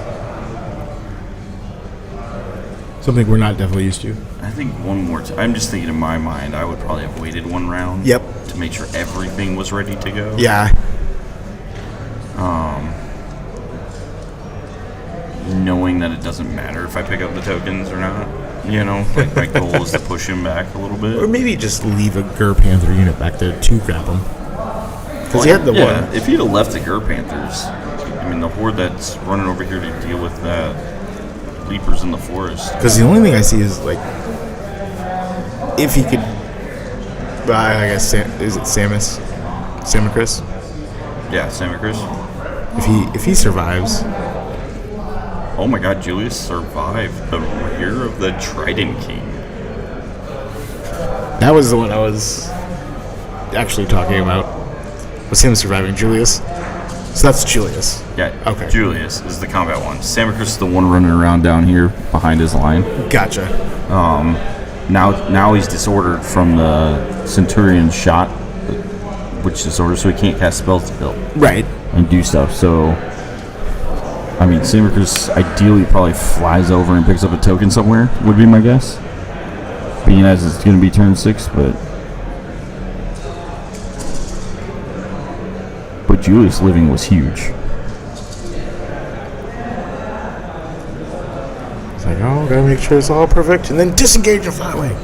Something we're not definitely used to. I think one more time. I'm just thinking in my mind, I would probably have waited one round. Yep. To make sure everything was ready to go. Yeah. Knowing that it doesn't matter if I pick up the tokens or not. You know, like my goal is to push him back a little bit. Or maybe just leave a Gur Panther unit back there to grab him. Because he had the one. If he'd have left the Gur Panthers, I mean, the horde that's running over here to deal with that leapers in the forest. Because the only thing I see is, like, if he could, well, I guess, is it Samus? Samacris? Yeah, Samacris. If he survives. Oh my god, Julius survived the rear of the Trident King. That was the one I was actually talking about. Was him surviving Julius. So that's Julius. Yeah, Okay. Julius is the combat one. Samacris is the one running around down here behind his line. Gotcha. Now he's disordered from the Centurion's shot, which is disordered, so he can't cast spells to build Right. and do stuff. So, I mean, Samacris ideally probably flies over and picks up a token somewhere, would be my guess. Being as it's going to be turn 6, but Julius living was huge. It's like, oh, gotta make sure it's all perfect, and then disengage and fly away.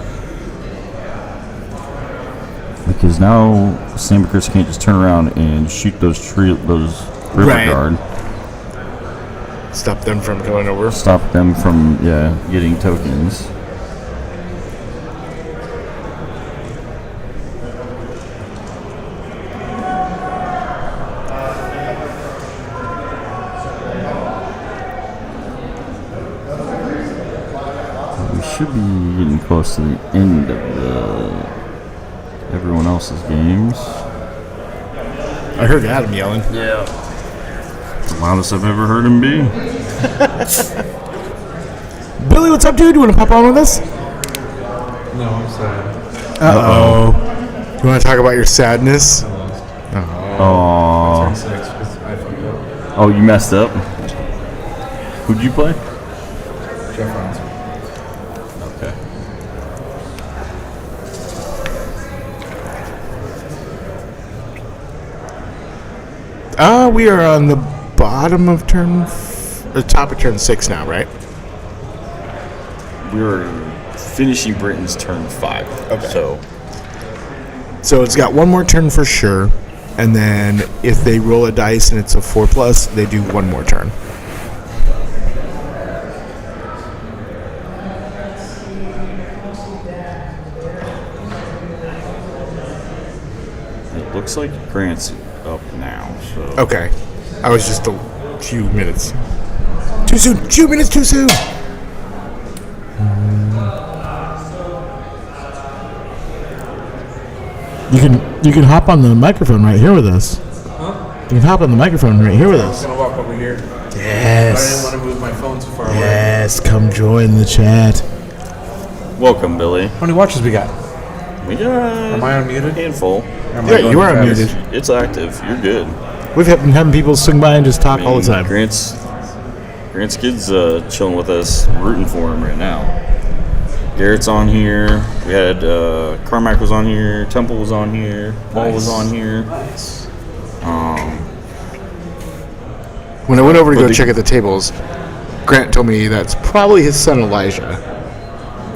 Because now Samacris can't just turn around and shoot those river Right. guard. Stop them from going over. Stop them from getting tokens. should be getting close to the end of everyone else's games. I heard Adam yelling. Yeah. The loudest I've ever heard him be. Billy, what's up, dude? You want to pop on with us? No, I'm sad. Uh-oh. You want to talk about your sadness? Oh. Turn 6 because I fucked up. Oh, you messed up. Who'd you play? Jeff Ryan's. Okay. We are on the bottom of the top of turn 6 now, right? We were finishing Britain's turn 5. Okay. So it's got one more turn for sure, and then if they roll a dice and it's a 4+, they do one more turn. it looks like Grant's up now. So Okay. I was just a few minutes. Too soon. 2 minutes too soon. You can hop on the microphone right here with us. Huh? You can hop on the microphone right here with I'm us. gonna walk over here. But I didn't Yes. want to move my phone too far away. Yes. Come join the chat. welcome, Billy. How many watches we got? We got Am I unmuted? a handful. Or am I Yeah, going you are too fast? unmuted. It's active. You're good. We've been having people swing by and just talk all the time. Grant's kid's chilling with us, rooting for him right now. Garrett's on here. We had Carmack was on here. Temple was on here. Paul was on here. Nice. When I went over to But go the- check at the tables, Grant told me that's probably his son Elijah.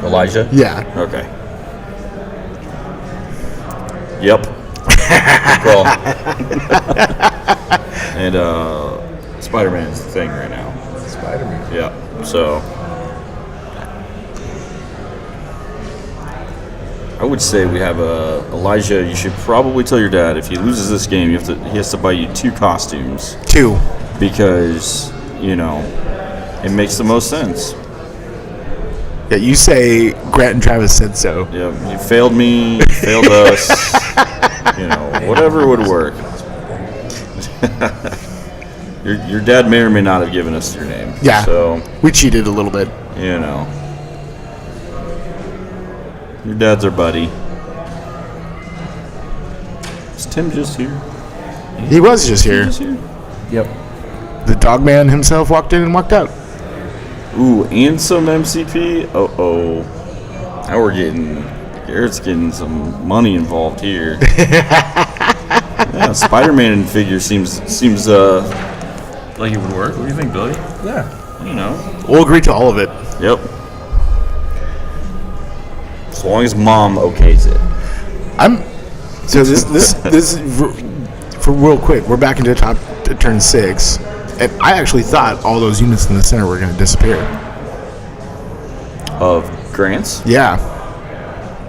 Elijah? Yeah. Okay. Yep. Good call. And Spider-Man's the thing right now. Spider-Man. Yeah. So I would say we have Elijah. You should probably tell your dad if he loses this game, he has to buy you 2 costumes 2. because it makes the most sense. Yeah, you say Grant and Travis said so. Yeah, you failed me, you failed us. Whatever would work. Your dad may or may not have given us your name. Yeah. So We cheated a little bit. your dad's our buddy. Is Tim just here? He was just here. Just here? Yep. The dog man himself walked in and walked out. Ooh, and some MCP. Uh-oh. Now Garrett's getting some money involved here. Yeah, Spider-Man figure seems like it would work. What do you think, Billy? Yeah. We'll agree to all of it. Yep. As long as Mom okays it. So this is for real quick. We're back into top to turn 6, and I actually thought all those units in the center were going to disappear. Of Grant's? Yeah.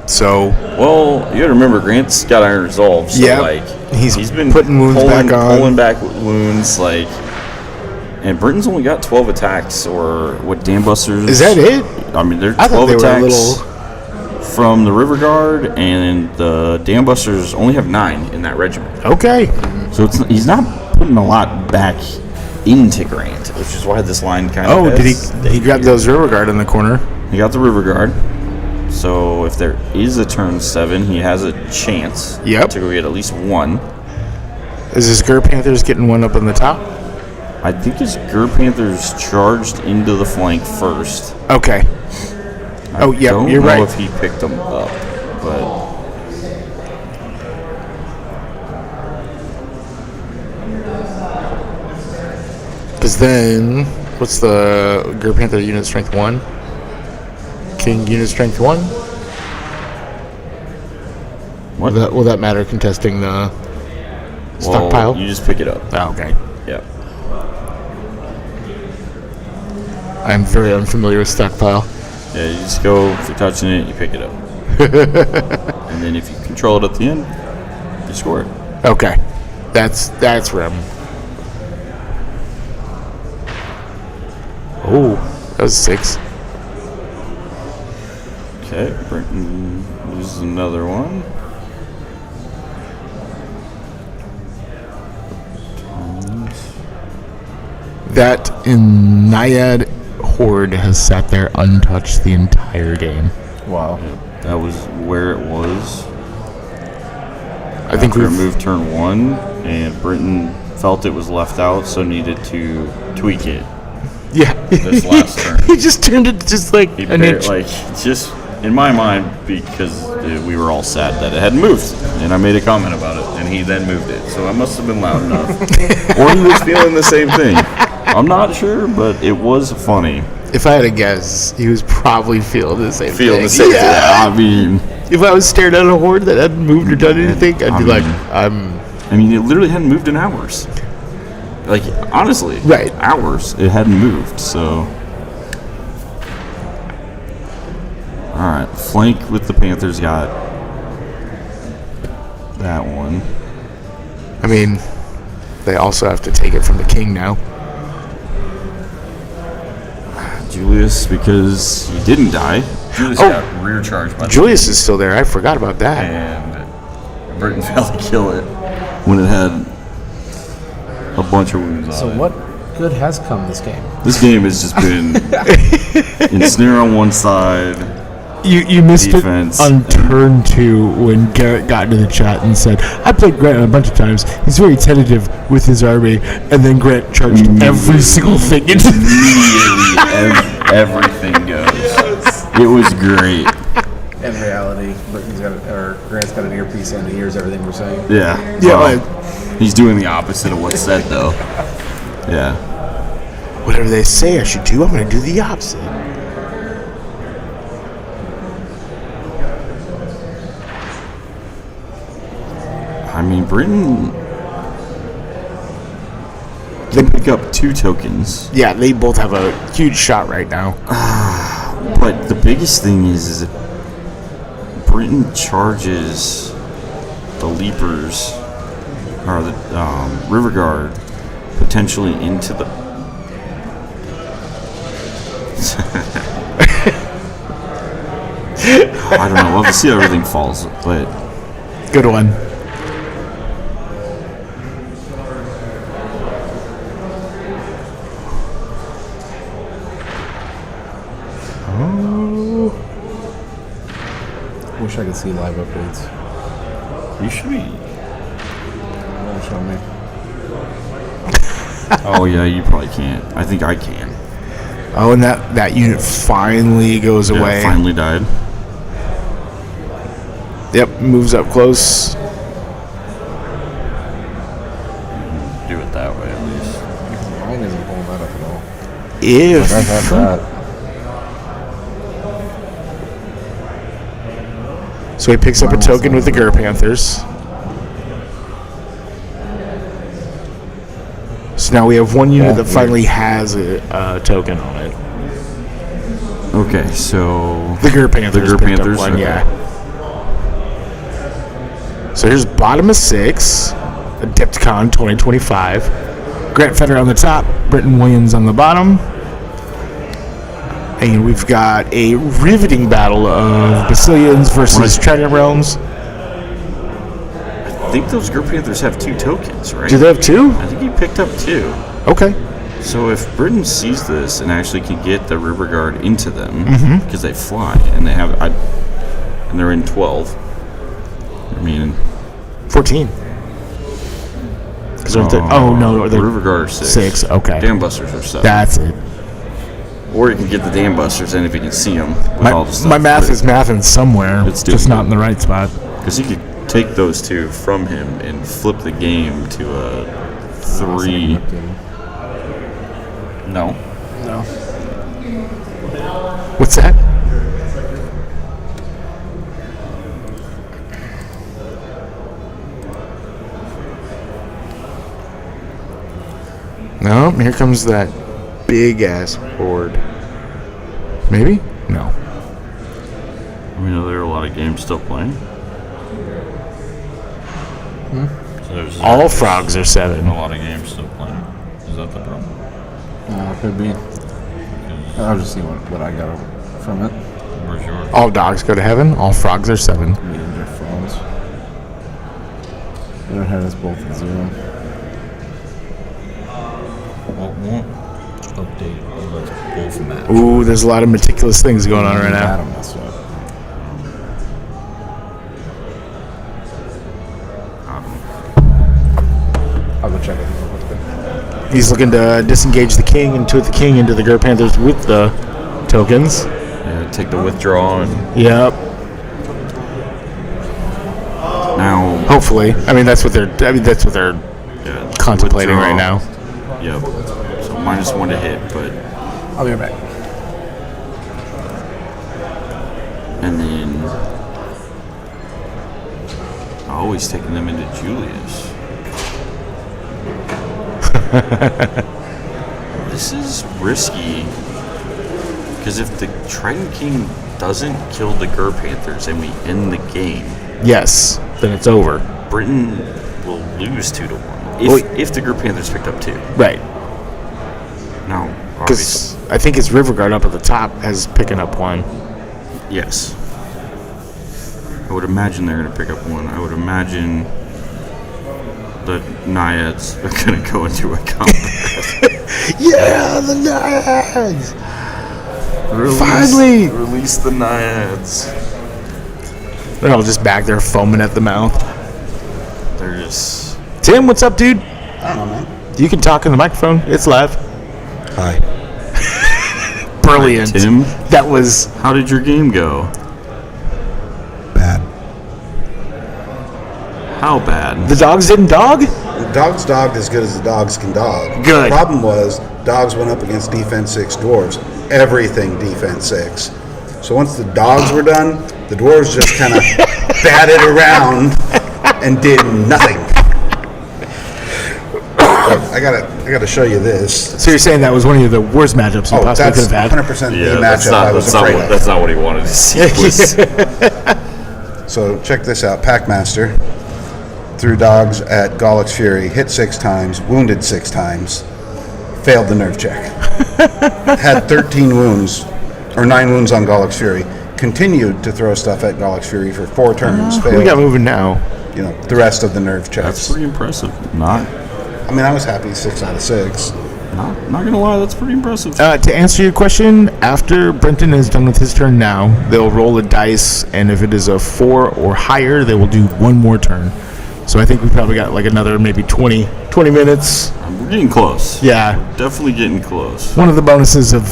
So Well, you got to remember Grant's got Iron Resolve, so Yep. He's been putting wounds back on. pulling back wounds, and Britain's only got 12 attacks, or what Dan Busters. is that it? I mean, they're I thought 12 they were a attacks little. from the River Guard, and the Dan Busters only have 9 in that regiment. Okay. So he's not putting a lot back into Grant, which is why this line kind of. Oh, did he grab those River Guard in the corner? He got the River Guard. So if there is a turn 7, he has a chance Yep. to go get at least 1. Is this Gur Panthers getting one up on the top? I think his Gur Panthers charged into the flank first. Okay. Oh, yeah, Don't you're know right. if he picked them up, but Because then, what's the Gur Panther unit strength 1? King unit strength 1? what? Will that matter contesting the stockpile? Well, you just pick it up. Oh, okay. Yeah. I'm very unfamiliar with stockpile. Yeah, you just go, if you're touching it, you pick it up. And then if you control it at the end, you score it. Okay. That's where I'm. Oh, that was 6. Okay, Britain loses another one. That Naiad horde has sat there untouched the entire game. Wow. That was where it was. I think After it we've moved turn 1, and Britain felt it was left out, so needed to tweak it. yeah. This last turn. He just turned it just like He an inch. like just in my mind, because we were all sad that it hadn't moved, and I made a comment about it, and he then moved it, so I must have been loud enough, or he was feeling the same thing. I'm not sure, but it was funny. If I had to guess, he was probably feeling the same thing. Yeah. I mean, If I was staring at a horde that hadn't moved or done anything, I'd be like, I mean, it literally hadn't moved in hours. Like, honestly, Right. hours. It hadn't moved, so. All right, flank with the Panthers got that one. I mean, they also have to take it from the king now. Julius, because he didn't die. Julius got rear charged by Julius is still there. I forgot about that. and Britain failed to kill it when it had a bunch of wounds So on it. what good has come this game? This game has just been ensnare on one side. You missed Defense. it on turn 2 when Garrett got into the chat and said, I played Grant a bunch of times. He's very tentative with his army. And then Grant charged every single thing into Immediately, everything goes. It was great. In reality, Grant's got an earpiece in. He hears everything we're saying. Yeah. Yeah, Well, he's doing the opposite of what's said, though. Yeah. Whatever they say I should do, I'm going to do the opposite. I mean, Britain. They pick up 2 tokens. Yeah, they both have a huge shot right now. But the biggest thing is that Britain charges the Leapers, or the River Guard, potentially into the. I don't know. We'll have to see how everything falls, but Good one. Wish I could see live updates. you should be. Won't show me. Oh yeah, you probably can't. I think I can. Oh, and that unit finally goes Yeah, away. finally died. Yep, moves up close. Do it that way at least. Mine isn't pulling that up at all. If I've had that. so, he picks up a token with the Gur Panthers. So now we have one unit that finally has a token on it. Okay, so The Gur Panthers. Gur picked up Panthers, one, okay. yeah. So here's bottom of 6, Adepticon 2025. Grant Feder on the top, Britton Williams on the bottom. And we've got a riveting battle of Basilians versus Trident Realms. I think those Gur Panthers have 2 tokens, right? Do they have 2? I think he picked up 2. Okay. So if Britain sees this and actually can get the River Guard into them, because they fly and they have, and they're in 12. I mean, 14. No, the they're River Guard are 6. 6, okay. Dam Busters are 7. That's it. Or you can get the Dam Busters in if you can see them with all the stuff. My math is mathing somewhere, It's just doable. not in the right spot. Because you could take those 2 from him and flip the game to a 3. No. What's that? No, here comes that big ass horde. Maybe? No. I mean, there are a lot of games still playing. So there's All frogs are 7. a lot of games still playing. Is that the problem? Could be. I'll just see what I got from it. Where's yours? All dogs go to heaven. All frogs are 7. Meeting their phones. I don't have us both at 0. Won't update unless both match. Ooh, there's a lot of meticulous things going on right now. That'll mess up. I'll go check it. He's looking to disengage the king and put the king into the Gur Panthers with the tokens. Yeah, take the withdrawal and Yep. now. Hopefully. I mean, that's what they're Yeah, contemplating withdraw. right now. Yep. So -1 to hit, but I'll be right back. and then always taking them into Julius. This is risky because if the Trident King doesn't kill the Gur Panthers and we end the game, Yes. Then it's over. Britain will lose 2-1 if the Gur Panthers picked up 2. Right. Now, Because obviously, I think it's Riverguard up at the top has picking up 1. yes. I would imagine they're going to pick up 1. I would imagine the Naiads are going to go into a combat. Yeah, the Naiads! Finally! Release the Naiads. They're all just back there foaming at the mouth. They're just... Tim, what's up, dude? I don't know, man. You can talk in the microphone. It's live. Hi. Brilliant. Tim, That was... how did your game go? Bad. How bad? The dogs didn't dog? The dogs dogged as good as the dogs can dog. Good. The problem was dogs went up against defense 6 dwarves. Everything defense 6. So once the dogs were done, the dwarves just kind of batted around and did nothing. But I gotta show you this. So you're saying that was one of the worst matchups you Oh, possibly that's could have had? 100% the matchup I was afraid of. That's not what he wanted to see. So check this out. Packmaster threw dogs at Gollix Fury, hit 6 times, wounded 6 times, failed the nerve check. Had 13 wounds, or 9 wounds on Gollix Fury. Continued to throw stuff at Gollix Fury for 4 turns. We Failed, got moving now. the rest of the nerve checks. That's pretty impressive. Not I mean, I was happy 6 out of 6. not gonna lie, that's pretty impressive. To answer your question, after Brenton is done with his turn now, they'll roll a dice, and if it is a 4 or higher, they will do 1 more turn. So I think we probably got like another maybe 20 minutes. We're getting close. Yeah. Definitely getting close. One of the bonuses of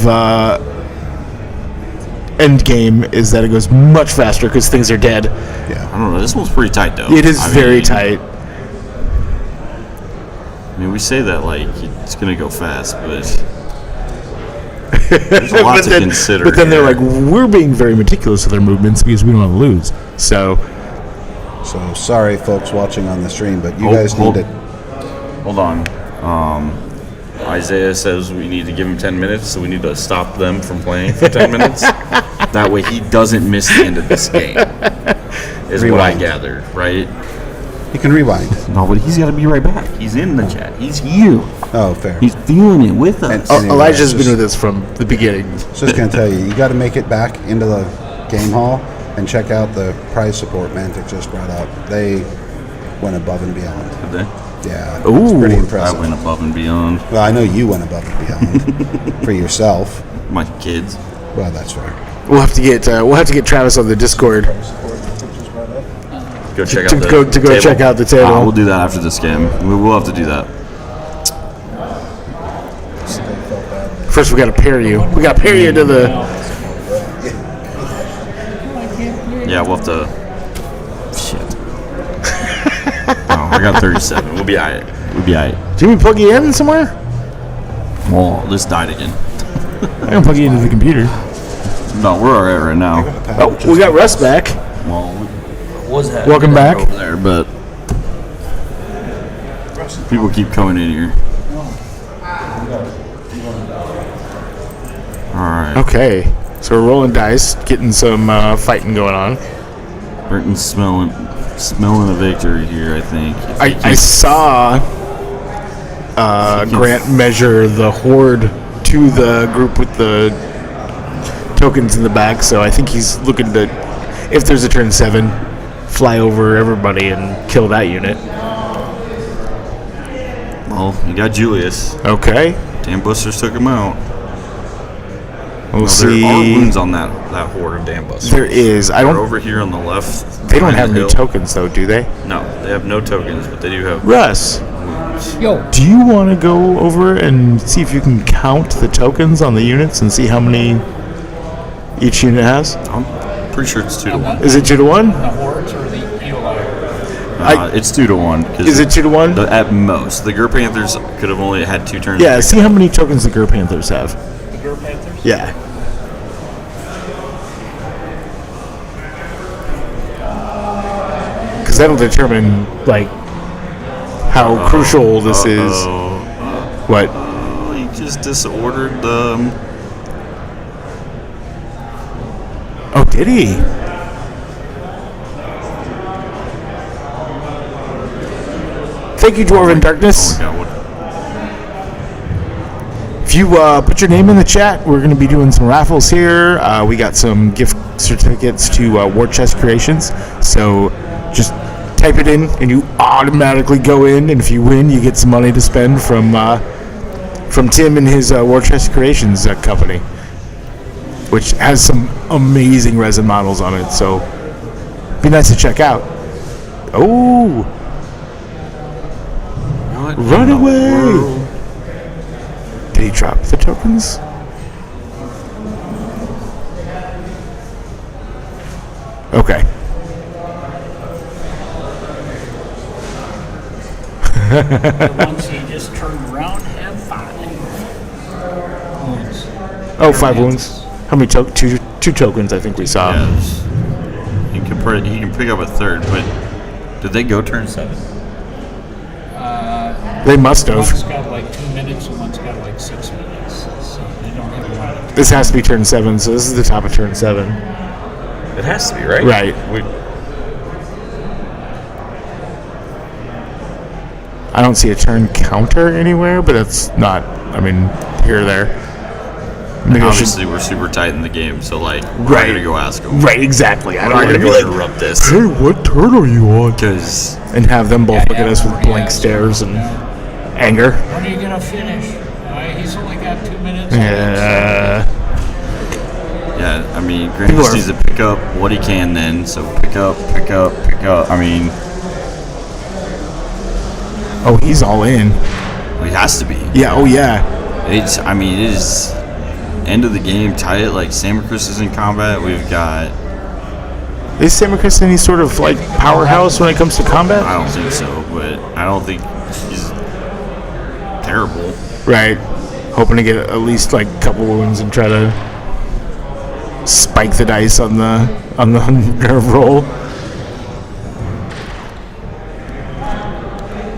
Endgame is that it goes much faster because things are dead. Yeah. I don't know. This one's pretty tight, though. It is very mean, tight. I mean, we say that like it's gonna go fast, but there's a lot to consider. But then they're here. like, we're being very meticulous with our movements because we don't want to lose. So So sorry, folks watching on the stream, but you Oh, guys need to. Hold on. Isaiah says we need to give him 10 minutes, so we need to stop them from playing for 10 minutes. That way he doesn't miss the end of this game, is what I Rewind. gathered, right? You can rewind. No, but he's got to be right back. He's in the chat. He's here. Oh, fair. He's feeling it with us. And- Oh, Elijah's just- been with us from the beginning. Just gonna tell you, you got to make it back into the game hall and check out the prize support Mantic just brought up. They went above and beyond. Did they? Yeah, it's Ooh. pretty I impressive. went above and beyond. Well, I know you went above and beyond for yourself. My kids. Well, that's fair. We'll have to get Travis on the Discord. Go check To out the go table. check out the table. We'll do that after this game. We'll have to do that. First, we got to pair you. We got to pair you to the. Yeah, we'll have to. Shit. Oh, I got 37. We'll be alright. We'll be alright. Do you plug you in somewhere? Well, this died again. I can plug you into the computer. No, we're alright right now. Oh, we got Russ back. Well, was that? Welcome back. Over there, but people keep coming in here. All right. Okay, so we're rolling dice, getting some fighting going on. Burton's smelling a victory here, I think. I saw Grant measure the horde to the group with the tokens in the back, so I think he's looking to, if there's a turn 7, fly over everybody and kill that unit. Well, you got Julius. Okay. Dam Busters took him out. We'll There see. are wounds on that horde of Dam Busters. There is. They're over here on the left. They don't behind have the any hill. tokens, though, do they? No, they have no tokens, but they do have Russ, wounds. Yo, do you want to go over and see if you can count the tokens on the units and see how many each unit has? I'm pretty sure it's 2 to 1. Is it 2 to 1? the hordes or the Eli? It's 2 to 1. 'cause Is it 2 to 1? At most, the Gur Panthers could have only had 2 turns. Yeah, see how many tokens the Gur Panthers have. The Gur Panthers? Yeah. Because that'll determine, like, how crucial this is. What? Oh, he just disordered them. Oh, did he? Thank you, Dwarven Darkness. Oh my God, what? If you put your name in the chat, we're going to be doing some raffles here. We got some gift certificates to War Chest Creations. So just type it in, and you automatically go in. And if you win, you get some money to spend from Tim and his War Chest Creations company, which has some amazing resin models on it. So be nice to check out. Oh, What run in the away! world? Did he drop the tokens? Okay. The ones he just turned around have 5 wounds. Oh, 5 wounds. How many two tokens? I think we saw. Yes. He can pick up a third, but did they go turn 7? They must have. One's got like 2 minutes and one's got like 6 minutes. So they don't have a lot of This has to be turn 7, so this is the top of turn 7. It has to be, right? Right. I don't see a turn counter anywhere, but it's not. I mean, here or there. Maybe I should- Obviously, we're super tight in the game, so like, we're Right. gonna go ask them. Right, exactly. I'm We're not gonna gonna be go like, interrupt this hey, what turn are you on? because And have them both look at us with Yeah, blank stares and anger. When are you gonna finish? He's only got 2 minutes. Yeah. yeah, I mean, Grant People just are- needs to pick up what he can then. So pick up. I mean, Oh, he's all in. he has to be. Yeah. Oh, yeah. It is end of the game tight. Like Samacris is in combat. We've got. Is Samacris any sort of like powerhouse when it comes to combat? I don't think so, but I don't think he's terrible. Right. Hoping to get at least like a couple wounds and try to spike the dice on the nerve roll.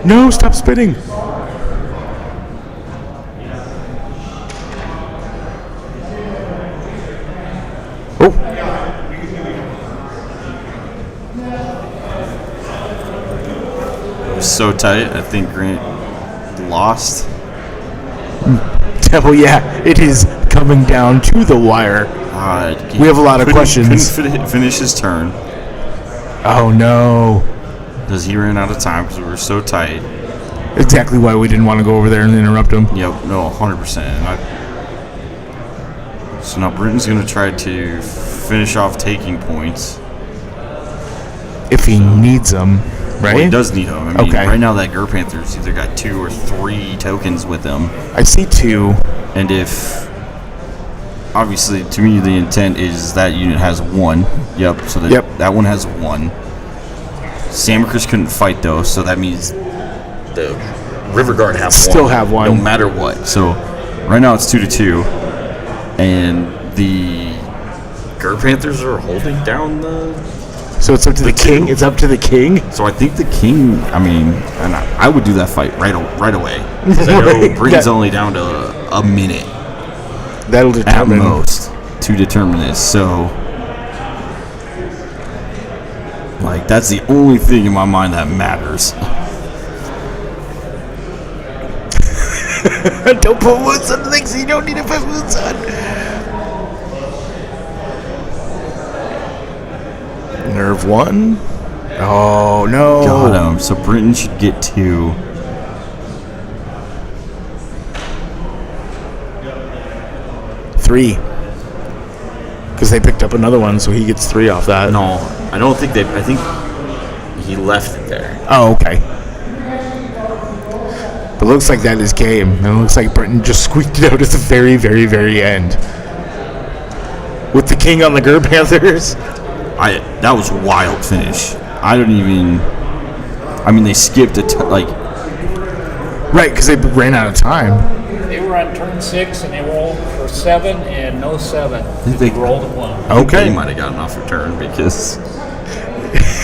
No, stop spinning. Oh. It was so tight. I think Grant lost. Oh yeah, it is coming down to the wire. We have a lot of questions. Couldn't finish his turn Oh no. because he ran out of time because we were so tight. Exactly why we didn't want to go over there and interrupt him. Yep, no, 100%. So now Britton's going to try to finish off taking points. If he needs them, right? Well, he does need them. I mean, Okay. right now that Gur Panther's either got 2 or 3 tokens with him. I see 2. And if, obviously, to me, the intent is that unit has 1. Yep, so that one has 1. Samacris couldn't fight, though, so that means the River Guard have Still 1. have 1. No matter what. So right now it's 2 to 2. And the Gur Panthers are holding down the... So it's up to the king? It's up to the king? So I think the king, I mean, and I would do that fight right away. 'Cause I know Right. Britain's only down to a minute That'll at determine. most to determine this. So, like, that's the only thing in my mind that matters. Don't put wounds on things you don't need to put wounds on. Nerve 1. Oh, no. Got him. So Britton should get 2. Three. Because they picked up another one, so he gets 3 off that. No, I don't think they. I think he left it there. Oh, okay. But it looks like that is game. And it looks like Britton just squeaked it out at the very, very, very end. With the king on the Gur Panthers. That was a wild finish. I don't even. I mean, they skipped like. Right, because they ran out of time. They were on turn 6 and they rolled for 7 and no 7. They rolled at 1. Okay. They might have gotten off return because.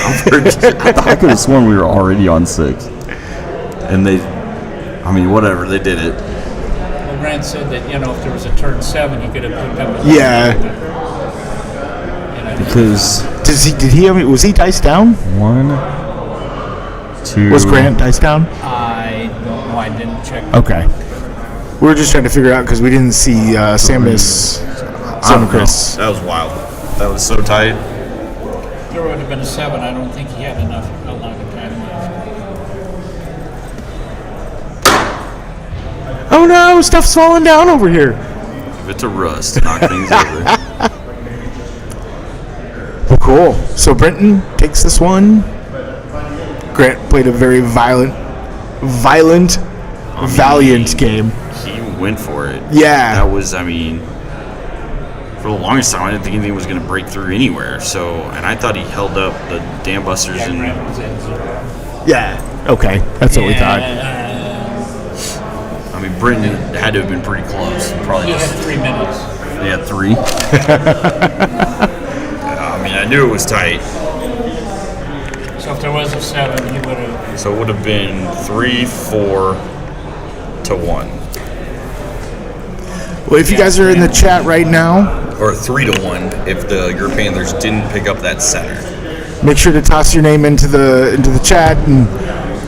I could have sworn we were already on 6. And they. I mean, whatever, they did it. Well, Grant said that, if there was a turn 7, he could have picked up a Yeah. Because. Was he dice down? 1, 2. Was Grant dice down? I don't know. I didn't check. Okay. We were just trying to figure out because we didn't see Samus Chris. That was wild. That was so tight. There would have been a 7. I don't think he had enough outline of time left. Oh no, stuff's falling down over here. Give it to Russ to knock things over. Well, cool. So Brenton takes this one. Grant played a very valiant game. He went for it. Yeah. That was, I mean, for the longest time, I didn't think anything was going to break through anywhere. So, and I thought he held up the Dam Busters Yeah, and. Grant was at 0. Yeah. Okay. That's what we thought. I mean, Britton had to have been pretty close. Probably He had 3 minutes. They had 3. I mean, I knew it was tight. So if there was a 7, he would have. So it would have been 3-4 to 1. Well, if you guys are in the chat right now, Or 3-1 if the European Panthers didn't pick up that center. make sure to toss your name into the chat, and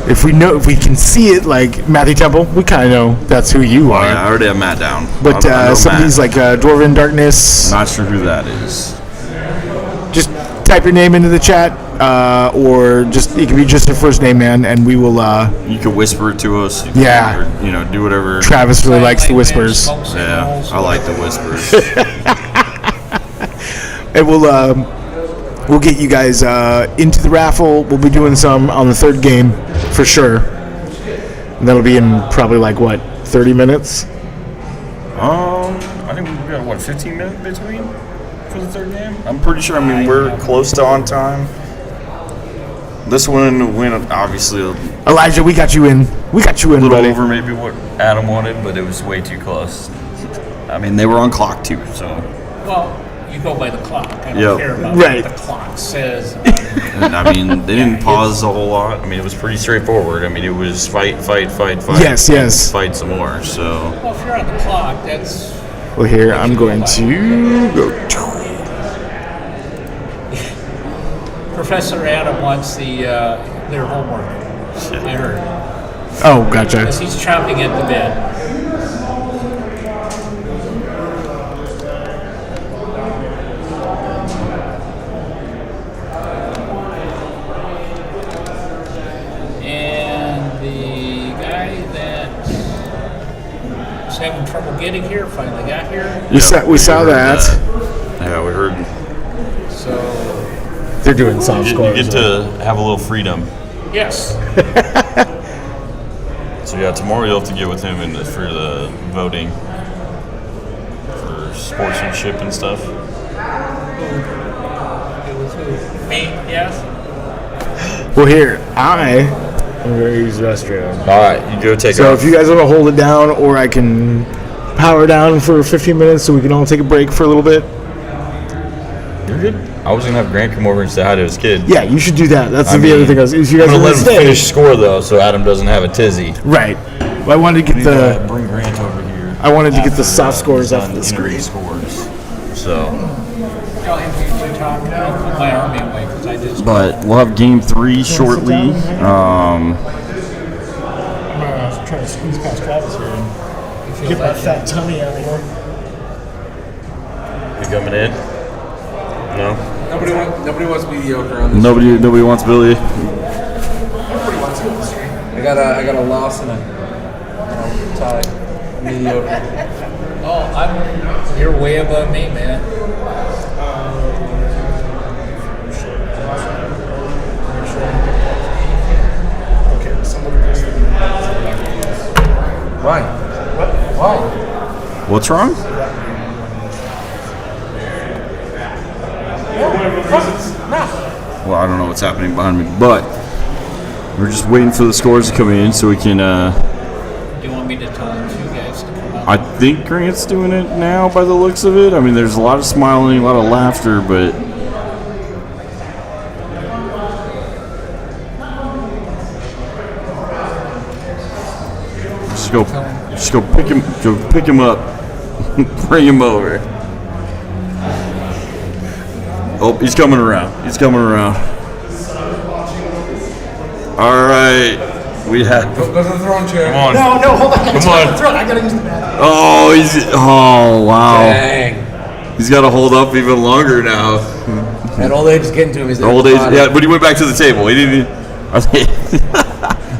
if we can see it, like Matthew Temple, we kind of know that's who you are. Yeah, I already have Matt down. But I know some of Matt. these like Dwarven Darkness, Not sure who that is. just type your name into the chat, or just it can be just your first name, man, and we will. You can whisper it to us. Yeah. Or, do whatever. Travis really likes the whispers, Yeah, I like the whispers. and we'll get you guys into the raffle. We'll be doing some on the third game for sure. And that'll be in probably 30 minutes. I think we got 15 minutes between for the third game. I'm pretty sure. I mean, we're close to on time. This one went obviously Elijah, we got you in. We got you in, a little buddy. over maybe what Adam wanted, but it was way too close. I mean, they were on clock too, so. Well, you go by the clock. I don't Yep. care about Right. what the clock says. And, I mean, they didn't pause a whole lot. I mean, it was pretty straightforward. I mean, it was fight. Yes, yes. Fight some more. So. Well, if you're on the clock, that's. Well, here I'm going to go. Professor Adam wants their homework. I heard. Oh, gotcha. Because he's chomping at the bit. And the guy that was having trouble getting here finally got here. We saw that. Yeah, we heard. So, They're doing soft You scores. get to have a little freedom. yes. So yeah, tomorrow you'll have to get with him for the voting for sportsmanship and stuff. It was who? Me? Yes. Well, here I'm going to use the restroom. All right, you go take So off. if you guys want to hold it down, or I can power down for 15 minutes so we can all take a break for a little bit. You're good. I was gonna have Grant come over and say hi to his kid. Yeah, you should do that. That's I the other mean, thing. If you guys I'm are gonna going let to him stay, finish score though, so Adam doesn't have a tizzy. right? Well, I wanted to get the Bring Grant over here. I wanted to get the after, soft scores he's off done the entering screen. Scores. So, Tell him to talk. I'll put my arm in way because I just. But we'll have game 3 shortly. I'm gonna try to squeeze past Travis here and get my fat tummy out of here. you coming in? No. No, Nobody wants mediocre on this. Nobody wants Billy. I got a loss and a tie. Mediocre. Oh, you're way above me, man. Why? Why? What's wrong? Well, I don't know what's happening behind me, but we're just waiting for the scores to come in so we can. Do you want me to tell you guys to come up? I think Grant's doing it now by the looks of it. I mean, there's a lot of smiling, a lot of laughter, but. Just go pick him up, bring him over. Oh, he's coming around. All right, we had. Go to the throne chair. Come on. No, hold on. Come on. I gotta use the bathroom. Oh, wow. Dang. He's got to hold up even longer now. That old age is getting to him. He's Old age, yeah, but he went back to the table. He didn't.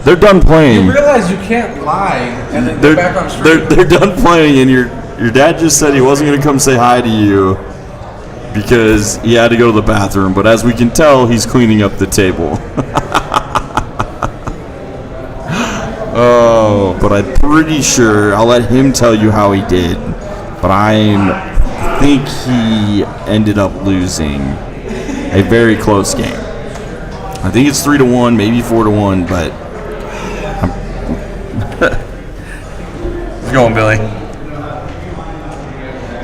They're done playing. You realize you can't lie and then go back on stream. They're done playing, and your dad just said he wasn't going to come say hi to you because he had to go to the bathroom. But as we can tell, he's cleaning up the table. Oh, but I'm pretty sure I'll let him tell you how he did. But I think he ended up losing a very close game. I think it's 3-1, maybe 4-1, but. How's it going, Billy?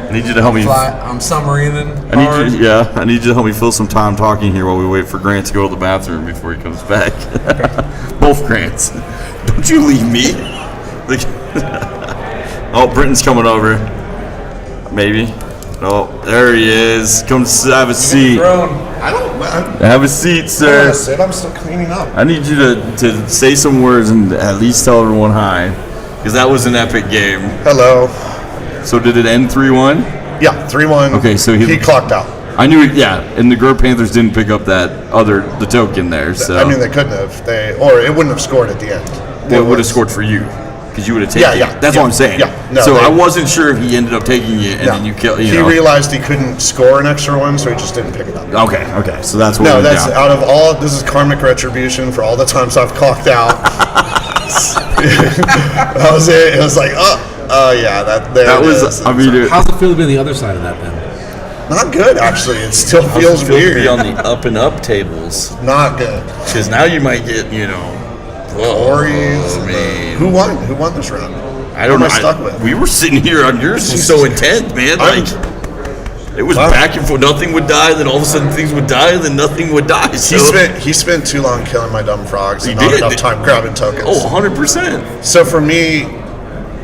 I need you to help me. I'm submarining. I need you to help me fill some time talking here while we wait for Grant to go to the bathroom before he comes back. Both Grants. Don't you leave me. Oh, Britton's coming over. Maybe. Oh, there he is. Come have a seat. Have a seat, sir. I'm still cleaning up. I need you to say some words and at least tell everyone hi, because that was an epic game. Hello. So did it end 3-1? Yeah, 3-1. Okay, so he clocked out. I knew it. Yeah, and the Grove Panthers didn't pick up the token there. So I mean, they couldn't have. Or it wouldn't have scored at the end. They would have scored for you. Because you would have taken it. That's what I'm saying. Yeah. No, so I wasn't sure if he ended up taking it and then you killed. He realized he couldn't score an extra one, so he just didn't pick it up. Okay. So that's what. No, that's out of all. This is karmic retribution for all the times I've clocked out. That was it. It was like, yeah, that was. I mean, how's it feel to be on the other side of that then? Not good, actually. It still feels weird. To be on the up and up tables. Not good. Because now you might get, Glories. Who won? Who won this round? I don't know. Who am I stuck with? We were sitting here on yours. Was so intense, man. It was back and forth. Nothing would die, then all of a sudden things would die, and then nothing would die. So he spent too long killing my dumb frogs and not enough time grabbing tokens. Oh, 100%. So for me,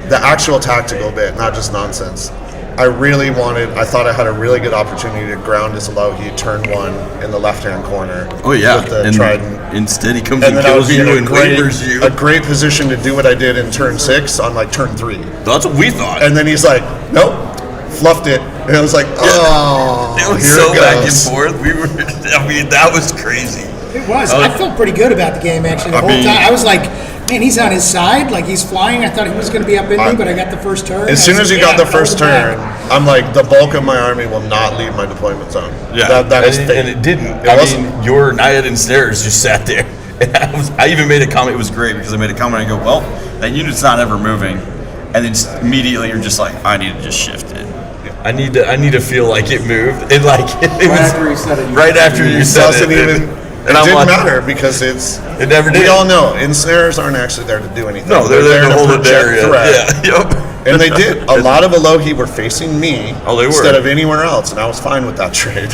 the actual tactical bit, not just nonsense, I thought I had a really good opportunity to ground his low heat turn 1 in the left-hand corner. Oh, yeah. With the trident. Instead, he comes and kills you and wavers you. A great position to do what I did in turn 6 on turn 3. That's what we thought. And then he's like, nope, fluffed it. And I was like, oh, it was so back and forth. That was crazy. It was. I felt pretty good about the game, actually, the whole time. I was like, man, he's on his side. Like, he's flying. I thought he was going to be up in me, but I got the first turn. As soon as he got the first turn, I'm like, the bulk of my army will not leave my deployment zone. Yeah, and it didn't. Your Naiad and Stairs just sat there. And I even made a comment. It was great because I made a comment. I go, well, that unit's not ever moving. And then immediately you're just like, I need to just shift it. I need to feel like it moved. And right after you said it. Right after you said it. It didn't matter because it never did. We all know ensnares aren't actually there to do anything. No, they're there to hold a threat. Yeah, yep. And they did. A lot of Alohi were facing me instead of anywhere else, and I was fine with that trade.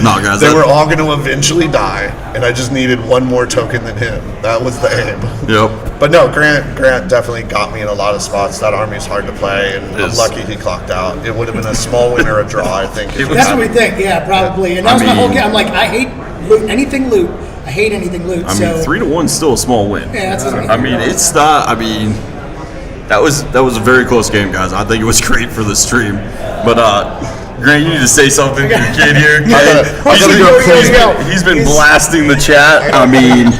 No, guys. They were all going to eventually die, and I just needed one more token than him. That was the aim. Yep. But no, Grant definitely got me in a lot of spots. That army's hard to play, and I'm lucky he clocked out. It would have been a small win or a draw, I think. That's what we think, yeah, probably. And that was my whole game. I'm like, I hate loot, anything loot. I hate anything loot. I mean, 3-1 is still a small win. Yeah, that's I mean, it's not. I mean, that was a very close game, guys. I think it was great for the stream, but Grant, you need to say something to your kid here. Okay? He's been blasting the chat. I mean,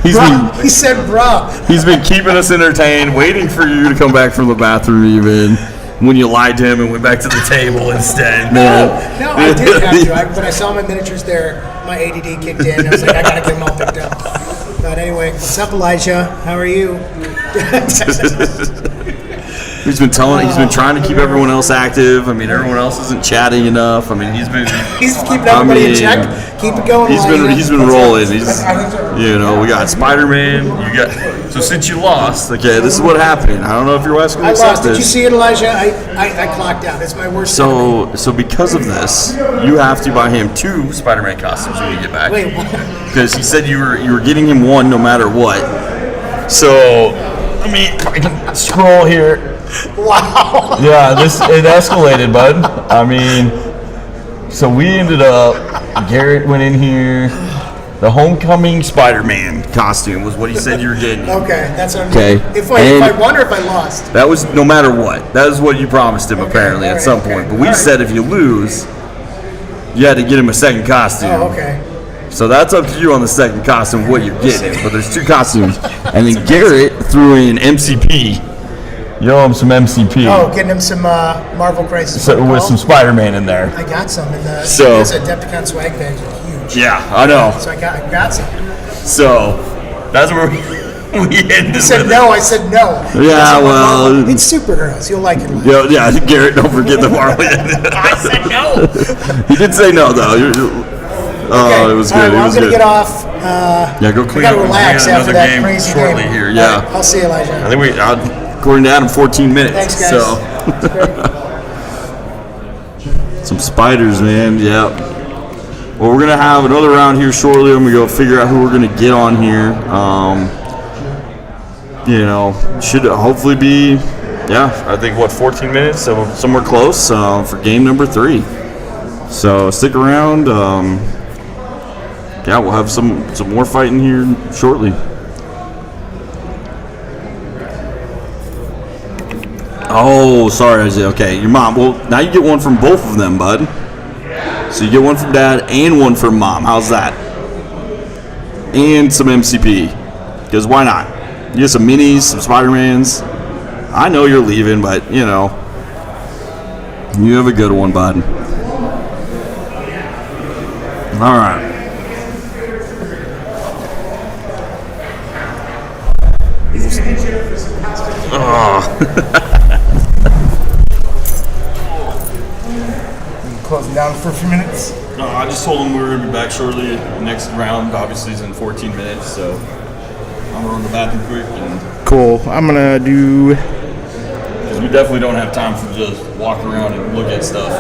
He said, "Bro." he's been keeping us entertained, waiting for you to come back from the bathroom even. When you lied to him and went back to the table instead, man. No, I did have to. When I saw my miniatures there, my ADD kicked in. I was like, I gotta get them all picked up. But anyway, what's up, Elijah? How are you? He's been trying to keep everyone else active. I mean, everyone else isn't chatting enough. I mean, he's keeping everybody in check. Keep it going. He's been rolling. We got Spider-Man. So since you lost, okay, this is what happened. I don't know if your wife's going to accept this. Did you see it, Elijah? I clocked out. It's my worst. So because of this, you have to buy him 2 Spider-Man costumes when you get back. Wait, what? Because he said you were getting him 1 no matter what. So I can scroll here. Wow. Yeah, it escalated, bud. I mean, so we ended up. Garrett went in here. The Homecoming Spider-Man costume was what he said you were getting. Okay, that's what I'm okay. If I won or if I lost. That was no matter what. That is what you promised him apparently at some point. But we said if you lose, you had to get him a second costume. Oh, okay. So that's up to you on the second costume what you're getting. But there's 2 costumes, and then Garrett threw in MCP. You owe him some MCP. Oh, getting him some Marvel Crisis. With some Spider-Man in there. I got some in the his Adepticon swag bags are huge. Yeah, I know. So I got some. So that's where we ended. He said no. I said no. Yeah, well, it's superheroes. You'll like it. Yeah, Garrett. Don't forget the Marvel. I said no. He did say no though. Okay. It was good. Well, I'm gonna get off. Go clean I up. gotta relax after that crazy shortly game. here. Yeah. Right, I'll see you, Elijah. I think according to Adam, 14 minutes. Thanks, guys. So. Some spiders, man. Yeah. Well, we're gonna have another round here shortly. I'm gonna go figure out who we're gonna get on here. Should hopefully be, I think 14 minutes, so somewhere close for game number 3. So stick around. We'll have some more fighting here shortly. Oh, sorry, Isaiah. Okay, your mom. Well, now you get one from both of them, bud. So you get one from dad and one from mom. How's that? And some MCP. Because why not? You get some minis, some Spider-Mans. I know you're leaving, but, you have a good one, bud. All right. Closing down for a few minutes. No, I just told him we were going to be back shortly. Next round, obviously, is in 14 minutes, so I'm going to run the bathroom quick. Cool. I'm gonna do. Because we definitely don't have time for just walk around and look at stuff.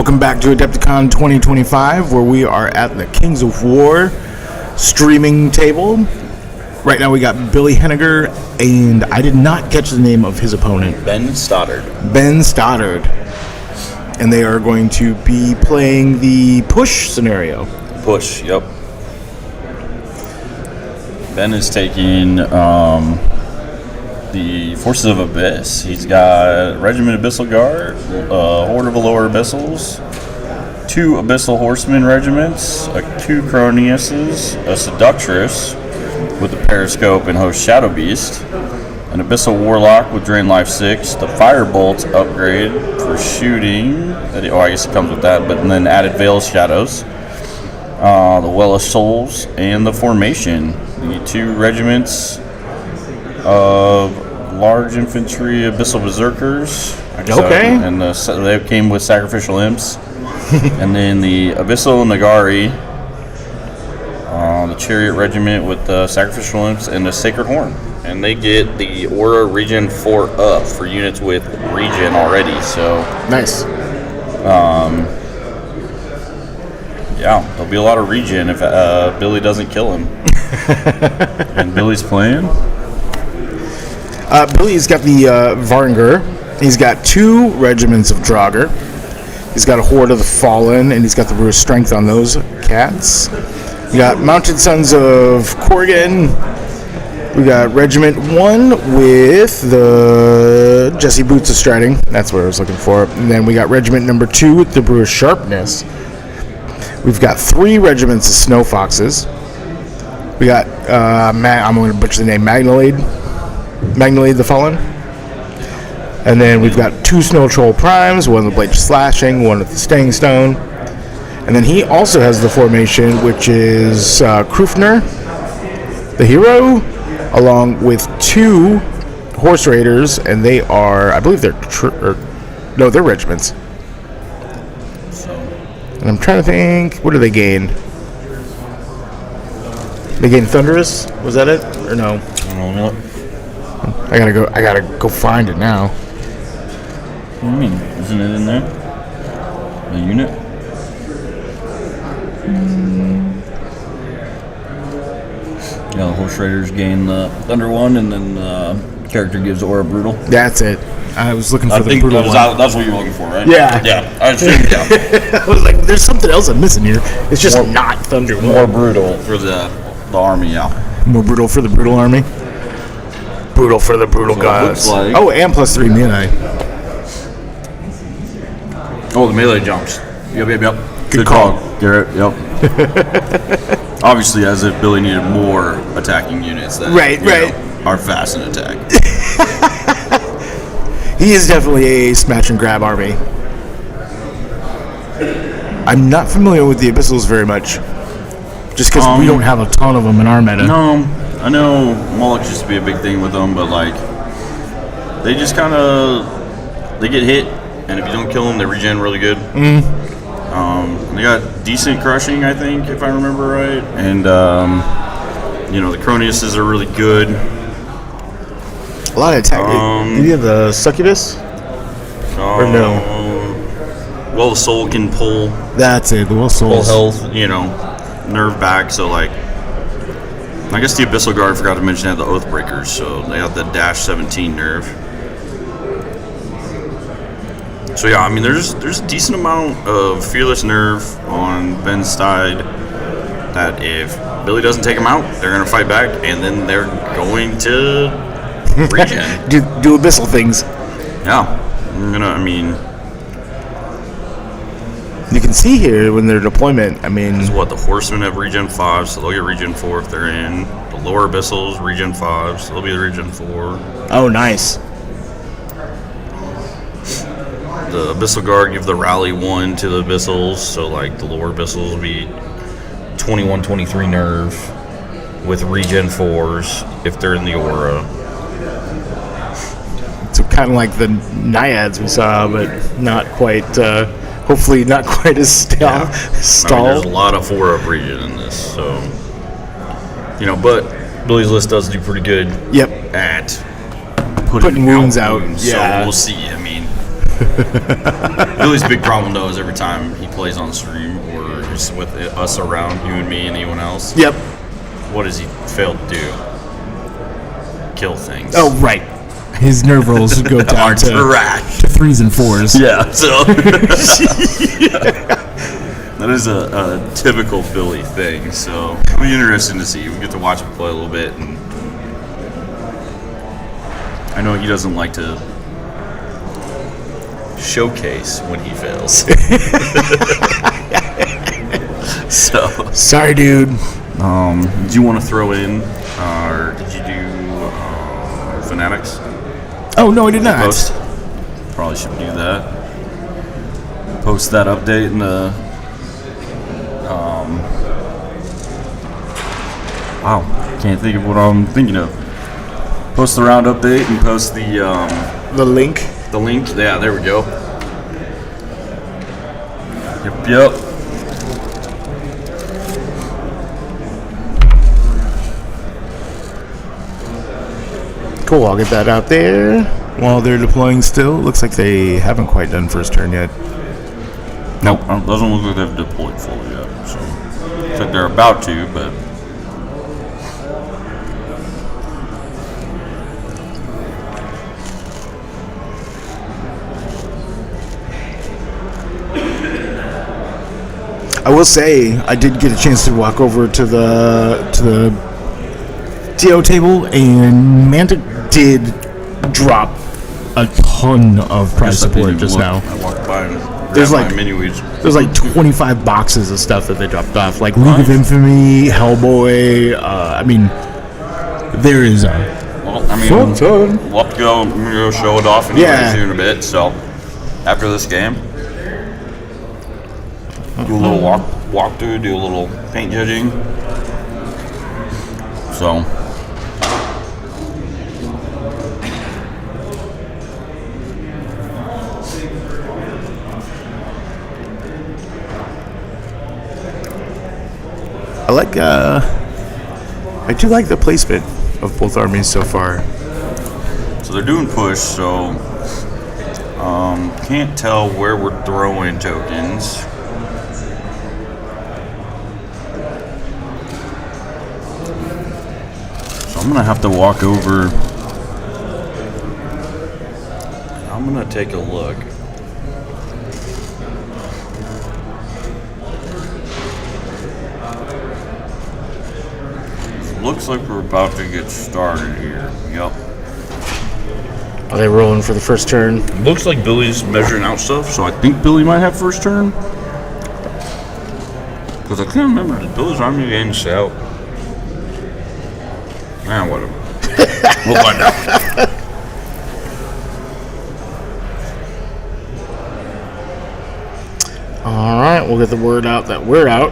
Welcome back to Adepticon 2025, where we are at the Kings of War streaming table. Right now we got Billy Henniger, and I did not catch the name of his opponent. Ben Stoddard. Ben Stoddard. And they are going to be playing the push scenario. Push, yep. Ben is taking the Forces of Abyss. He's got Regiment Abyssal Guard, Horde of the Lower Abyssals, 2 Abyssal Horsemen regiments, 2 Croniuses, a Seductress with the Periscope and host Shadow Beast, an Abyssal Warlock with Drain Life 6, the Firebolt upgrade for shooting. I guess it comes with that, but then added Veil of Shadows, the Well of Souls, and the Formation. The 2 regiments of large infantry Abyssal Berserkers. Okay. And they came with Sacrificial Imps. And then the Abyssal Nagari, the Chariot Regiment with the Sacrificial Imps and the Sacred Horn. And they get the Aura Regen 4 up for units with Regen already. So nice. Yeah, there'll be a lot of regen if Billy doesn't kill him. And Billy's playing? Billy's got the Varnger. He's got 2 regiments of Draugr. He's got a Horde of the Fallen, and he's got the Brew of Strength on those cats. We got Mounted Sons of Korrigan. We got Regiment 1 with the Jesse Boots of Striding. That's what I was looking for. And then we got Regiment number 2 with the Brew of Sharpness. We've got 3 regiments of Snow Foxes. We got, I'm going to butcher the name, Magnolade the Fallen. And then we've got 2 Snow Troll Primes, one with the Blade of Slashing, one with the Staying Stone. And then he also has the formation, which is Krufner, the hero, along with 2 Horse Raiders, and they are, I believe they're regiments. And I'm trying to think, what do they gain? They gain Thunderous? Was that it? Or no? I don't know. I gotta go find it now. What do you mean? Isn't it in there? The unit? Yeah, the Horse Raiders gain the Thunder 1, and then character gives Aura Brutal. That's it. I was looking for the think brutal one. That's what you were looking for, right? Yeah. Yeah, I assumed, yeah. I was like, there's something else I'm missing here. It's just not Thunder 1. More brutal for the army, yeah. More brutal for the brutal army. Brutal for the brutal So it gods. looks like- Oh, and +3 melee. Oh, the melee jumps. Yep. Good call. Garrett, yep. Obviously, as if Billy needed more attacking units that Right. are fast in attack. He is definitely a smash and grab army. I'm not familiar with the Abyssals very much. Just because we don't have a ton of them in our meta. No, I know Moloch used to be a big thing with them, but like, they just kind of, they get hit, and if you don't kill them, they regen really good. They got decent crushing, I think, if I remember right. And, the Croniuses are really good. A lot of attack. Do you have the Succubus? Or no? Well, the soul can pull That's it, the Will full Souls. health, nerve back. So, like, I guess the Abyssal Guard, I forgot to mention, had the Oathbreakers. So they got the dash 17 nerve. So yeah, I mean, there's a decent amount of fearless nerve on Ben's side that if Billy doesn't take him out, they're gonna fight back, and then they're going to regen. do Abyssal things. Yeah, You can see here when their deployment, is what the Horsemen have regen 5, so they'll get regen 4 if they're in. The lower Abyssals regen 5, so they'll be the regen 4. Oh, nice. The Abyssal Guard give the rally 1 to the Abyssals, so like the lower Abyssals will be 21, 23 nerve with regen 4s if they're in the aura. So kind of like the Naiads we saw, but not quite, hopefully not quite as stalled. There's a lot of 4-up regen in this, so, but Billy's list does do pretty good Yep. at Putting wounds out. wounds, Yeah. so we'll see. Billy's big problem though is every time he plays on stream or is with us around, you and me and anyone else. Yep. What does he fail to do? Kill things. Oh, right. His nerve rolls go down to 3s and 4s. Yeah. So that is a typical Billy thing. So it'll be interesting to see. We get to watch him play a little bit, and I know he doesn't like to showcase when he fails. So sorry, dude. Do you want to throw in, or did you do Fanatics? Oh no, I did not. Post? Probably should do that. Post that update in the. Wow, can't think of what I'm thinking of. Post the round update and post the link. The link. Yeah, there we go. Yep. Cool, I'll get that out there. While they're deploying still, looks like they haven't quite done first turn yet. Nope, doesn't look like they've deployed fully yet. So, looks like they're about to, but. I will say I did get a chance to walk over to the TO table, and Manta did drop a ton of prize support just now. I walked by and grabbed There's my like mini weeds. There's like 25 boxes of stuff that they dropped off, like League of Infamy, Hellboy. I mean, there is a Well, I mean, we'll have to go, show it off anyways here in a bit. So, after this game, do a little walkthrough, do a little paint judging. So, I do like the placement of both armies so far. So they're doing push, so can't tell where we're throwing tokens. So I'm gonna have to walk over. I'm gonna take a look. Looks like we're about to get started here. Yep. Are they rolling for the first turn? Looks like Billy's measuring out stuff, so I think Billy might have first turn. Because I can't remember, did Billy's army game stay out? Whatever. We'll find out. All right, we'll get the word out that we're out.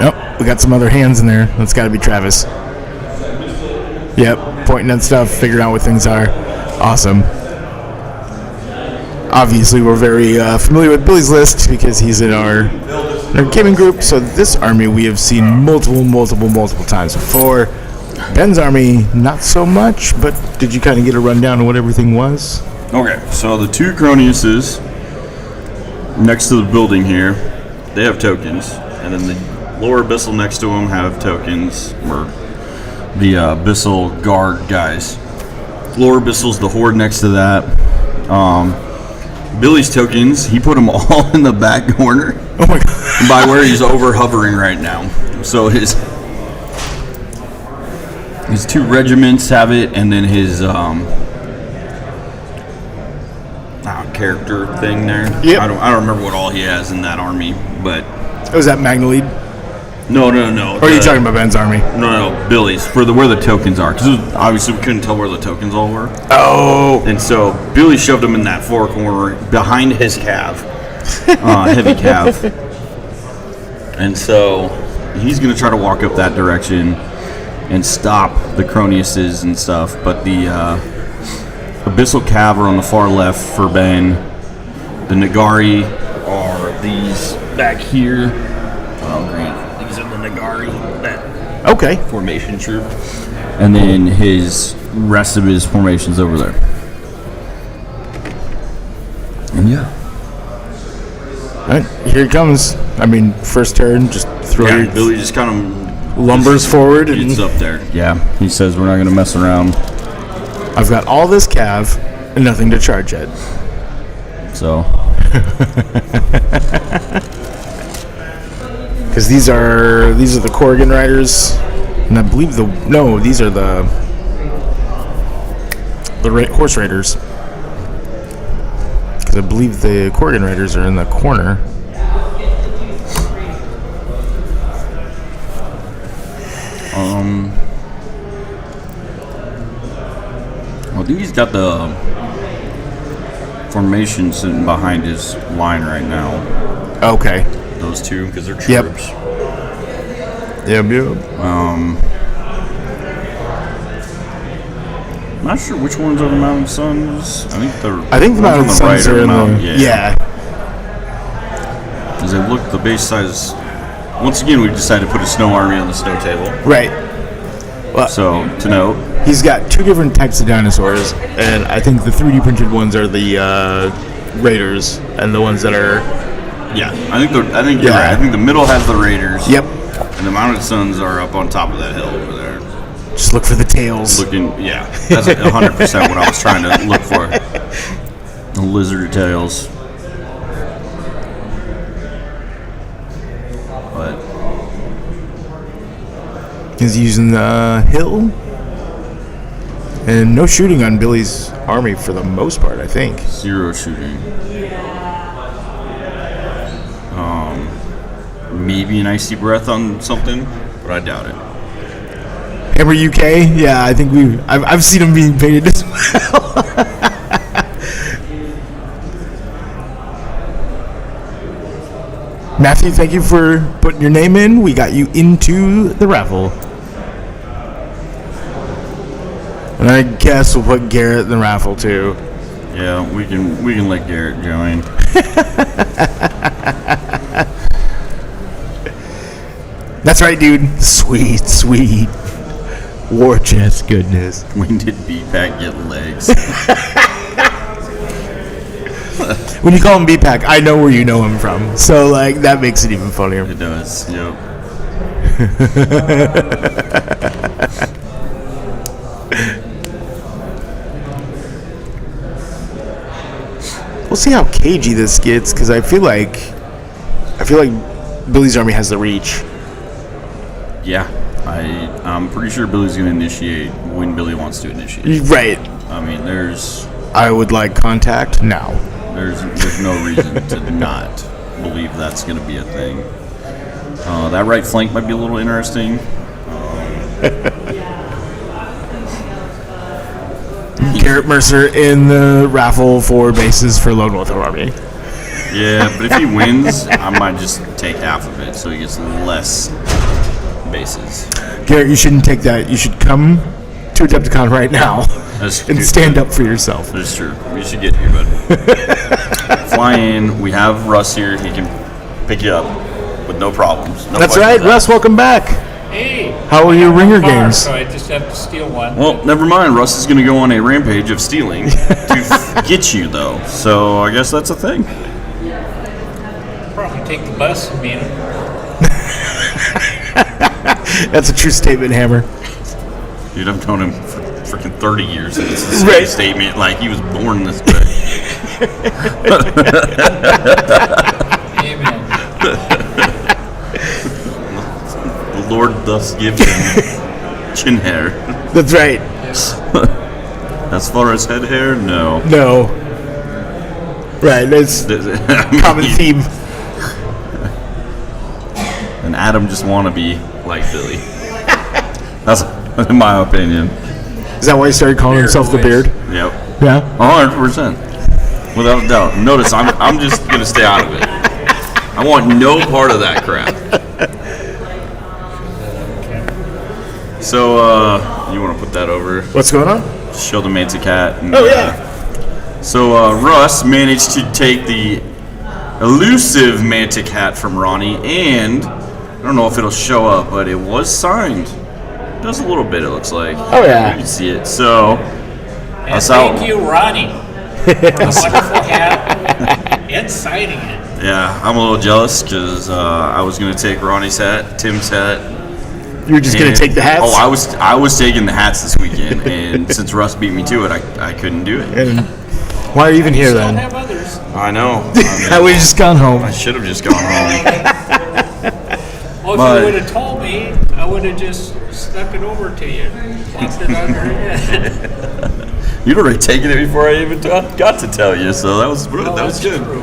Yep, we got some other hands in there. That's got to be Travis. Yep, pointing at stuff, figuring out what things are. Awesome. Obviously, we're very familiar with Billy's list because he's in our gaming group. So this army we have seen multiple times before. Ben's army, not so much, but did you kind of get a rundown of what everything was? Okay, so the two Croniuses next to the building here, they have tokens, and then the lower Abyssal next to them have tokens, or the Abyssal guard guys. Lower Abyssal's the horde next to that. Billy's tokens, he put them all in the back corner. Oh my god! By where he's over hovering right now. So his two regiments have it, and then his character thing there. Yep. I don't remember what all he has in that army, but Was that Magnalead? no. Or are you talking about Ben's army? No, Billy's for where the tokens are, because obviously we couldn't tell where the tokens all were. Oh. And so Billy shoved them in that far corner behind his cav, heavy cav. And so he's going to try to walk up that direction and stop the Croniuses and stuff. But the Abyssal cav are on the far left for Ben. The Nagari are these back here. Oh, great. These are the Nagari that Okay. formation troop, and then his rest of his formations over there. And yeah. All right, here it comes. I mean, first turn, just throw Yeah, your Billy just kind of lumbers forward. And gets up there. Yeah, he says we're not going to mess around. I've got all this cav and nothing to charge at. So. Because these are the Corrigan Riders, and I believe these are the Horse Raiders. Because I believe the Corrigan Riders are in the corner. I think he's got the formation sitting behind his line right now. Okay. Those two, because they're Yep. troops. Yep. Not sure which ones are the Mountain Suns. I think the Mountain ones on Suns are in the yeah. Because they look the base size. Once again, we decided to put a snow army on the snow table. Right. Well, So to note, he's got two different types of dinosaurs, and I think the 3D printed ones are the Raiders, and the ones that are yeah, I think you're right. I think the middle has the Raiders. Yep. And the Mounted Suns are up on top of that hill over there. Just look for the tails. Yeah, that's 100% what I was trying to look for. The lizard tails. But He's using the hill, and no shooting on Billy's army for the most part, I think. 0 shooting. Maybe an icy breath on something, but I doubt it. Hammer UK, yeah, I think I've seen him being painted as well. Matthew, thank you for putting your name in. We got you into the raffle. And I guess we'll put Garrett in the raffle too. Yeah, we can let Garrett join. That's right, dude. Sweet war chest goodness. When did B-Pack get legs? When you call him B-Pack, I know where you know him from. So, like, that makes it even funnier. It does, yep. We'll see how cagey this gets, because I feel like Billy's army has the reach. Yeah, I'm pretty sure Billy's going to initiate when Billy wants to initiate. Right. I mean, I would like contact now. There's no reason to not believe that's going to be a thing. That right flank might be a little interesting. Garrett Mercer in the raffle for bases for Lone Wolf Army. Yeah, but if he wins, I might just take half of it so he gets less bases. Garrett, you shouldn't take that. You should come to Adepticon right now and stand up for yourself. That's true. You should get here, bud. Fly in. We have Russ here. He can pick you up with no problems. No That's right. Russ, welcome back. Hey. How are your ringer Car, games? So I just have to steal one. Well, never mind. Russ is going to go on a rampage of stealing to get you, though. So I guess that's a thing. Probably take the bus and meet him. That's a true statement, Hammer. Dude, I've known him for freaking 30 years. And it's a Right. statement like he was born this way. Amen. The Lord thus gives him chin hair. That's right. As far as head hair, no. No. Right, that's common theme. And Adam just want to be like Billy. That's in my opinion. Is that why he started calling himself the Beard? Yep. Yeah. 100%. Without a doubt. Notice I'm just gonna stay out of it. I want no part of that crap. So you want to put that over? What's going on? Show the Manta Cat. And, Oh yeah. So Russ managed to take the elusive Manta Cat from Ronnie and don't know if it'll show up, but it was signed. It does a little bit, it looks like. Oh, yeah. You can see it. So, And thank you, Ronnie, for the wonderful hat and signing it. yeah, I'm a little jealous because I was going to take Ronnie's hat, Tim's hat. You were just going to take the hats? Oh, I was taking the hats this weekend, and since Russ beat me to it, I couldn't do it. And why are you even here Still then? have others. I know. I would have just gone home. I should have just gone home. Well, if But- you would have told me, I would have just stuck it over to you. Plopped it on your head. You'd already taken it before I even got to tell you, so that was Well, that was that's good. true.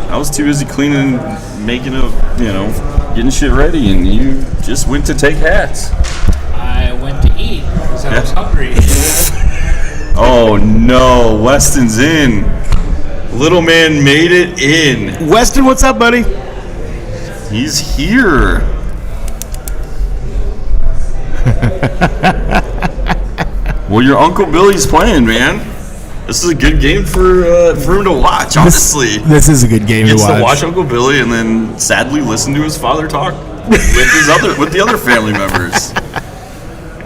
I was too busy cleaning, making getting shit ready, and you just went to take hats. I went to eat because I was hungry. Oh no, Weston's in. Little man made it in. Weston, what's up, buddy? He's here. Well, your Uncle Billy's playing, man. This is a good game for him to watch, honestly. This is a good game He to gets watch. to watch Uncle Billy and then sadly listen to his father talk with the other family members.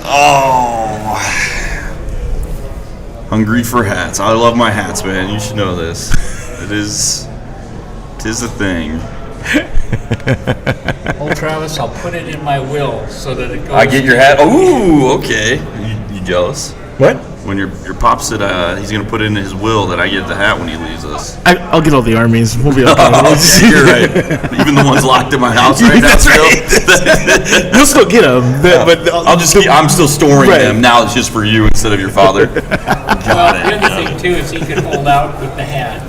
Oh, hungry for hats. I love my hats, man. You should know this. Tis a thing. Oh, Travis, I'll put it in my will so that it goes. I get your hat. Ooh, okay. You jealous? What? When your pop said he's gonna put it in his will that I get the hat when he leaves us. I'll get all the armies. We'll be okay. Okay, you're right. Even the ones locked in my house right now. That's Still. right. You'll still get them, but I'm still storing Right. them. Now it's just for you instead of your father. Well, the other thing too is he could hold out with the hat.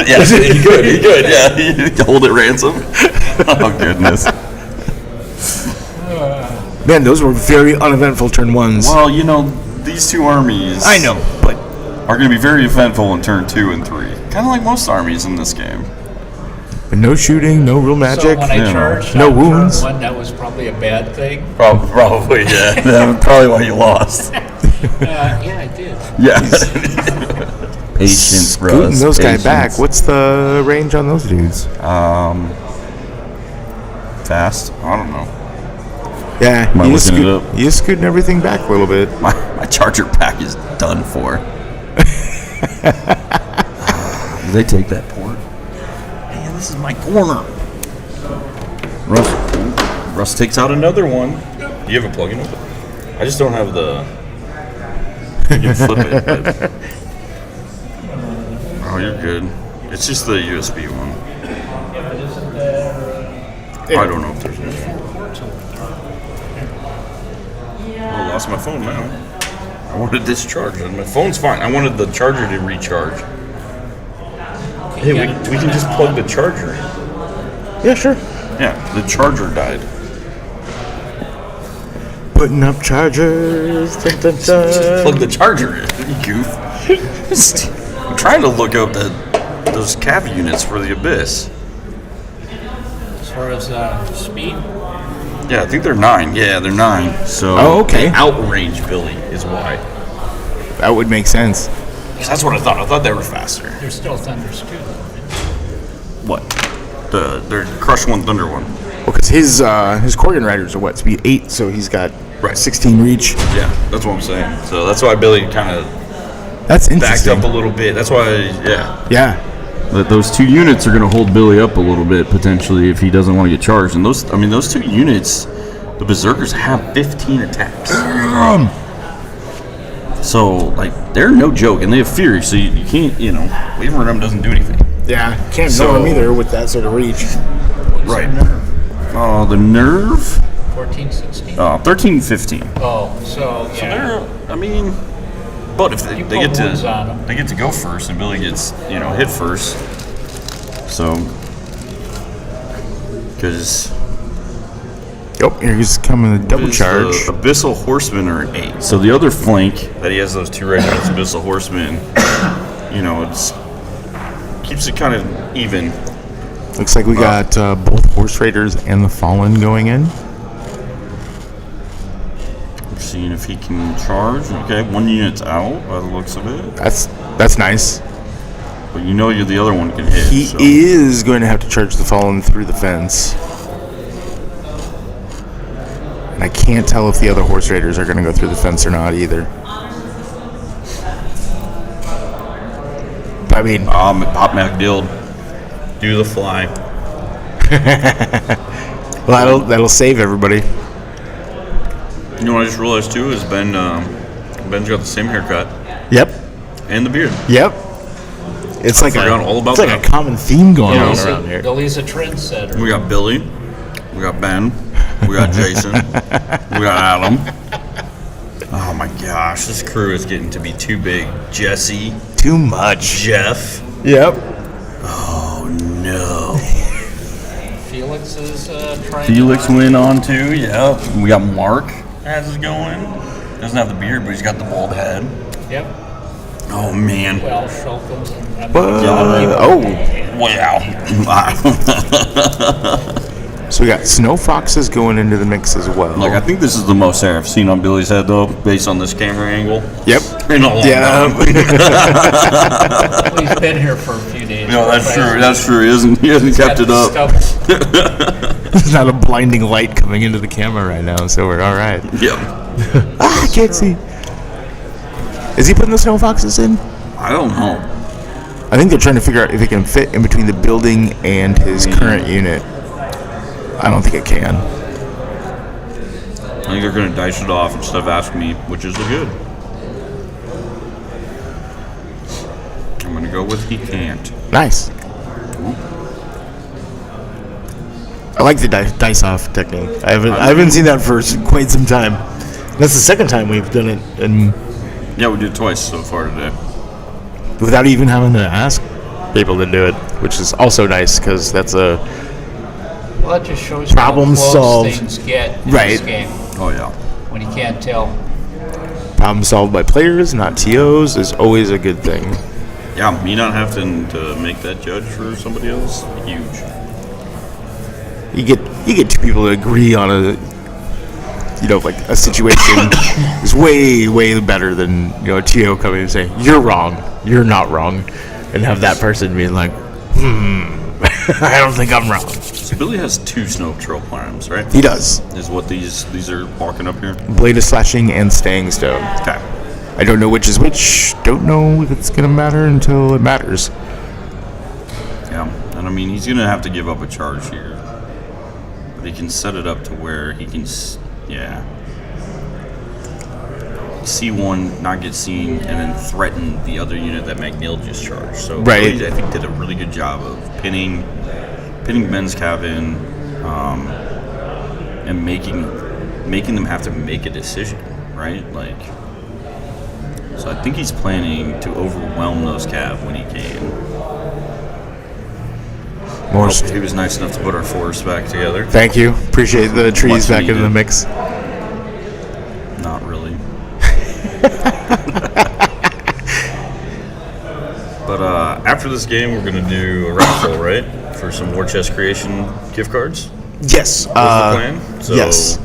Yes, he could. Yeah, he'd hold it ransom. Oh goodness. man, those were very uneventful turn ones. Well, these two armies. I know, but are going to be very eventful in turn 2 and 3. Kind of like most armies in this game. no shooting, no real So magic. when I charged No on turn wounds. 1, that was probably a bad thing. Probably, yeah. That's probably why you lost. Yeah, I did. Yeah. Patience, bro. Scooting those guys back. What's the range on those dudes? Fast? I don't know. Yeah, Am I you looking it up? just scooting everything back a little bit. My charger pack is done for. Do they take that port? Man, this is my corner. Russ takes out another one. Do you have a plug-in with it? I just don't have the... You can flip it. But... Oh, you're good. It's just the USB one. I don't know if there's anything. I lost my phone now. I wanted this charged, and my phone's fine. I wanted the charger to recharge. Hey, we can just plug the charger in. Yeah, sure. Yeah, the charger died. Putting up chargers. Dun, dun, dun. Just plug the charger in, you goof. I'm trying to look up those cav units for the Abyss. As far as speed, Yeah, I think they're 9. Yeah, they're 9. So Oh, okay. they outrange Billy is why. That would make sense. 'Cause that's what I thought. I thought they were faster. there's still thunders too. What? They're Crush 1 Thunder 1. Well, because his Korgan riders are what, speed 8, so he's got Right. 16 reach. Yeah, that's what I'm saying. So that's why Billy kind of That's backed interesting. up a little bit. That's why, yeah. Yeah. But those 2 units are going to hold Billy up a little bit potentially if he doesn't want to get charged. And those 2 units, the Berserkers have 15 attacks. So they're no joke, and they have Fury. So you can't, Wavering Rim doesn't do anything. Yeah. Can't So- ignore him either with that sort of reach. Right. The nerve. 14, 16. 13, 15. Oh, so yeah. But if they You get put wounds on 'em. to, they get to go first, and Billy gets hit first. So, because Yep, here he's coming a double charge. the Abyssal Horsemen are an 8. So the other flank that he has those 2 regiments, Abyssal Horsemen, it's keeps it kind of even. Looks like we got both Horse Raiders and the Fallen going in. We're seeing if he can charge. Okay, 1 unit's out by the looks of it. That's nice. But the other one can hit. He so. is going to have to charge the Fallen through the fence. I can't tell if the other horse raiders are going to go through the fence or not either. But I mean, Pop MacDill, do the fly. well, that'll save everybody. You know what I just realized too is Ben's got the same haircut Yep. and the beard. Yep. It's like forgot all about it's like that. a common theme going on Billy's around here. Billy's a trendsetter. We got Billy, we got Ben, we got Jason, we got Adam. Oh my gosh, this crew is getting to be too big. Jesse, Too much. Jeff. Yep. Oh no. Felix is trying. Felix went on too. Yep. We got Mark as is going. Doesn't have the beard, but he's got the bald head. Yep. Oh man. Well, Shulkins and Wow. So we got snow foxes going into the mix as well. Look, I think this is the most hair I've seen on Billy's head, though, based on this camera angle. Yep. In a long time. well, he's been here for a few days. No, that's true. That's true. He hasn't kept it up. There's not a blinding light coming into the camera right now, so we're all right. Yep. I can't see. Is he putting the snow foxes in? I don't know. I think they're trying to figure out if it can fit in between the building and his current unit. I don't think it can. I think they're going to dice it off instead of asking me, which is the good. I'm going to go with he can't. Nice. I like the dice off technique. I haven't seen that for quite some time. That's the second time we've done it, and Yeah, we did twice so far today. without even having to ask people to do it, which is also nice because that's a Well, that just shows you Problem how close solved. things get in Right. this game Oh, yeah. when you can't tell. problem solved by players, not TOs, is always a good thing. Yeah, me not having to make that judge for somebody else, huge. You get two people to agree on like a situation is way better than a TO coming and saying you're wrong, you're not wrong, and have that person being like, I don't think I'm wrong. So Billy has 2 snow trail climbs, right? He does. Is what these are walking up here. Blade of Slashing and Staying Stone. Okay. I don't know which is which. Don't know if it's gonna matter until it matters. Yeah, and I mean he's gonna have to give up a charge here, but he can set it up to where he can, see one, not get seen, and then threaten the other unit that McNeil just charged. So Right. Billy, I think, did a really good job of pinning Ben's cabin, and making them have to make a decision, right? So I think he's planning to overwhelm those cav when he can. He was nice enough to put our forest back together. Thank you. Appreciate the trees Much back in the needed. mix. Not really. But after this game, we're going to do a raffle, right? For some War Chest Creation gift cards? Yes. What's the plan? So Yes.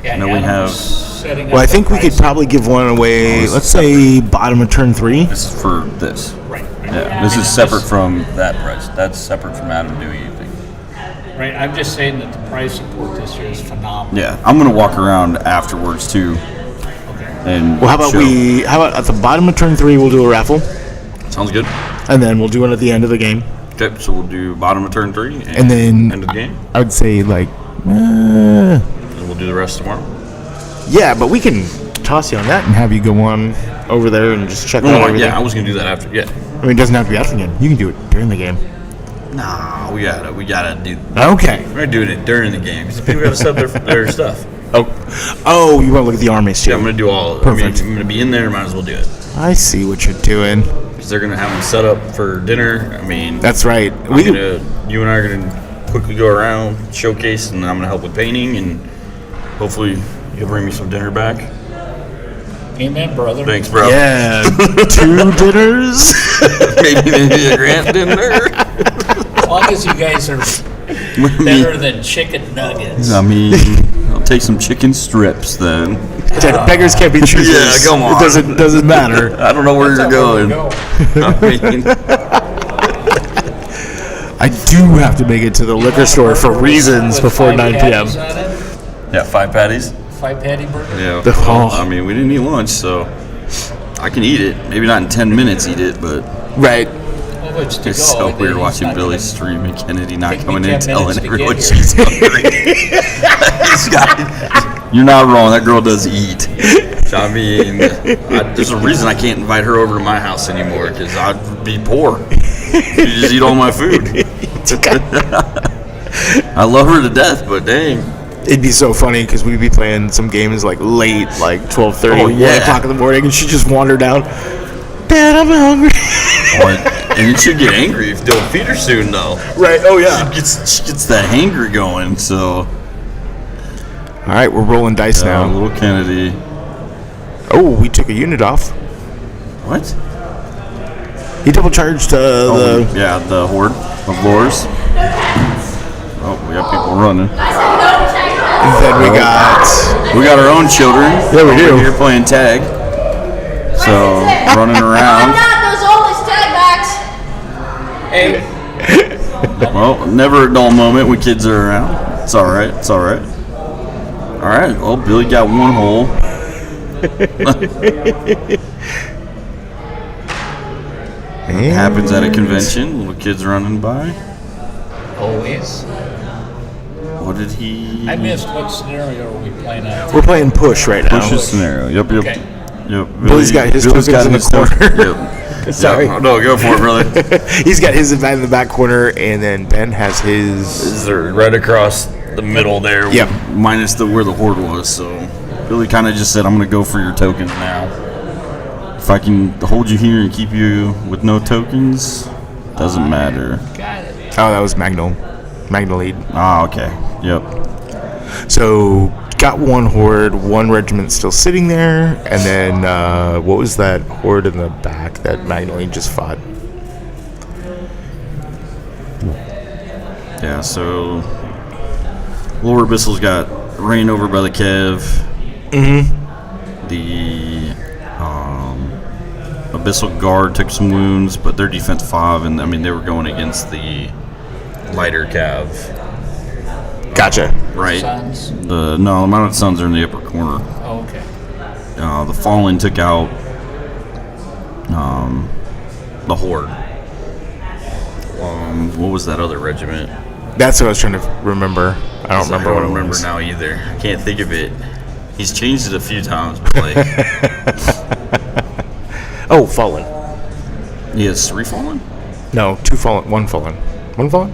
Yeah, Now we Adam's have- setting Well, I up think the we could price. probably give one away. Let's say bottom of turn 3. this is for this. Right. Yeah, this is separate from that price. That's separate from Adam doing anything. Right. I'm just saying that the price support this year is phenomenal. Yeah, I'm going to walk around afterwards, too. And Well, how about at the bottom of turn 3 we'll do a raffle, Sounds good. and then we'll do one at the end of the game, Okay, so we'll do bottom of turn 3 and then end of the game. I would say And we'll do the rest tomorrow. yeah, but we can toss you on that and have you go on over there and just check out No, everything. yeah, I was going to do that after. Yeah. I mean, it doesn't have to be after the game. You can do it during the game. Nah, we gotta do. Okay. We're doing it during the game. People gotta set their stuff. Oh, you want to look at the armies too? Yeah, I'm gonna do all of it. Perfect. I'm gonna be in there. Might as well do it. I see what you're doing. Because they're gonna have them set up for dinner. I mean, That's right. you and I are gonna quickly go around, showcase, and I'm gonna help with painting, and hopefully you'll bring me some dinner back. Amen, brother. Thanks, bro. Yeah, 2 dinners. maybe a grand dinner. As long as you guys are better than chicken nuggets. I mean, I'll take some chicken strips then. Beggars can't be choosers. Yeah, come on. It doesn't matter. I don't know where you're going. I mean, I do have to make it to the liquor store for reasons before 9 p.m. Yeah, 5 patties. 5 patty burger. Yeah. The- Well, oh. I mean, we didn't eat lunch, so I can eat it. Maybe not in 10 minutes eat it, but Right. Oh, it's to it's go. so weird He's watching not Billy gonna- stream and Kennedy not Take me coming 10 in telling minutes to everyone get here. she's hungry. He's got- You're not wrong. That girl does eat. I mean, there's a reason I can't invite her over to my house anymore because I'd be poor. She just eat all my food. I love her to death, but dang. It'd be so funny because we'd be playing some games like late, like 12:30, Oh, 1 yeah. o'clock in the morning, and she just wandered down. Dad, I'm hungry. And she'd get angry if don't feed her soon, though. Right. Oh yeah. She gets that hanger going, so. All right, we're rolling dice now. Little Kennedy. Oh, we took a unit off. What? He double charged the. Yeah, the horde of lures. Oh, we got people running. And then we got. our own children. Yeah, we do. Over here playing tag. So running around. Those oldest tag backs. Hey, Well, never a dull moment when kids are around. It's all right. It's all right. All right. Well, Billy got one hole. It happens at a convention. Little kids running by. always. What did he? I missed what scenario are we playing on? We're playing push right now. Push his scenario. Yep. Okay. Yep. Billy's got his tokens in the corner. Yep. Sorry. Yep. No, go for it, brother. He's got his event in the back corner, and then Ben has his. Is there right across the middle there? Yep. Minus where the horde was. So Billy kind of just said, "I'm going to go for your tokens now. If I can hold you here and keep you with no tokens, doesn't matter." Got it. Oh, that was Magnol. Magnolide. Ah, okay. Yep. So got one horde, one regiment still sitting there, and then what was that horde in the back that Magdalene just fought? Yeah. So Lower Abyssals got ran over by the Kev. Mm-hmm. The Abyssal Guard took some wounds, but their defense 5, and I mean they were going against the lighter Cav. Gotcha. Right. Sons. The Mounted Sons are in the upper corner. Oh, okay. The Fallen took out the Horde. What was that other regiment? That's what I was trying to remember. I don't remember what it remember was. now either. I can't think of it. He's changed it a few times, but like Oh, Fallen. he has 3 Fallen. No, 2 Fallen, 1 Fallen. 1 Fallen?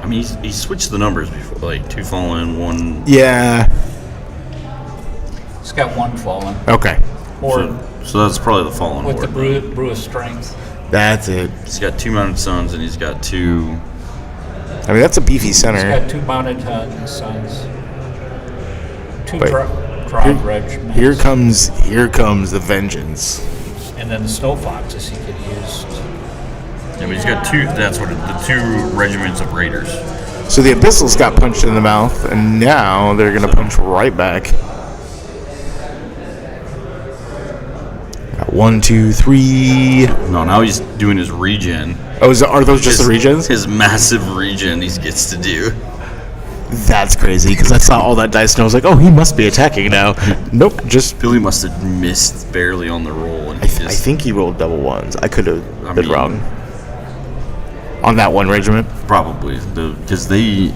I mean, he switched the numbers before, like 2 Fallen, 1. Yeah. It's got 1 fallen. Okay. Or So that's probably the Fallen with the Horde. brew of strength. That's it. He's got 2 Mounted Sons, and he's got 2. I mean, that's a beefy It's center. got 2 mounted sons. 2 But drop regiments. Here comes the vengeance. And then the snow foxes he could use. Yeah, but he's got 2. That's what the 2 regiments of raiders. So the Abyssals got punched in the mouth, and now they're gonna punch right back. Got 1, 2, 3. No, now he's doing his regen. Oh, are those just the regens? His massive regen he gets to do. That's crazy, because I saw all that dice and I was like, oh, he must be attacking now. Nope, just. Billy must have missed barely on the roll. And I think he rolled double ones. I could have been mean- wrong. On that one regiment? Probably. Because they're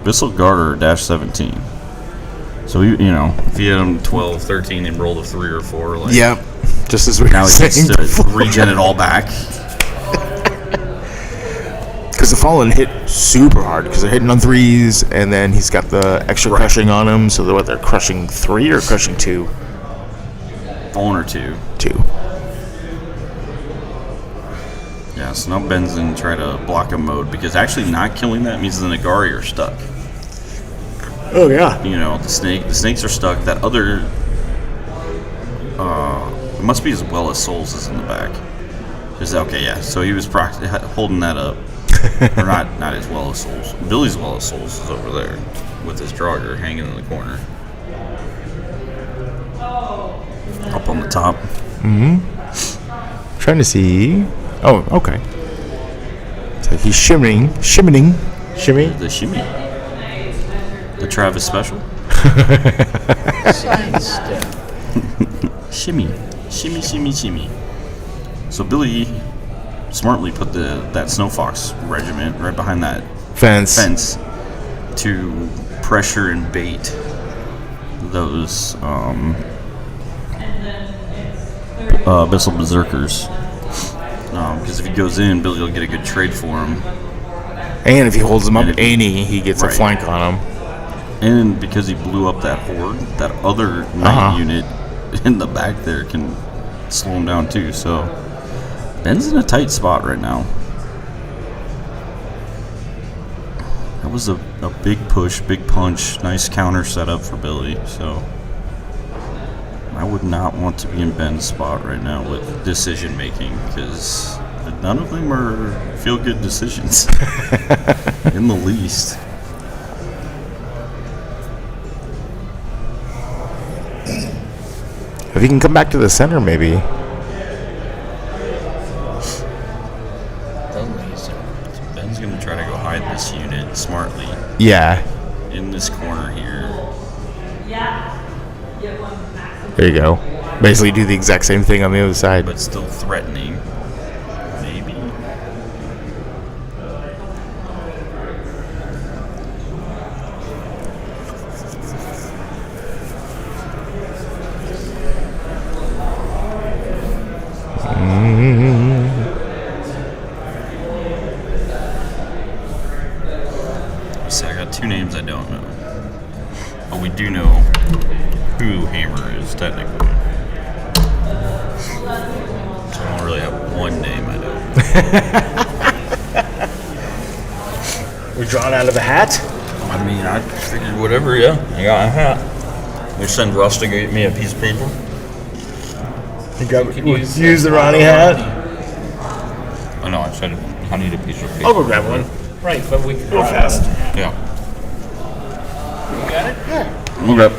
Abyssal Guard are -17. So, if he had him 12, 13 and rolled a 3 or 4, like. Yep. Just as we Now were he gets saying to before. regen it all back. Because the Fallen hit super hard, because they're hitting on 3s, and then he's got the extra crushing on him, so they're crushing 3 or crushing 2? Fallen or 2. 2. Yeah, so now Ben's in try to block a mode, because actually not killing that means the Nagari are stuck. Oh, yeah. The snakes are stuck. That other, it must be as well as Souls is in the back. Okay, yeah. So he was holding that up, or not as well as Souls. Billy's well as Souls is over there with his Draugr hanging in the corner, up on the top. Mm-hmm. Trying to see. Oh, okay. So he's shimmying. The shimmy. The Travis special. Side step. Shimmy. Shimmy, shimmy, shimmy. So Billy smartly put that Snow Fox regiment right behind that fence to pressure and bait those Abyssal Berserkers. Because if he goes in, Billy will get a good trade for him. And if he holds them up any, he gets a flank on him. And because he blew up that horde, that other knight unit in the back there can slow him down too. So Ben's in a tight spot right now. That was a big push, big punch, nice counter setup for Billy. So I would not want to be in Ben's spot right now with decision making, because none of them are feel-good decisions in the least. If he can come back to the center, maybe. Ben's going to try to go hide this unit smartly. Yeah. In this corner here. There you go. Basically do the exact same thing on the other side. But still threatening. Maybe. So I got two names I don't know. But we do know who Hammer is, technically. So I don't really have one name I know. We're drawn out of a hat? I mean, I figured whatever, yeah. I got a hat. We send Russ to get me a piece of paper. Use the Ronnie hat? Oh, no, I said I need a piece of paper. I'll go grab one. Right, but we Go fast. Yeah. You got it? Yeah. Okay.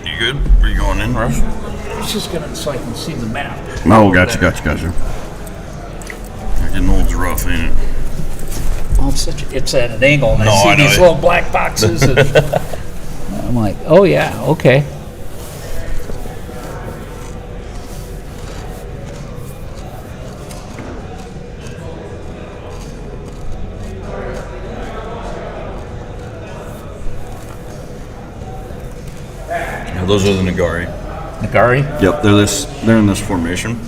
You good? Are you going in, Russ? It's just gonna so I can see the map. Oh, gotcha. Getting old's rough, ain't it? Well, it's at an angle, and No, I see I know these it. little black boxes, and I'm like, oh yeah, okay. Yeah, those are the Nagari. Nagari? Yep, they're in this formation.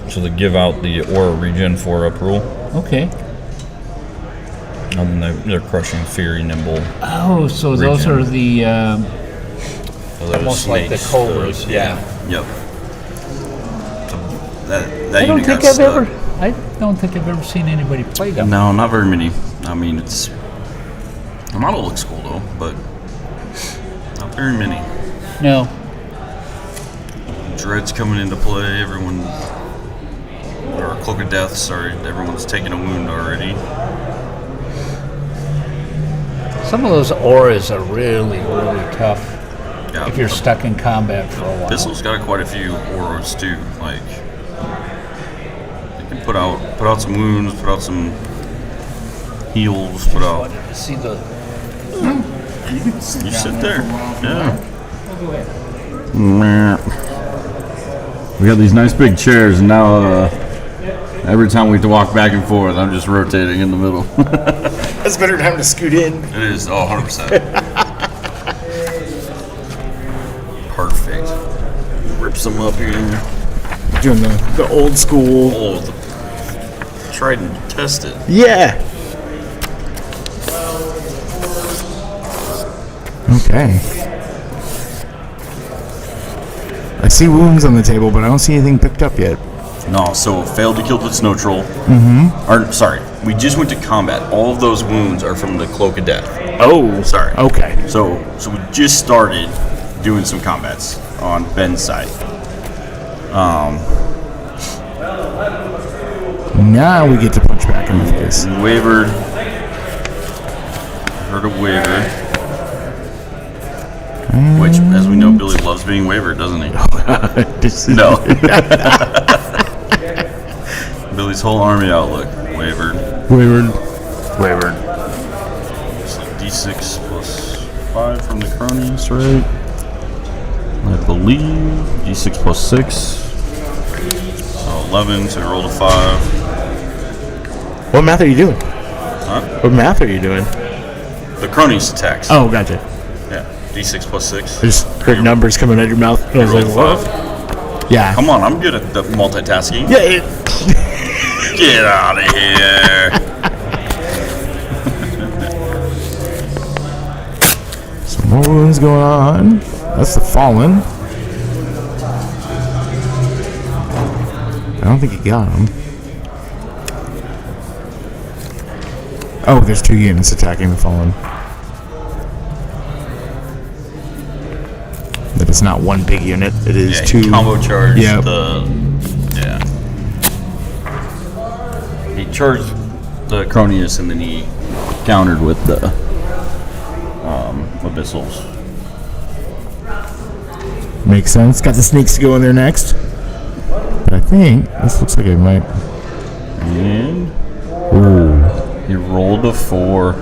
So they give out the aura regen for uprule. Okay. And then they're crushing Fury, Nimble. Oh, so those Regen. are the So those almost like the snakes, cobras. those- yeah. Yep. So that I don't unit think got I've stuck. ever seen anybody play them. No, not very many. I mean, the model looks cool though, but not very many. No. Dread's coming into play. Or Cloak of Death, sorry. Everyone's taking a wound already. Some of those auras are really, really tough Yeah, if you're stuck in combat for a while. Pistol's got quite a few auras too. Like, they can put out some wounds, put out some heals, put out. See the. You sit there. Yeah. We got these nice big chairs, and now every time we have to walk back and forth, I'm just rotating in the middle. It's better time to scoot in. It is, 100%. Perfect. Rip some up here. Doing the old school. Oh, tried and tested. Yeah. Okay. I see wounds on the table, but I don't see anything picked up yet. No, so failed to kill the snow troll. Mm-hmm. Or sorry, we just went to combat. All of those wounds are from the Cloak of Death. Oh, sorry. Okay. So we just started doing some combats on Ben's side. Now we get to punch back in the face. Wavered. Heard a waver. Which, as we know, Billy loves being wavered, doesn't he? No. Billy's whole army outlook, wavered. Wavered. So D6 plus 5 from the cronies, right? I believe. D6 plus 6. So 11, so we rolled a 5. What math are you doing? Huh? What math are you doing? The cronies attacks. Oh, gotcha. Yeah. D6 plus 6. I just heard numbers coming out of your mouth. And I was like, Rolled what? 5. Yeah. Come on, I'm good at the multitasking. Yeah. Get out of here. Some more wounds going on. That's the fallen. I don't think he got him. Oh, there's 2 units attacking the fallen. But it's not one big unit. It is Yeah, 2. combo charge. Yep. Yeah. He charged the Cronius and then he countered with the Abyssals. Makes sense. Got the snakes to go in there next. But I think this looks like it might. And Ooh. he rolled a 4.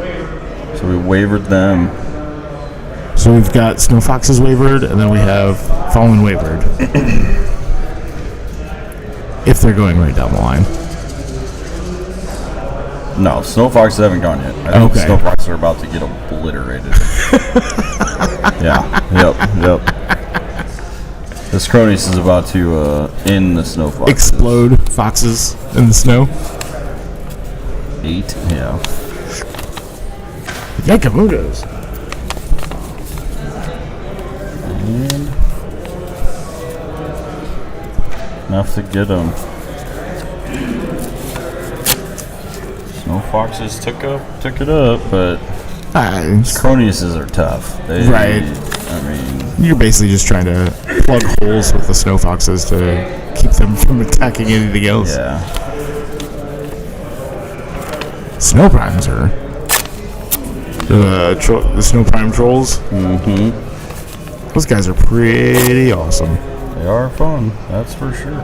So we wavered them. So we've got Snow Foxes wavered, and then we have Fallen wavered. If they're going right down the line. No, Snow Foxes haven't gone yet. I think Okay. Snow Foxes are about to get obliterated. Yeah. Yep. This Cronius is about to end the Snow Foxes. Explode foxes in the snow. 8, yeah. Yakamundos. And enough to get them. Snow Foxes took it up, but Croniuses are tough. Right. I mean, You're basically just trying to plug holes with the Snow Foxes to keep them from attacking anything else. yeah. Snow Primes are the Snow Prime Trolls. Mm-hmm. Those guys are pretty awesome. They are fun, that's for sure.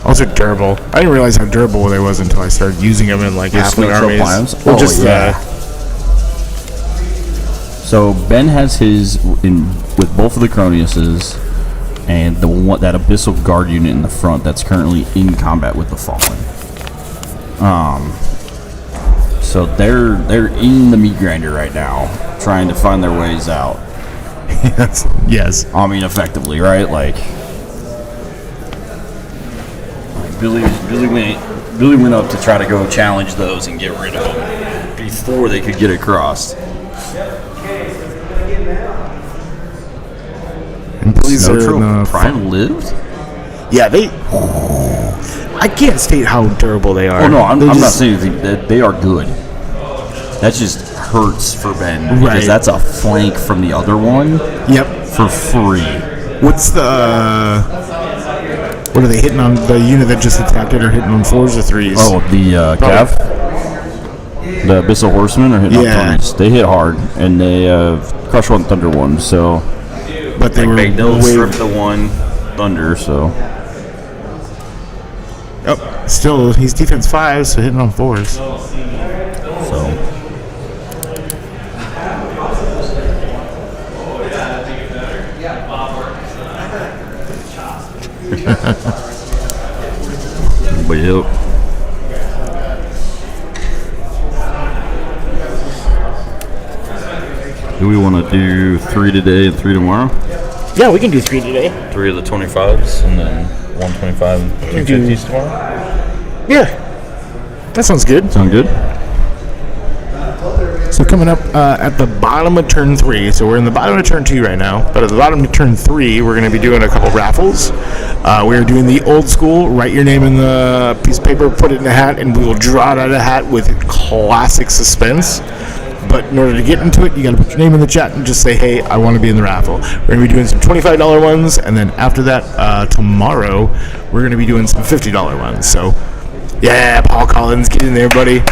Also durable. I didn't realize how durable they was until I started using them in like halfling armies. Well, So Ben has his in with both of the Croniuses, and the one that Abyssal Guard unit in the front that's currently in combat with the Fallen. So they're in the meat grinder right now, trying to find their ways out. Yes. I mean, effectively, right? Like Billy went up to try to go challenge those and get rid of them before they could get across. And Billy's Snow are in Troll the Prime lived? Yeah, they. I can't state how durable they are. Oh no, I'm not just- saying anything. That they are good. That just hurts for Ben because Right. that's a flank from the other one. Yep. For free. What's the? What are they hitting on? The unit that just attacked it are hitting on 4s or 3s? Oh, the Cav? The Abyssal Horsemen are hitting on 3s. They hit hard, and they crush one Thunder one, so. But they were they'll way- strip the one Thunder, so. Oh, still, he's defense 5, so hitting on 4s. So. But yep. Do we want to do 3 today and 3 tomorrow? Yeah, we can do 3 today. 3 of the 25s and then 125 and 250s tomorrow? Yeah. That sounds good. Sound good? So coming up at the bottom of turn 3, so we're in the bottom of turn 2 right now, but at the bottom of turn 3, we're going to be doing a couple raffles. We're doing the old school, write your name in the piece of paper, put it in a hat, and we will draw it out of the hat with classic suspense. But in order to get into it, you got to put your name in the chat and just say, hey, I want to be in the raffle. We're going to be doing some $25 ones, and then after that, tomorrow, we're going to be doing some $50 ones. So, yeah, Paul Collins, get in there, buddy.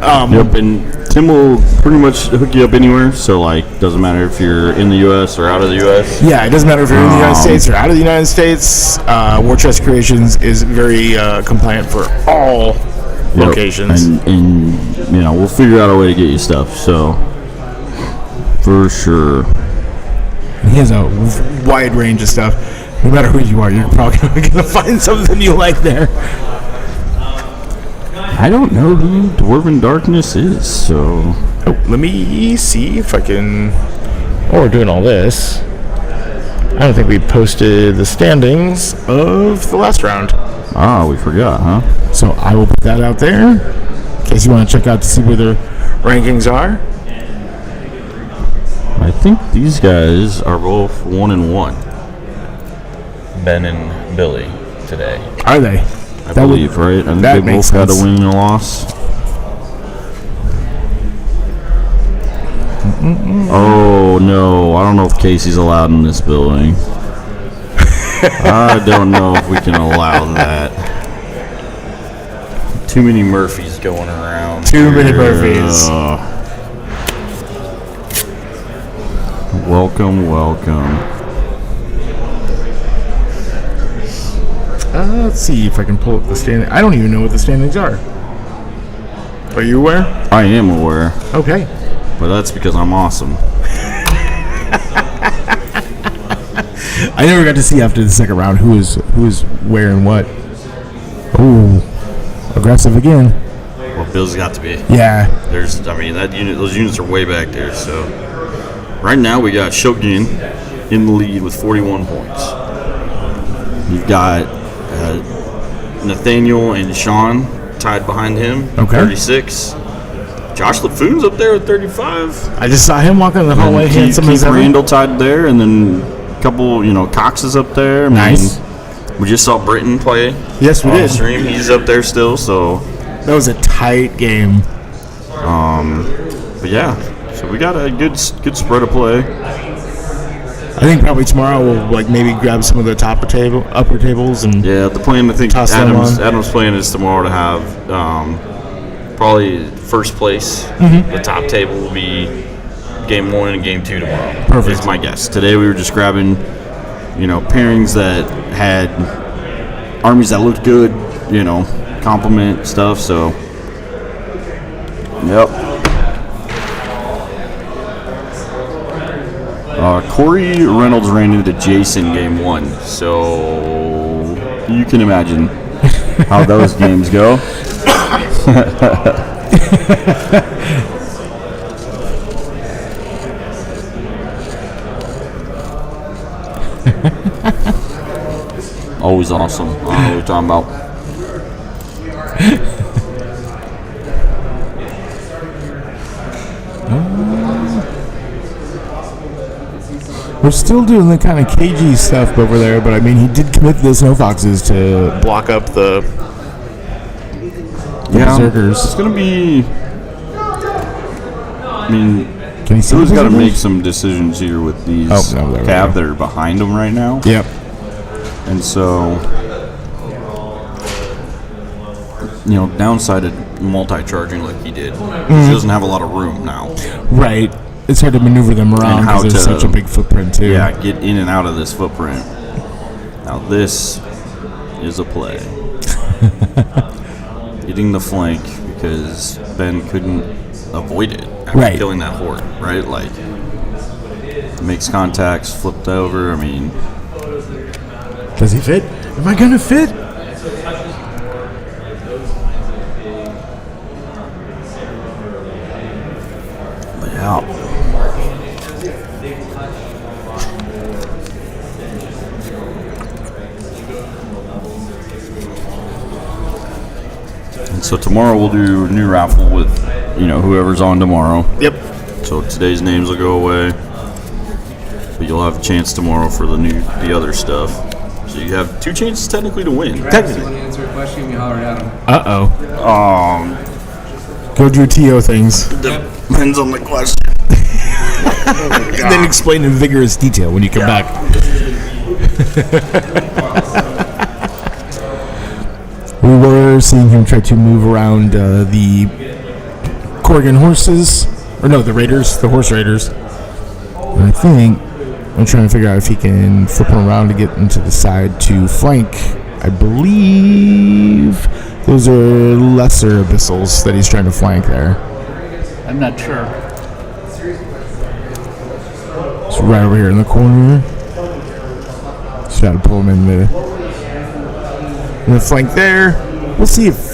Yep, and Tim will pretty much hook you up anywhere. So, like, doesn't matter if you're in the U.S. or out of the U.S. Yeah, it doesn't matter if you're in the United States or out of the United States. War Chest Creations is very compliant for all locations. And, you know, we'll figure out a way to get you stuff. So, for sure. He has a wide range of stuff. No matter who you are, you're probably going to find something you like there. I don't know who Dwarven Darkness is, so... Oh, let me see if I can... While we're doing all this, I don't think we posted the standings of the last round. Ah, we forgot, huh? So I will put that out there in case you want to check out to see where the rankings are. I think these guys are both 1-1. Ben and Billy today. Are they? I believe, right? I think they both had a win and a loss. Oh, no. I don't know if Casey's allowed in this building. I don't know if we can allow that. Too many Murphys going around. Too many Murphys. Welcome, welcome. Let's see if I can pull up the standing. I don't even know what the standings are. Are you aware? I am aware. Okay. But that's because I'm awesome. I never got to see after the second round who was where and what. Ooh, aggressive again. Well, Bill's got to be. Yeah. Those units are way back there. So right now we got Shogun in the lead with 41 points. You've got Nathaniel and Sean tied behind him, 36. Josh LaFoon's up there at 35. I just saw him walking in the hallway, handsome as ever. Randall tied there, and then a couple, Cox is up there. Nice. We just saw Britton play. Yes, we did. Stream. He's up there still, so. That was a tight game. But yeah, so we got a good spread of play. I think probably tomorrow we'll maybe grab some of the upper tables and the plan I think Adam's plan is tomorrow to have probably first place. Mm-hmm. The top table will be game 1 and game 2 tomorrow. Perfect. Is my guess. Today we were just grabbing pairings that had armies that looked good, complement stuff. So yep. Corey Reynolds ran into Jason game 1, so you can imagine how those games go. Always awesome. I don't know what you're talking about. We're still doing the kind of cagey stuff over there, but I mean, he did commit the Snow Foxes to block up the Berserkers. It's going to be... can you see Bill's got to make some decisions here with these Cav that are behind him right now. Yep. And so, downside of multi-charging like he did, he doesn't have a lot of room now. Right. It's hard to maneuver them around because there's such a big footprint, too. Yeah, get in and out of this footprint. Now, this is a play. Getting the flank because Ben couldn't avoid it after killing that horde, right? Like, makes contacts, flipped over. Does he fit? Am I going to fit? Yeah. So tomorrow we'll do a new raffle with, whoever's on tomorrow. Yep. So today's names will go away, but you'll have a chance tomorrow for the other stuff. So you have 2 chances technically to win. Technically. Want to answer a question? You holler at him. Go do TO things. Depends on the question. And then explain in vigorous detail when you come back. We were seeing him try to move around the Corrigan horses, or no, the Raiders, the horse Raiders. And I think I'm trying to figure out if he can flip them around to get into the side to flank. I believe those are lesser abyssals that he's trying to flank there. I'm not sure. It's right over here in the corner. Just got to pull him in the flank there. We'll see if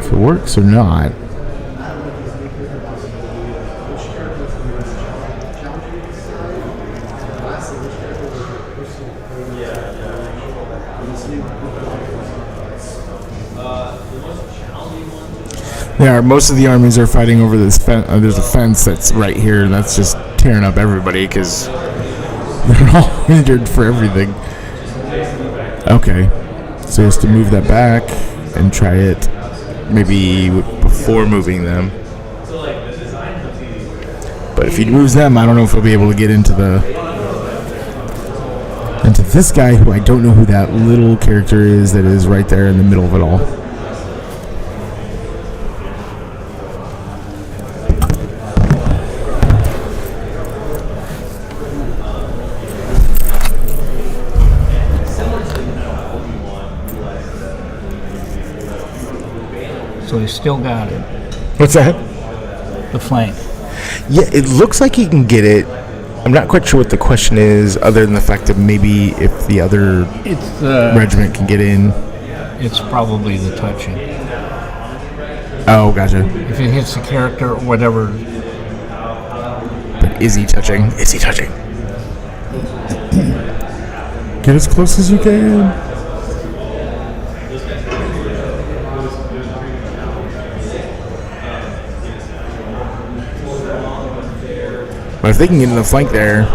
it works or not. Yeah, most of the armies are fighting over this fence. There's a fence that's right here, and that's just tearing up everybody because they're all hindered for everything. Okay, so he has to move that back and try it maybe before moving them. But if he moves them, I don't know if he'll be able to get into this guy, who I don't know who that little character is that is right there in the middle of it all. So he's still got it. What's that? The flank. Yeah, it looks like he can get it. I'm not quite sure what the question is, other than the fact that maybe if the other regiment can get in. It's probably the touching. Oh, gotcha. If it hits the character or whatever. But is he touching? Is he touching? Get as close as you can. But if they can get in the flank there,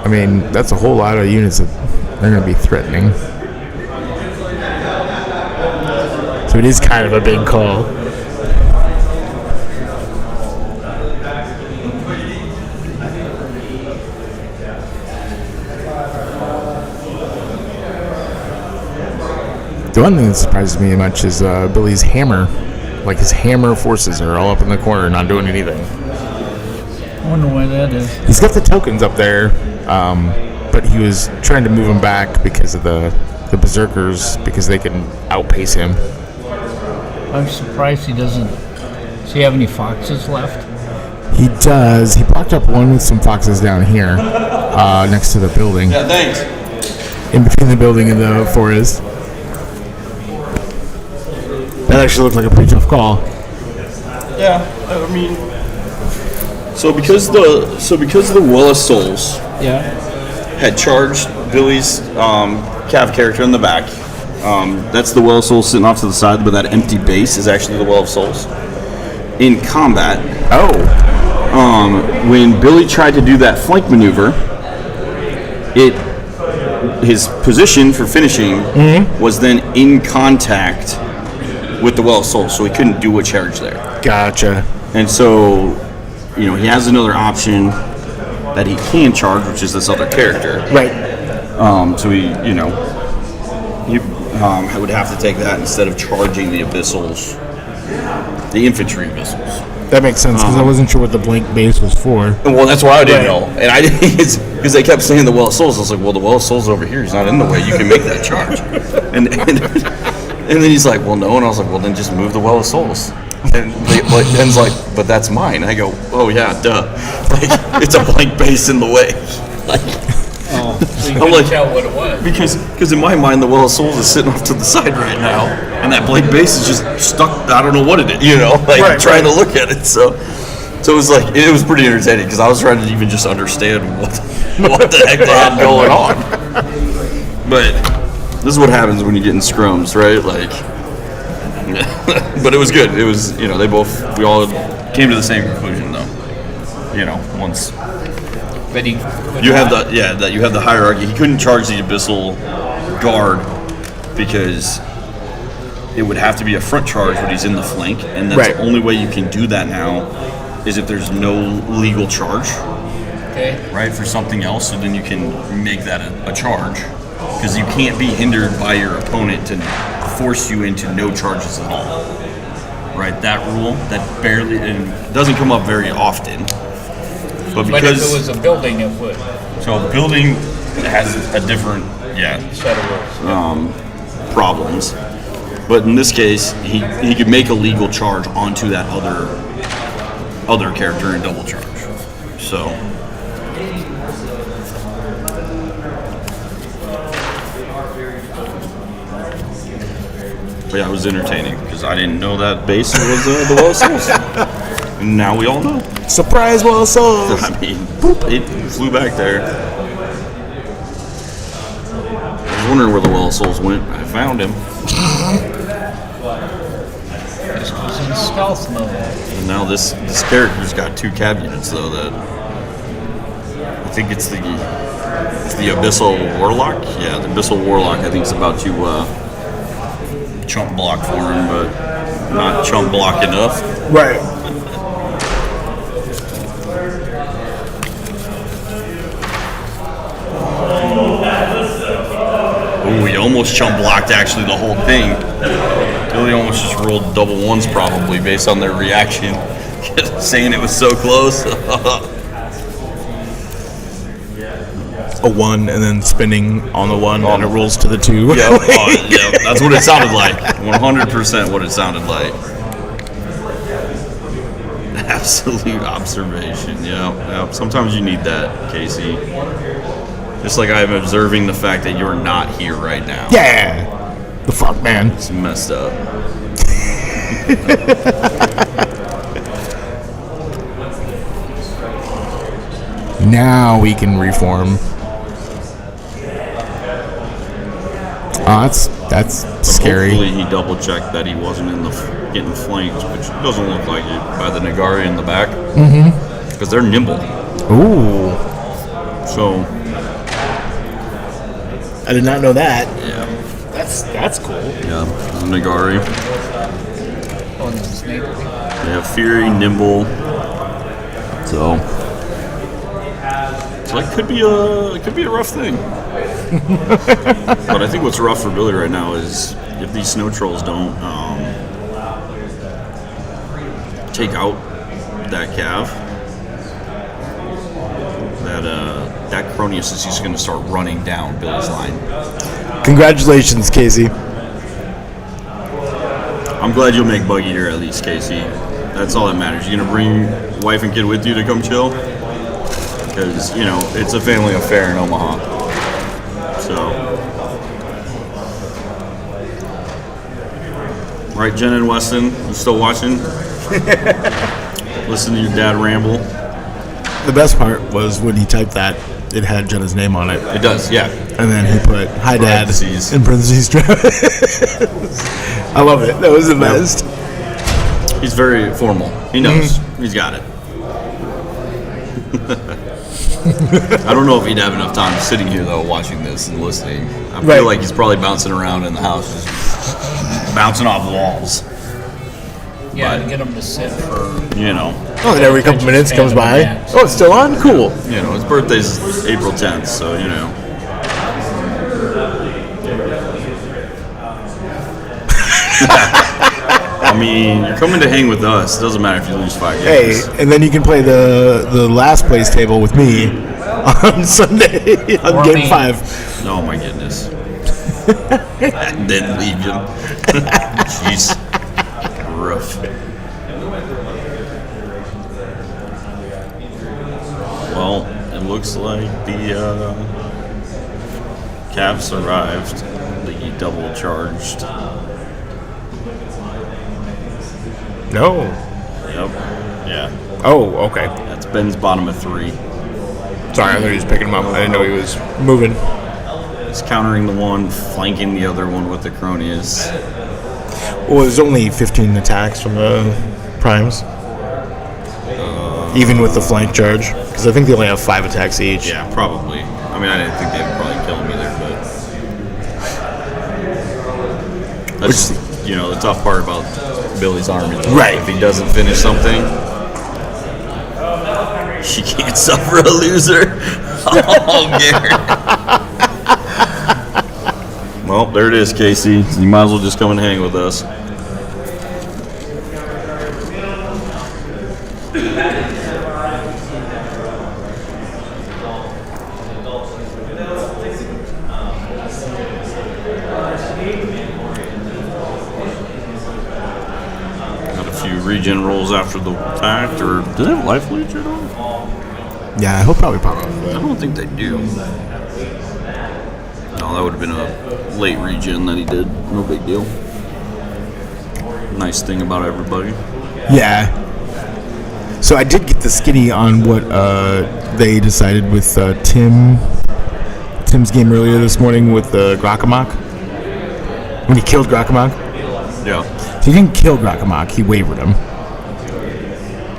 I mean, that's a whole lot of units that they're going to be threatening. So it is kind of a big call. The one thing that surprises me much is Billy's hammer. Like, his hammer forces are all up in the corner, not doing anything. I wonder why that is. He's got the tokens up there, but he was trying to move them back because of the berserkers, because they can outpace him. I'm surprised he doesn't. Does he have any foxes left? He does. He blocked up one with some foxes down here, next to the building. Yeah, thanks. In between the building and the forest. That actually looked like a pretty tough call. Yeah, I mean, so because the Well of Souls had charged Billy's Cav character in the back. That's the Well of Souls sitting off to the side, but that empty base is actually the Well of Souls. In combat, when Billy tried to do that flank maneuver, his position for finishing was then in contact with the Well of Souls, so he couldn't do a charge there. Gotcha. And so, he has another option that he can charge, which is this other character. Right. So he would have to take that instead of charging the abyssals, the infantry abyssals. That makes sense, because I wasn't sure what the blank base was for. Well, that's why I didn't know. And I didn't, because they kept saying the Well of Souls. I was like, well, the Well of Souls over here. He's not in the way. You can make that charge. And then he's like, well, no. And I was like, well, then just move the Well of Souls. And Ben's like, but that's mine. And I go, oh, yeah, duh. Like, it's a blank base in the way. So you I'm couldn't like, tell what it was. because in my mind, the Well of Souls is sitting off to the side right now. And that blank base is just stuck. I don't know what it is, trying to look at it. So it was like, it was pretty entertaining because I was trying to even just understand what the heck they had going on. But this is what happens when you get in scrums, right? Like, but it was good. It was, we all came to the same conclusion though. Once. But you have the hierarchy. He couldn't charge the abyssal guard because it would have to be a front charge when he's in the flank, and that's the only way you can do that now is if there's no legal charge, right, for something else. So then you can make that a charge, because you can't be hindered by your opponent to force you into no charges at all, right? That rule that barely and doesn't come up very often. But But if because it was a building, it would. so a building has a different Set of rules. problems. But in this case, he could make a legal charge onto that other character and double charge. So. But yeah, it was entertaining because I didn't know that base was the Well of Souls. And now we all know. Surprise, Well of Souls. I mean, boop, it flew back there. I was wondering where the Well of Souls went. I found him. This was in stealth mode. And now this character's got 2 cav units though that I think it's the Abyssal Warlock. Yeah, the Abyssal Warlock I think is about to chump block for him, but not chump block enough. Right. Ooh, he almost chump blocked actually the whole thing. Billy almost just rolled double ones probably based on their reaction, saying it was so close. A 1 and then spinning on the 1 and it rolls to the 2. Yep, yep, that's what it sounded like. 100% what it sounded like. Absolute observation. Yeah. Sometimes you need that, Casey. Just like I'm observing the fact that you're not here right now. Yeah. The fuck, man. It's messed up. Now we can reform. Oh, that's scary. Hopefully he double checked that he wasn't in the getting flanked, which doesn't look like it by the Nagari in the back. Mm-hmm. Because they're nimble. Ooh. So. I did not know that. Yeah. That's cool. Yeah, the Nagari. Oh, this is snake. They have Fury, Nimble. So it could be a rough thing. But I think what's rough for Billy right now is if these snow trolls don't take out that cav, that Cronius is just going to start running down Billy's line. Congratulations, Casey. I'm glad you'll make Bug Eater at least, Casey. That's all that matters. You gonna bring wife and kid with you to come chill? Because, it's a family affair in Omaha. So. Right, Jen and Weston, you still watching? Listen to your dad ramble. The best part was when he typed that, it had Jenna's name on it. It does, yeah. And then he put, "Hi, Dad," Parentheses. in parentheses. I love it. That was the best. He's very formal. He knows. He's got it. I don't know if he'd have enough time sitting here, though, watching this and listening. I feel like he's probably bouncing around in the house, just bouncing off walls. Yeah, to get him to sit for. Oh, and every couple minutes comes by. Oh, it's still on? Cool. His birthday's April 10th, so, I mean, you're coming to hang with us. It doesn't matter if you lose 5 games. Hey, and then you can play the last place table with me on Sunday on Game 5. Oh, my goodness. And then leave him. Jeez. Rough. Well, it looks like the Cav survived the double charged. No. Yep. Yeah. Oh, okay. That's Ben's bottom of 3. Sorry, I thought he was picking him up. I didn't know he was moving. He's countering the one, flanking the other one with the Cronius. Well, there's only 15 attacks from the primes. Even with the flank charge. Because I think they only have 5 attacks each. Yeah, probably. I mean, I didn't think they would probably kill him either, but... That's, the tough part about Billy's army. Though. Right. If he doesn't finish something, she can't suffer a loser. Oh, Gary. Well, there it is, Casey. You might as well just come and hang with us. Got a few regen rolls after the fact, or do they have life leech at all? Yeah, he'll probably pop up. I don't think they do. No, that would have been a late regen that he did. No big deal. Nice thing about everybody. Yeah. So I did get the skinny on what they decided with Tim's game earlier this morning with Grakamak. When he killed Grakamak. Yeah. So he didn't kill Grakamak, he wavered him.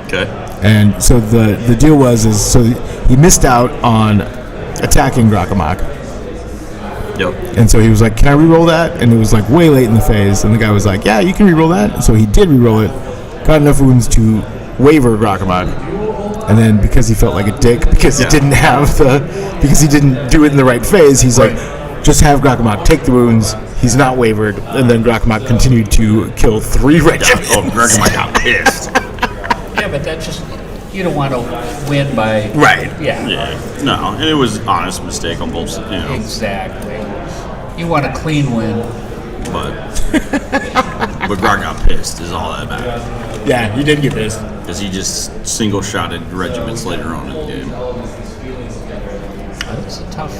Okay. And so the deal was he missed out on attacking Grakamak. Yep. And so he was like, "Can I re-roll that?" And it was like way late in the phase. And the guy was like, "Yeah, you can re-roll that." So he did re-roll it, got enough wounds to waver Grakamak. And then because he felt like a dick because he didn't do it in the right phase, he's like, "Just have Grakamak take the wounds. He's not wavered." And then Grakamak continued to kill 3 regiments. Oh, Grakamak got pissed. Yeah, but that's just, you don't want to win by... Right. Yeah. Yeah. No, and it was an honest mistake on both sides. You know. Exactly. You want a clean win. But Grog got pissed is all that matters. Yeah, he did get pissed. Because he just single-shotted regiments later on in the game. That's a tough.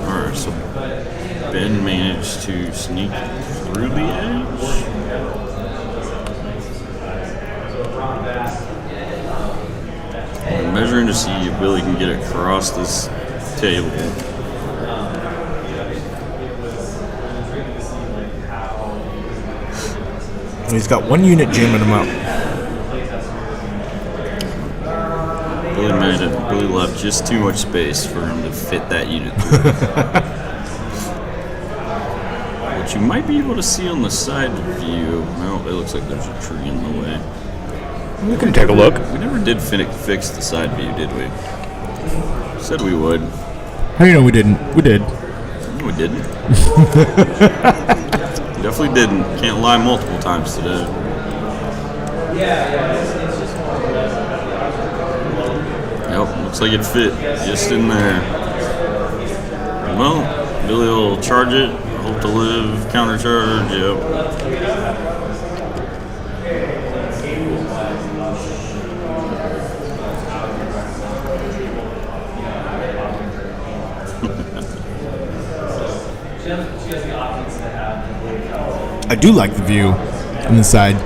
Alright, so Ben managed to sneak through the edge. I'm measuring to see if Billy can get across this table. He's got 1 unit jamming him up. Billy left just too much space for him to fit that unit through. Which you might be able to see on the side view. No, it looks like there's a tree in the way. We can take a look. We never did fix the side view, did we? Said we would. How do you know we didn't? We did. No, we didn't. Definitely didn't. Can't lie multiple times today. Yep, looks like it fit just in there. Well, Billy will charge it. Hope to live. Counter charge. Yep. I do like the view on the side.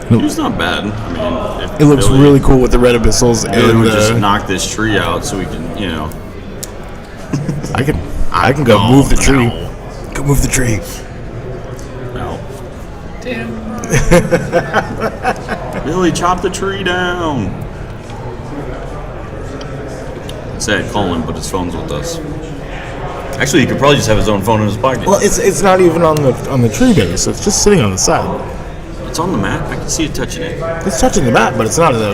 It's not bad. I mean, if it looks Billy, really cool with the red abyssals Billy and would just knock this tree out so we can, you know. I can go move the tree. Go move the tree. No. Damn. Billy, chop the tree down. I'd say I'd call him, but his phone's with us. Actually, he could probably just have his own phone in his pocket. Well, it's not even on the tree base. It's just sitting on the side. It's on the map. I can see it touching it. It's touching the map, but it's not a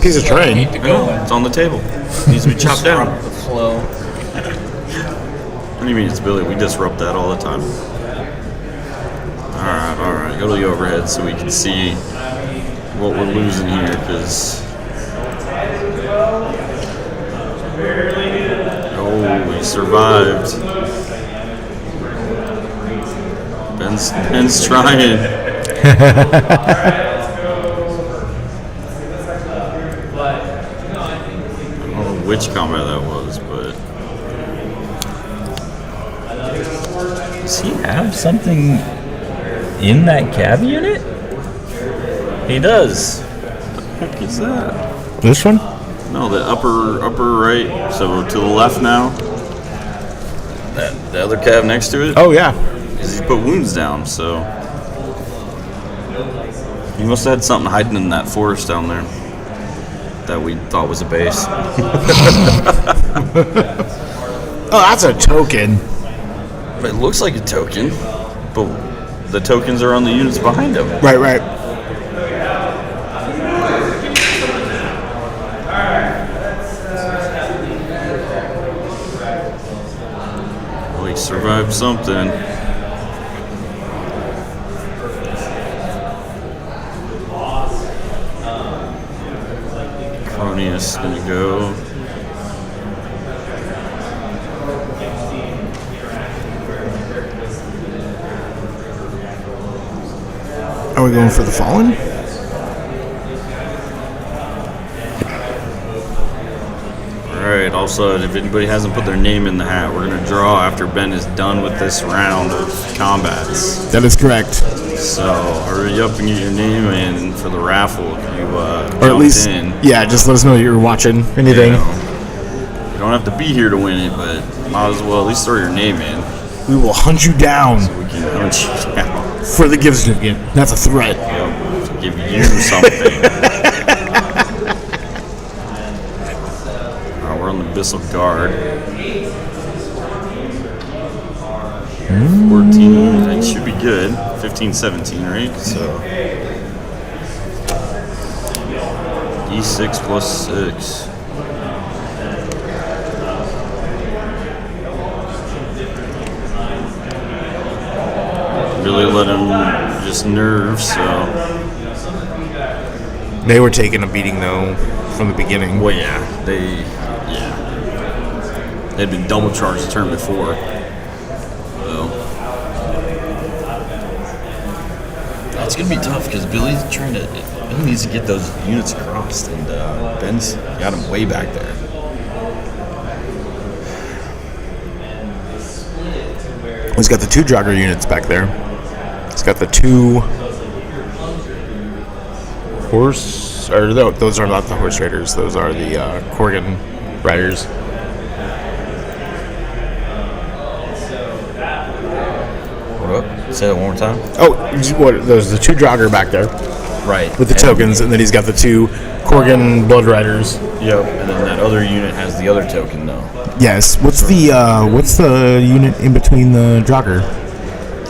piece of terrain. No, it's on the table. It needs to be chopped down. The flow. What do you mean it's Billy? We disrupt that all the time. All right. Go to the overhead so we can see what we're losing here, because... Oh, we survived. Ben's trying. I don't know which combat that was, but... Does he have something in that cav unit? He does. What the heck is that? This one? No, the upper right. So to the left now. The other cav next to it. Oh yeah. Because he put wounds down, so he must have had something hiding in that forest down there that we thought was a base. Oh, that's a token. It looks like a token, but the tokens are on the units behind him. Right. Well, he survived something. Fronius is gonna go. Are we going for the Fallen? Alright, also, if anybody hasn't put their name in the hat, we're going to draw after Ben is done with this round of combats. That is correct. So, hurry up and get your name in for the raffle if you Or at least, in. yeah, just let us know you're watching anything. You don't have to be here to win it, but might as well at least throw your name in. We will hunt you down So we can hunt you down. for the gift certificate. That's a threat. Yep, to give you something. We're on the Bissell Guard. 14, that should be good. 15, 17, right? So E6 plus 6. Really let him just nerve, so. They were taking a beating, though, from the beginning. Well, yeah. They'd been double charged the turn before. So. It's going to be tough because Billy needs to get those units across, and Ben's got him way back there. He's got the 2 jogger units back there. He's got the 2 horse, or no, those are not the horse raiders. Those are the Korgan riders. What up? Say that one more time. Oh, what? There's the 2 jogger back there. Right. With the tokens, and then he's got the 2 Korgan blood riders. Yep. And then that other unit has the other token, though. Yes. What's the unit in between the jogger?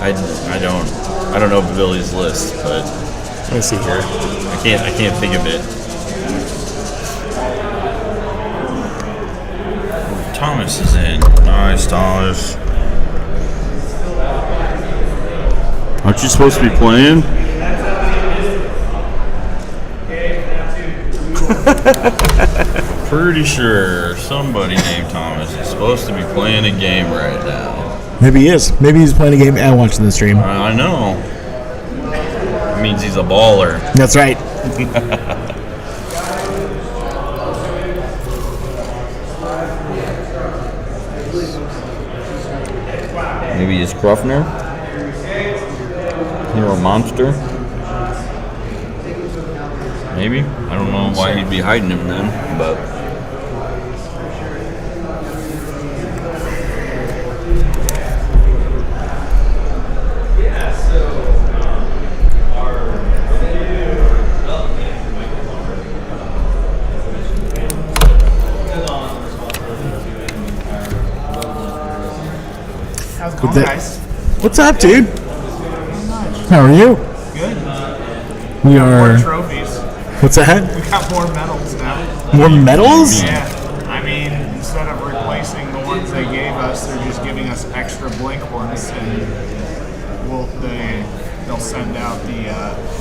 I don't know Billy's list, but let me see here. I can't think of it. Thomas is in. Nice, Thomas. Aren't you supposed to be playing? Pretty sure somebody named Thomas is supposed to be playing a game right now. Maybe he is. Maybe he's playing a game and watching the stream. I know. It means he's a baller. That's right. Maybe it's Gruffner. Hero Monster. Maybe. I don't know why he'd be hiding him then, but. How's it going, guys? What's up, dude? How are you? Good. We are. More trophies. What's that? We got more medals now. More medals? Yeah. I mean, instead of replacing the ones they gave us, they're just giving us extra blink ones, and they'll send out the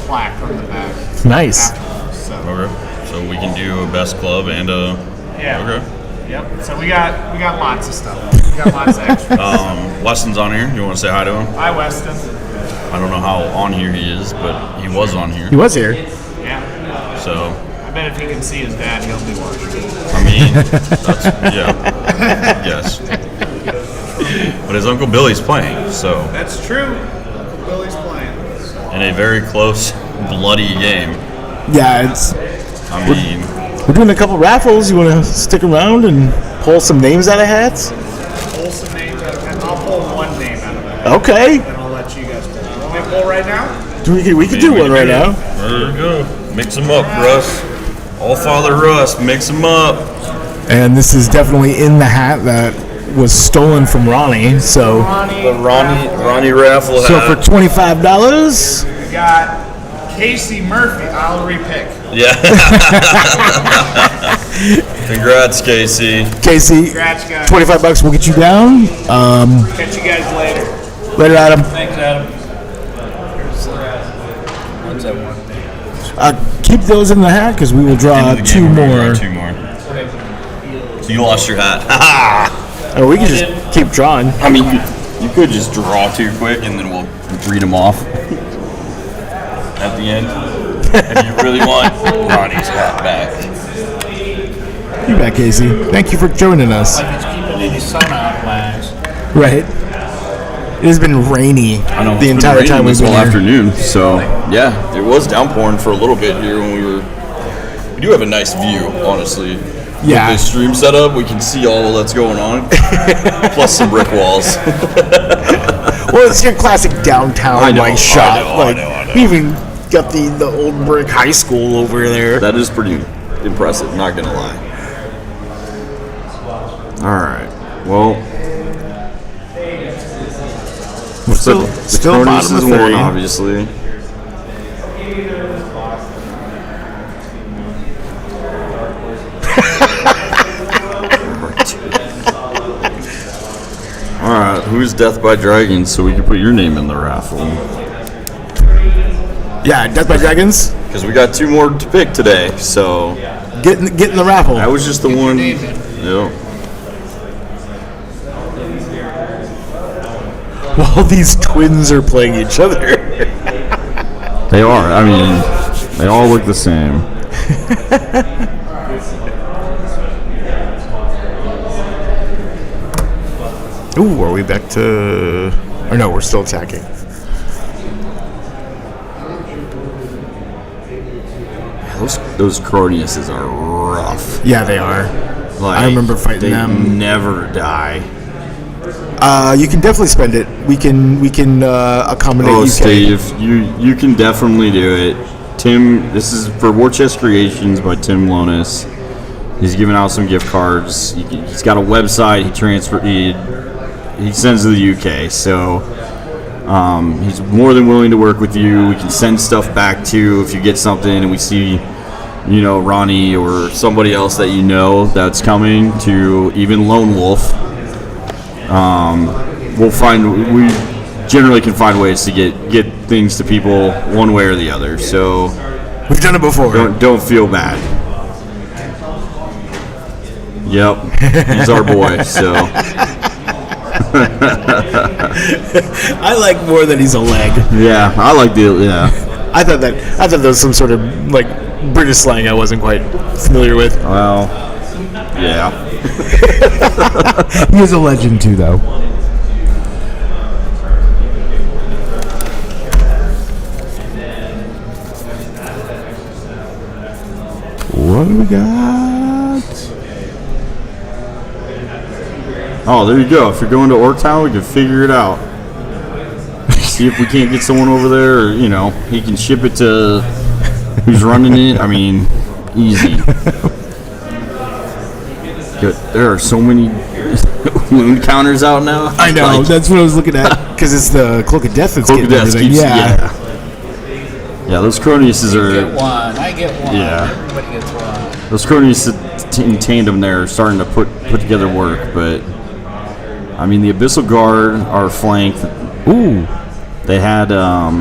plaque from the back. Nice. Afterwards, so. Okay. So we can do a best club and a. Yeah. Okay. Yep. So we got lots of stuff. We got lots of extras. Weston's on here. You want to say hi to him? Hi, Weston. I don't know how on here he is, but he was on here. He was here. Yeah. So. I bet if he can see his dad, he'll be watching. I mean, that's, yeah. Yes. But his Uncle Billy's playing, so. That's true. Billy's playing. In a very close, bloody game. Yeah, it's. I mean. We're doing a couple raffles. You want to stick around and pull some names out of hats? Pull some names out of the hat. I'll pull one name out of the hat. Okay. And I'll let you guys pull. Want me to pull right now? We can do one right now. There you go. Mix them up, Russ. All Father Russ, mix them up. And this is definitely in the hat that was stolen from Ronnie. So. The Ronnie raffle hat. So for $25. We got Casey Murphy. I'll repick. Yeah. Congrats, Casey. Casey, Congrats, guys. $25 will get you down. Catch you guys later. Later, Adam. Thanks, Adam. What's that one thing? keep those in the hat because we will draw End of the two game, we're gonna more. draw 2 more. So you lost your hat. Or we can just keep drawing. I mean, you could just draw 2 quick and then we'll read them off at the end. If you really want Ronnie's hat back. You bet, Casey. Thank you for joining us. Like it's keeping any sun out, Lance. Right. It has been rainy the entire time we've this been whole here. afternoon. So yeah, it was downpouring for a little bit here when we were. We do have a nice view, honestly. Yeah. With this stream setup, we can see all that's going on, plus some brick walls. Well, it's your classic downtown I know, like shot. I know. We even got the old brick high school over there. That is pretty impressive, not gonna lie. All right. Well, Still Cronus bottom of is one, 3. obviously. All right, who's Death by Dragons? So we can put your name in the raffle. Yeah, Death by Dragons. Because we got 2 more to pick today. So Get in the raffle. that was just the one. Yep. While these twins are playing each other. They are. I mean, they all look the same. Ooh, are we back to... Or no, we're still attacking. Those Croniuses are rough. Yeah, they are. Like, I remember fighting they them. never die. You can definitely spend it. We can accommodate Oh, UK. Steve, you can definitely do it. Tim, this is for War Chest Creations by Tim Lonis. He's giving out some gift cards. He's got a website. He sends to the UK, so he's more than willing to work with you. We can send stuff back to if you get something and we see, Ronnie or somebody else that that's coming, to even Lone Wolf. We generally can find ways to get things to people one way or the other. So we've done it before. Don't feel bad. Yep, he's our boy. So I like more that he's a leg. yeah, I like yeah. I thought that was some sort of like British slang I wasn't quite familiar with. Well, yeah. He is a legend too, though. What do we got? Oh, there you go. If you're going to Orktown, we can figure it out. See if we can't get someone over there, or, he can ship it to who's running it. I mean, easy. Good. There are so many wound counters out now. I know. That's what I was looking at. Because it's the Cloak of Death that's getting everything. Yeah, those Croniuses You are... get one. I get one. Yeah. Everybody gets one. Those Cronius in tandem there are starting to put together work, but... I mean, the Abyssal Guard are flanked. Ooh. They had, I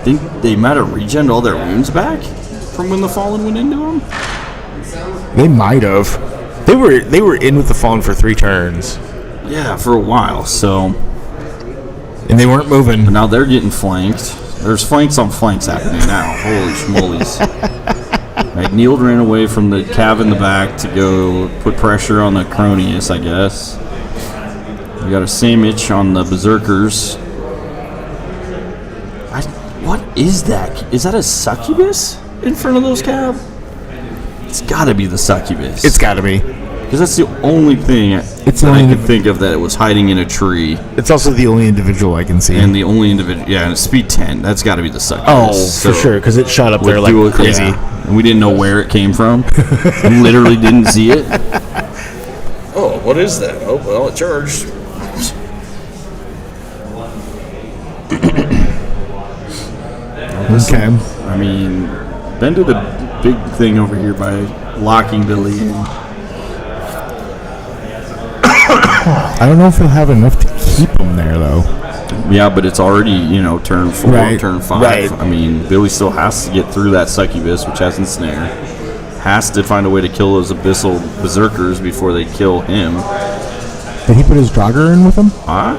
think they might have regened all their wounds back from when the Fallen went into them. They might have. They were in with the Fallen for 3 turns. Yeah, for a while, so... And they weren't moving. But now they're getting flanked. There's flanks on flanks happening now. Holy schmolies. McNeil ran away from the cav in the back to go put pressure on the Cronius, I guess. We got a Samich on the Berserkers. What is that? Is that a succubus in front of those cav? It's got to be the succubus. It's got to be. Because that's the only thing I could think of that was hiding in a tree. It's also the only individual I can see. And the only individual, yeah, and it's speed 10. That's got to be the succubus. Oh, for sure, because it shot up there like crazy. Yeah. And we didn't know where it came from. We literally didn't see it. Oh, what is that? Oh, well, it charged. Okay. I mean, Ben did a big thing over here by locking Billy in. I don't know if he'll have enough to keep him there, though. Yeah, but it's already, turn 4, Right, turn 5. right. I mean, Billy still has to get through that succubus, which has ensnare. Has to find a way to kill those abyssal berserkers before they kill him. Did he put his Draugr in with him? I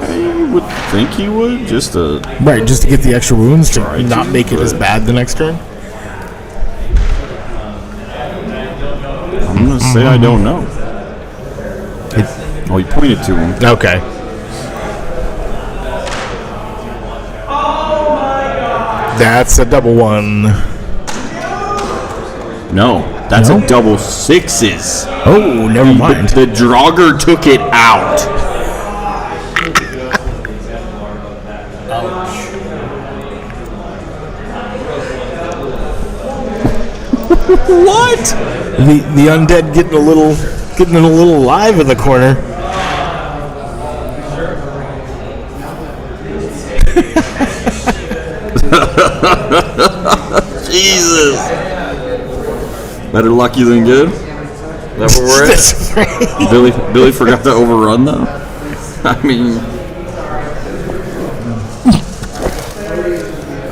would think he would, just to get the extra wounds to Try not to, make it as but- bad the next turn. I'm going to say I don't know. Oh, he pointed to him. Okay. That's a double 1. No, that's No? a double 6s. Oh, never mind. The Draugr took it out. What? The undead getting a little alive in the corner. Jesus. Better lucky than good. Is that where we're That's at? Billy forgot to overrun though. I mean,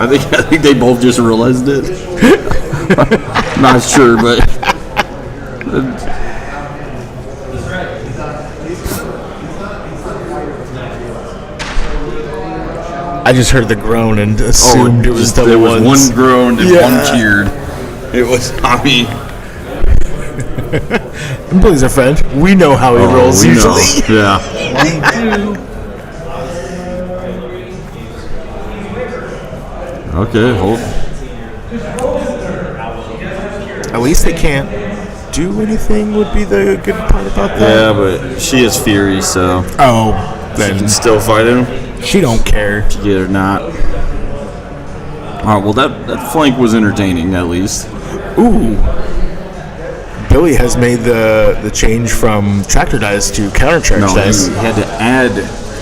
I think they both just realized it. Not sure, but I just heard the groan and assumed it was double there was ones. one groaned and Yeah. one cheered. It was, I mean, Billy's our friend. We know how he rolls we usually. know. Yeah. Okay, hold. At least they can't do anything would be the good part about that. Yeah, but she has fury, so Oh, she then can still fight him. she don't care. To get or not. All right, well, that flank was entertaining, at least. Ooh. Billy has made the change from tractor dice to countercharge No, dice. he had to add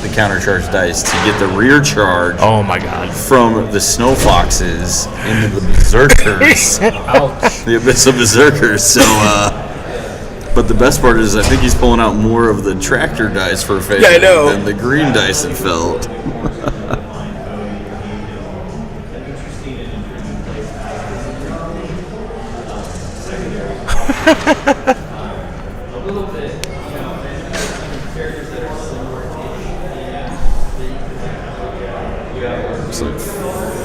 the countercharge dice to get the rear charge Oh my god. from the snow foxes into the berserkers. The abyssal berserkers. So, but the best part is I think he's pulling out more of the tractor dice for failure Yeah, I know. than the green dice had felt. It's like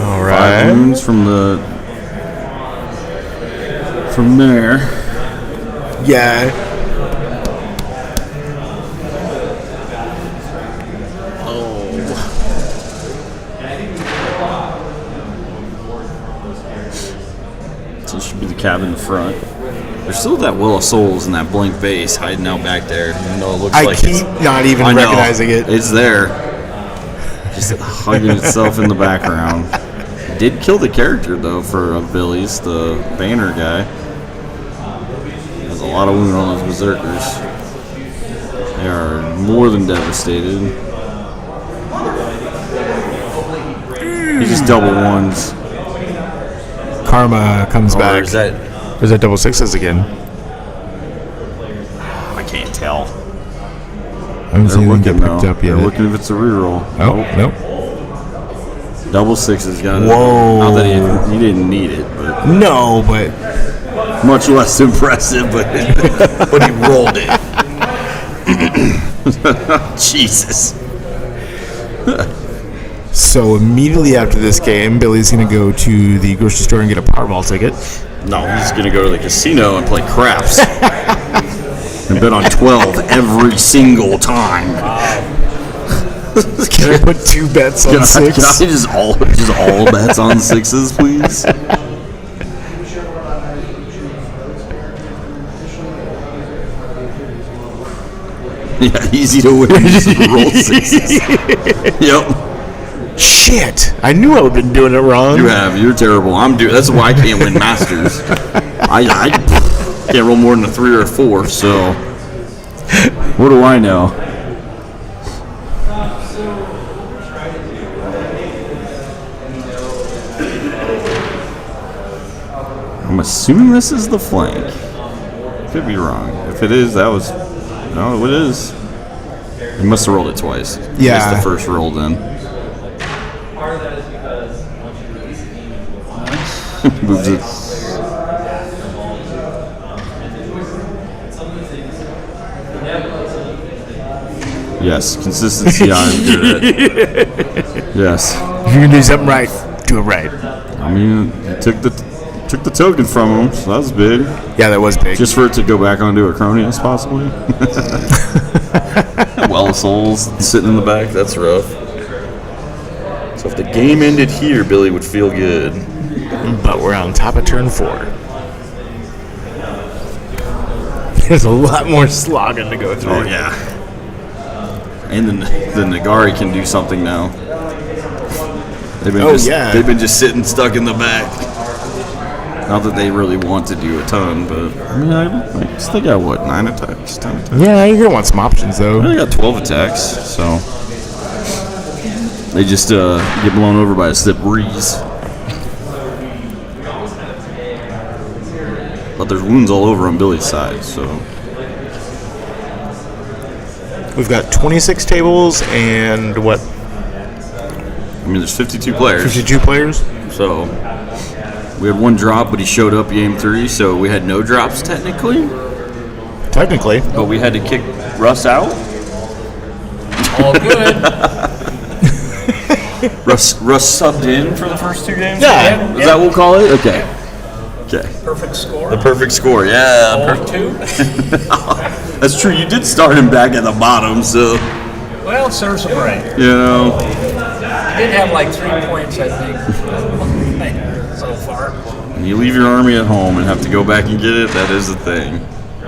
All 5 right. wounds from there. Yeah. So it should be the cab in the front. There's still that Well of Souls in that blank base hiding out back there, even though it looks I like keep not even I know, recognizing it. It's there. Just hugging itself in the background. Did kill the character, though, for Billy's, the banner guy. He has a lot of wound on those berserkers. They are more than devastated. He just double ones. Karma comes Or back. is that... Or is that double sixes again? I can't tell. I haven't seen anything get Looking, picked though. up yet. They're looking if it's a reroll. Oh, nope. Double sixes got it. Whoa. Not that he didn't need it, but No, but much less impressive. But but he rolled it. Jesus. so immediately after this game, Billy's going to go to the grocery store and get a Powerball ticket. No, he's gonna go to the casino and play craps and bet on 12 every single time. Can I put 2 bets on 6? Can I just all bets on 6s, please? Yeah, easy to win. Just roll 6s. Yep. Shit! I knew I would have been doing it wrong. You have. You're terrible. That's why I can't win Masters. I can't roll more than a 3 or a 4. So what do I know? I'm assuming this is the flank. Could be wrong. If it is, that was... No, it is. He must have rolled it twice. Yeah. Missed the first roll then. Moves it. Yes, consistency I'm good at. Yes. If you're gonna do something right, do it right. I mean, it took the token from him, so that was big. Yeah, that was big. Just for it to go back onto Acronius, possibly. Well of Souls sitting in the back, that's rough. So if the game ended here, Billy would feel good. But we're on top of turn 4. There's a lot more slogging to go through. Oh, yeah. And the Nagari can do something now. They've been they've been just sitting stuck in the back. Not that they really want to do a ton, but I mean, I guess they got what, 9 attacks, 10 attacks. Yeah, you're gonna want some options though. They got 12 attacks, so they just get blown over by a stiff breeze. But there's wounds all over on Billy's side, so. We've got 26 tables and what? I mean, there's 52 players. 52 players? So, we had 1 drop, but he showed up game 3, so we had no drops technically. Technically. But we had to kick Russ out. All good. Russ subbed in for the first 2 games? Yeah. Is that what we'll call it? Okay. Okay. Perfect score. The perfect score, yeah. All 2. That's true. You did start him back at the bottom, so. Well, serves him right. You know. He did have like 3 points, I think, so far. When you leave your army at home and have to go back and get it, that is a thing.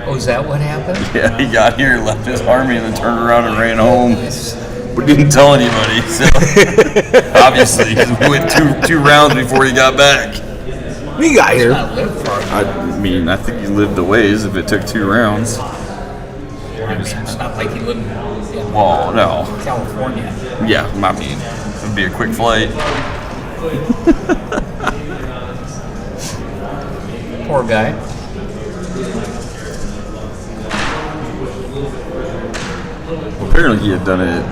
Oh, is that what happened? Yeah, he got here, left his army, and then turned around and ran home. But didn't tell anybody, so. Obviously, because we went two rounds before he got back. We got here. I mean, I think he lived a ways if it took 2 rounds. I mean, it's not like he lived in Well, no. California. Yeah, I mean, it would be a quick flight. Poor guy. Apparently he had done it.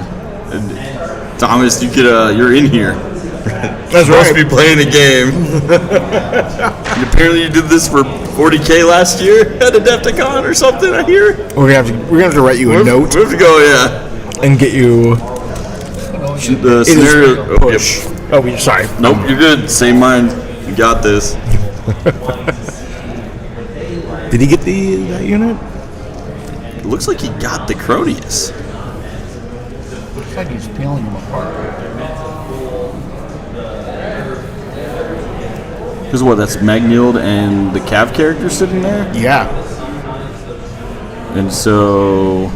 And Thomas, you could, you're in here. That's supposed right. to be playing a game. And apparently you did this for 40K last year at Adepticon or something, I hear. We're gonna have to write you a note. We have to go, yeah. And get you The scenario. push. Oh, sorry. Nope, you're good. Same mind. You got this. Did he get that unit? It looks like he got the Cronius. Looks like he's peeling them apart. Because what? That's Magnild and the Cav character sitting there? Yeah. And so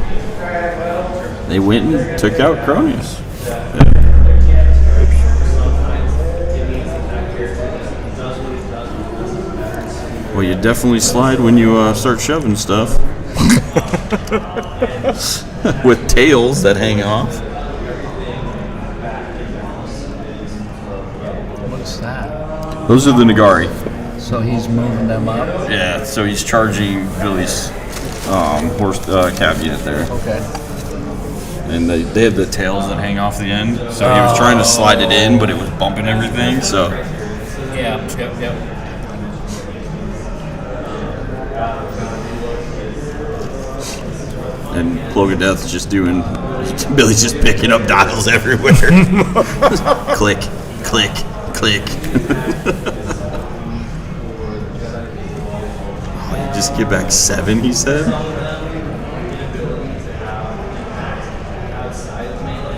they went and took out Cronius. Well, you definitely slide when you start shoving stuff. With tails that hang off. What's that? Those are the Nagari. So he's moving them up? Yeah, so he's charging Billy's horse cav unit there. Okay. And they have the tails that hang off the end. So he was trying to slide it in, but it was bumping everything, so. Yeah, yep. And Cloak of Death's just doing, Billy's just picking up dials everywhere. Click, click, click. Oh, you just get back 7, he said?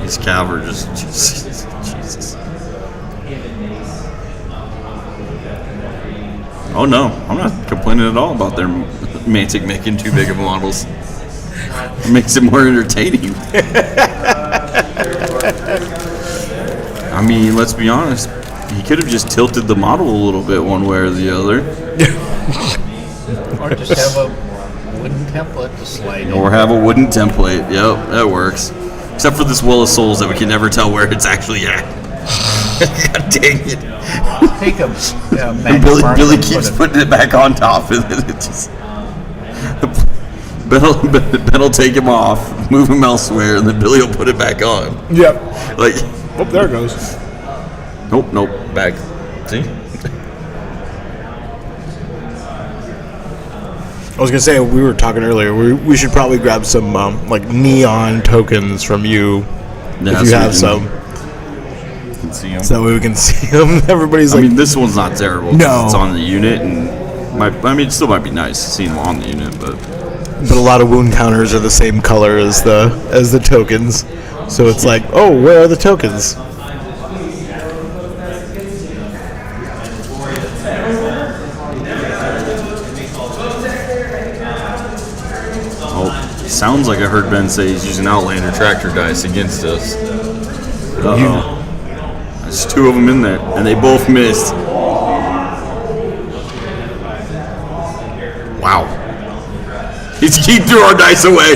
These cav are just, Jesus. Oh no, I'm not complaining at all about their Mantic making too big of models. It makes it more entertaining. I mean, let's be honest. He could have just tilted the model a little bit one way or the other. Or just have a wooden template to slide in. Or have a wooden template. Yep, that works. Except for this Well of Souls that we can never tell where it's actually at. God dang it. Take a And Billy keeps putting it back on top, and then it just. Ben will take him off, move him elsewhere, and then Billy will put it back on. Yep. Like. Oh, there it goes. Nope, back. See? I was gonna say we were talking earlier. We should probably grab some like neon tokens from you if you have some. Can see them. So we can see them. Everybody's like, I mean, this one's not terrible. 'Cause No. it's on the unit, and it still might be nice seeing them on the unit, but a lot of wound counters are the same color as the tokens. So it's like, oh, where are the tokens? sounds like I heard Ben say he's using Outlander tractor dice against us. Uh-oh. There's two of them in there, and they both missed. Wow. He threw our dice away.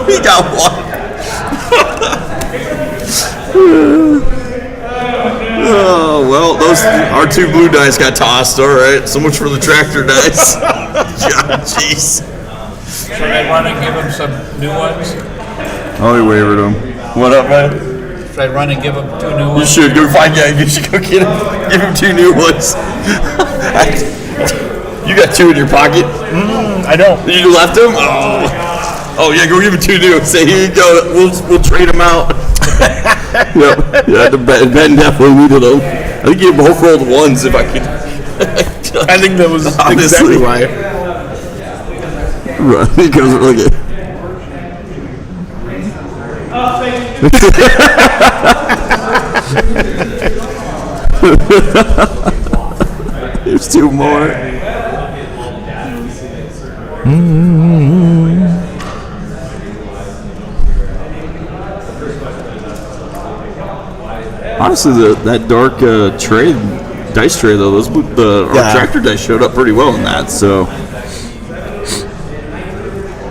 He got one. Oh, well, our two blue dice got tossed. All right, so much for the tractor dice. Jeez. Should I run and give him some new ones? Oh, he wavered them. What up, man? Should I run and give him 2 new ones? You should go find yeah. You should go get him. Give him 2 new ones. You got 2 in your pocket? I don't. You left them? Oh yeah. Go give him 2 new. Say here you go. We'll trade them out. Yep. Yeah. Ben definitely needed them. I think he both rolled ones. If I could. I think that was honestly exactly why. Right. He goes look at. There's 2 more. Honestly, that dark dice tray though, our tractor dice showed up pretty well in that. So.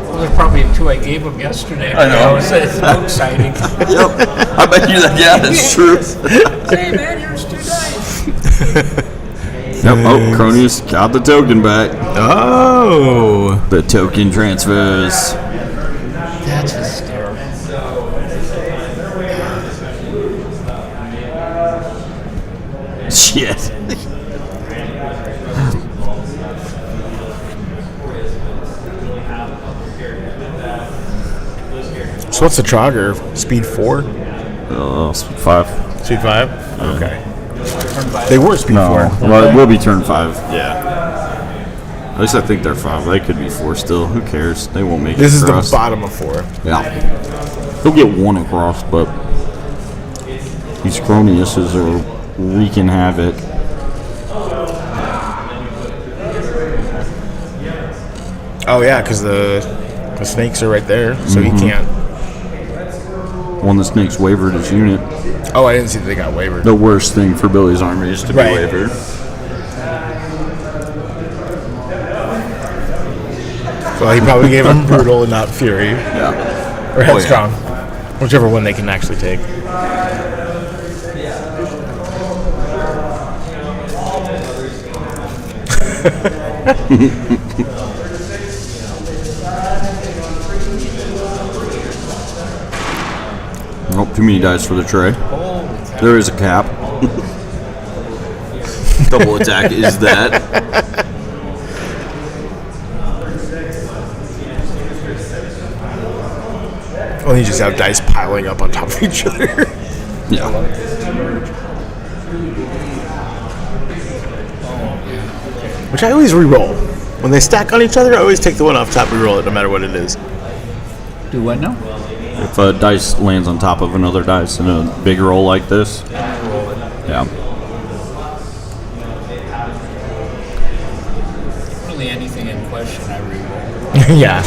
Those are probably 2 I gave him yesterday. I know. It's so exciting. Yep. I bet you that. Yeah, that's true. Hey man, here's 2 dice. Yep. Oh, Cronius got the token back. Oh. The token transfers. That's hysterical. Shit. So what's the Trogger? Speed 4? Speed 5. Speed 5? Okay. They were Speed 4. Well, it will be turn 5. Yeah. At least I think they're 5. They could be 4 still. Who cares? They won't make This it is across. the bottom of 4. Yeah. He'll get 1 across, but these Croniuses are wreaking havoc. Oh yeah, because the snakes are right there, so he can't. One of the snakes wavered his unit. Oh, I didn't see that they got wavered. The worst thing for Billy's army is to be Right. wavered. So he probably gave him brutal and not fury. Yeah. Or headstrong. Whichever one they can actually take. Oh, too many dice for the tray. There is a cap. Double attack is that. Well, you just have dice piling up on top of each other. Yeah. Which I always re-roll. When they stack on each other, I always take the one off top and re-roll it no matter what it is. Do what now? If a dice lands on top of another dice in a big roll like this. Yeah. Really anything in question, I re-roll. Yeah.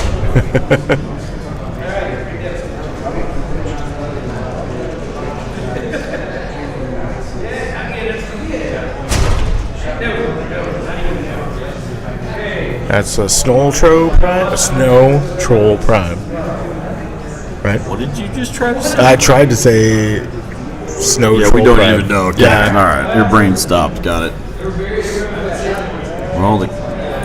That's a Snow Troll Prime? A Snow Troll Prime. Right? What did you just try to say? I tried to say Snow Yeah, Troll we don't Prime. even know. Okay. Yeah. All right. Your brain stopped. Got it. Well,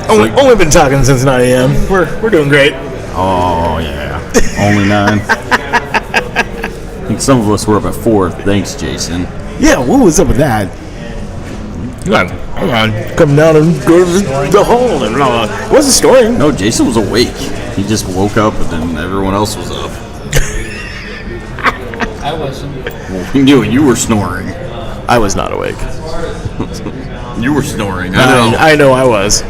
Only been talking since 9 a.m. We're doing great. Oh, yeah. Only 9. I think some of us were up at 4. Thanks, Jason. Yeah, what was up with that? Hang on. Come down and go to the hole and blah, blah. What's the story? No, Jason was awake. He just woke up and then everyone else was up. I wasn't. Well, we knew you were snoring. I was not awake. You were snoring. I know. I know I was.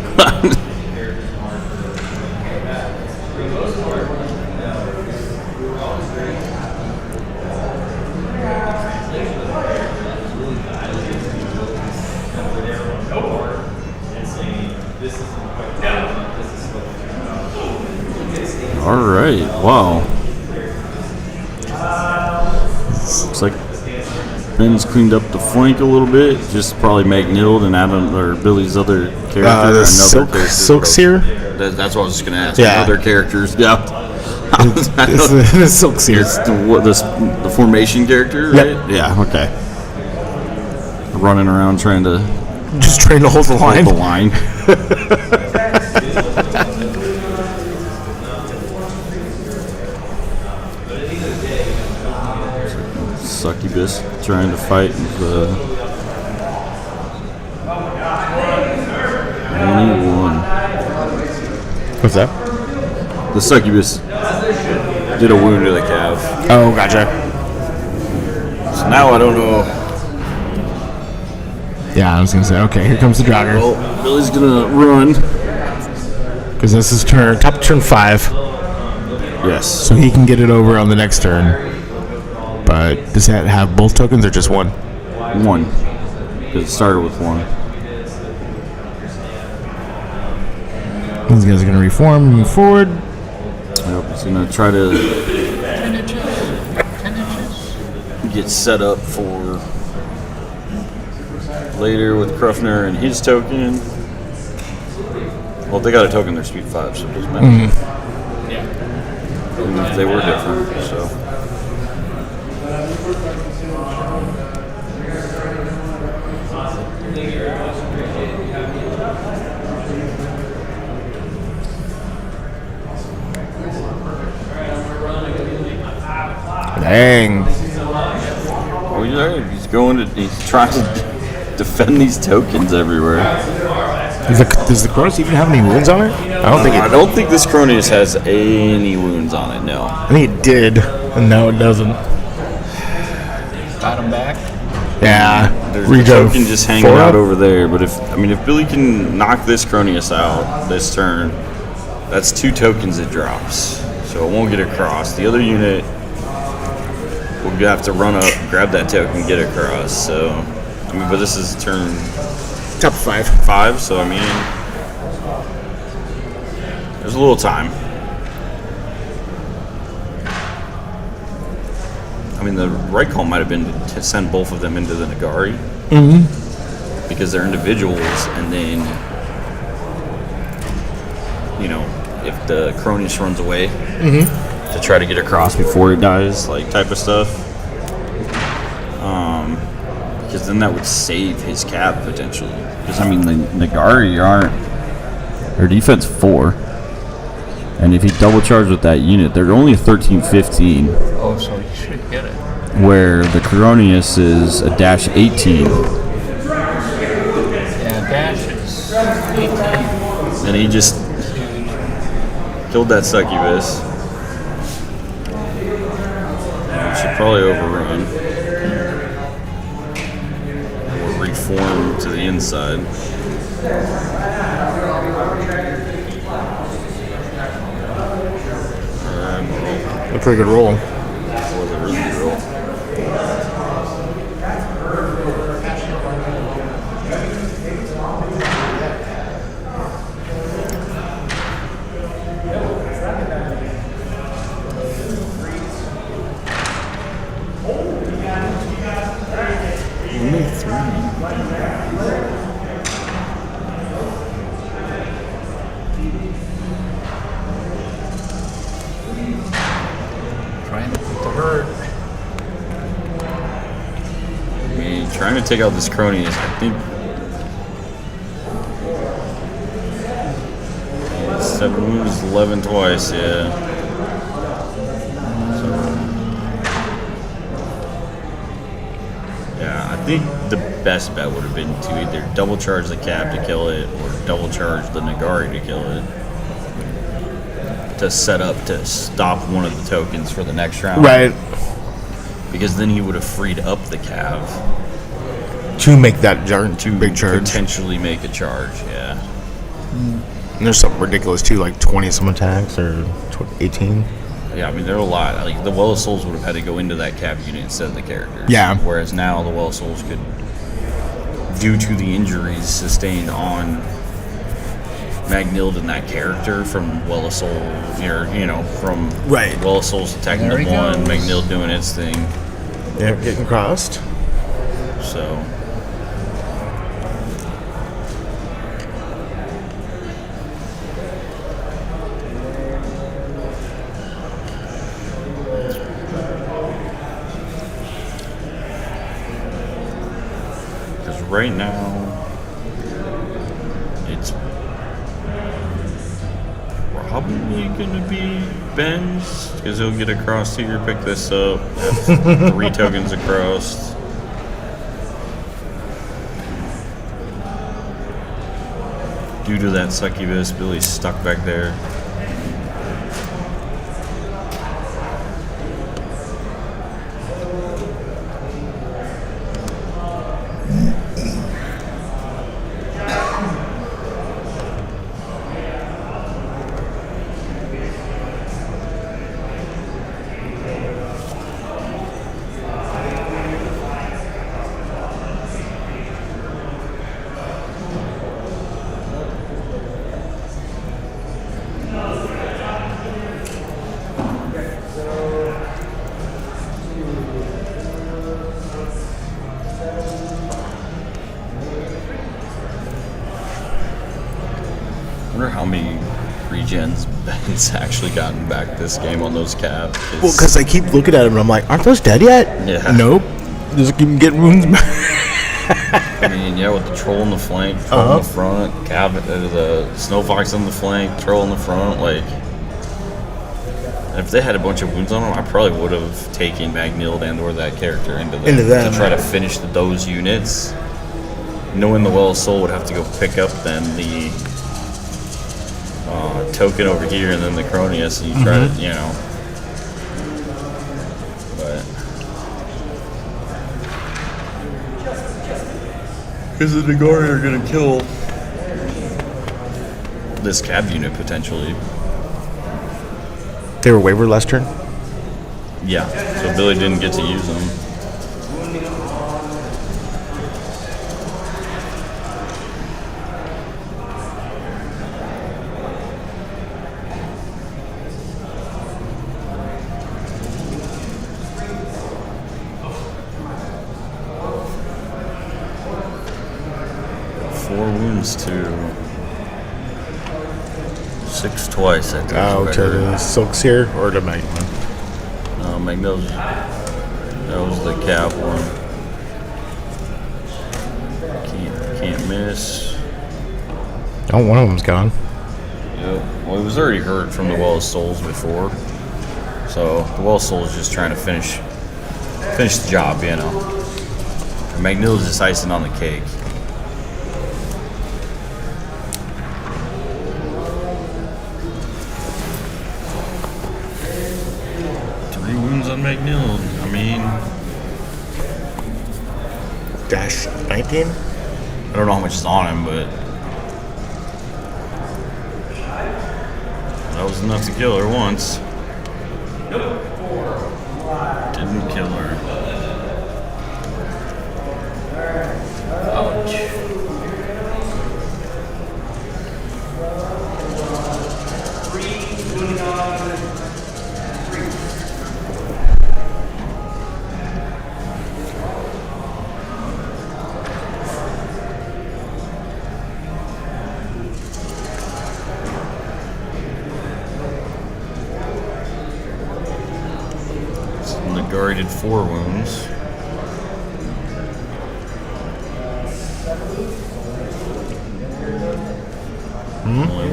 All right. Wow. Looks like Ben's cleaned up the flank a little bit. Just probably McNild and Adam or Billy's other character. The Silk's here. That's what I was just gonna ask. Yeah. Other characters. Yeah. The Silk's here. It's the formation character, right? Yep. Yeah. Okay. Running around trying to hold the line. Hold the line. Succubus trying to fight with only one. What's that? The Succubus did a wound to the calf. Oh, gotcha. So now I don't know. Yeah, I was gonna say. Okay, here comes the jogger. Well, Billy's gonna run because this is top of turn 5. Yes. So he can get it over on the next turn. But does that have both tokens or just one? One. Because it started with one. These guys are going to reform and move forward. Yep, he's going to try to get set up for later with Krufner and his token. Well, if they got a token, they're speed 5, so it doesn't matter. Even if they were different, so. Dang. Oh yeah, he's trying to defend these tokens everywhere. Does the Cronus even have any wounds on it? I don't think this Cronus has any wounds on it, no. I think it did, and now it doesn't. Got him back? Yeah. There's a token just hanging out over there, but if Billy can knock this Cronius out this turn, that's 2 tokens it drops. So it won't get across. The other unit will have to run up, grab that token, get across. So, but this is turn top 5. So there's a little time. The right call might have been to send both of them into the Nagari. Because they're individuals, and then, if the Cronus runs away, to try to get across before he dies, type of stuff. Because then that would save his cap, potentially. Because, the Nagari their defense 4. And if he double charged with that unit, they're only 13-15. Oh, so you should get it. Where the Coronius is a dash 18. Yeah, dash is 18. And he just killed that Succubus. We should probably overrun. Or reform to the inside. A pretty good roll. That was a really good roll. Only 3. Trying to put the herd. Trying to take out this Cronius, I think. 7 wounds, 11 twice, yeah. So, yeah, I think the best bet would have been to either double charge the Cav to kill it or double charge the Nagari to kill it. To set up to stop one of the tokens for the next round. Right. Because then he would have freed up the Cav. To make that big charge. Potentially make a charge, yeah. And there's something ridiculous too, like 20 some attacks or 18. Yeah, I mean, there are a lot. Like, the Well of Souls would have had to go into that Cav unit instead of the characters. Yeah. Whereas now the Well of Souls could, due to the injuries sustained on Magnild and that character from Well of Souls, from Right. Well of Souls attacking the one, Magnild doing its thing. Yeah, getting crossed. So. Because right now, it's probably going to be Ben's, because he'll get across here, pick this up, have 3 tokens across. Due to that succubus, Billy's stuck back there. I wonder how many regens Ben's actually gotten back this game on those Cav. Well, because I keep looking at him and I'm like, aren't those dead yet? Yeah. Nope. Just keep getting wounds back. I mean, yeah, with the troll in the flank, troll in the front, Cav, the snow fox in the flank, troll in the front, like. If they had a bunch of wounds on them, I probably would have taken Magnild and or that character into them to try to finish those units. Knowing the Well of Soul would have to go pick up then the token over here and then the Cronius, and you try to, but because the Nagari are going to kill this Cav unit potentially. They were wavered last turn? Yeah, so Billy didn't get to use them. To 6 twice, I think. Oh, to the Silks here or to Magma? Magma. That was the Cav one. Can't miss. Oh, one of them's gone. Yep. Well, he was already hurt from the Well of Souls before, so the Well of Souls is just trying to finish the job, And Magnill's just icing on the cake. On Magnild. I mean, dash 19? I don't know how much is on him, but that was enough to kill her once. Didn't kill her. Ouch. Nagari did 4 wounds.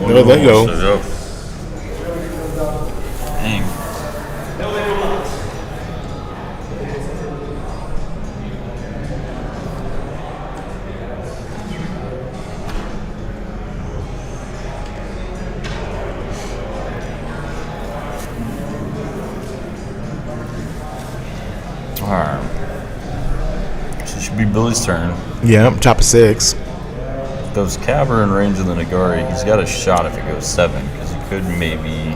There they go. Dang. be Billy's turn. Yeah, top of 6. Those Cav are in range of the Nagari. He's got a shot if it goes 7, because he could maybe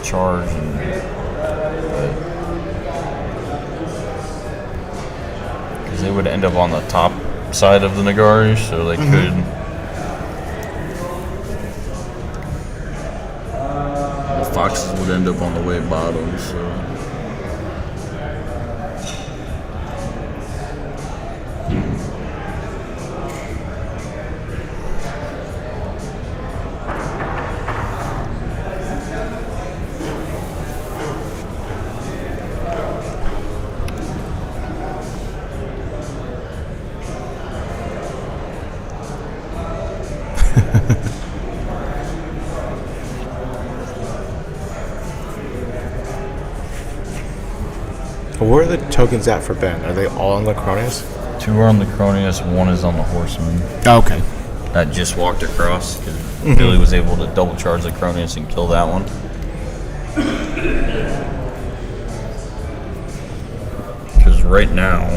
charge and. Because they would end up on the top side of the Nagari, so they could. The foxes would end up on the way bottom, so. Where are the tokens at for Ben? Are they all on the Cronius? 2 are on the Cronius, 1 is on the Horseman. Oh, okay. That just walked across because Billy was able to double charge the Cronius and kill that one. Because right now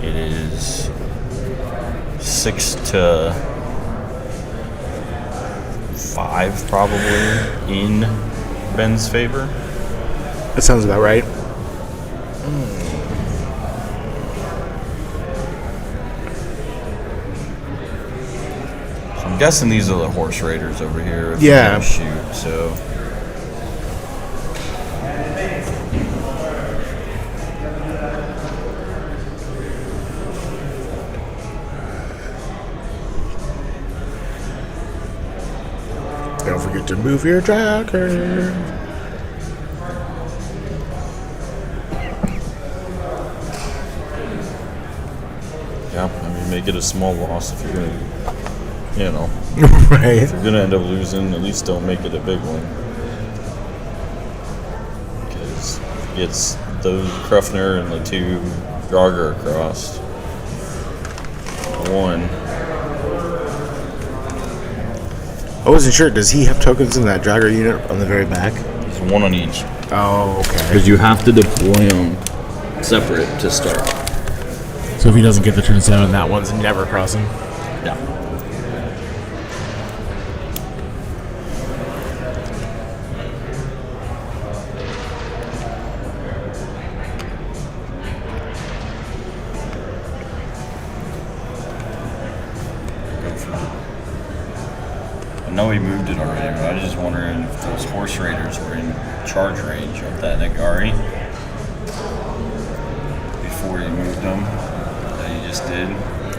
it is 6 to 5 probably in Ben's favor. That sounds about right. I'm guessing these are the horse raiders over here. If Yeah. we're gonna shoot, so. Don't forget to move your tracker. Yeah, I mean, make it a small loss if you're gonna, Right. if you're gonna end up losing, at least don't make it a big one. Because it gets those Krufner and the 2 Draugr across. 1. I wasn't sure. Does he have tokens in that Draugr unit on the very back? There's 1 on each. Oh, okay. Because you have to deploy them separate to start. So if he doesn't get the turn 7, that one's never crossing. Yeah. I know he moved it already, but I was just wondering if those horse raiders were in charge range of that Nagari before he moved them. That he just did.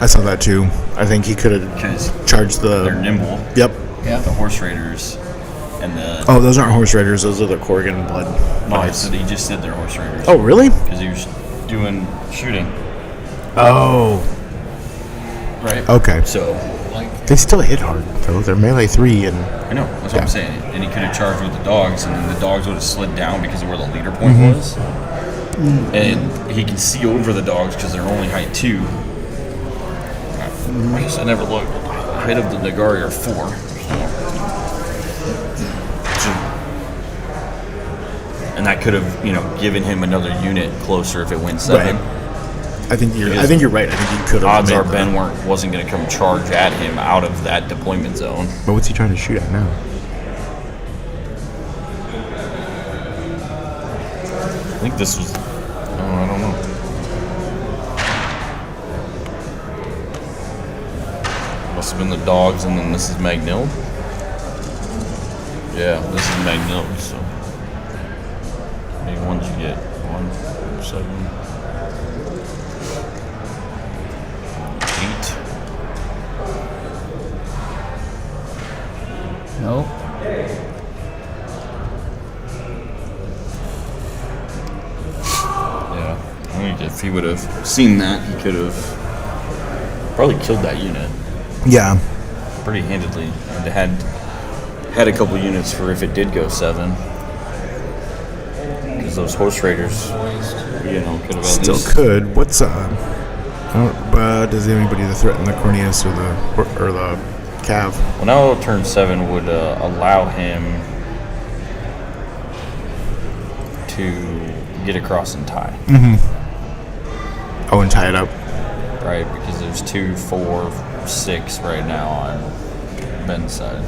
I saw that too. I think he could have charged the. They're nimble. Yep. Yeah. The horse raiders and the. Oh, those aren't horse raiders. Those are the Corrigan blood. No, I said he just said they're horse raiders. Oh, really? Because he was doing shooting. Oh. Right. Okay. So. They still hit hard, though. They're melee 3 and. I know. That's what I'm saying. And he could have charged with the dogs, and then the dogs would have slid down because of where the leader point was. And he can see over the dogs because they're only height 2. I guess I never looked. The height of the Nagari are 4. And that could have, given him another unit closer if it went 7. Right. I think you're right. I think he could have. Odds are Ben wasn't going to come charge at him out of that deployment zone. But what's he trying to shoot at now? I think this was. I don't know. Must have been the dogs, and then this is Magnilled. Yeah, this is Magnilled. So, how many ones you get? 1, 7, 8. No. Yeah, I think if he would have seen that, he could have probably killed that unit. Yeah. Pretty handedly. And had a couple units for if it did go 7. Because those horse raiders, could have at Still least. could. What's does anybody threaten the Corneus or the Cav? Well, now turn 7 would allow him to get across and tie. Mm-hmm. Oh, and tie it up. Right, because there's 2, 4, 6 right now on Ben's side.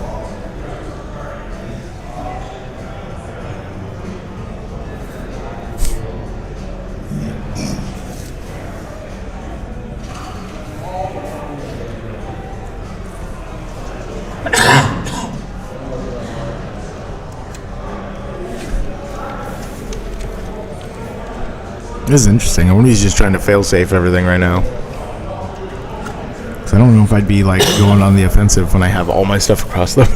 This is interesting. I wonder if he's just trying to fail-safe everything right now. Because I don't know if I'd be, like, going on the offensive when I have all my stuff across them.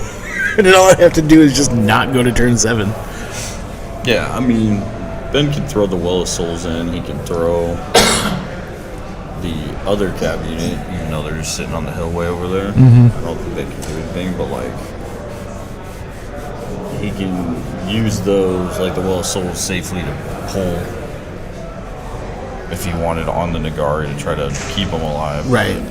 And then all I have to do is just not go to turn 7. Yeah, I mean, Ben can throw the Well of Souls in. He can throw the other cab unit, even though they're just sitting on the hill way over there. Mhm. I don't think they can do anything, but, like, he can use those, like the Well of Souls, safely to pull if he wanted on the Nagari to try to keep him alive. Right.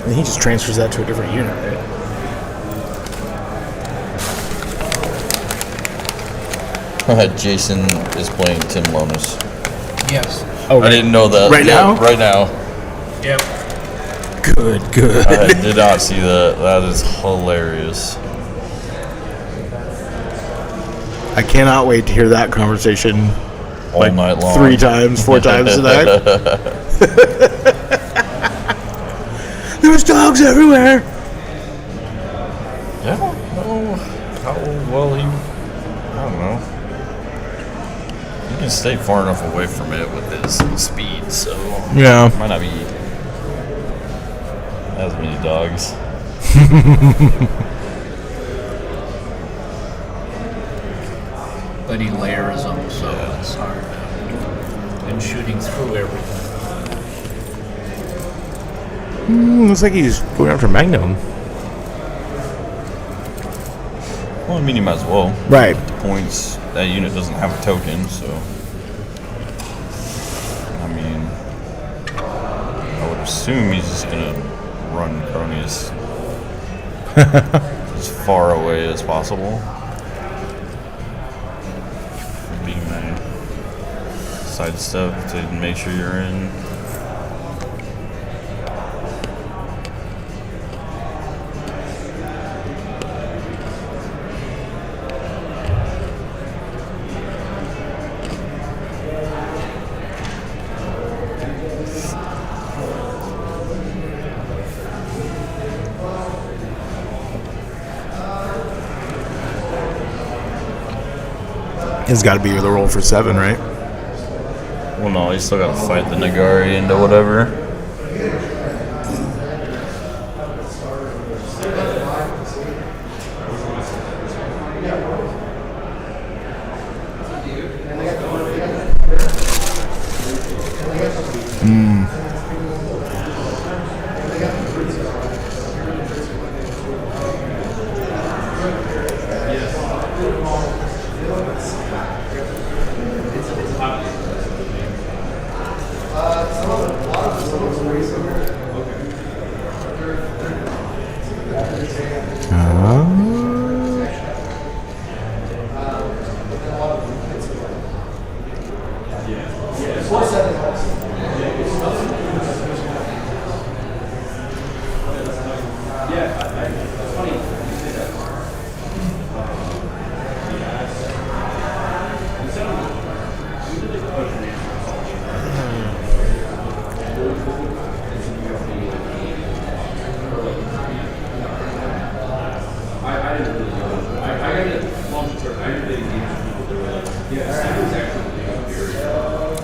And he just transfers that to a different unit, right? Jason is playing Tim Lonis. Yes. Oh, I didn't know that. Right now? Right now. Yep. Good. I did not see that. That is hilarious. I cannot wait to hear that conversation All night long. 3 times, 4 times tonight. There's dogs everywhere. Yeah, I don't know how well he. I don't know. He can stay far enough away from it with his speed, so. Yeah. Might not be as many dogs. But he layers them, so it's hard. And shooting through everything. Looks like he's going after Magnum. Well, I mean, he might as well. Right. The points, that unit doesn't have a token, so. I mean, I would assume he's just going to run cronies as far away as possible. Being my side step to make sure you're in. He's got to be the roll for 7, right? Well, no, he's still got to fight the Nagari into whatever.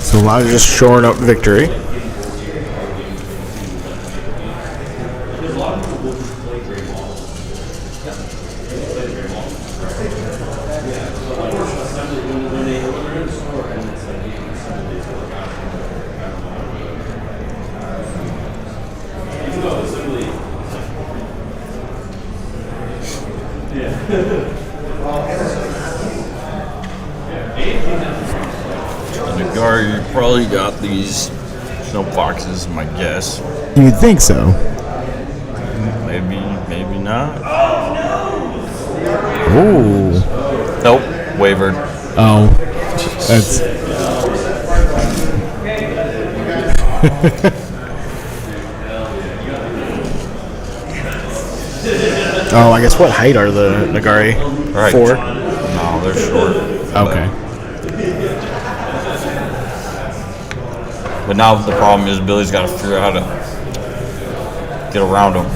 So Lodge just shoring up victory. Nagari probably got these snow boxes, my guess. You would think so. Maybe, maybe not. Oh. Nope, wavered. Oh. That's. Oh, I guess what height are the Nagari? Right. 4? No, they're short. Okay. But now the problem is Billy's got to figure out how to get around them.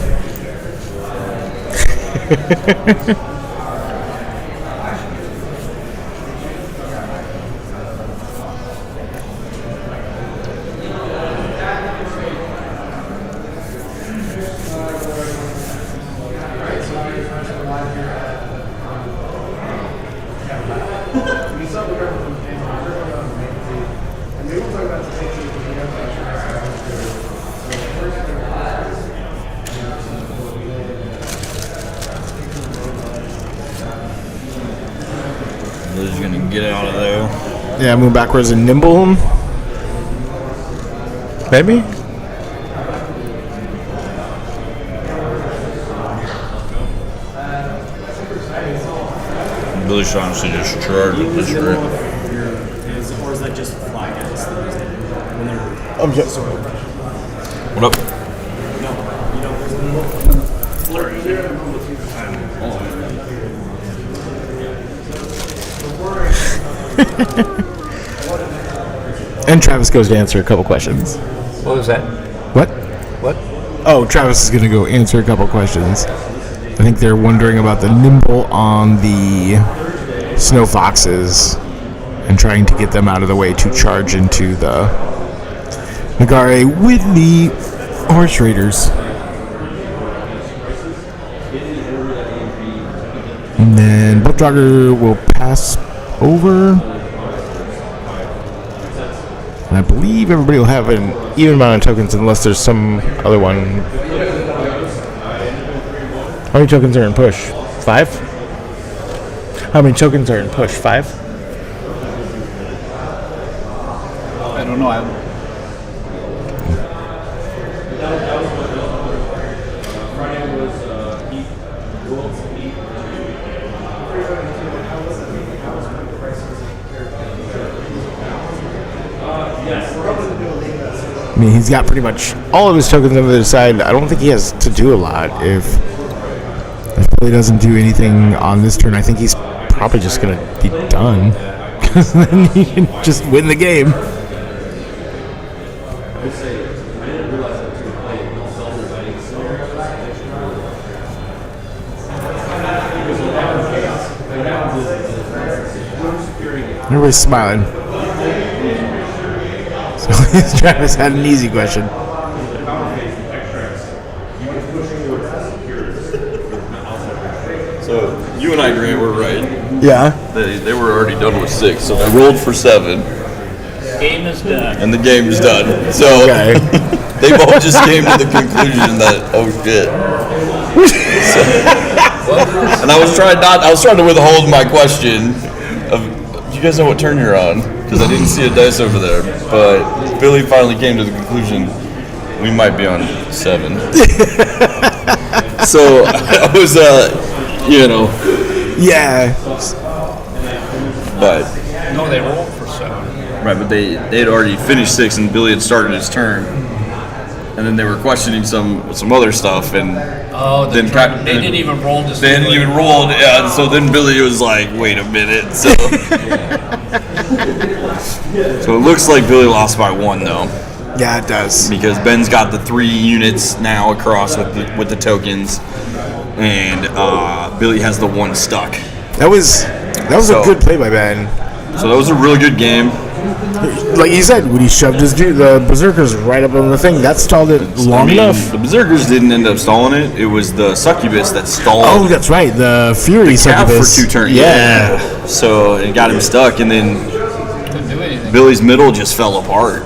Billy's going to get out of there. Yeah, move backwards and nimble him. Maybe? Billy's trying to just charge with this grip. Or is that just fly guys? When they're I'm just. What up? No, you know, there's a little flurry. And Travis goes to answer a couple questions. What was that? What? What? Oh, Travis is going to go answer a couple questions. I think they're wondering about the nimble on the snow foxes and trying to get them out of the way to charge into the Nagare with the horse raiders. And then Boat Jogger will pass over. And I believe everybody will have an even amount of tokens unless there's some other one. How many tokens are in push? 5? How many tokens are in push? 5? I don't know. I mean, he's got pretty much all of his tokens on the other side. I don't think he has to do a lot. If Billy doesn't do anything on this turn, I think he's probably just going to be done. Because then he can just win the game. Everybody's smiling. So Travis had an easy question. So you and I, Grant, were right. Yeah. They were already done with 6, so they rolled for 7. Game is done. And the game is done. So they both just came to the conclusion that, oh shit. So, and I was trying to withhold my question of, do you guys know what turn you're on? Because I didn't see a dice over there. But Billy finally came to the conclusion we might be on 7. So I was, Yeah. But No, they rolled for 7. right, but they had already finished 6, and Billy had started his turn, and then they were questioning some other stuff, and they didn't even roll to see. They hadn't even rolled, yeah. And so then Billy was like, "Wait a minute." So, so it looks like Billy lost by 1 though. Yeah, it does. Because Ben's got the 3 units now across with the tokens, and Billy has the 1 stuck. That was a good play by Ben. So that was a really good game. Like you said, when he shoved the Berserkers right up on the thing, that stalled it long enough. The Berserkers didn't end up stalling it. It was the Succubus that stalled. Oh, that's right. The Fury Succubus. For 2 turns. Yeah. So it got him stuck, and then Couldn't do anything. Billy's middle just fell apart.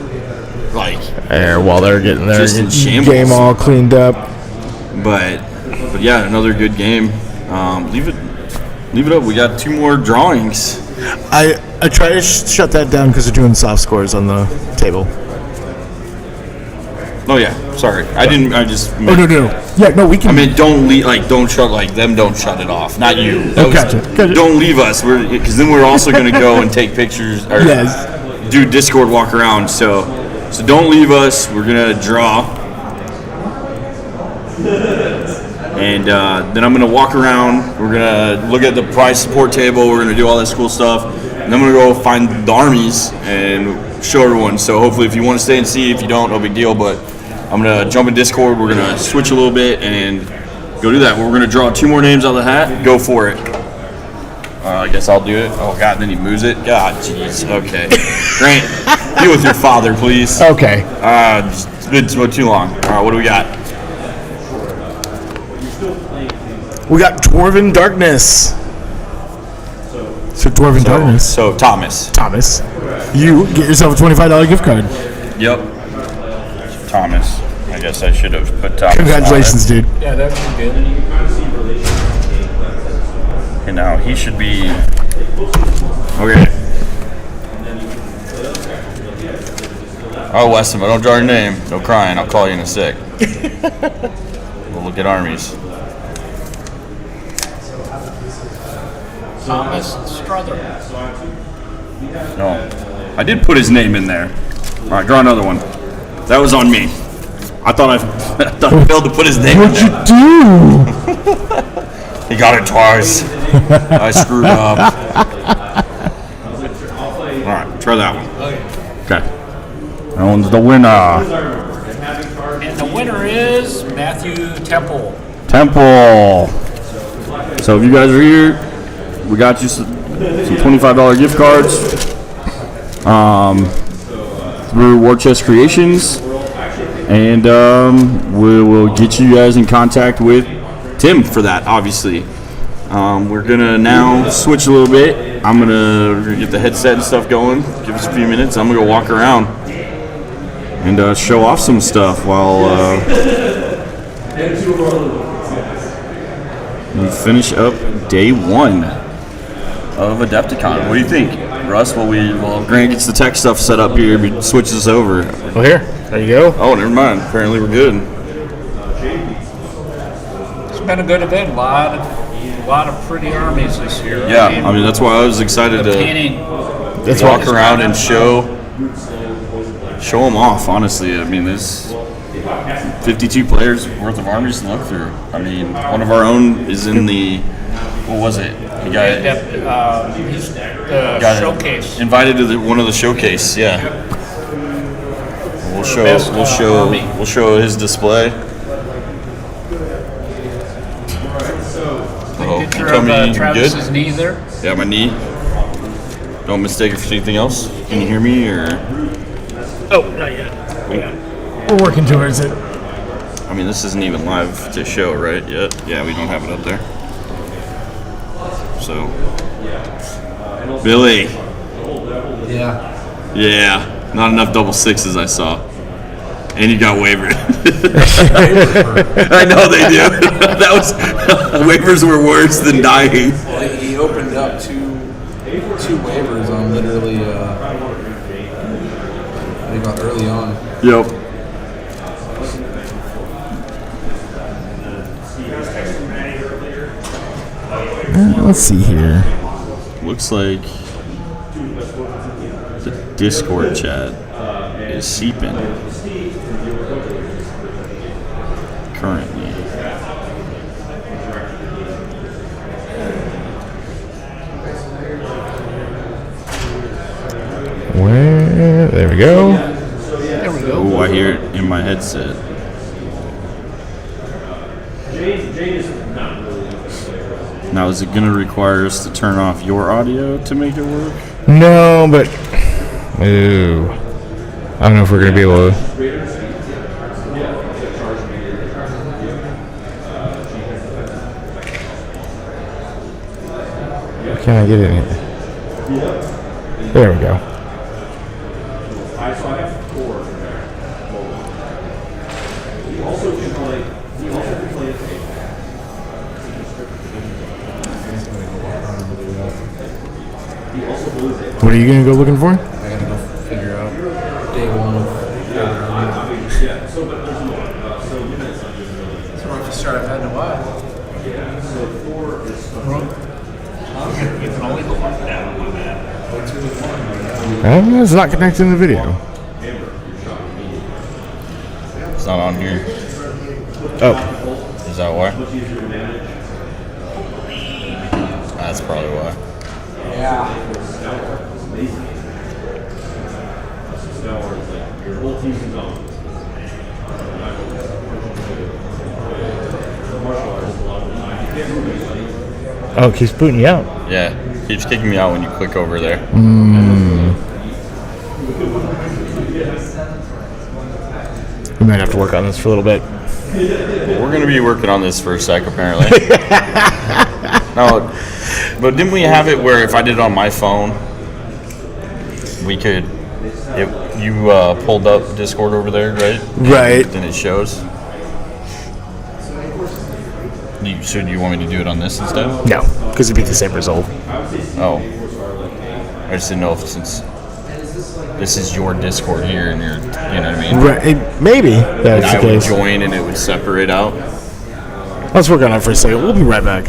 Like while they're getting their just in shambles. game all cleaned up. But yeah, another good game. Leave it up. We got 2 more drawings. I try to shut that down because they're doing soft scores on the table. Oh yeah, sorry. I didn't. I just. Oh no. Yeah, no, we can. I mean, don't leave. Like, don't shut. Like them. Don't shut it off. Not you. Gotcha. Don't leave us. Because then we're also going to go and take pictures or do Discord walk around. So don't leave us. We're gonna draw, and then I'm gonna walk around. We're gonna look at the prize support table. We're gonna do all this cool stuff, and then I'm gonna go find the armies and show everyone. So hopefully, if you want to stay and see, if you don't, no big deal. But I'm gonna jump in Discord. We're gonna switch a little bit and go do that. We're gonna draw 2 more names out of the hat. Go for it. I guess I'll do it. Oh God, then he moves it. God, jeez. Okay, Grant, deal with your father, please. Okay. It's been too long. All right, what do we got? We got Dwarven Darkness. So Dwarven Darkness. So Thomas. You get yourself a $25 gift card. Yep. Thomas. I guess I should have put Thomas. Congratulations, dude. Yeah, that would be good. And now he should be. Okay. Oh, Weston, if I don't draw your name, no crying. I'll call you in a sec. We'll look at armies. Thomas Struther. No. I did put his name in there. All right, draw another one. That was on me. I thought I failed to put his name in there. What'd you do? He got it twice. I screwed up. All right, try that one. Okay. That one's the winner. And the winner is Matthew Temple. So if you guys are here, we got you some $25 gift cards through War Chest Creations, and we will get you guys in contact with Tim for that, obviously. We're gonna now switch a little bit. We're gonna get the headset and stuff going. Give us a few minutes. I'm gonna go walk around and show off some stuff while we finish up day 1 of Adepticon. What do you think, Russ? While Grant gets the tech stuff set up here, he switches us over. Well, here. There you go. Oh, never mind. Apparently we're good. It's been a good event. A lot of pretty armies this year. Yeah, I mean that's why I was excited to walk around and show them off. Honestly, I mean there's 52 players worth of armies to look through. I mean, one of our own is in the what was it? He got showcase. Invited to one of the showcase. Yeah. We'll show his display. Picture of Travis's knee there. Yeah, my knee. Don't mistake it for anything else. Can you hear me or? Oh, not yet. We're working towards it. I mean, this isn't even live to show, right? Yet? Yeah, we don't have it up there. So, Billy. Yeah. Not enough double sixes, I saw. And you got wavered. I know they do. That was waivers were worse than dying. Well, he opened up two waivers on literally early on. Yep. Let's see here. Looks like the Discord chat is seeping currently. There we go. Oh, I hear it in my headset. Now, is it going to require us to turn off your audio to make it work? No, but ooh, I don't know if we're gonna be able to. Can I get it in here? There we go. What are you gonna go looking for? I gotta go figure out day 1 of That's the roughest start I've had in a while. You can only go up and down on that. It's not connecting the video. It's not on here. Oh. Is that why? That's probably why. Oh, it keeps booting you out. Yeah, keeps kicking me out when you click over there. We might have to work on this for a little bit. Well, we're gonna be working on this for a sec, apparently. No, but didn't we have it where if I did it on my phone, we could? You pulled up Discord over there, right? Right. Then it shows. So do you want me to do it on this instead? No, because it'd be the same result. Oh. I just didn't know if since this is your Discord here and you're, you know what I mean? Right. Maybe that's I the would case. join and it would separate out. Let's work on it for a second. We'll be right back.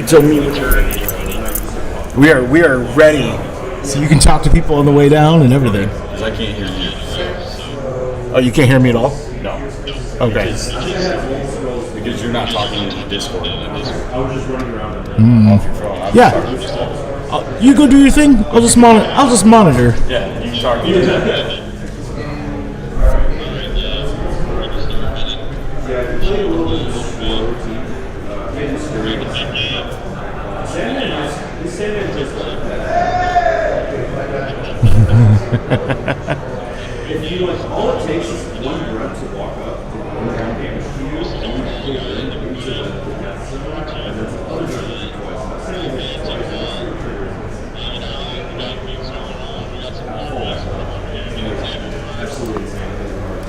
So we are ready. So you can talk to people on the way down and everything. Because I can't hear you. Oh, you can't hear me at all? No. Okay. Because you're not talking in the Discord. I was just running around. Off your phone. I'm Yeah. talking. You go do your thing. I'll just monitor. Yeah, you can talk to you. If you like, all it takes is one rep to walk up to the damage to you, and you pull it in into the death zone, and then the other time twice. I'm saying it's twice. Absolutely.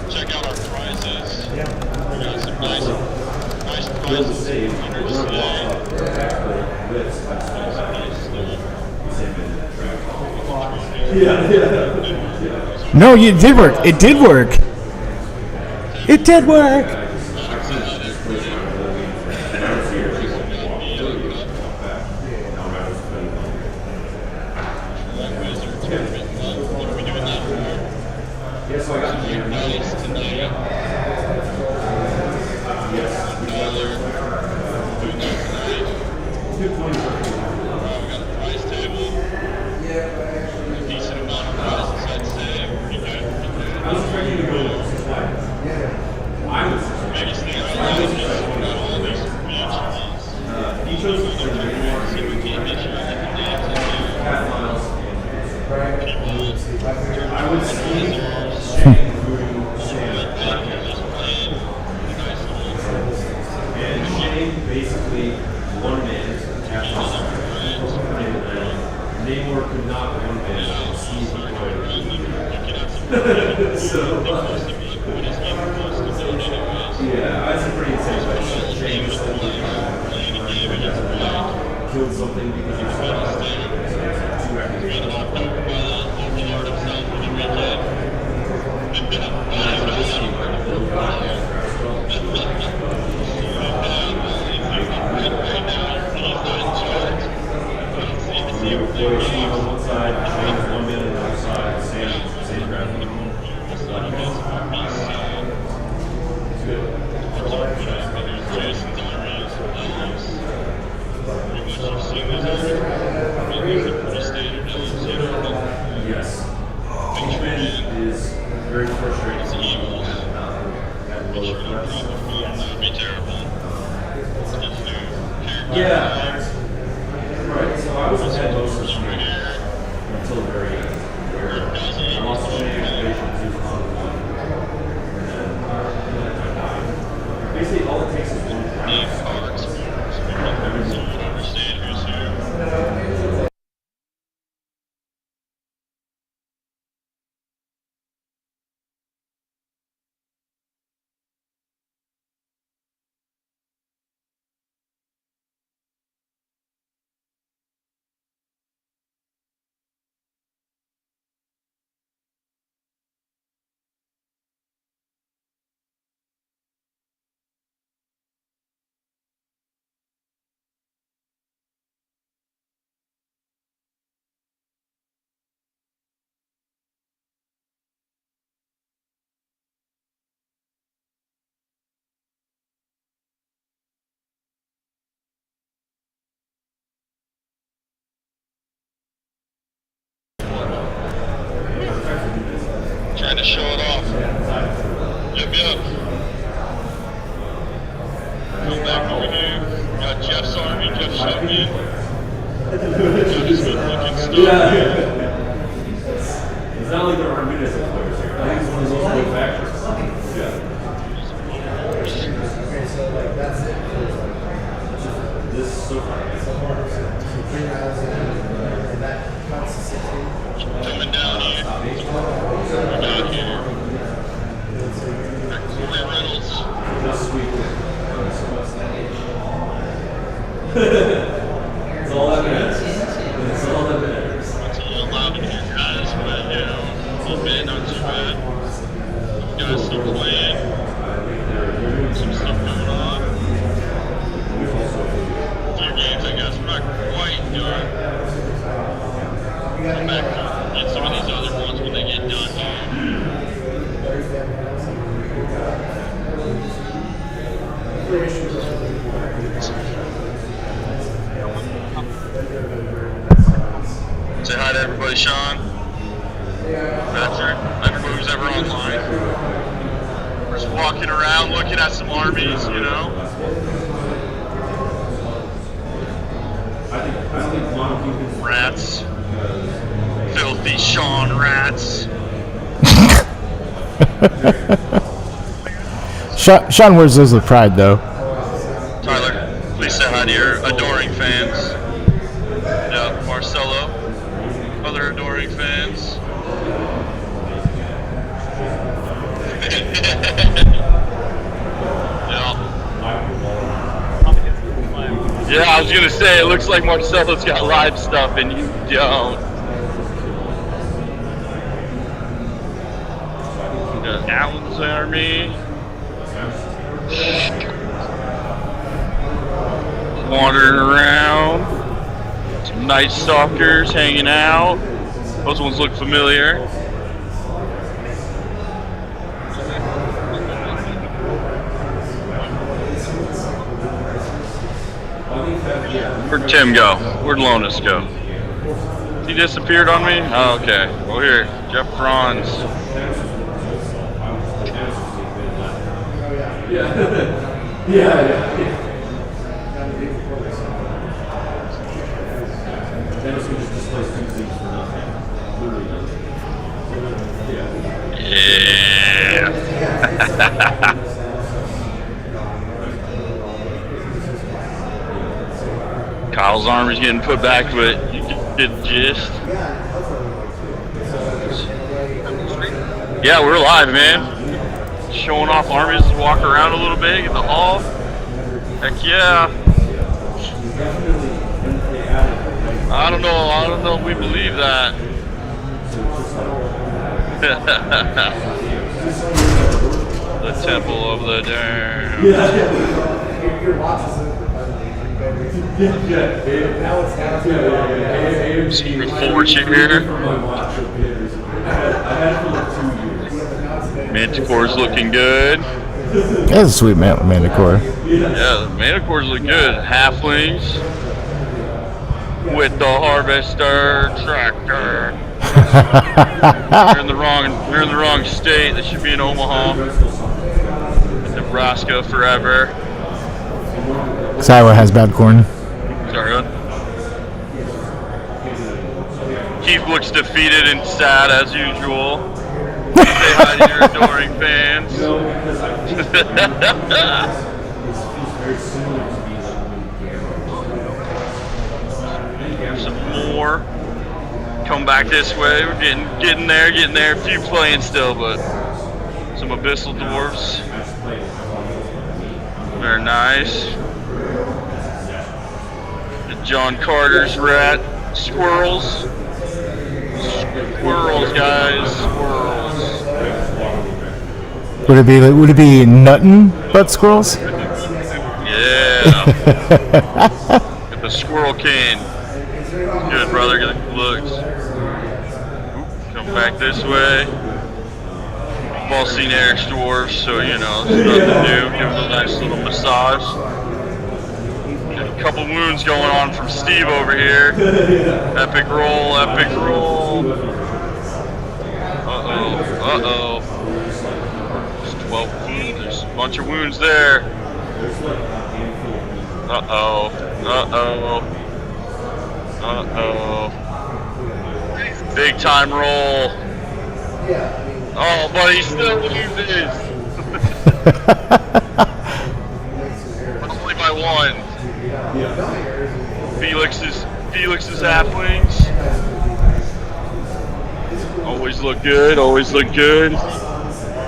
Check out our prizes. Yeah. We got some nice prizes under today. No, it did work. It did work. It did work. Yes, so I got here. Basically, one man Namor could not one man see so yeah, that's a pretty intense question. Killed something because you shot on one side, one man on the other side, same ground. It's good. Yes. H-Man is very frustrating. Yeah. Right, so I was ahead most of the time until the very end, where I lost so many activations to on one, and then I died. Basically, all it takes is one Trying to show it off. Yep. Come back over here. Got Jeff's army. Jeff shoved in. Got his good looking stuff. It's not like there are municipal players here. I think it's one of those good factors. Yeah. Okay, so like that's it. This is so far. That counts as 16. Coming down here. We got here. Corey Reynolds. This week. It's all that matters. It's all that matters. It's a little loud in here, guys, but a little bit, not too bad. Guys still playing. Some stuff going on. A few games I got. doing. Come back and get some of these other ones when they get done here. Say hi to everybody, Sean. Patrick, everybody who's ever online. We're just walking around looking at some armies, you know. Rats. Filthy Sean rats. Sean wears those with pride, though. Tyler, please say hi to your adoring fans. Yeah, Marcelo, other adoring fans. Yeah, I was gonna say, it looks like Marcelo's got live stuff and you don't. Got Allen's army. Wandering around. Some Night Stalkers hanging out. Those ones look familiar. Where'd Tim go? Where'd Lonus go? He disappeared on me? Oh, okay. Well, here, Jeff Franz. Yeah. Kyle's armor's getting put back, but you get the gist. Yeah, we're live, man. Showing off armies, walk around a little bit, get the hall. Heck yeah. I don't know if we believe that. The temple of the damned. Secret Forge here. Manticore's looking good. That's a sweet Manticore. Yeah, the Manticores look good. Halflings with the Harvester tractor. They're in the wrong state. They should be in Omaha. Nebraska forever. Iowa has bad corn. Sorry, what? Keith looks defeated and sad as usual. Say hi to your adoring fans. Here's some more. Come back this way. We're getting there. A few playing still, but some abyssal dwarfs. Very nice. John Carter's rat squirrels. Squirrels, guys. Squirrels. Would it be nuttin' but squirrels? Yeah. Get the squirrel cane. Good, brother. Good looks. Come back this way. We've all seen Eric's dwarves, so you know, there's nothing new. Give them a nice little massage. A couple wounds going on from Steve over here. Epic roll, epic roll. Uh-oh. There's 12 wounds. There's a bunch of wounds there. Uh-oh. Big time roll. Oh, but he still loses. Only by one. Felix's halflings. Always look good.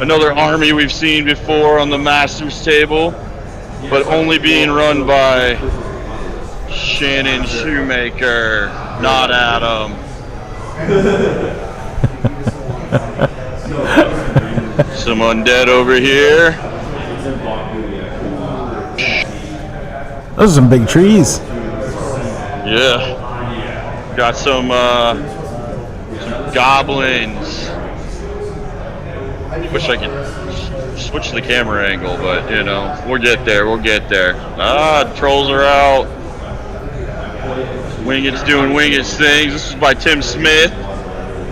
Another army we've seen before on the Masters table, but only being run by Shannon Shoemaker, not Adam. Some undead over here. Those are some big trees. Yeah. Got some goblins. Wish I could switch the camera angle, but you know, we'll get there. We'll get there. Trolls are out. Winged's doing Winged's things. This is by Tim Smith.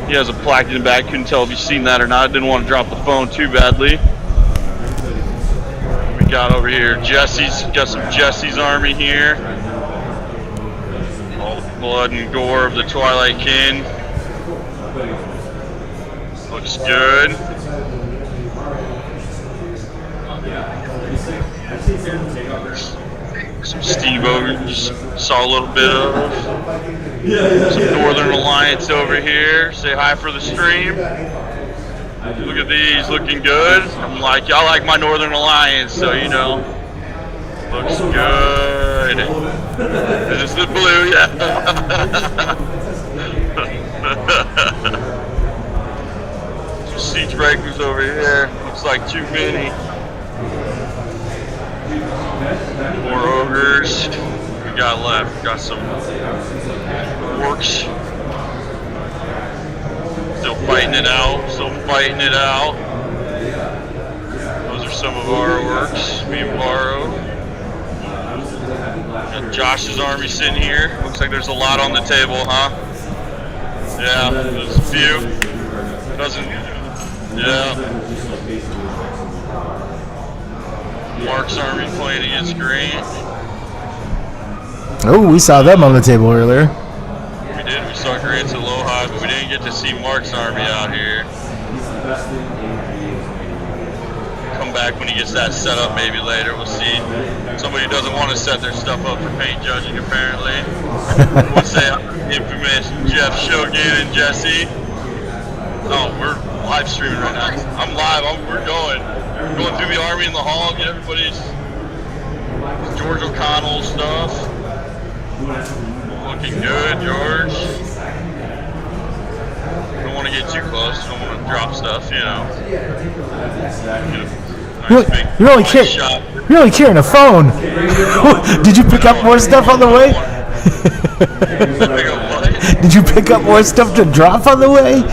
He has a plaque in the back. Couldn't tell if you've seen that or not. Didn't want to drop the phone too badly. We got over here Jesse's. Got some Jesse's army here. All the blood and gore of the Twilight King. Looks good. Some Steve-O just saw a little bit of. Some Northern Alliance over here. Say hi for the stream. Look at these, looking good. I'm like, y'all like my Northern Alliance, so you know. Looks good. Is this the blue? Yeah. Some siege breakers over here. Looks like too many. More ogres. What we got left? We got some orcs. Still fighting it out. Still fighting it out. Those are some of our orcs being borrowed. Got Josh's army sitting here. Looks like there's a lot on the table, huh? Yeah, there's a few. Doesn't. Yeah. Mark's army playing against Grant. Oh, we saw them on the table earlier. We did. We saw Grant's Aloha, but we didn't get to see Mark's army out here. Come back when he gets that set up maybe later. We'll see. Somebody who doesn't want to set their stuff up for paint judging, apparently. We'll say infamous Jeff Shogun and Jesse. Oh, we're live streaming right now. I'm live. We're going through the army in the hall, get everybody's George O'Connell stuff. Looking good, George. Don't want to get too close. Don't want to drop stuff, you know. You're only carrying a phone. Did you pick up more stuff on the way? Did you pick up more stuff to drop on the way?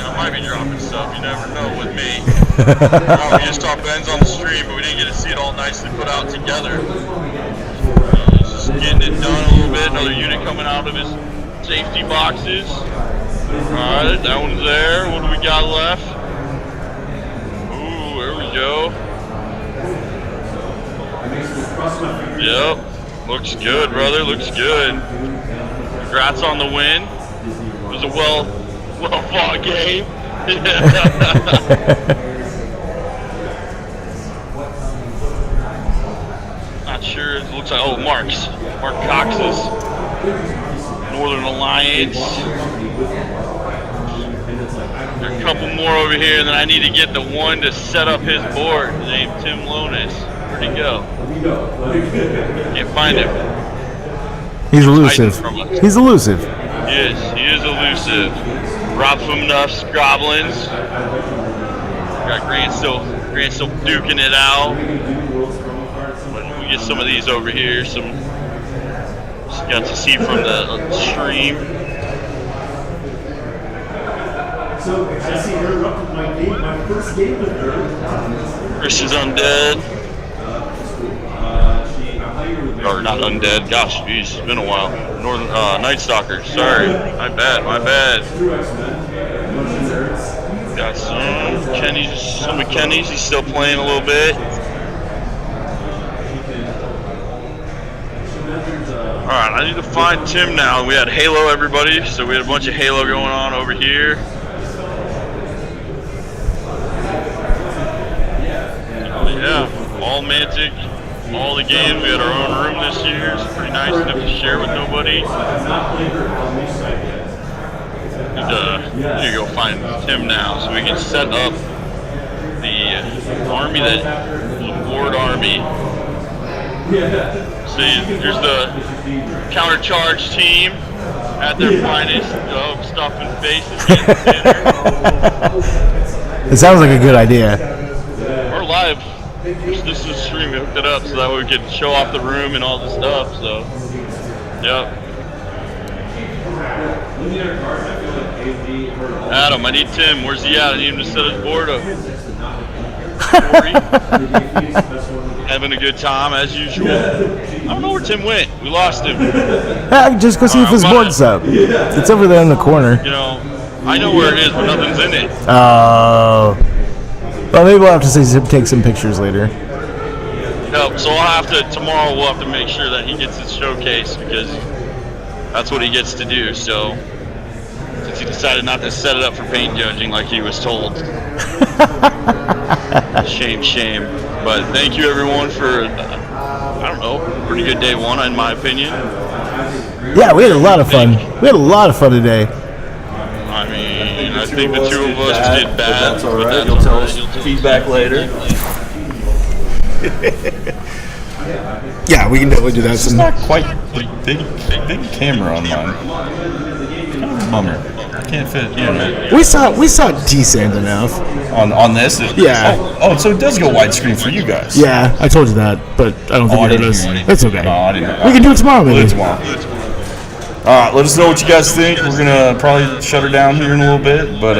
I might be dropping stuff. You never know with me. We just saw Ben's on the stream, but we didn't get to see it all nicely put out together. Just getting it done a little bit. Another unit coming out of his safety boxes. Alright, that one's there. What do we got left? Ooh, there we go. Yep. Looks good, brother. Looks good. Congrats on the win. It was a well fought game. Not sure. It looks like Mark Cox's Northern Alliance. There are a couple more over here, and then I need to get the one to set up his board named Tim Lonis. Where'd he go? Can't find him. He's elusive. He's elusive. He is elusive. Rob from Nuff's Goblins. Got Grant still duking it out. When we get some of these over here, just got to see from the stream. So I see interrupted my first game with her. Christian's undead. Or not undead. Gosh, geez, it's been a while. Northern Night Stalkers. Sorry, my bad. Got some of Kenny's. He's still playing a little bit. All right, I need to find Tim now. We had Halo, everybody. So we had a bunch of Halo going on over here. Oh yeah, all Mantic. All the games. We had our own room this year. It's pretty nice. Didn't have to share with nobody. Need to go find Tim now so we can set up the army, the Lord army. See, here's the countercharge team at their finest, stuffing faces, getting dinner. It sounds like a good idea. We're live. This is a stream. We hooked it up so that way we could show off the room and all the stuff. So, yep. Adam, I need Tim. Where's he at? I need him to set his board up. Having a good time as usual. I don't know where Tim went. We lost him. Just go see if his board's up. It's over there in the corner. You know, I know where it is, but nothing's in it. Well, maybe we'll have to take some pictures later. No, so I'll have to, tomorrow we'll have to make sure that he gets his showcase because that's what he gets to do. So, since he decided not to set it up for paint judging like he was told. Shame. But thank you everyone for, I don't know, pretty good day one in my opinion. Yeah, we had a lot of fun. We had a lot of fun today. I mean, I think the two of us did bad. That's all right. You'll tell us feedback later. Yeah, we can definitely do that. It's not quite big camera on mine. It's kind of a bummer. I can't fit it in. We saw decent enough. On this? Yeah. Oh, so it does go widescreen for you guys. Yeah, I told you that, but I don't think you heard us. It's okay. No, I didn't. We can do it tomorrow, maybe. We'll do it tomorrow. All right, let us know what you guys think. We're gonna probably shut her down here in a little bit, but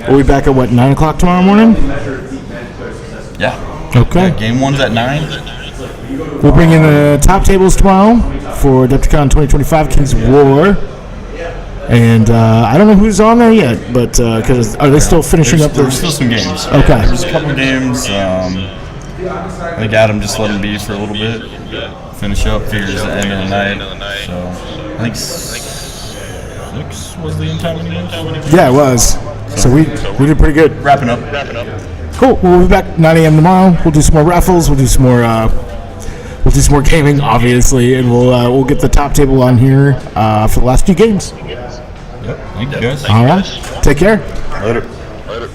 Are we back at 9 o'clock tomorrow morning? Yeah. Okay. Yeah, game one's at 9. We'll bring in the top tables tomorrow for Adepticon 2025 Kings of War. And I don't know who's on there yet, but because are they still finishing up? There's still some games. Okay. There's a couple games. I think Adam just let him be for a little bit. Finish up. Figures the end of the night. So I think 6 was the end time of the game. Yeah, it was. So we did pretty good. Wrapping up. Cool. We'll be back 9 a.m. tomorrow. We'll do some more raffles. We'll do some more. We'll do some more gaming, obviously, and we'll get the top table on here for the last 2 games. Yep. Thank you guys. All right. Take care. Later. Later.